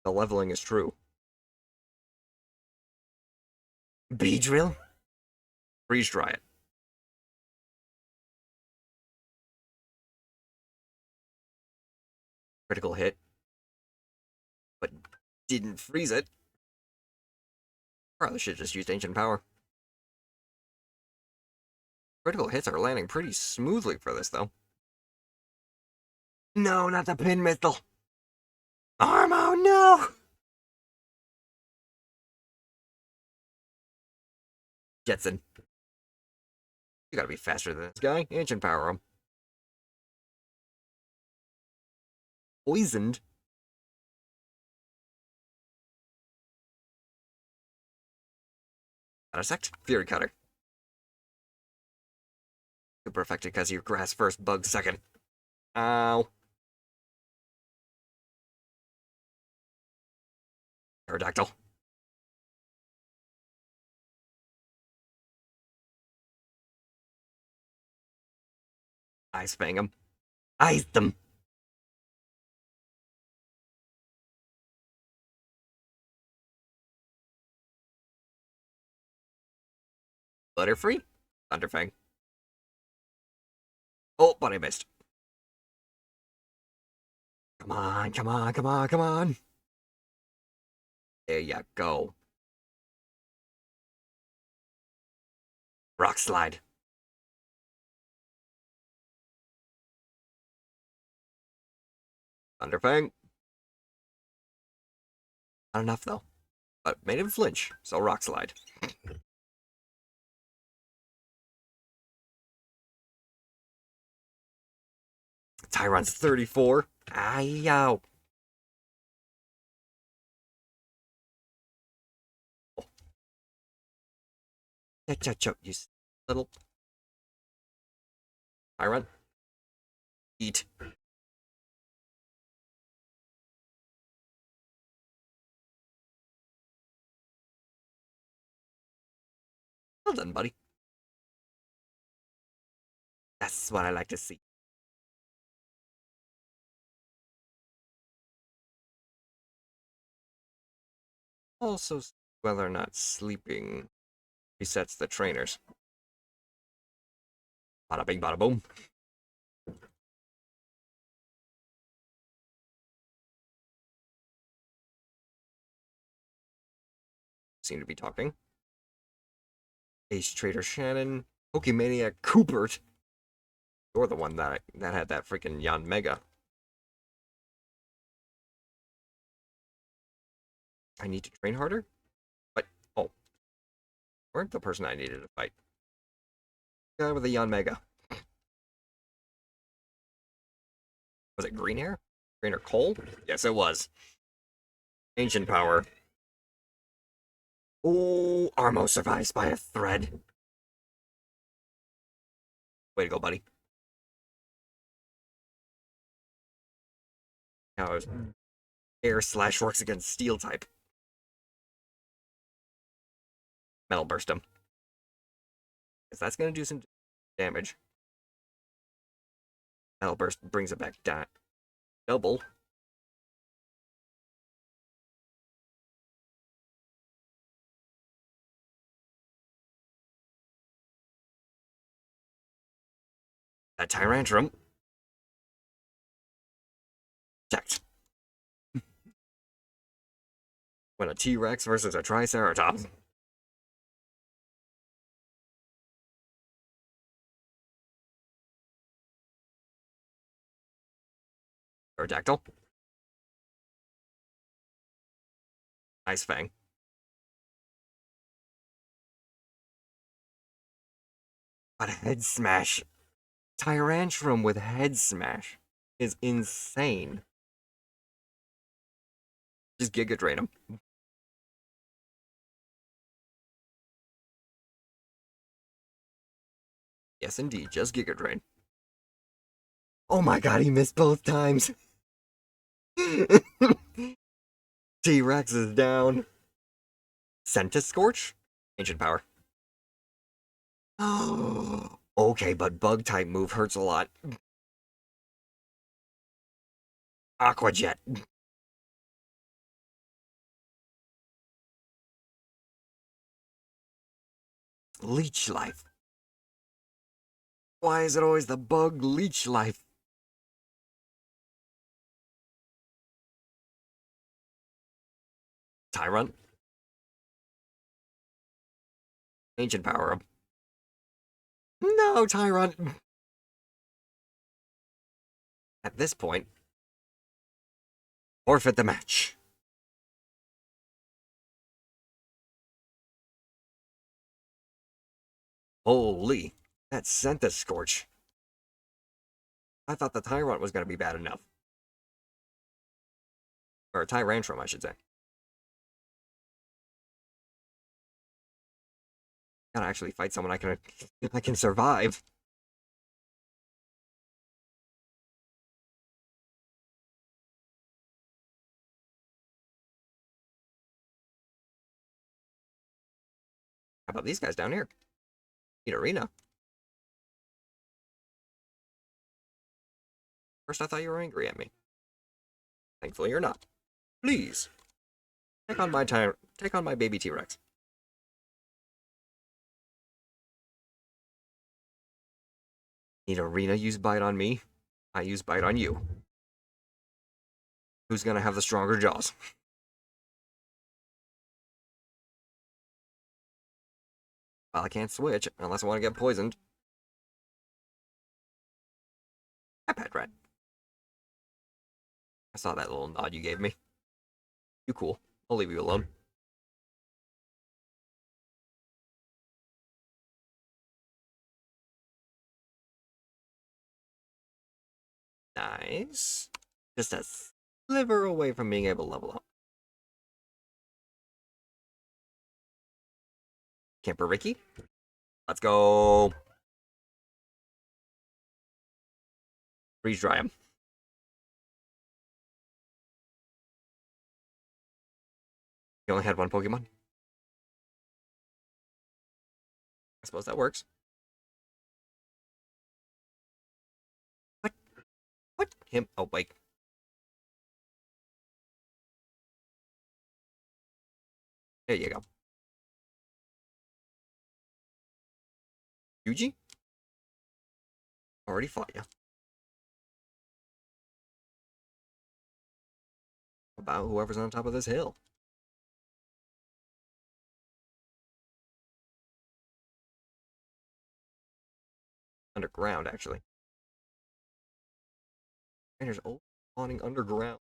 The leveling is true. Beedrill? Freeze dry it. Critical hit. But didn't freeze it. Probably should have just used Ancient Power. Critical hits are landing pretty smoothly for this, though. No, not the pin missile. Armo, no! Jetson. You gotta be faster than this guy. Ancient Power him. Poisoned. Dissect. Fury Cutter. Super effective because your grass first, bug second. Ow. Aerodactyl. Ice Fang him. Ice them. Butterfree. Thunderfang. Oh, but I missed. Come on, come on, come on, come on. There you go. Rock slide. Thunderfang. Not enough, though. But made him flinch, so rock slide. Tyron's 34. Yow. You little Tyron. Eat. Well done, buddy. That's what I like to see. Also, whether or not sleeping resets the trainers. Bada bing, bada boom. Seem to be talking. Ace Trader Shannon. Pokemaniac Coopert. You're the one that had that freaking Yanmega. I need to train harder? But, oh. Weren't the person I needed to fight. Guy with a Yanmega. Was it green hair? Green or coal? Yes, it was. Ancient power. Oh, Armo survives by a thread. Way to go, buddy. Now his air slash works against steel type. Metal burst him. Because that's going to do some damage. Metal burst brings it back down. Double. A Tyrantrum. Checked. When a T-Rex versus a Triceratops. Aerodactyl. Ice Fang. But head smash. Tyrantrum with head smash is insane. Just Giga Drain him. Yes, indeed, just Giga Drain. Oh my god, he missed both times. T-Rex is down. Centiscorch? Ancient power. Oh, okay, but bug type move hurts a lot. Aqua Jet. Leech Life. Why is it always the bug Leech Life? Tyrunt. Ancient power up. No, Tyrunt. At this point, forfeit the match. Holy, that Centiscorch. I thought the Tyrunt was going to be bad enough. Or a Tyrantrum, I should say. Gotta actually fight someone I can survive. How about these guys down here? Arena. First I thought you were angry at me. Thankfully you're not. Please. Take on my baby T-Rex. Arena use bite on me. I use bite on you. Who's gonna have the stronger jaws? Well, I can't switch unless I want to get poisoned. Hi, Pet Rat. I saw that little nod you gave me. You cool. I'll leave you alone. Nice. Just a sliver away from being able to level up. Camper Ricky. Let's go. Freeze dry him. You only had one Pokemon? I suppose that works. What? What? Him? Oh, wait. There you go. Yuji? Already fought you. About whoever's on top of this hill. Underground, actually. And there's old spawning underground.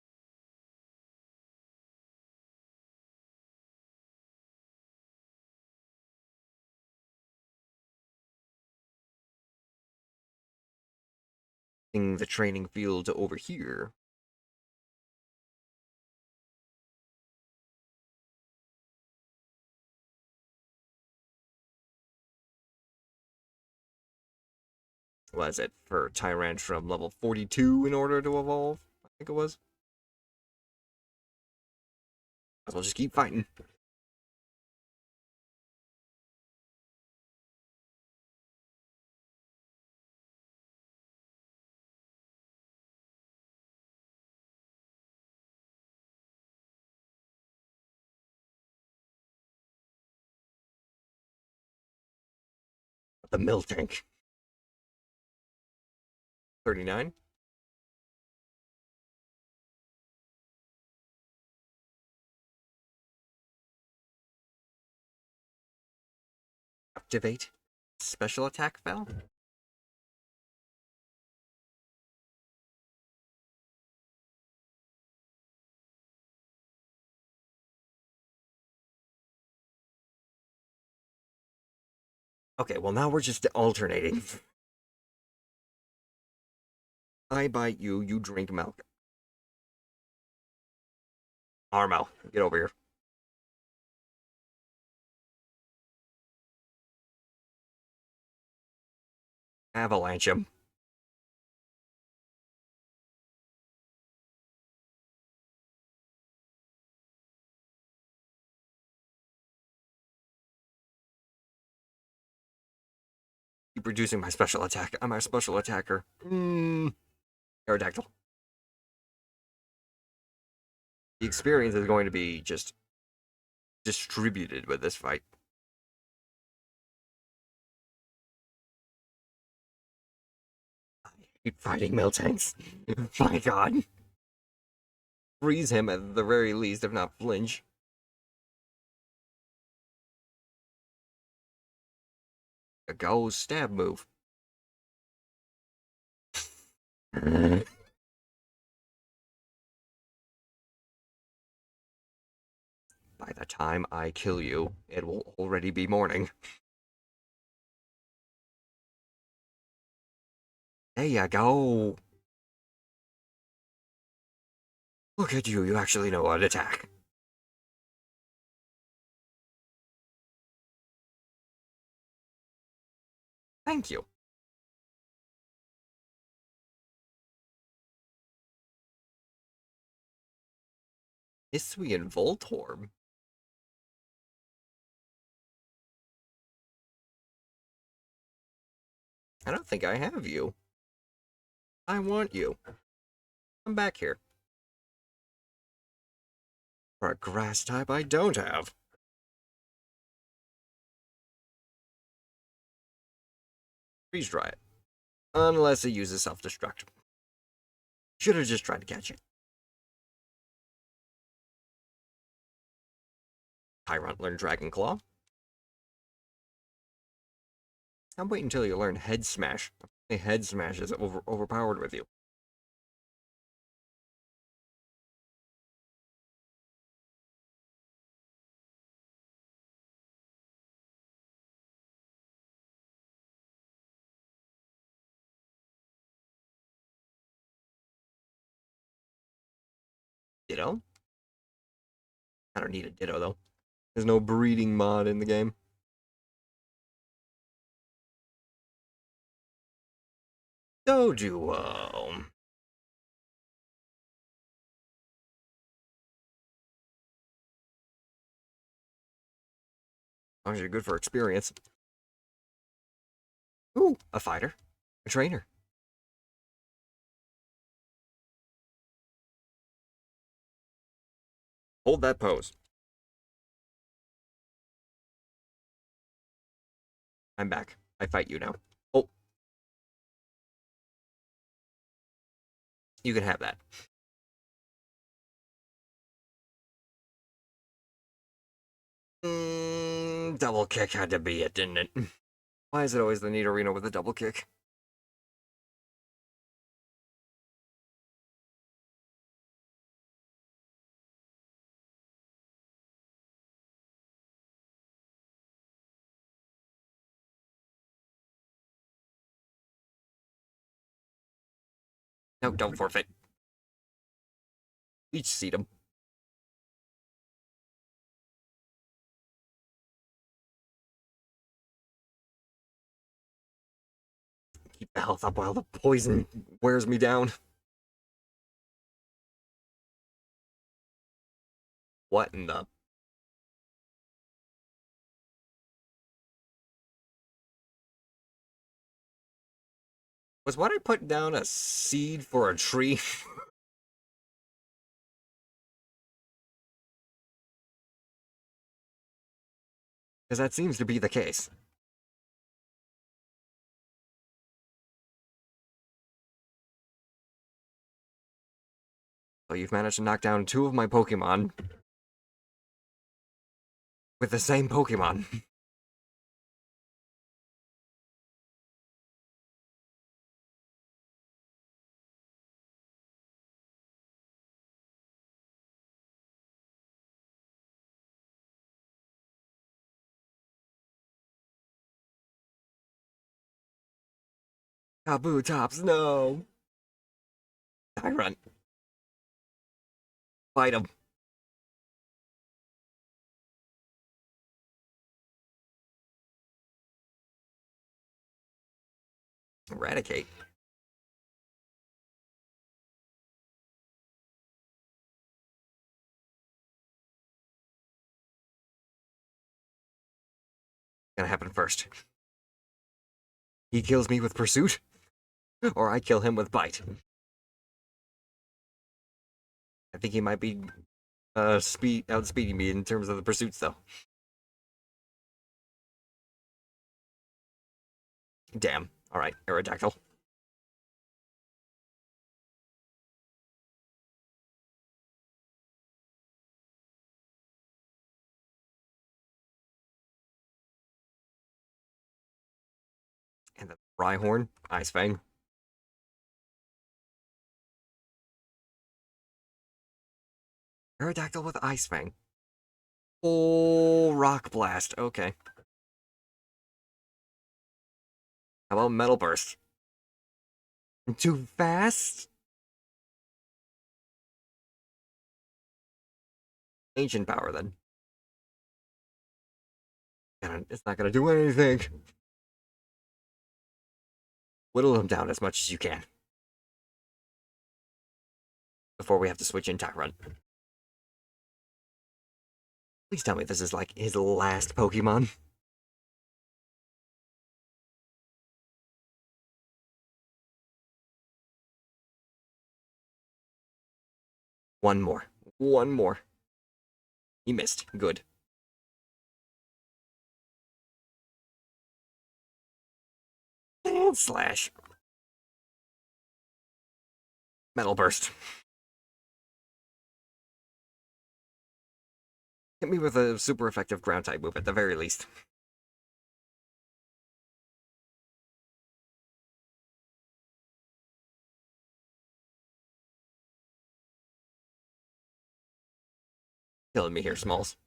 The training field over here. What is it for Tyrantrum level 42 in order to evolve? I think it was. Might as well just keep fighting. The Miltank. 39. Activate. Special attack fell. Okay, well now we're just alternating. I bite you, you drink milk. Armo, get over here. Avalanche him. Keep reducing my special attack. I'm a special attacker. Aerodactyl. The experience is going to be just distributed with this fight. I hate fighting Miltanks. My god. Freeze him at the very least, if not flinch. A go stab move. By the time I kill you, it will already be morning. There you go. Look at you, you actually know how to attack. Thank you. Hisuian Voltorb? I don't think I have you. I want you. Come back here. For a grass type I don't have. Freeze dry it. Unless it uses self-destruct. Should have just tried to catch it. Tyrant learned Dragon Claw. I'm waiting until you learn Head Smash. Head Smash is overpowered with you. Ditto? I don't need a Ditto, though. There's no breeding mod in the game. Doduo. As long as you're good for experience. Ooh, a fighter. A trainer. Hold that pose. I'm back. I fight you now. Oh. You can have that. Double kick had to be it, didn't it? Why is it always the Nidorino with a double kick? No, don't forfeit. Each seat him. Keep the health up while the poison wears me down. What in the... Was what I put down a seed for a tree? Because that seems to be the case. So you've managed to knock down 2 of my Pokemon with the same Pokemon. Kabutops, no! Tyrant. Fight him. Eradicate. Gonna happen first. He kills me with Pursuit, or I kill him with Bite. I think he might be outspeeding me in terms of the pursuits, though. Damn. Alright, Aerodactyl. And the Rhyhorn, Ice Fang. Aerodactyl with Ice Fang. Oh, Rock Blast. Okay. How about Metal Burst? Too fast? Ancient Power, then. It's not gonna do anything. Whittle him down as much as you can. Before we have to switch in Tyrant. Please tell me this is like his last Pokemon. One more. One more. He missed. Good. And Slash. Metal Burst. Hit me with a super effective ground type move at the very least. Killing me here, Smalls.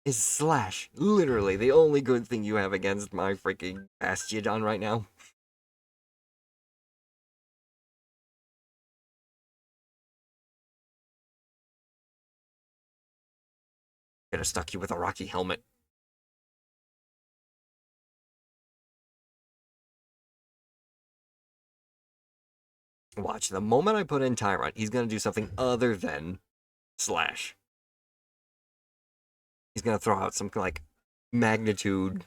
Is Slash literally the only good thing you have against my freaking Bastiodon right now? Could have stuck you with a Rocky Helmet. Watch, the moment I put in Tyrant, he's gonna do something other than Slash. He's gonna throw out some, like, magnitude.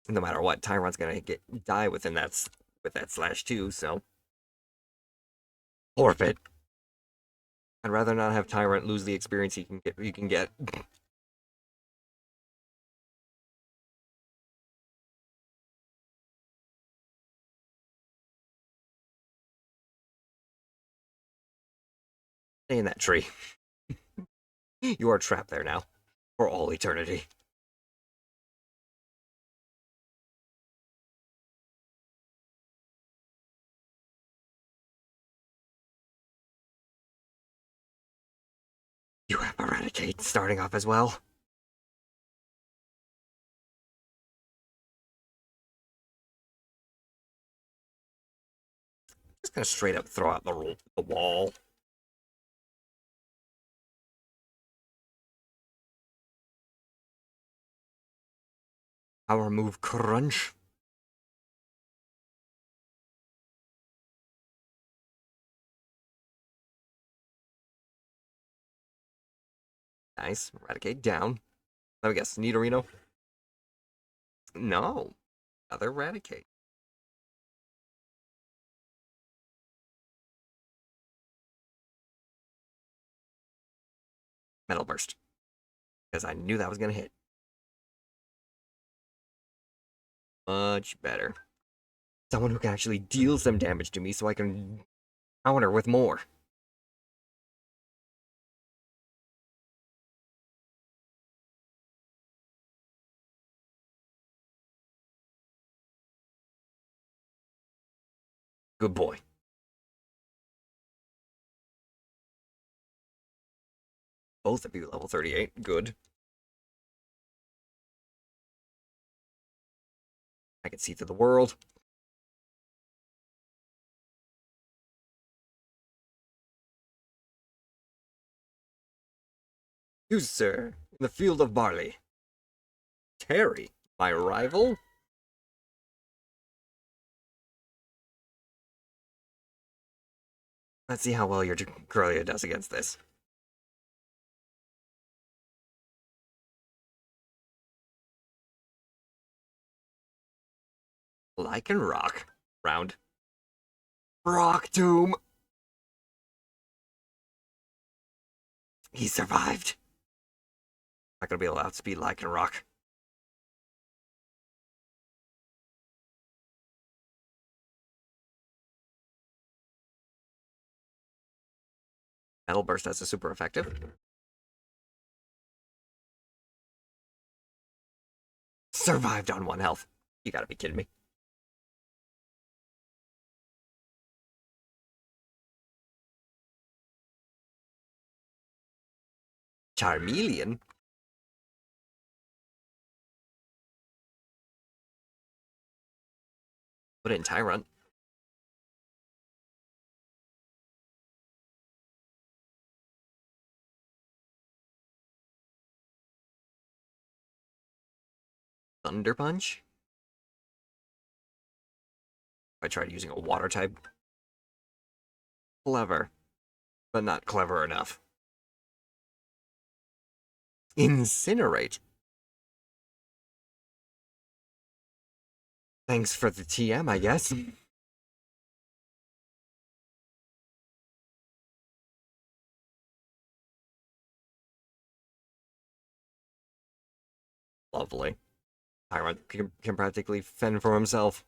No matter what, Tyrant's gonna die within with that Slash too, so. Forfeit. I'd rather not have Tyrant lose the experience he can get. Stay in that tree. You are trapped there now. For all eternity. You have Eradicate starting off as well. Just gonna straight up throw out the wall. Power move crunch. Nice. Eradicate down. Let me guess. Nidorino? No. Other Eradicate. Metal Burst. Because I knew that was gonna hit. Much better. Someone who can actually deal some damage to me so I can counter with more. Good boy. Both of you level 38. Good. I can see through the world. You, sir, in the field of barley. Terry, my rival? Let's see how well your Corellia does against this. Lycanroc. Round. Rock Tomb! He survived. Not gonna be allowed to be Lycanroc. Metal Burst as a super effective. Survived on 1 health. You gotta be kidding me. Charmeleon? Put in Tyrant. Thunder Punch? I tried using a water type. Clever, but not clever enough. Incinerate? Thanks for the TM, I guess. Lovely. Tyrant can practically fend for himself.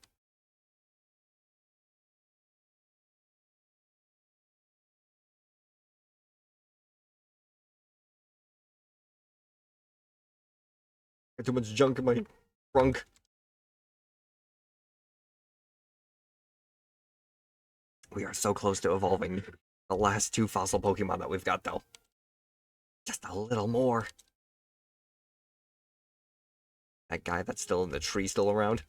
Got too much junk in my trunk. We are so close to evolving the last 2 fossil Pokemon that we've got, though. Just a little more. That guy that's still in the tree still around.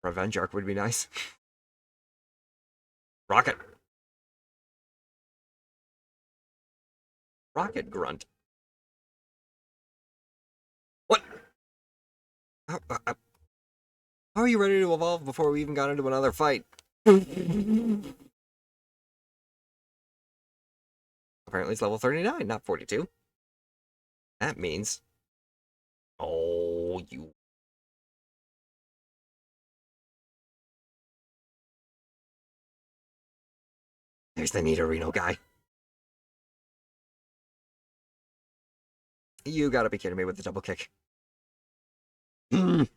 Revenge Arc would be nice. Rocket. Rocket Grunt. What? How are you ready to evolve before we even got into another fight? Apparently it's level 39, not 42. That means... Oh, you... There's the Nidorino guy. You gotta be kidding me with the double kick. Wing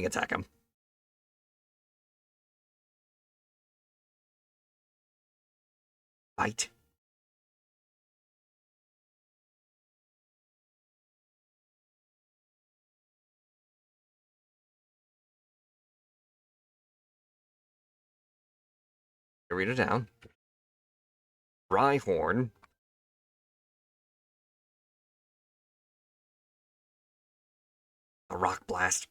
attack him. Bite. Rita down. Rhyhorn. A Rock Blast.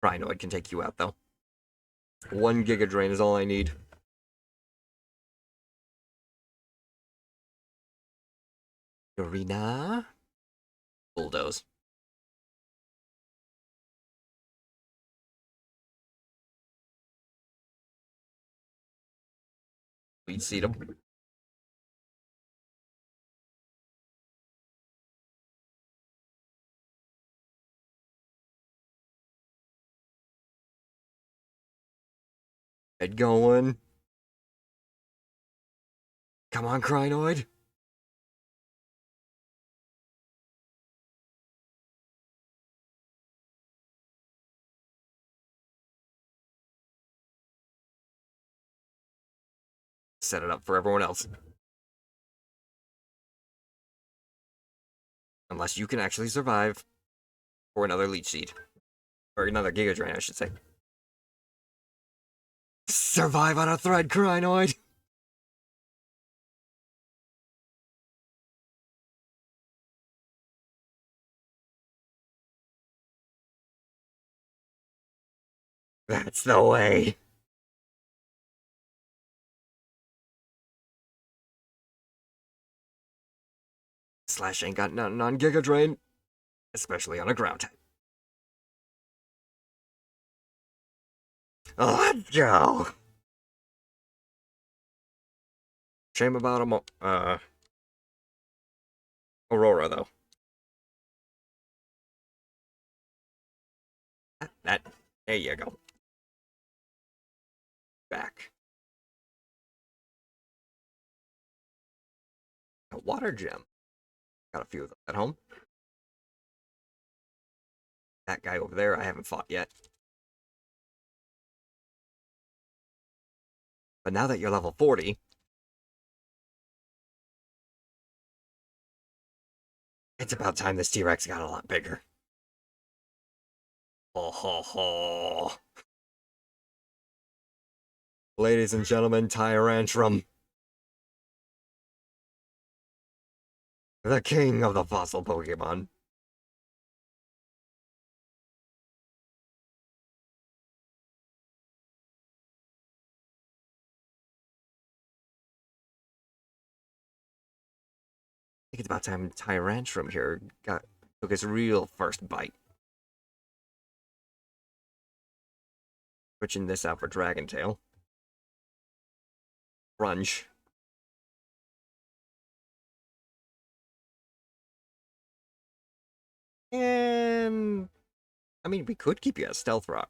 Rhinoid can take you out, though. 1 Giga Drain is all I need. Arena. Bulldoze. Lead seed him. Head going. Come on, Crinoid. Set it up for everyone else. Unless you can actually survive for another Leech Seed. Or another Giga Drain, I should say. Survive on a thread, Crinoid! That's the way. Slash ain't got nothing on Giga Drain. Especially on a ground type. Let's go! Shame about Aurora, though. There you go. Back. A water gem. Got a few of them at home. That guy over there I haven't fought yet. But now that you're level 40... It's about time this T-Rex got a lot bigger. Ho ho ho. Ladies and gentlemen, Tyrantrum. The king of the fossil Pokemon. I think it's about time Tyrantrum here took his real first bite. Switching this out for Dragon Tail. Grunge. And I mean, we could keep you a stealth rock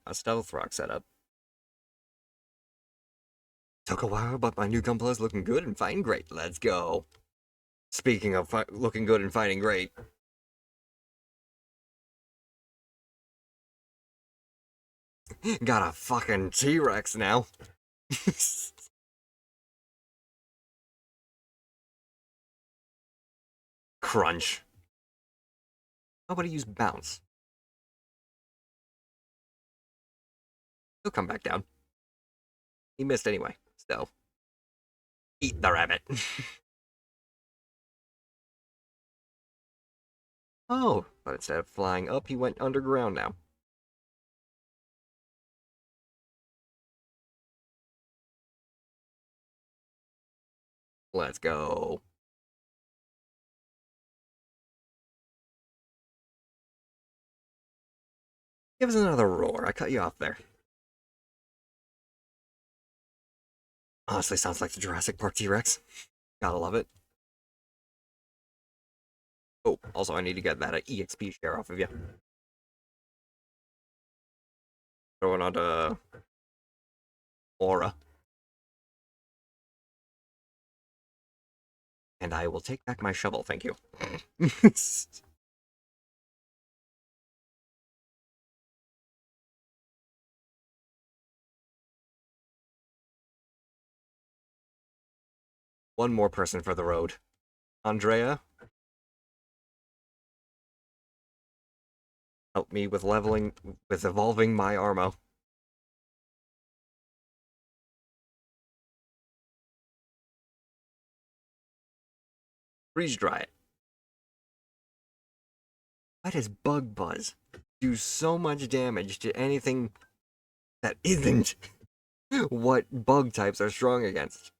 setup. Took a while, but my new Gunpla's looking good and fighting great. Let's go. Speaking of looking good and fighting great. Got a fucking T-Rex now. Crunch. How about I use bounce? He'll come back down. He missed anyway, so. Eat the rabbit. Oh, but instead of flying up, he went underground now. Let's go. Give us another roar. I cut you off there. Honestly, sounds like the Jurassic Park T-Rex. Gotta love it. Oh, also I need to get that EXP share off of you. Going on to Aura. And I will take back my shovel, thank you. One more person for the road. Andrea, help me with evolving my Armo. Freeze dry it. Why does Bug Buzz do so much damage to anything that isn't what bug types are strong against?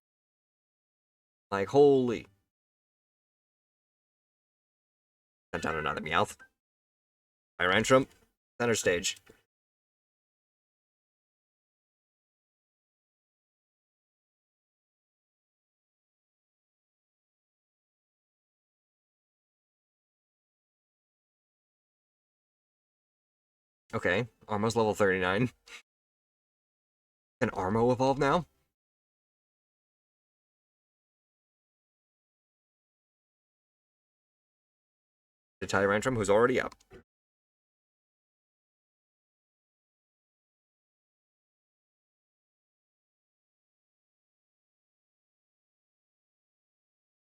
Like, holy. Sent down another Meowth. Tyrantrum, center stage. Okay, Armo's level 39. Can Armo evolve now? The Tyrantrum, who's already up.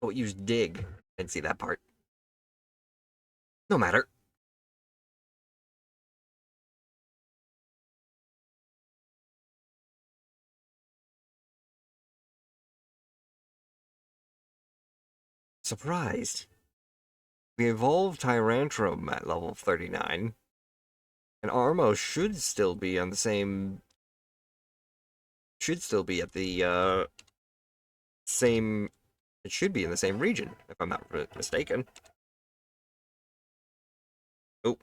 Oh, it used Dig. Didn't see that part. No matter. Surprised. We evolved Tyrantrum at level 39. And Armo should still be on the same... Should still be at the, same... It should be in the same region, if I'm not mistaken. Oh.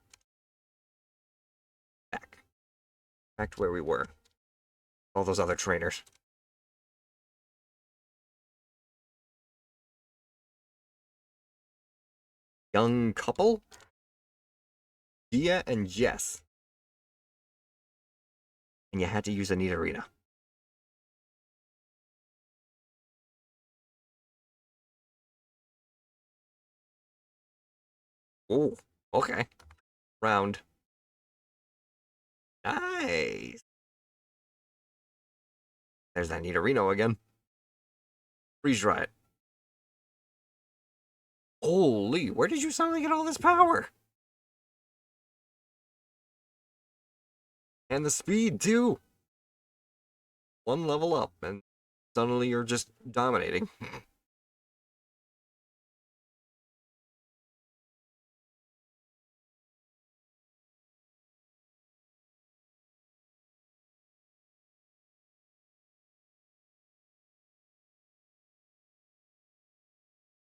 Back. Back to where we were. All those other trainers. Young couple? Gia and Jess. And you had to use a Nidorina. Oh, okay. Round. Nice. There's that Nidorino again. Freeze dry it. Holy, where did you suddenly get all this power? And the speed, too. One level up, and suddenly you're just dominating.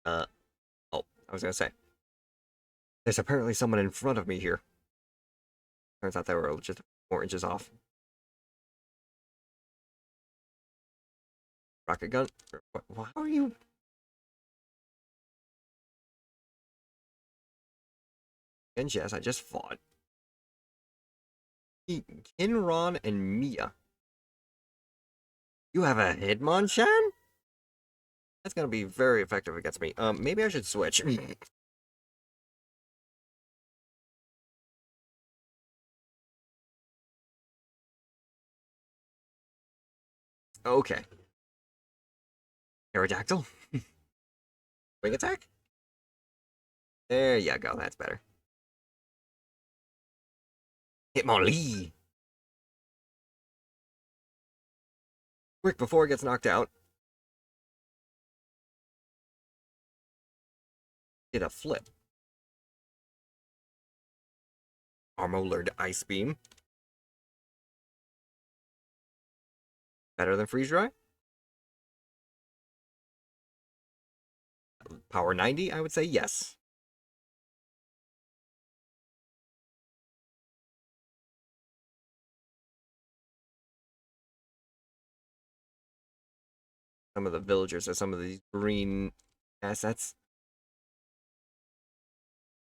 Oh, I was gonna say. There's apparently someone in front of me here. Turns out they were just 4 inches off. Rocket gun? How are you? And yes, I just fought. Kinron and Mia. You have a Hitmonchan? That's gonna be very effective against me. Maybe I should switch. Okay. Aerodactyl? Wing attack? There you go, that's better. Hitmonlee! Quick, before it gets knocked out. Get a flip. Armo learned Ice Beam. Better than Freeze Dry? Power 90, I would say yes. Some of the villagers are some of these green assets.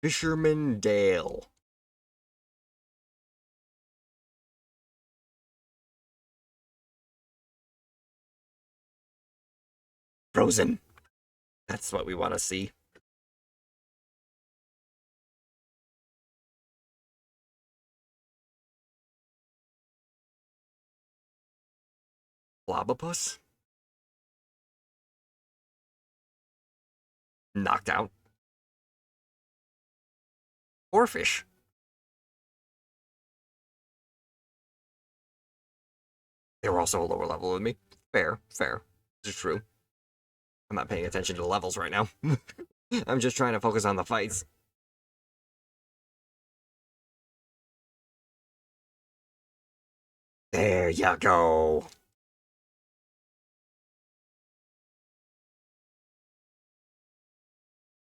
Fisherman Dale. Frozen. That's what we want to see. Blobopus? Knocked out. Oarfish. They were also a lower level than me. Fair, fair. This is true. I'm not paying attention to the levels right now. I'm just trying to focus on the fights. There you go.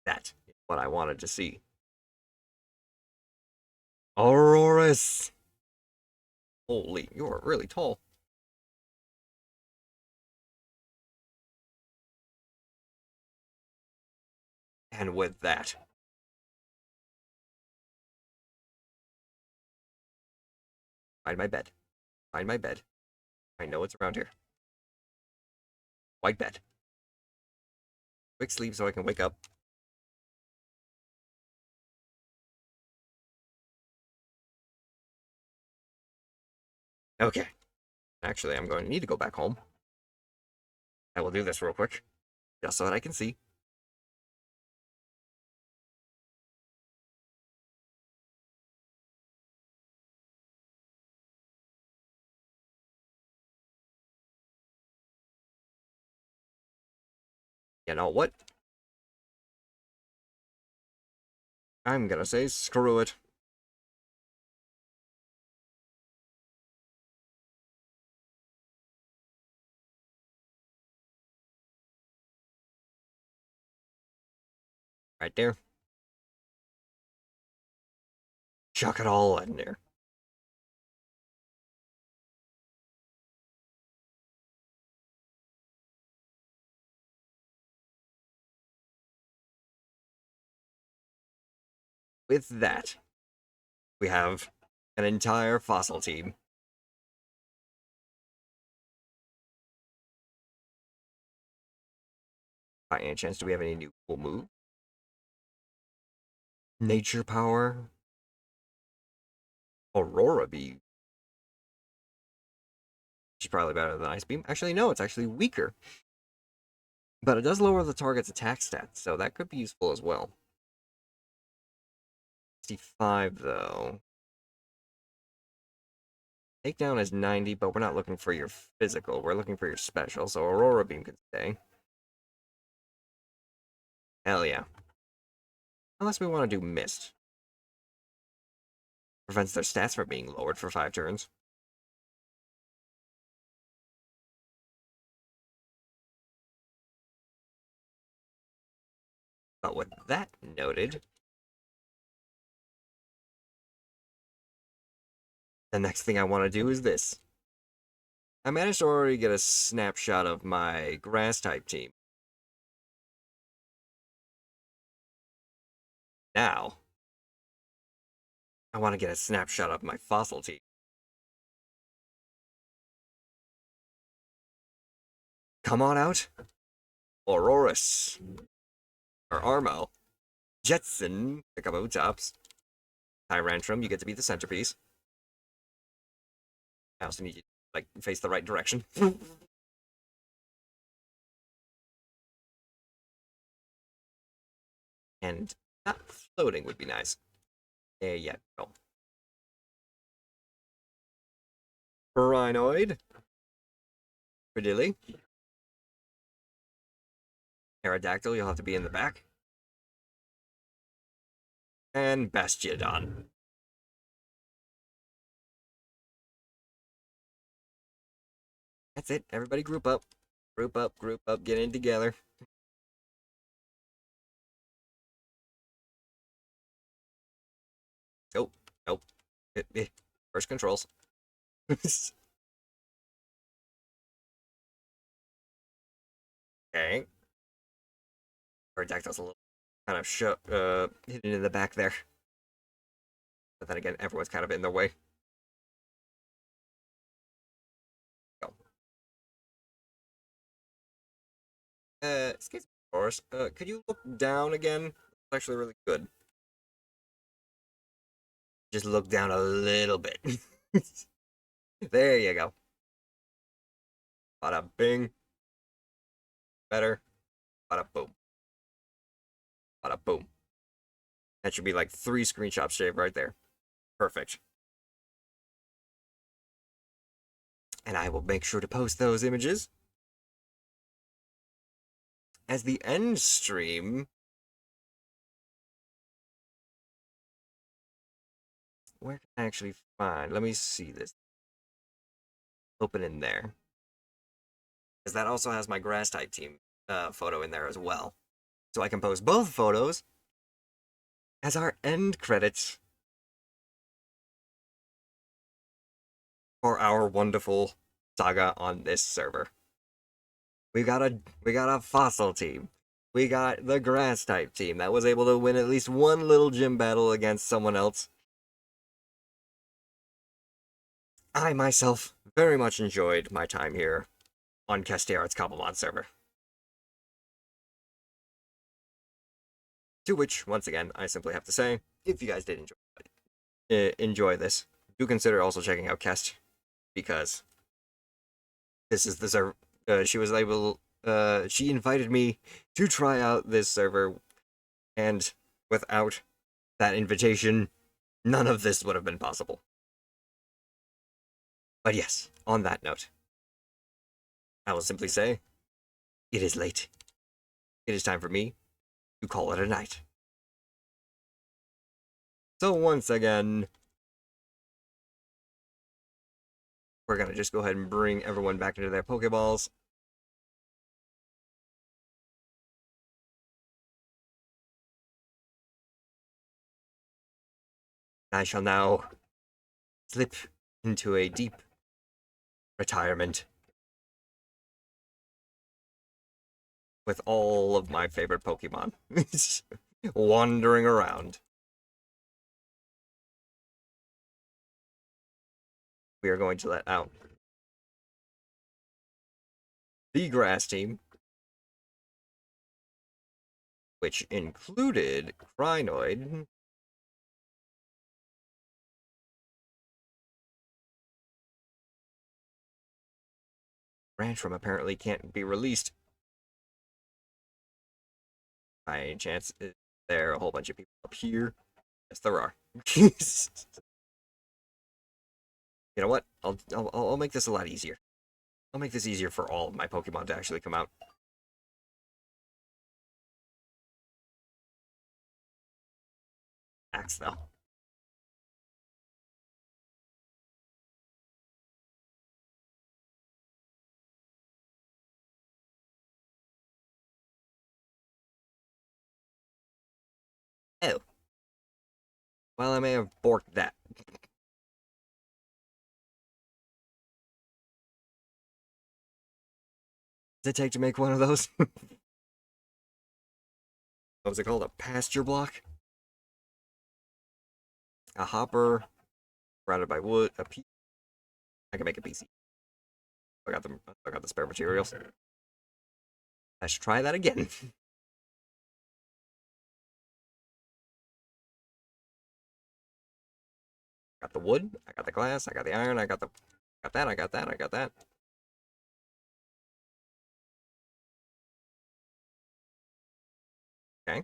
That is what I wanted to see. Aurorus! Holy, you're really tall. And with that, find my bed. Find my bed. I know it's around here. White bed. Quick sleep so I can wake up. Okay. Actually, I'm going to need to go back home. I will do this real quick, just so that I can see. You know what? I'm gonna say screw it. Right there. Chuck it all in there. With that, we have an entire fossil team. By any chance, do we have any new cool move? Nature Power? Aurora Beam. She's probably better than Ice Beam. Actually, no, it's actually weaker. But it does lower the target's attack stats, so that could be useful as well. 65, though. Takedown is 90, but we're not looking for your physical. We're looking for your special, so Aurora Beam can stay. Hell yeah. Unless we want to do Mist. Prevents their stats from being lowered for 5 turns. But with that noted, the next thing I want to do is this. I managed to already get a snapshot of my grass-type team. Now, I want to get a snapshot of my fossil team. Come on out. Aurorus. Or Armo. Jetson. Pick up O-Tops. Tyrantrum, you get to be the centerpiece. I also need you to, like, face the right direction. And Not floating would be nice. Yeah, no. Rhinoid. Predilly. Aerodactyl, you'll have to be in the back. And Bastiodon. That's it. Everybody group up. Group up, get in together. Oh, nope. First controls. Okay. Aerodactyl's a little kind of hidden in the back there. But then again, everyone's kind of in their way. Go. Excuse me, Boris. Could you look down again? It's actually really good. Just look down a little bit. There you go. Bada bing. Better. Bada boom. Bada boom. That should be like 3 screenshots saved right there. Perfect. And I will make sure to post those images as the end stream. Where can I actually find? Let me see this. Open in there. Because that also has my grass type team photo in there as well. So I can post both photos as our end credits for our wonderful saga on this server. We got a fossil team. We got the grass type team that was able to win at least one little gym battle against someone else. I myself very much enjoyed my time here on Castella's Cobblemon server. To which, once again, I simply have to say, if you guys did enjoy this, do consider also checking out Kest, because this is the server. She invited me to try out this server, and without that invitation, none of this would have been possible. But yes, on that note, I will simply say, it is late. It is time for me to call it a night. So once again, we're gonna just go ahead and bring everyone back into their Pokeballs. I shall now slip into a deep retirement with all of my favorite Pokemon wandering around. We are going to let out the grass team, which included Crinoid, Rantrum apparently can't be released. By any chance, is there a whole bunch of people up here? Yes, there are. You know what? I'll make this a lot easier. I'll make this easier for all of my Pokemon to actually come out. Axe, though. Oh. Well, I may have borked that. Does it take to make one of those? What was it called? A pasture block? A hopper surrounded by wood. I can make a PC. I got the spare materials. I should try that again. Got the wood. I got the glass. I got the iron. I got that. I got that. I got that. Okay.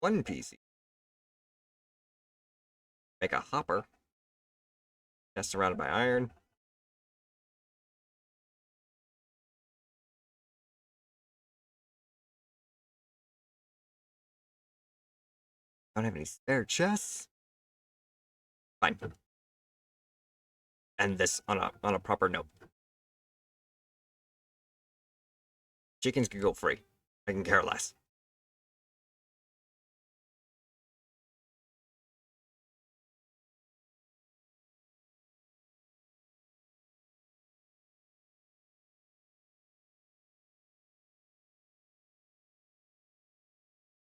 One PC. Make a hopper. Chest surrounded by iron. Don't have any spare chests. Fine. End this on a proper note. Chickens can go free. I can care less.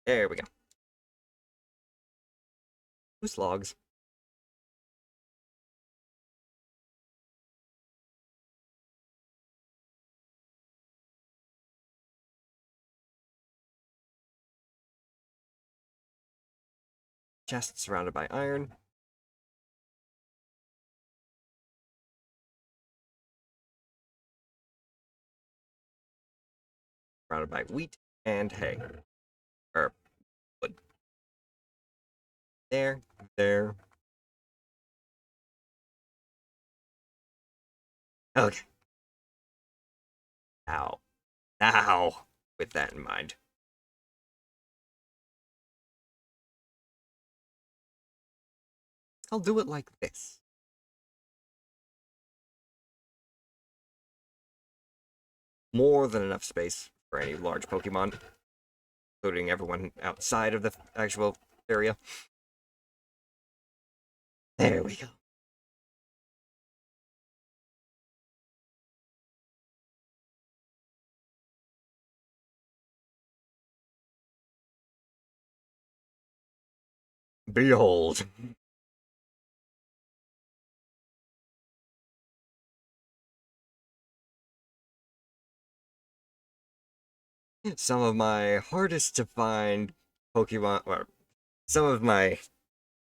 There we go. Loose logs. Chest surrounded by iron. Surrounded by wheat and hay. Or wood. There. Okay. Now, with that in mind. I'll do it like this. More than enough space for any large Pokemon, including everyone outside of the actual area. There we go. Behold. Some of my hardest to find Pokemon, or some of my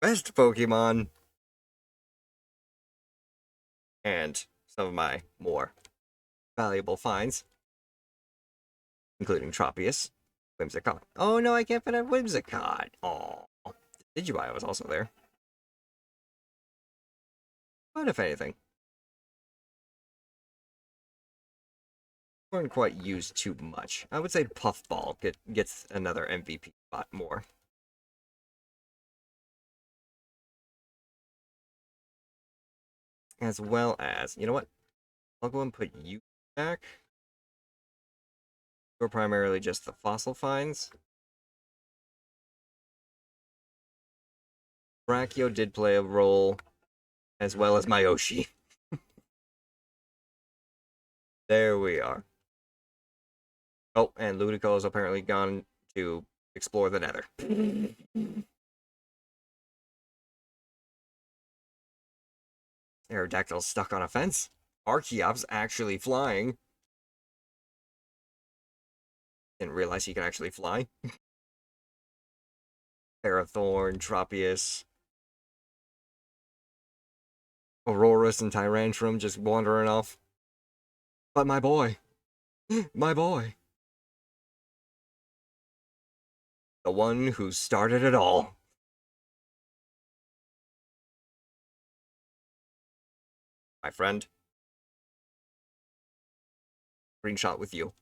best Pokemon, and some of my more valuable finds, including Tropius, Whimsicott. Oh no, I can't fit a Whimsicott. Oh, Digibio was also there. But if anything, weren't quite used too much. I would say Puffball gets another MVP spot more. As well as, you know what? I'll go and put you back. You're primarily just the fossil finds. Brachio did play a role, as well as Myoshi. There we are. Oh, and Ludicolo is apparently gone to explore the nether. Aerodactyl's stuck on a fence. Archeop's actually flying. Didn't realize he could actually fly. Parathorn, Tropius, Aurorus, and Tyrantrum just wandering off. But my boy. My boy. The one who started it all. My friend. Screenshot with you.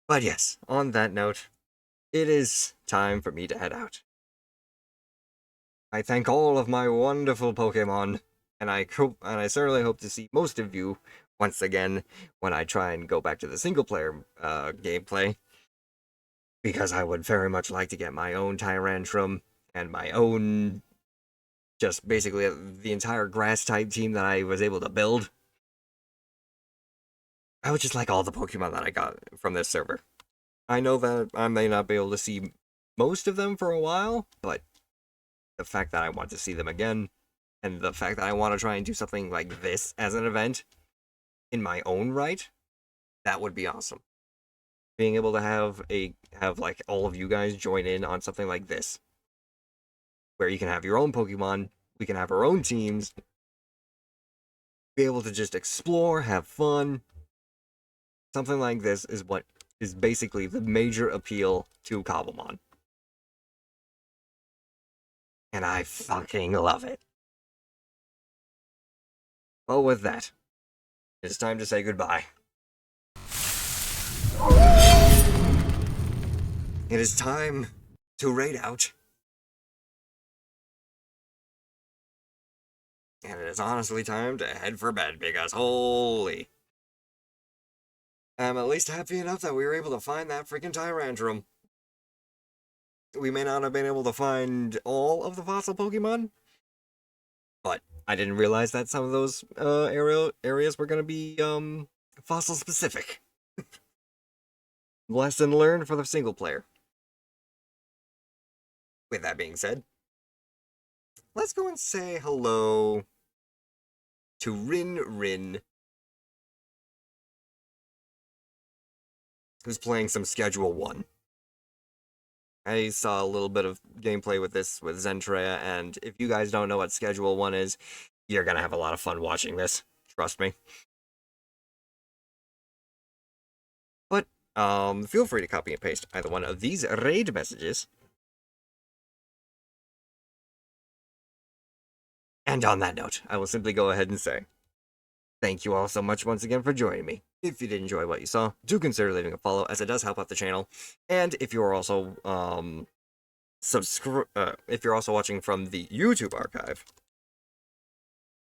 But yes, on that note, it is time for me to head out. I thank all of my wonderful Pokemon, and I certainly hope to see most of you once again when I try and go back to the single-player gameplay, because I would very much like to get my own Tyrantrum and my own, just basically the entire Grass-type team that I was able to build. I would just like all the Pokemon that I got from this server. I know that I may not be able to see most of them for a while, but the fact that I want to see them again, and the fact that I want to try and do something like this as an event in my own right, that would be awesome. Being able to have like all of you guys join in on something like this, where you can have your own Pokemon, we can have our own teams, be able to just explore, have fun. Something like this is what is basically the major appeal to Cobblemon. And I fucking love it. Well, with that, it's time to say goodbye. It is time to raid out. And it is honestly time to head for bed because holy. I'm at least happy enough that we were able to find that freaking Tyrantrum. We may not have been able to find all of the fossil Pokemon, but I didn't realize that some of those areas were going to be fossil specific. Lesson learned for the single player. With that being said, let's go and say hello to Rin, who's playing some Schedule 1. I saw a little bit of gameplay with this with Zentrea, and if you guys don't know what Schedule 1 is, you're gonna have a lot of fun watching this. Trust me. But, feel free to copy and paste either one of these raid messages. And on that note, I will simply go ahead and say, thank you all so much once again for joining me. If you did enjoy what you saw, do consider leaving a follow, as it does help out the channel. And if you're also if you're also watching from the YouTube archive,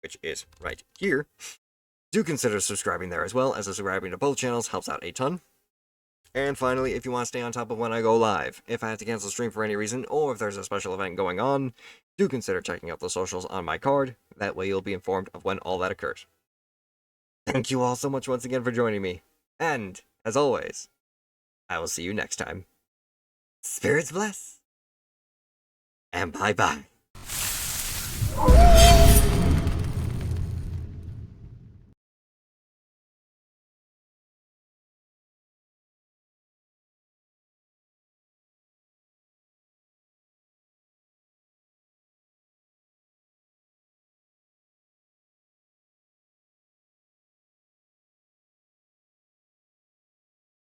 which is right here, do consider subscribing there as well, as subscribing to both channels helps out a ton. And finally, if you want to stay on top of when I go live, if I have to cancel the stream for any reason, or if there's a special event going on, do consider checking out the socials on my card. That way you'll be informed of when all that occurs. Thank you all so much once again for joining me. And, as always, I will see you next time. Spirits bless. And bye-bye.